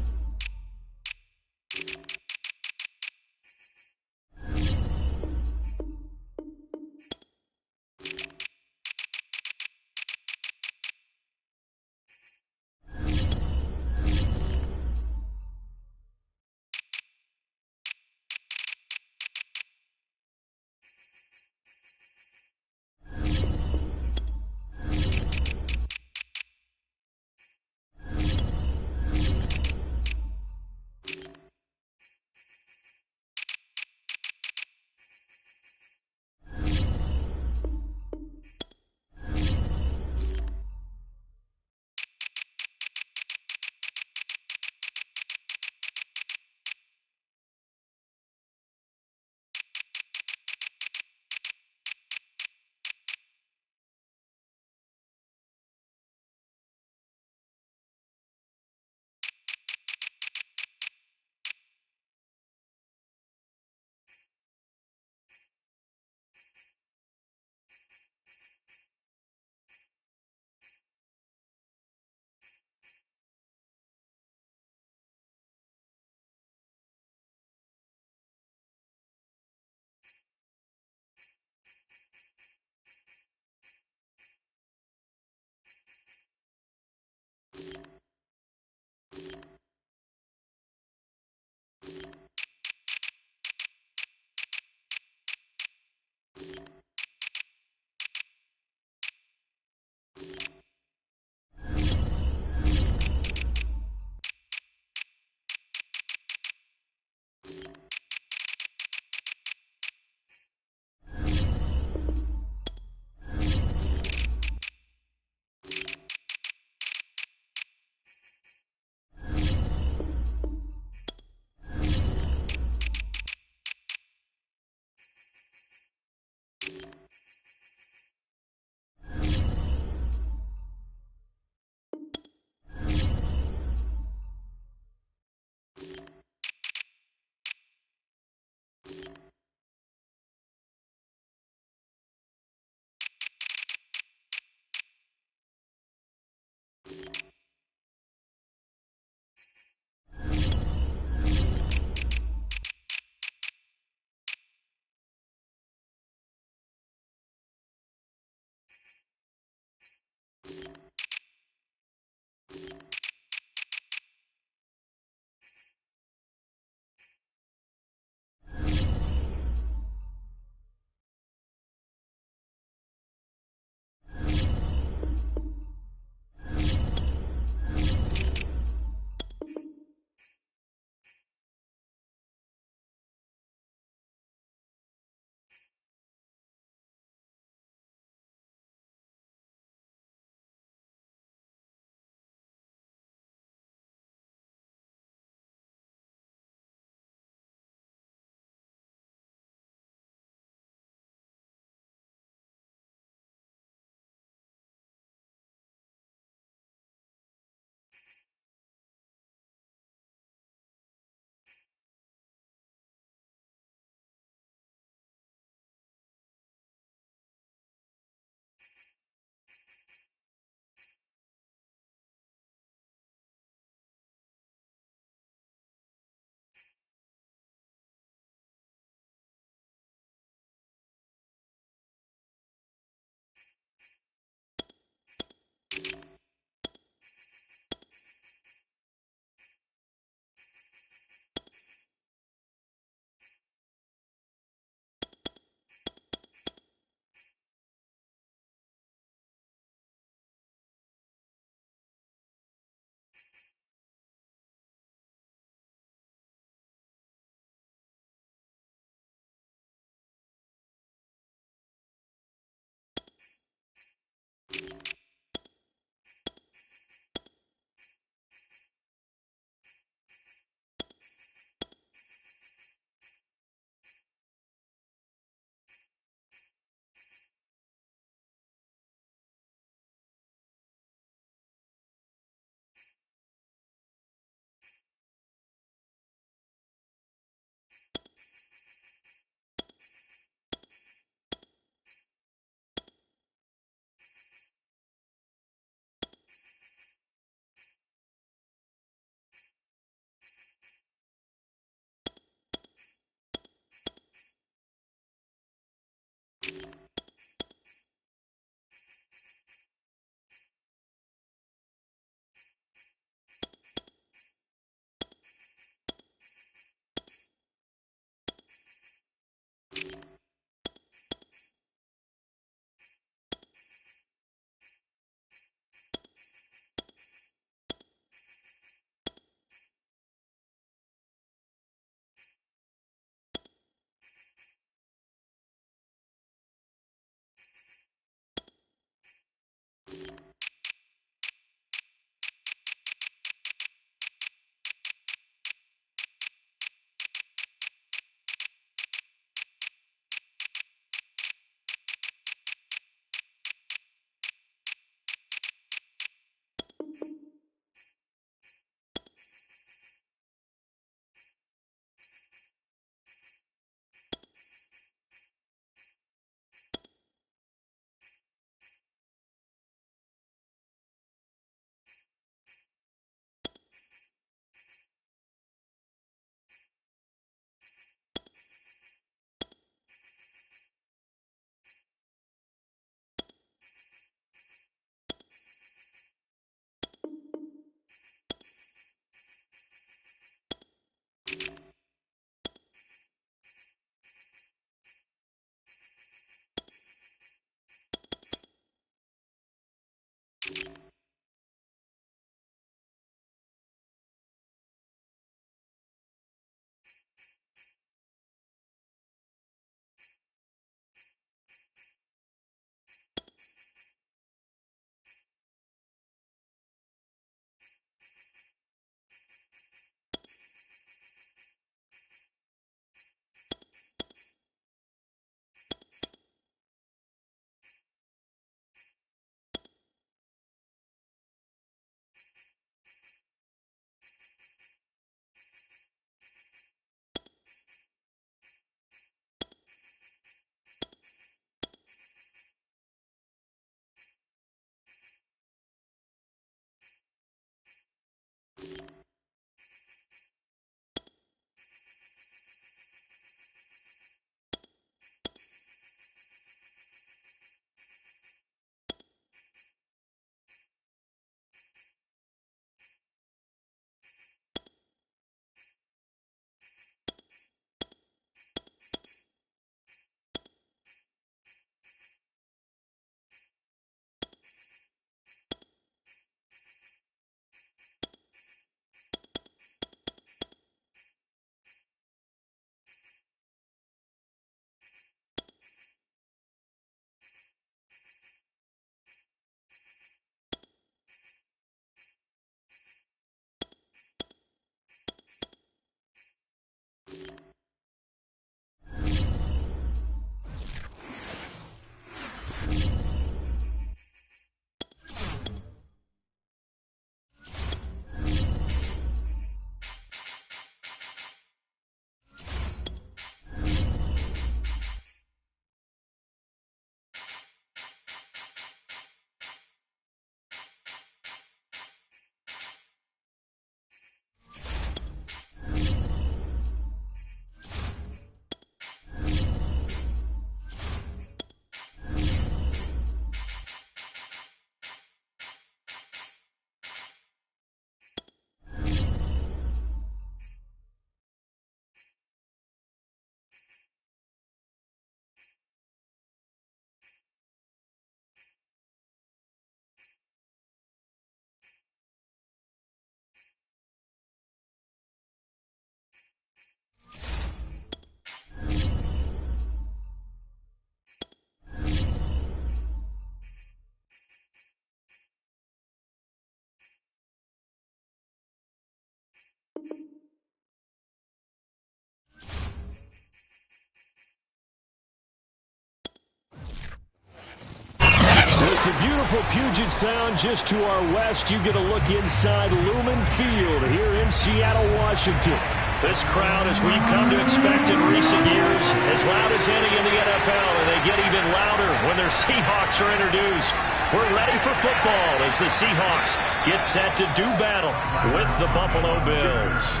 With the beautiful Puget Sound just to our west, you get a look inside Lumen Field here in Seattle, Washington. This crowd, as we've come to expect in recent years, as loud as any in the NFL, and they get even louder when their Seahawks are introduced. We're ready for football as the Seahawks get set to do battle with the Buffalo Bills.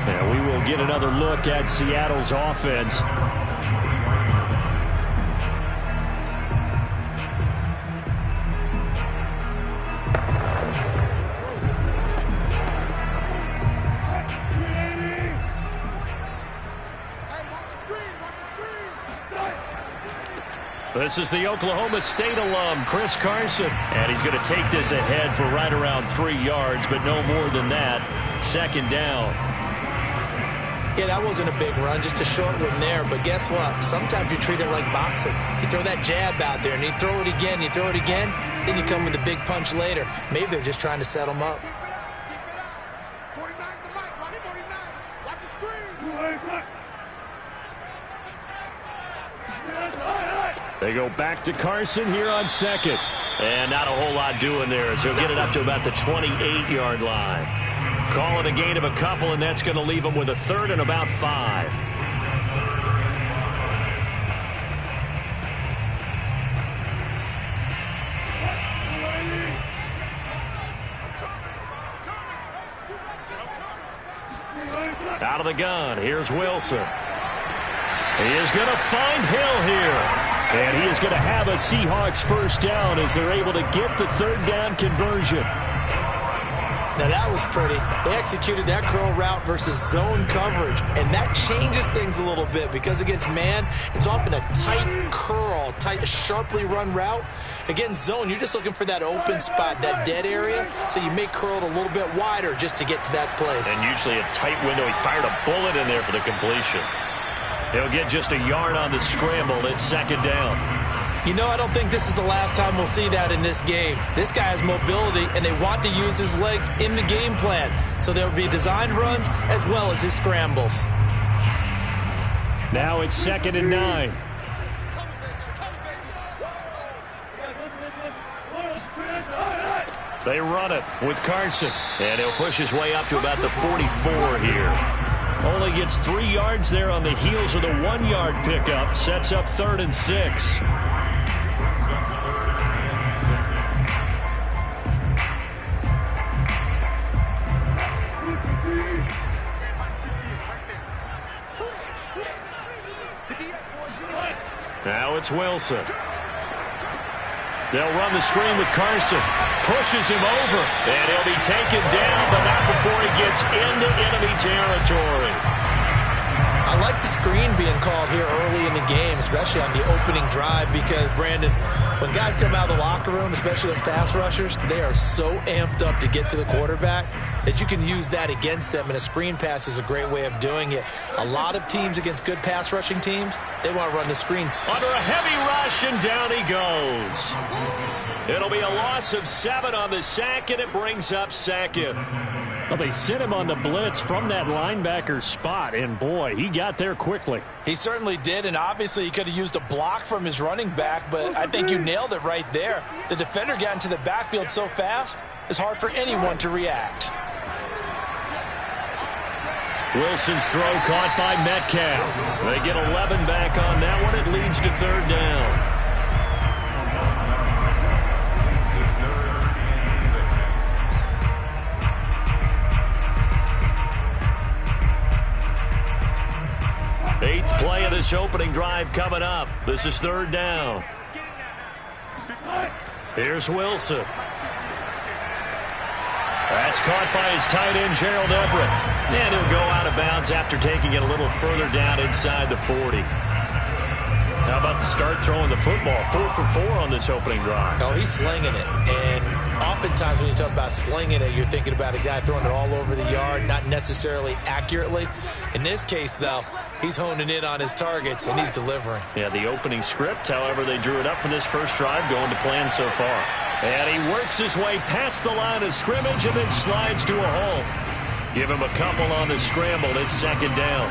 And we will get another look at Seattle's offense. This is the Oklahoma State alum, Chris Carson. And he's going to take this ahead for right around 3 yards, but no more than that. Second down. Yeah, that wasn't a big run, just a short one there. But guess what? Sometimes you treat it like boxing. You throw that jab out there, and you throw it again, then you come with a big punch later. Maybe they're just trying to set them up. They go back to Carson here on second. And not a whole lot doing there as he'll get it up to about the 28-yard line. Call it a gain of a couple, and that's going to leave him with a third and about 5. Out of the gun, here's Wilson. He is going to find Hill here. And he is going to have a Seahawks first down as they're able to get the third down conversion. Now that was pretty. They executed that curl route versus zone coverage, and that changes things a little bit because against man, it's often a tight curl, sharply run route. Against zone, you're just looking for that open spot, that dead area, so you make curl a little bit wider just to get to that place. And usually a tight window. He fired a bullet in there for the completion. He'll get just a yard on the scramble. It's second down. You know, I don't think this is the last time we'll see that in this game. This guy has mobility, and they want to use his legs in the game plan. So there will be designed runs as well as his scrambles. Now it's second and 9. They run it with Carson. And he'll push his way up to about the 44 here. Only gets 3 yards there on the heels of the 1-yard pickup. Sets up 3rd and 6. Now it's Wilson. They'll run the screen with Carson. Pushes him over. And he'll be taken down, but not before he gets into enemy territory. I like the screen being called here early in the game, especially on the opening drive, because, Brandon, when guys come out of the locker room, especially those pass rushers, they are so amped up to get to the quarterback that you can use that against them, and a screen pass is a great way of doing it. A lot of teams against good pass rushing teams, they want to run the screen. Under a heavy rush, and down he goes. It'll be a loss of 7 on the sack, and it brings up second. Well, they sent him on the blitz from that linebacker spot, and boy, he got there quickly. He certainly did, and obviously he could have used a block from his running back, but I think you nailed it right there. The defender got into the backfield so fast, it's hard for anyone to react. Wilson's throw caught by Metcalf. They get 11 back on that one. It leads to 3rd down. Eighth play of this opening drive coming up. This is 3rd down. Here's Wilson. That's caught by his tight end, Gerald Everett. And he'll go out of bounds after taking it a little further down inside the 40. How about the start throwing the football? 4 for 4 on this opening drive. Oh, he's slinging it. And oftentimes when you talk about slinging it, you're thinking about a guy throwing it all over the yard, not necessarily accurately. In this case, though, he's honing in on his targets, and he's delivering. Yeah, the opening script, however, they drew it up for this first drive, going to plan so far. And he works his way past the line of scrimmage and then slides to a hole. Give him a couple on the scramble. It's second down.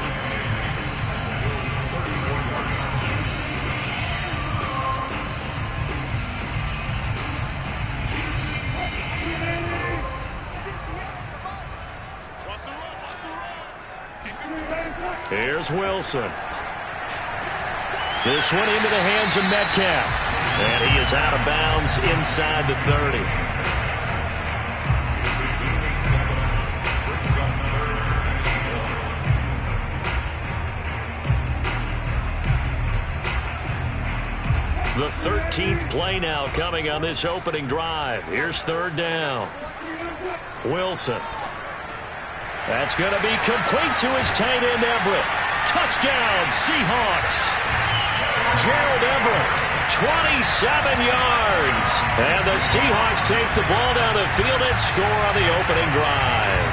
Here's Wilson. This one into the hands of Metcalf. And he is out of bounds inside the 30. The 13th play now coming on this opening drive. Here's third down. Wilson. That's going to be complete to his tight end, Everett. Touchdown, Seahawks. Gerald Everett, 27 yards. And the Seahawks take the ball down the field and score on the opening drive.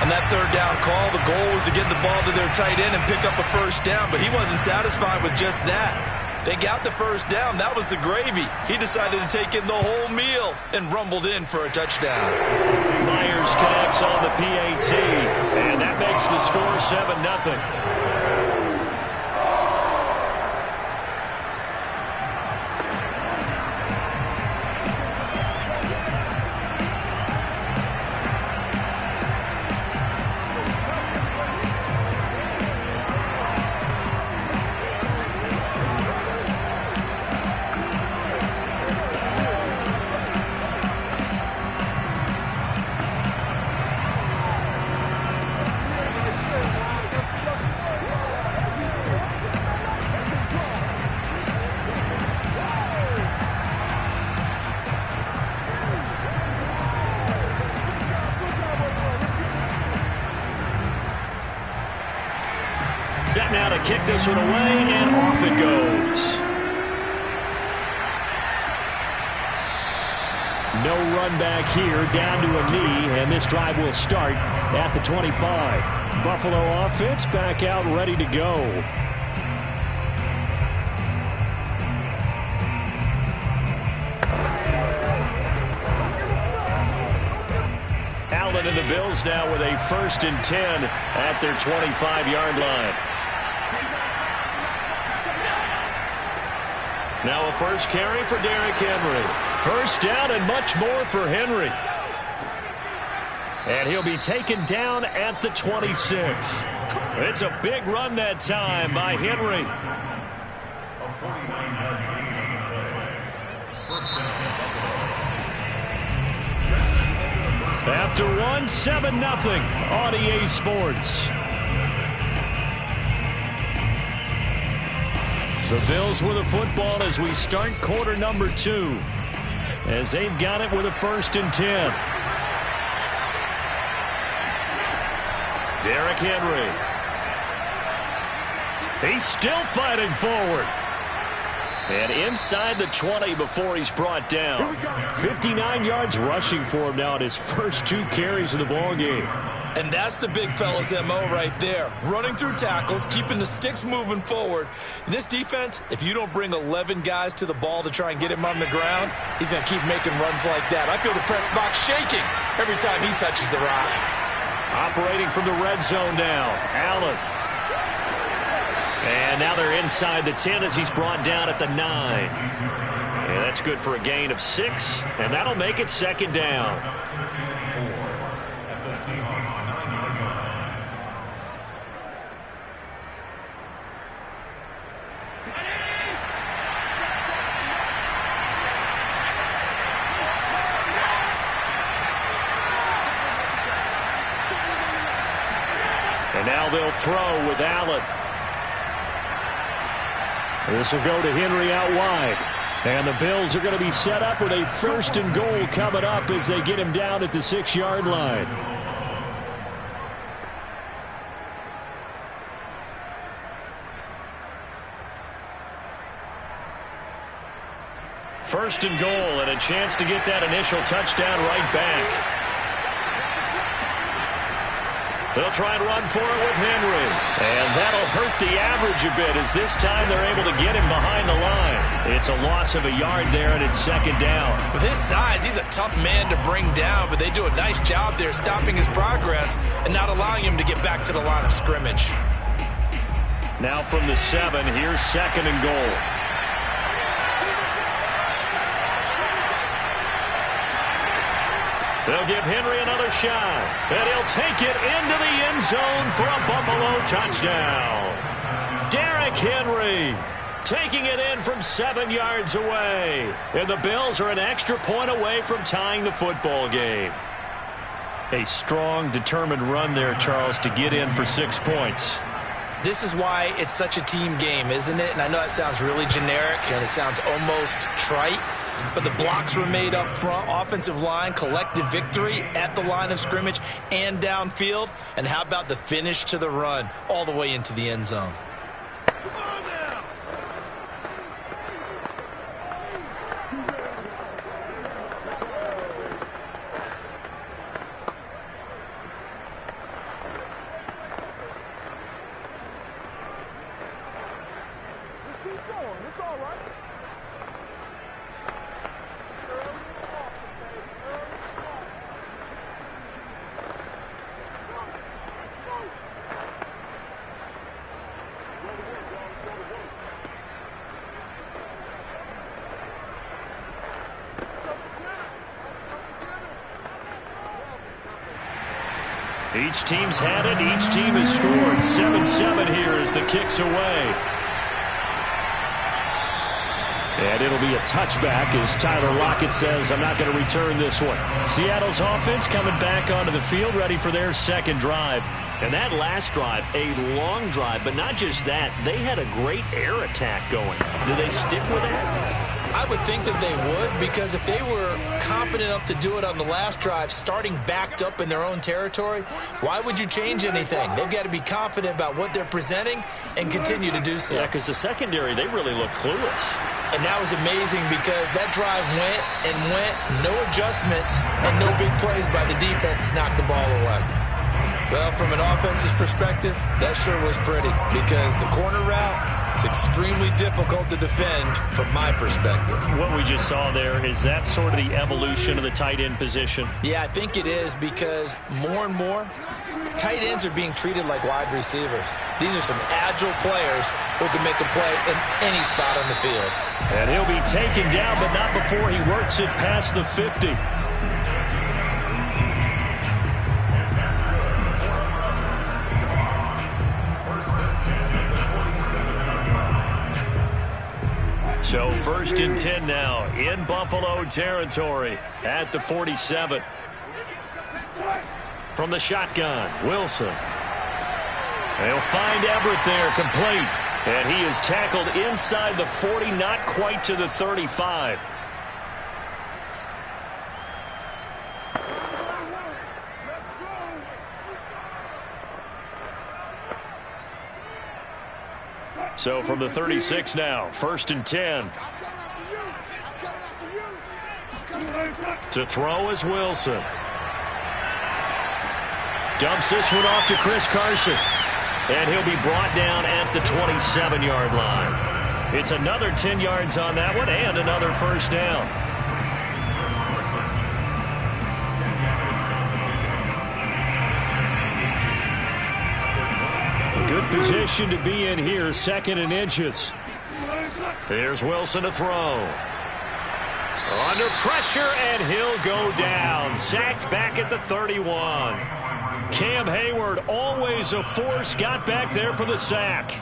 On that third down call, the goal was to get the ball to their tight end and pick up a first down, but he wasn't satisfied with just that. They got the first down. That was the gravy. He decided to take in the whole meal and rumbled in for a touchdown. Myers connects on the PAT, and that makes the score 7-0. Set now to kick this one away, and off it goes. No run back here, down to a knee, and this drive will start at the 25. Buffalo offense back out ready to go. Allen and the Bills now with a 1st and 10 at their 25-yard line. Now a first carry for Derrick Henry. First down and much more for Henry. And he'll be taken down at the 26. It's a big run that time by Henry. After one, 7-0 on EA Sports. The Bills with the football as we start quarter number 2. As they've got it with a 1st and 10. Derrick Henry. He's still fighting forward. And inside the 20 before he's brought down. 59 yards rushing for him now in his first 2 carries of the ballgame. And that's the big fella's MO right there. Running through tackles, keeping the sticks moving forward. In this defense, if you don't bring 11 guys to the ball to try and get him on the ground, he's going to keep making runs like that. I feel the press box shaking every time he touches the rock. Operating from the red zone now, Allen. And now they're inside the 10 as he's brought down at the 9. And that's good for a gain of 6, and that'll make it 2nd down. And now they'll throw with Allen. This will go to Henry out wide. And the Bills are going to be set up with a 1st and goal coming up as they get him down at the 6-yard line. First and goal, and a chance to get that initial touchdown right back. They'll try and run for it with Henry. And that'll hurt the average a bit as this time they're able to get him behind the line. It's a loss of a yard there, and it's second down. With his size, he's a tough man to bring down, but they do a nice job there stopping his progress and not allowing him to get back to the line of scrimmage. Now from the 7, here's second and goal. They'll give Henry another shot, and he'll take it into the end zone for a Buffalo touchdown. Derrick Henry taking it in from 7 yards away. And the Bills are an extra point away from tying the football game. A strong, determined run there, Charles, to get in for 6 points. This is why it's such a team game, isn't it? And I know that sounds really generic, and it sounds almost trite. But the blocks were made up front, offensive line, collective victory at the line of scrimmage and downfield. And how about the finish to the run all the way into the end zone? Each team's had it. Each team has scored. 7-7 here as the kick's away. And it'll be a touchback as Tyler Lockett says, I'm not going to return this one. Seattle's offense coming back onto the field, ready for their second drive. And that last drive, a long drive, but not just that. They had a great air attack going. Do they stick with that? I would think that they would, because if they were confident enough to do it on the last drive, starting backed up in their own territory, why would you change anything? They've got to be confident about what they're presenting and continue to do so. Yeah, because the secondary, they really look clueless. And that was amazing because that drive went and went, no adjustments, and no big plays by the defense to knock the ball away. Well, from an offense's perspective, that sure was pretty because the corner route, it's extremely difficult to defend from my perspective. What we just saw there, is that sort of the evolution of the tight end position? Yeah, I think it is because more and more, tight ends are being treated like wide receivers. These are some agile players who can make a play in any spot on the field. And he'll be taken down, but not before he works it past the 50. So 1st and 10 now in Buffalo territory at the 47. From the shotgun, Wilson. They'll find Everett there, complete. And he is tackled inside the 40, not quite to the 35. So from the 36 now, 1st and 10. To throw is Wilson. Dumps this one off to Chris Carson. And he'll be brought down at the 27-yard line. It's another 10 yards on that one and another first down. Good position to be in here, 2nd and inches. There's Wilson to throw. Under pressure, and he'll go down. Sacked back at the 31. Cam Hayward, always a force, got back there for the sack.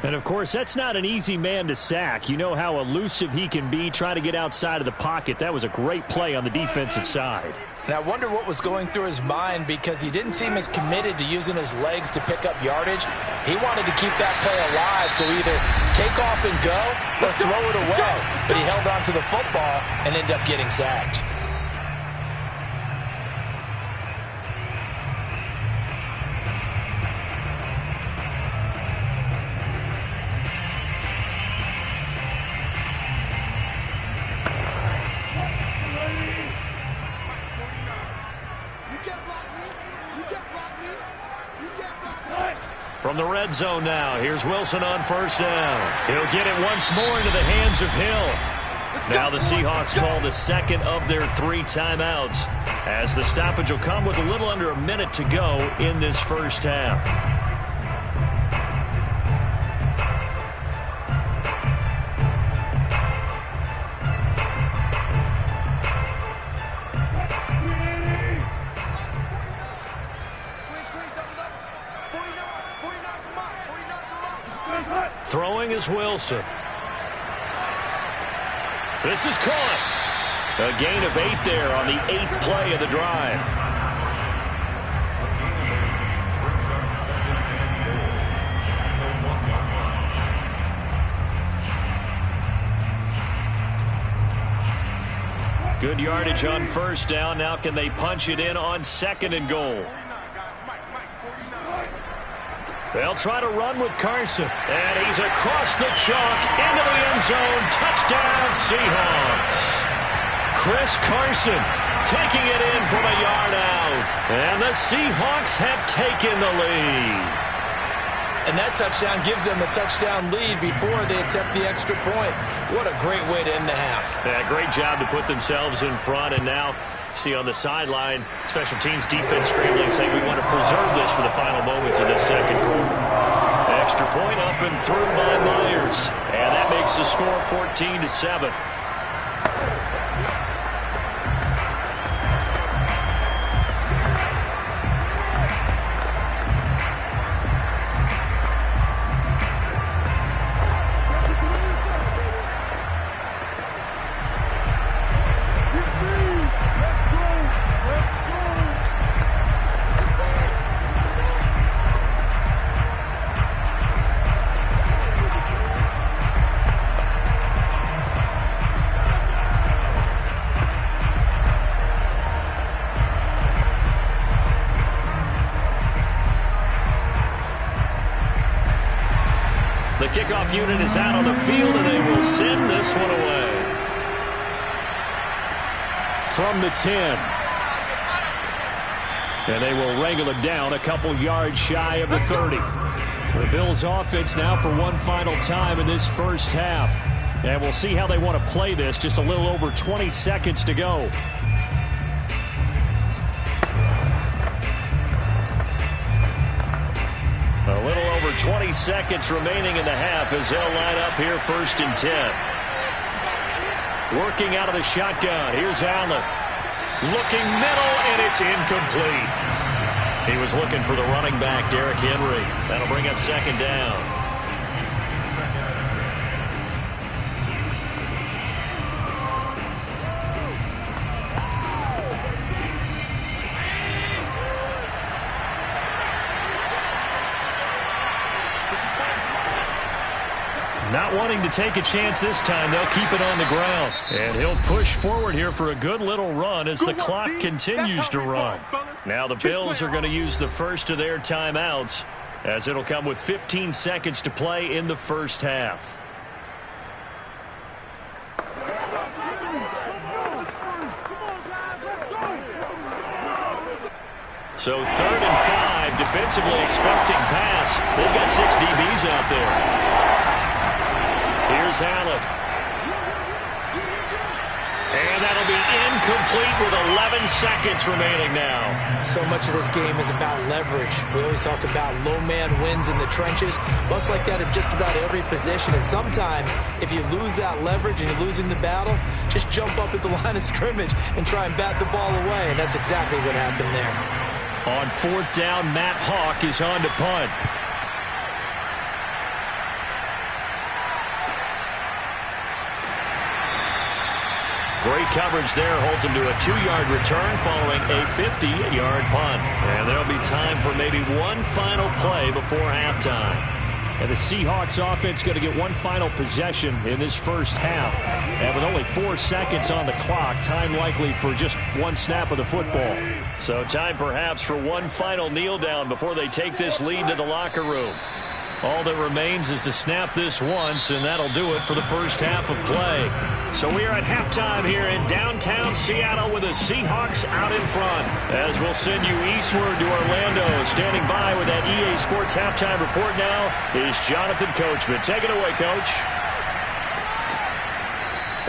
And, of course, that's not an easy man to sack. You know how elusive he can be, trying to get outside of the pocket. That was a great play on the defensive side. And I wonder what was going through his mind because he didn't seem as committed to using his legs to pick up yardage. He wanted to keep that play alive to either take off and go or throw it away. But he held on to the football and ended up getting sacked. From the red zone now, here's Wilson on first down. He'll get it once more into the hands of Hill. Now the Seahawks call the second of their 3 timeouts, as the stoppage will come with a little under a minute to go in this first half. Throwing is Wilson. This is caught. A gain of 8 there on the 8th play of the drive. Good yardage on first down. Now can they punch it in on 2nd and goal? They'll try to run with Carson. And he's across the chalk into the end zone. Touchdown, Seahawks. Chris Carson taking it in from a yard out. And the Seahawks have taken the lead. And that touchdown gives them a touchdown lead before they attempt the extra point. What a great way to end the half. Yeah, great job to put themselves in front. And now see on the sideline, special teams defense scrambling, saying we want to preserve this for the final moments of this second quarter. Extra point up and through by Myers. And that makes the score 14-7. The kickoff unit is out on the field, and they will send this one away. From the 10. And they will wrangle it down a couple yards shy of the 30. The Bills offense now for one final time in this first half. And we'll see how they want to play this. Just a little over 20 seconds to go. A little over 20 seconds remaining in the half as they'll line up here 1st and 10. Working out of the shotgun. Here's Allen. Looking middle, and it's incomplete. He was looking for the running back, Derrick Henry. That'll bring up 2nd down. Not wanting to take a chance this time, they'll keep it on the ground. And he'll push forward here for a good little run as the clock continues to run. Now the Bills are going to use the first of their timeouts, as it'll come with 15 seconds to play in the first half. So 3rd and 5, defensively expecting pass. They've got 6 DBs out there. Here's Allen. And that'll be incomplete with 11 seconds remaining now. So much of this game is about leverage. We always talk about low man wins in the trenches. Bust like that at just about every position. And sometimes, if you lose that leverage and you're losing the battle, just jump up at the line of scrimmage and try and bat the ball away. And that's exactly what happened there. On 4th down, Matt Hawk is on to punt. Great coverage there, holds him to a 2-yard return following a 50-yard punt. And there'll be time for maybe one final play before halftime. And the Seahawks offense going to get one final possession in this first half. And with only 4 seconds on the clock, time likely for just one snap of the football. So time perhaps for one final kneel down before they take this lead to the locker room. All that remains is to snap this once, and that'll do it for the first half of play. So we are at halftime here in downtown Seattle with the Seahawks out in front. As we'll send you eastward to Orlando. Standing by with that EA Sports halftime report now is Jonathan Coachman. Take it away, Coach.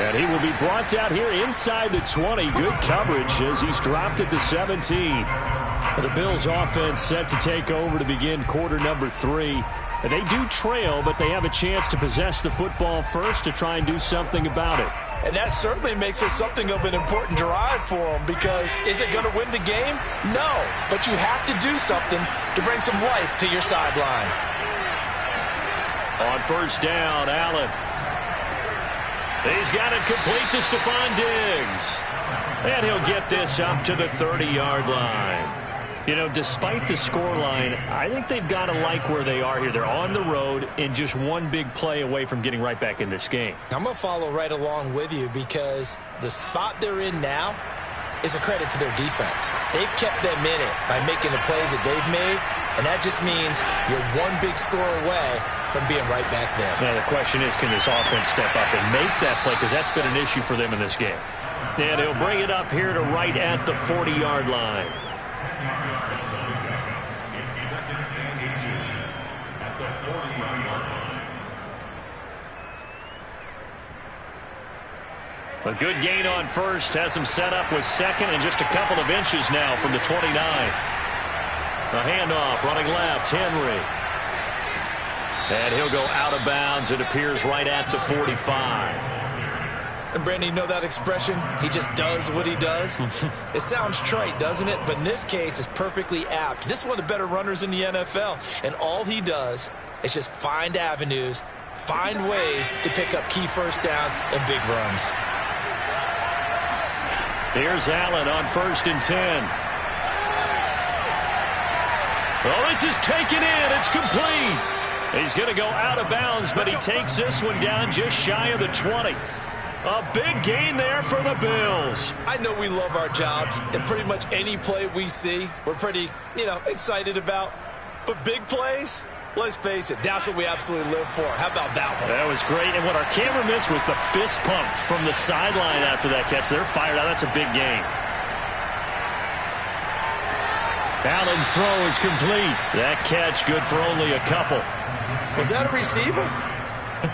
And he will be brought down here inside the 20. Good coverage as he's dropped at the 17. The Bills offense set to take over to begin quarter number 3. They do trail, but they have a chance to possess the football first to try and do something about it. And that certainly makes it something of an important drive for them, because is it going to win the game? No, but you have to do something to bring some life to your sideline. On first down, Allen. He's got it complete to Stephon Diggs. And he'll get this up to the 30-yard line. You know, despite the scoreline, I think they've got to like where they are here. They're on the road and just one big play away from getting right back in this game. I'm going to follow right along with you, because the spot they're in now is a credit to their defense. They've kept them in it by making the plays that they've made, and that just means you're one big score away from being right back there. Now, the question is, can this offense step up and make that play, because that's been an issue for them in this game. And he'll bring it up here to right at the 40-yard line. It's 2nd and inches at the 40-yard line. A good gain on first has him set up with second and just a couple of inches now from the 29. A handoff running left, Henry. And he'll go out of bounds. It appears right at the 45. And Brandon, you know that expression? He just does what he does. It sounds trite, doesn't it? But in this case, it's perfectly apt. This is one of the better runners in the NFL. And all he does is just find avenues, find ways to pick up key first downs and big runs. Here's Allen on 1st and 10. Oh, this is taken in. It's complete. He's going to go out of bounds, but he takes this one down just shy of the 20. A big gain there for the Bills. I know we love our jobs, and pretty much any play we see, we're pretty, excited about. But big plays, let's face it, that's what we absolutely live for. How about that one? That was great, and what our camera missed was the fist pump from the sideline after that catch. They're fired out. That's a big gain. Allen's throw is complete. That catch good for only a couple. Was that a receiver?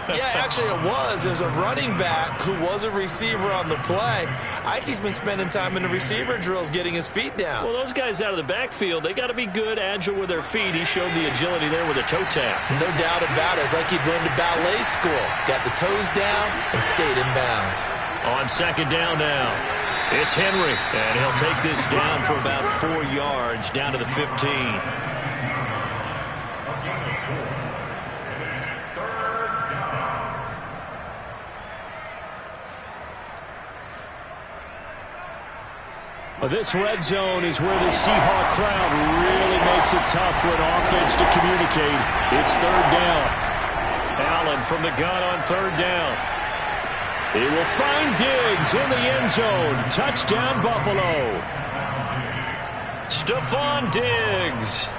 Yeah, actually it was. There's a running back who was a receiver on the play. I think he's been spending time in the receiver drills getting his feet down. Well, those guys out of the backfield, they got to be good, agile with their feet. He showed the agility there with a toe tap. No doubt about it. It's like he'd run to ballet school. Got the toes down and stayed in bounds. On 2nd down now, it's Henry. And he'll take this down for about 4 yards, down to the 15. This red zone is where the Seahawk crowd really makes it tough for an offense to communicate. It's 3rd down. Allen from the gun on 3rd down. He will find Diggs in the end zone. Touchdown, Buffalo. Stephon Diggs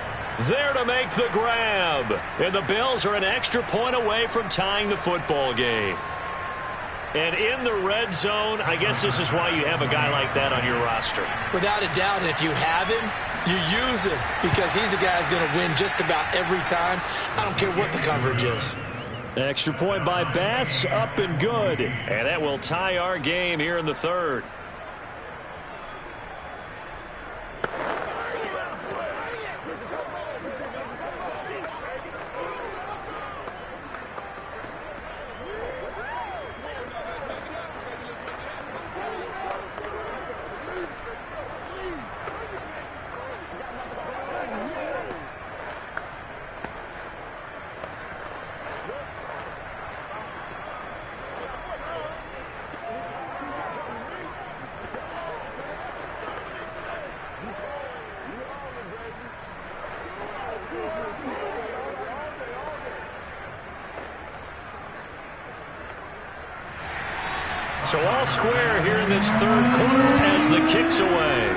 there to make the grab. And the Bills are an extra point away from tying the football game. And in the red zone, I guess this is why you have a guy like that on your roster. Without a doubt, and if you have him, you use him, because he's a guy who's going to win just about every time. I don't care what the coverage is. Extra point by Bass, up and good. And that will tie our game here in the 3rd. So all square here in this 3rd quarter as the kick's away.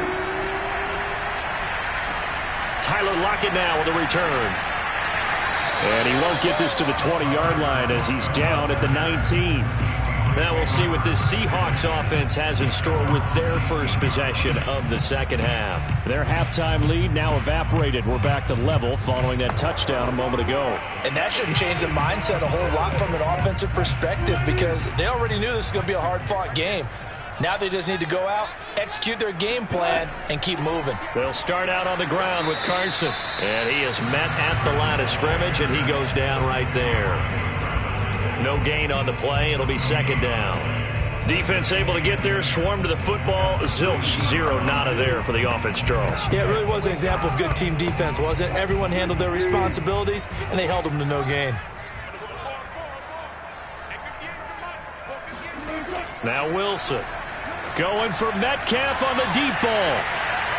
Tyler Lockett now with a return. And he won't get this to the 20-yard line as he's down at the 19. Now we'll see what this Seahawks offense has in store with their first possession of the second half. Their halftime lead now evaporated. We're back to level following that touchdown a moment ago. And that shouldn't change the mindset a whole lot from an offensive perspective because they already knew this was going to be a hard-fought game. Now they just need to go out, execute their game plan, and keep moving. They'll start out on the ground with Carson. And he is met at the line of scrimmage, and he goes down right there. No gain on the play. It'll be second down. Defense able to get there, swarm to the football. Zilch, zero, nada there for the offense, Charles. Yeah, it really was an example of good team defense, wasn't it? Everyone handled their responsibilities, and they held them to no gain. Now Wilson going for Metcalf on the deep ball.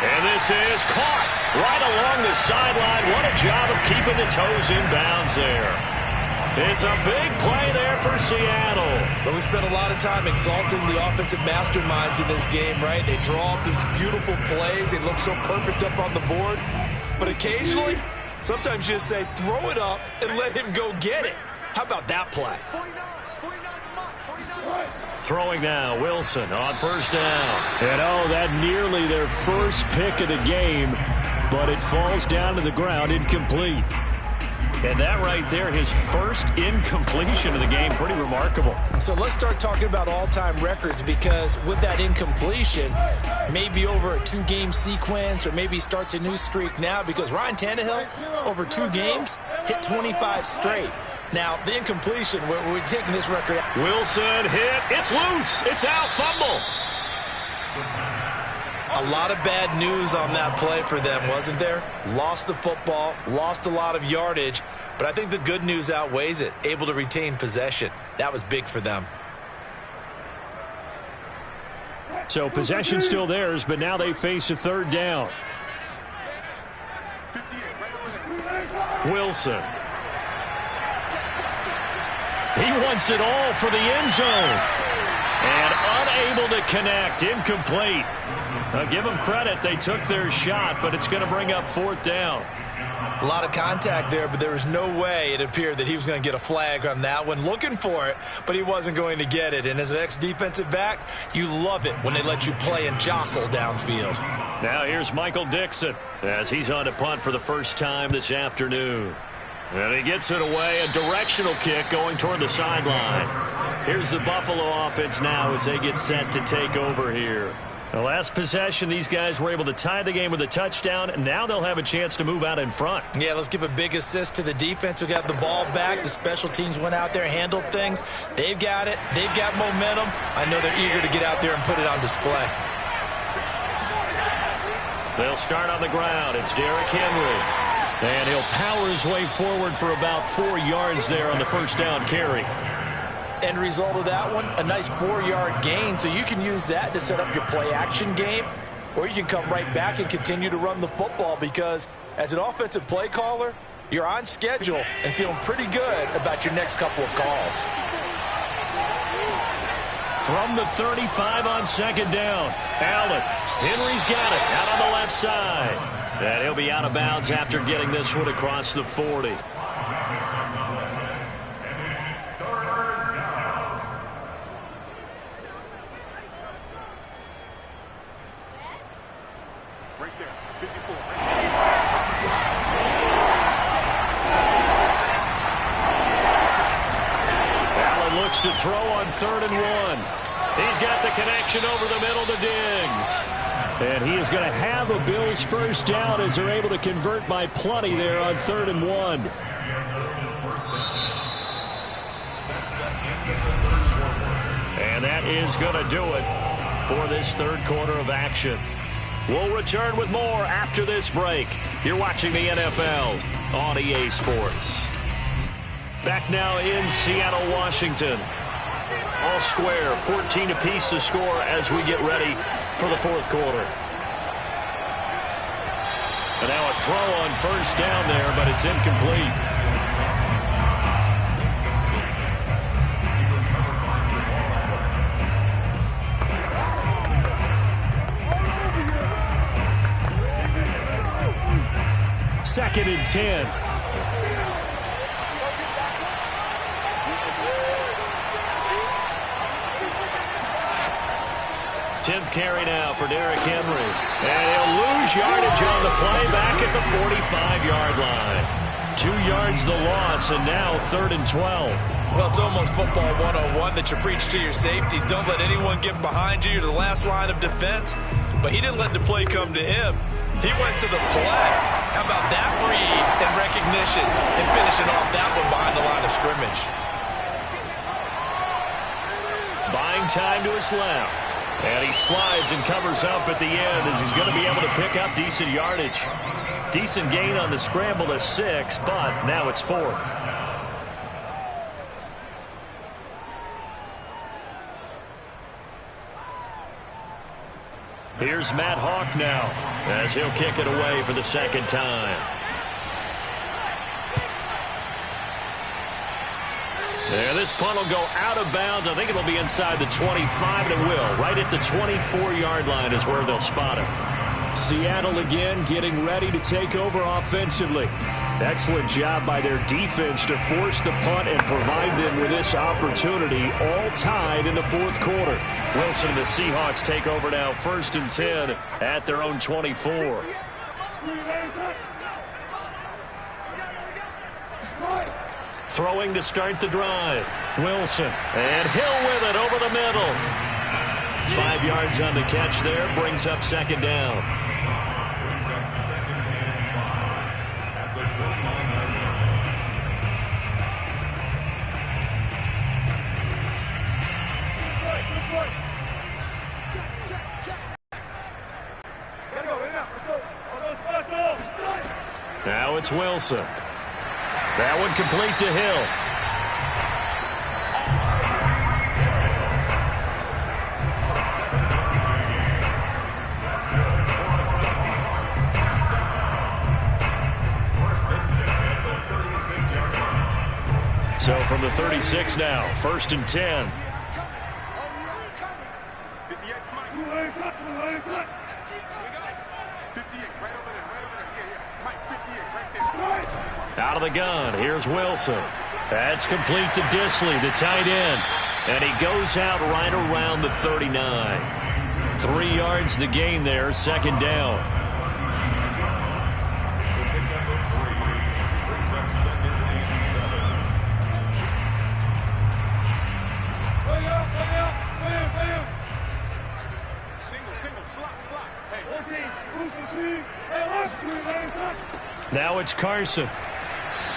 And this is caught right along the sideline. What a job of keeping the toes in bounds there. It's a big play there for Seattle. But we spent a lot of time exalting the offensive masterminds in this game, right? They draw up these beautiful plays. They look so perfect up on the board. But occasionally, sometimes you just say, throw it up and let him go get it. How about that play? Throwing now, Wilson on first down. And that nearly their first pick of the game, but it falls down to the ground, incomplete. And that right there, his first incompletion of the game, pretty remarkable. So let's start talking about all-time records because with that incompletion, maybe over a 2-game sequence or maybe starts a new streak now because Ryan Tannehill, over 2 games, hit 25 straight. Now, the incompletion, we're taking this record. Wilson hit. It's loose. It's out. Fumble. A lot of bad news on that play for them, wasn't there? Lost the football, lost a lot of yardage, but I think the good news outweighs it. Able to retain possession. That was big for them. So possession still theirs, but now they face a third down. Wilson. He wants it all for the end zone. And unable to connect. Incomplete. I'll give them credit. They took their shot, but it's going to bring up fourth down. A lot of contact there, but there was no way it appeared that he was going to get a flag on that one. Looking for it, but he wasn't going to get it. And as an ex-defensive back, you love it when they let you play and jostle downfield. Now here's Michael Dixon as he's on to punt for the first time this afternoon. And he gets it away, a directional kick going toward the sideline. Here's the Buffalo offense now as they get set to take over here. The last possession, these guys were able to tie the game with a touchdown, and now they'll have a chance to move out in front. Yeah, let's give a big assist to the defense who got the ball back. The special teams went out there, handled things. They've got it. They've got momentum. I know they're eager to get out there and put it on display. They'll start on the ground. It's Derrick Henry. And he'll power his way forward for about 4 yards there on the first down carry. End result of that one, a nice 4-yard gain. So you can use that to set up your play-action game, or you can come right back and continue to run the football because as an offensive play caller, you're on schedule and feeling pretty good about your next couple of calls. From the 35 on second down, Allen. Henry's got it out on the left side. And he'll be out of bounds after getting this one across the 40. Allen looks to throw on 3rd and 1. He's got the connection over the middle to Diggs. And he is going to have a Bills first down as they're able to convert by plenty there on 3rd and 1. And that is going to do it for this third quarter of action. We'll return with more after this break. You're watching the NFL on EA Sports. Back now in Seattle, Washington. All square, 14 apiece to score as we get ready for the fourth quarter. And now a throw on first down there, but it's incomplete. Second and 10. Tenth carry now for Derrick Henry. And he'll lose yardage on the play back at the 45-yard line. 2 yards the loss, and now 3rd and 12. Well, it's almost football 101 that you preach to your safeties. Don't let anyone get behind you. You're the last line of defense. But he didn't let the play come to him. He went to the play. How about that read and recognition and finishing off that one behind the line of scrimmage? Buying time to his left. And he slides and covers up at the end as he's going to be able to pick up decent yardage. Decent gain on the scramble to 6, but now it's 4th. Here's Matt Hawk now as he'll kick it away for the 2nd time. And this punt will go out of bounds. I think it'll be inside the 25, and it will. Right at the 24-yard line is where they'll spot it. Seattle again getting ready to take over offensively. Excellent job by their defense to force the punt and provide them with this opportunity, all tied in the 4th quarter. Wilson and the Seahawks take over now, 1st and 10 at their own 24. Throwing to start the drive. Wilson. And Hill with it over the middle. 5 yards on the catch there. Brings up 2nd down. Brings up 2nd and 5 at the 29-yard line. Now it's Wilson. That one complete to Hill. So from the 36 now, 1st and 10. Out of the gun, here's Wilson. That's complete to Disley, the tight end. And he goes out right around the 39. 3 yards the gain there, 2nd down. So pickup of 3 brings up 2nd and 7. Single, slot. Now it's Carson.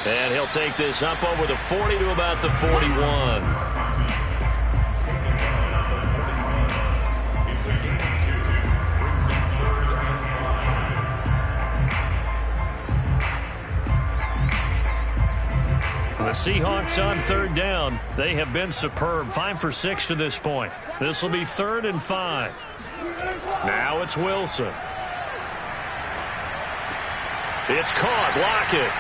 And he'll take this up over the 40 to about the 41. It's a gain of 2. Brings up 3rd and 5. The Seahawks on 3rd down. They have been superb. 5 for 6 to this point. This will be 3rd and 5. Now it's Wilson. It's caught. Lockett.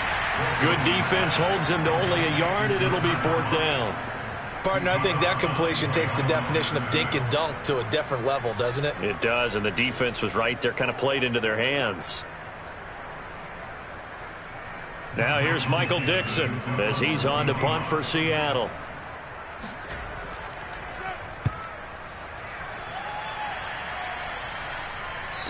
Good defense holds him to only a yard, and it'll be 4th down. Partner, I think that completion takes the definition of dink and dunk to a different level, doesn't it? It does, and the defense was right there, kind of played into their hands. Now here's Michael Dixon as he's on to punt for Seattle.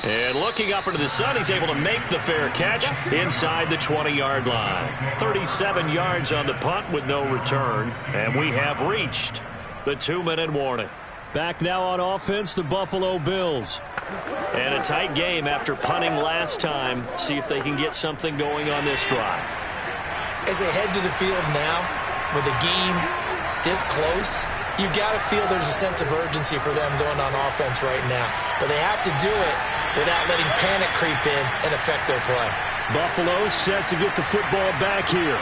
And looking up into the sun, he's able to make the fair catch inside the 20-yard line. 37 yards on the punt with no return. And we have reached the 2-minute warning. Back now on offense, the Buffalo Bills. And a tight game after punting last time. See if they can get something going on this drive. As they head to the field now, with the game this close, you've got to feel there's a sense of urgency for them going on offense right now. But they have to do it without letting panic creep in and affect their play. Buffalo set to get the football back here.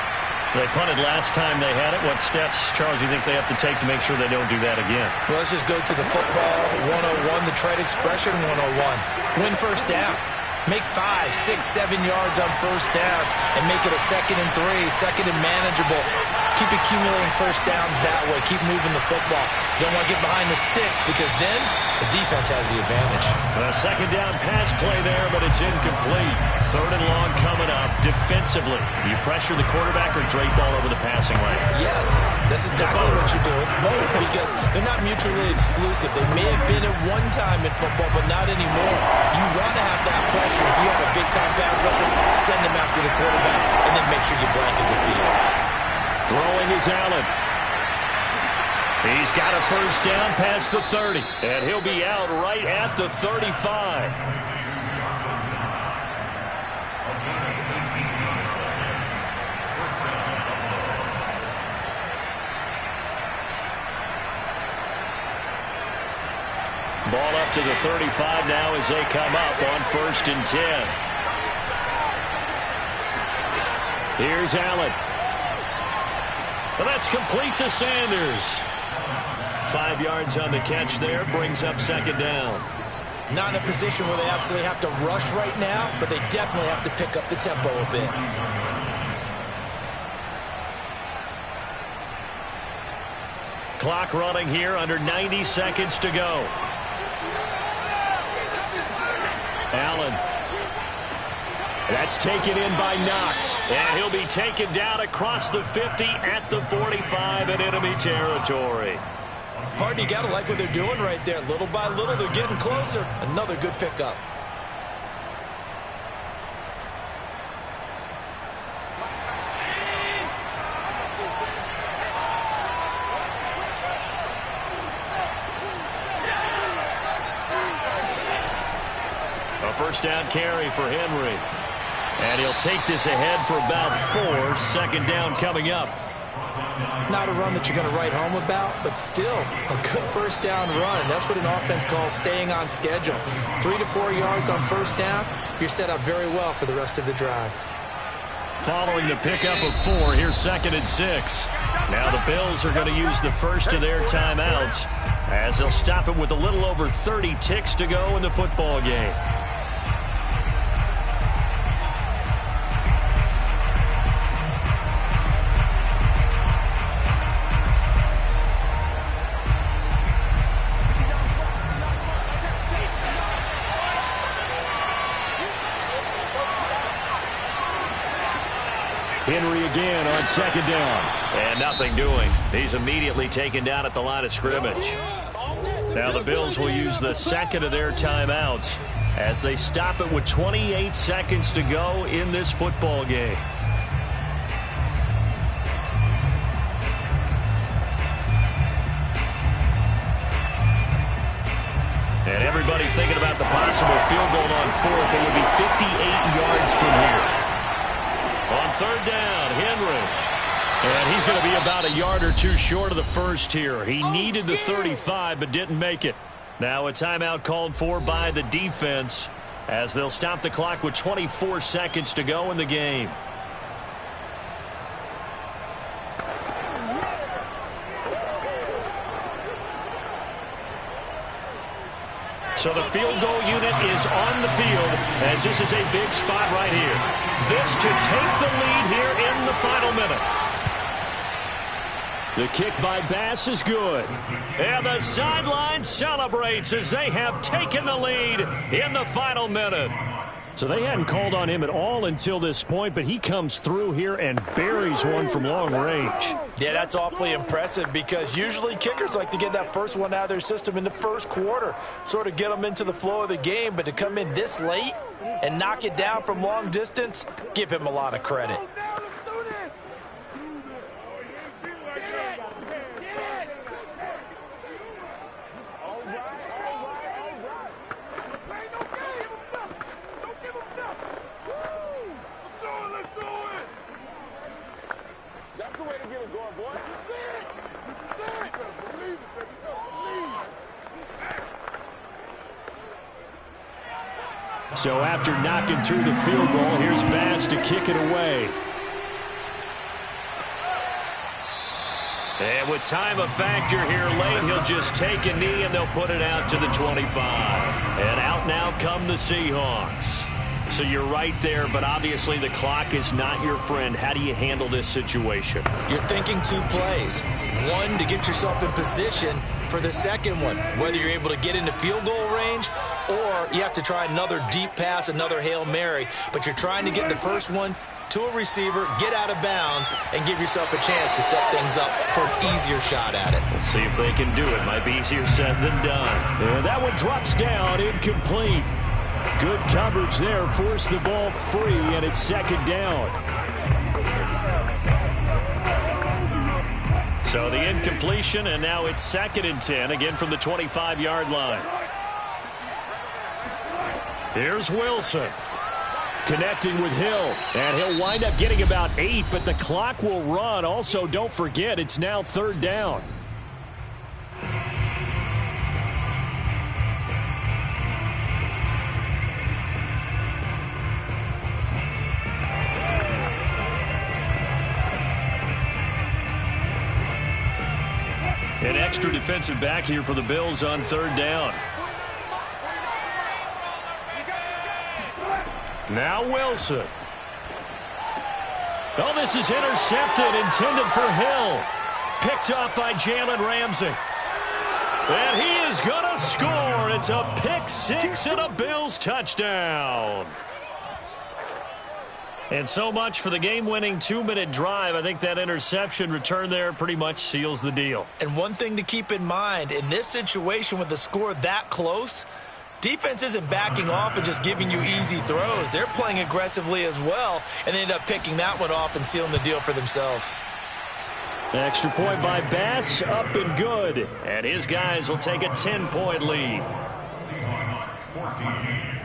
They punted last time they had it. What steps, Charles, you think they have to take to make sure they don't do that again? Well, let's just go to the football 101, the trade expression 101. Win 1st down. Make 5, 6, 7 yards on 1st down and make it a 2nd and 3, 2nd and manageable. keep accumulating first downs that way. Keep moving the football. You don't want to get behind the sticks because then the defense has the advantage. A second down pass play there, but it's incomplete. Third and long coming up. Defensively, you pressure the quarterback or drape all over the passing lane? Yes, that's exactly what you do. It's both because they're not mutually exclusive. They may have been at one time in football, but not anymore. You want to have that pressure. If you have a big-time pass rusher, send him after the quarterback, and then make sure you blanket the field. Throwing is Allen. He's got a first down past the 30, and he'll be out right at the 35. Ball up to the 35 now as they come up on 1st and 10. Here's Allen. Well, that's complete to Sanders. 5 yards on the catch there, brings up second down. Not in a position where they absolutely have to rush right now, but they definitely have to pick up the tempo a bit. Clock running here, under 90 seconds to go. Allen. That's taken in by Knox. And he'll be taken down across the 50 at the 45 in enemy territory. Pardon, you got to like what they're doing right there. Little by little, they're getting closer. Another good pickup. A first down carry for Henry. And he'll take this ahead for about 4. Second down coming up. Not a run that you're going to write home about, but still a good first down run. That's what an offense calls staying on schedule. 3 to 4 yards on first down, you're set up very well for the rest of the drive. Following the pickup of 4, here's 2nd and 6. Now the Bills are going to use the first of their timeouts as they'll stop it with a little over 30 ticks to go in the football game. Henry again on second down. And nothing doing. He's immediately taken down at the line of scrimmage. Now the Bills will use the second of their timeouts as they stop it with 28 seconds to go in this football game. And everybody thinking about the possible field goal on 4th. It would be 58 yards from here. On third down, Henry. And he's going to be about a yard or 2 short of the first here. He needed the 35 but didn't make it. Now a timeout called for by the defense as they'll stop the clock with 24 seconds to go in the game. So the field goal unit is on the field as this is a big spot right here. This to take the lead here in the final minute. The kick by Bass is good. And the sideline celebrates as they have taken the lead in the final minute. So they hadn't called on him at all until this point, but he comes through here and buries one from long range. Yeah, that's awfully impressive because usually kickers like to get that first one out of their system in the first quarter, sort of get them into the flow of the game, but to come in this late and knock it down from long distance, give him a lot of credit. So after knocking through the field goal, here's Bass to kick it away. And with time a factor here late, he'll just take a knee and they'll put it out to the 25. And out now come the Seahawks. So you're right there, but obviously the clock is not your friend. How do you handle this situation? You're thinking 2 plays. One, to get yourself in position for the second one, whether you're able to get into field goal range or you have to try another deep pass, another Hail Mary, but you're trying to get the first one to a receiver, get out of bounds, and give yourself a chance to set things up for an easier shot at it. We'll see if they can do it. Might be easier said than done. And that one drops down, incomplete. Good coverage there, forced the ball free, and it's second down. So the incompletion, and now it's 2nd and 10, again from the 25-yard line. Here's Wilson. Connecting with Hill, and he'll wind up getting about 8, but the clock will run. Also, don't forget, it's now 3rd down. An extra defensive back here for the Bills on 3rd down. Now Wilson. Oh, this is intercepted, intended for Hill. Picked up by Jalen Ramsey. And he is going to score. It's a pick-6 and a Bills touchdown. And so much for the game-winning 2-minute drive. I think that interception return there pretty much seals the deal. And one thing to keep in mind, in this situation with the score that close, defense isn't backing off and just giving you easy throws. They're playing aggressively as well, and they end up picking that one off and sealing the deal for themselves. Extra point by Bass, up and good. And his guys will take a 10-point lead. Seahawks 14.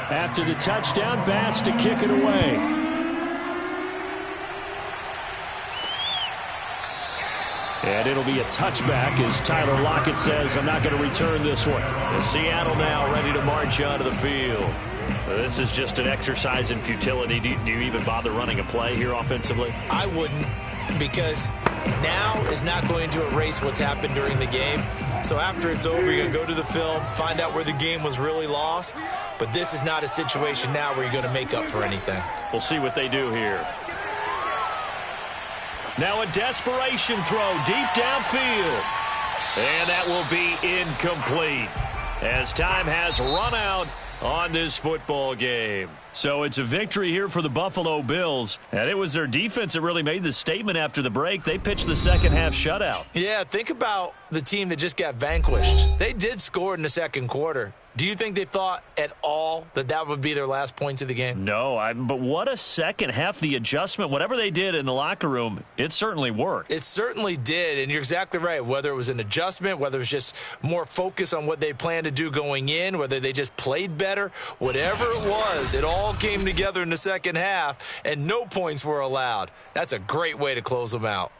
After the touchdown, Bass to kick it away. And it'll be a touchback as Tyler Lockett says, I'm not going to return this one. And Seattle now ready to march onto the field. This is just an exercise in futility. Do you even bother running a play here offensively? I wouldn't, because now is not going to erase what's happened during the game. So after it's over, you're going to go to the film, find out where the game was really lost. But this is not a situation now where you're going to make up for anything. We'll see what they do here. Now a desperation throw deep downfield. And that will be incomplete as time has run out on this football game. So it's a victory here for the Buffalo Bills. And it was their defense that really made the statement after the break. They pitched the second half shutout. Yeah, think about the team that just got vanquished. They did score in the second quarter. Do you think they thought at all that that would be their last points of the game? No, but what a second half. The adjustment, whatever they did in the locker room, it certainly worked. It certainly did, and you're exactly right. Whether it was an adjustment, whether it was just more focus on what they planned to do going in, whether they just played better, whatever it was, it all came together in the second half, and no points were allowed. That's a great way to close them out.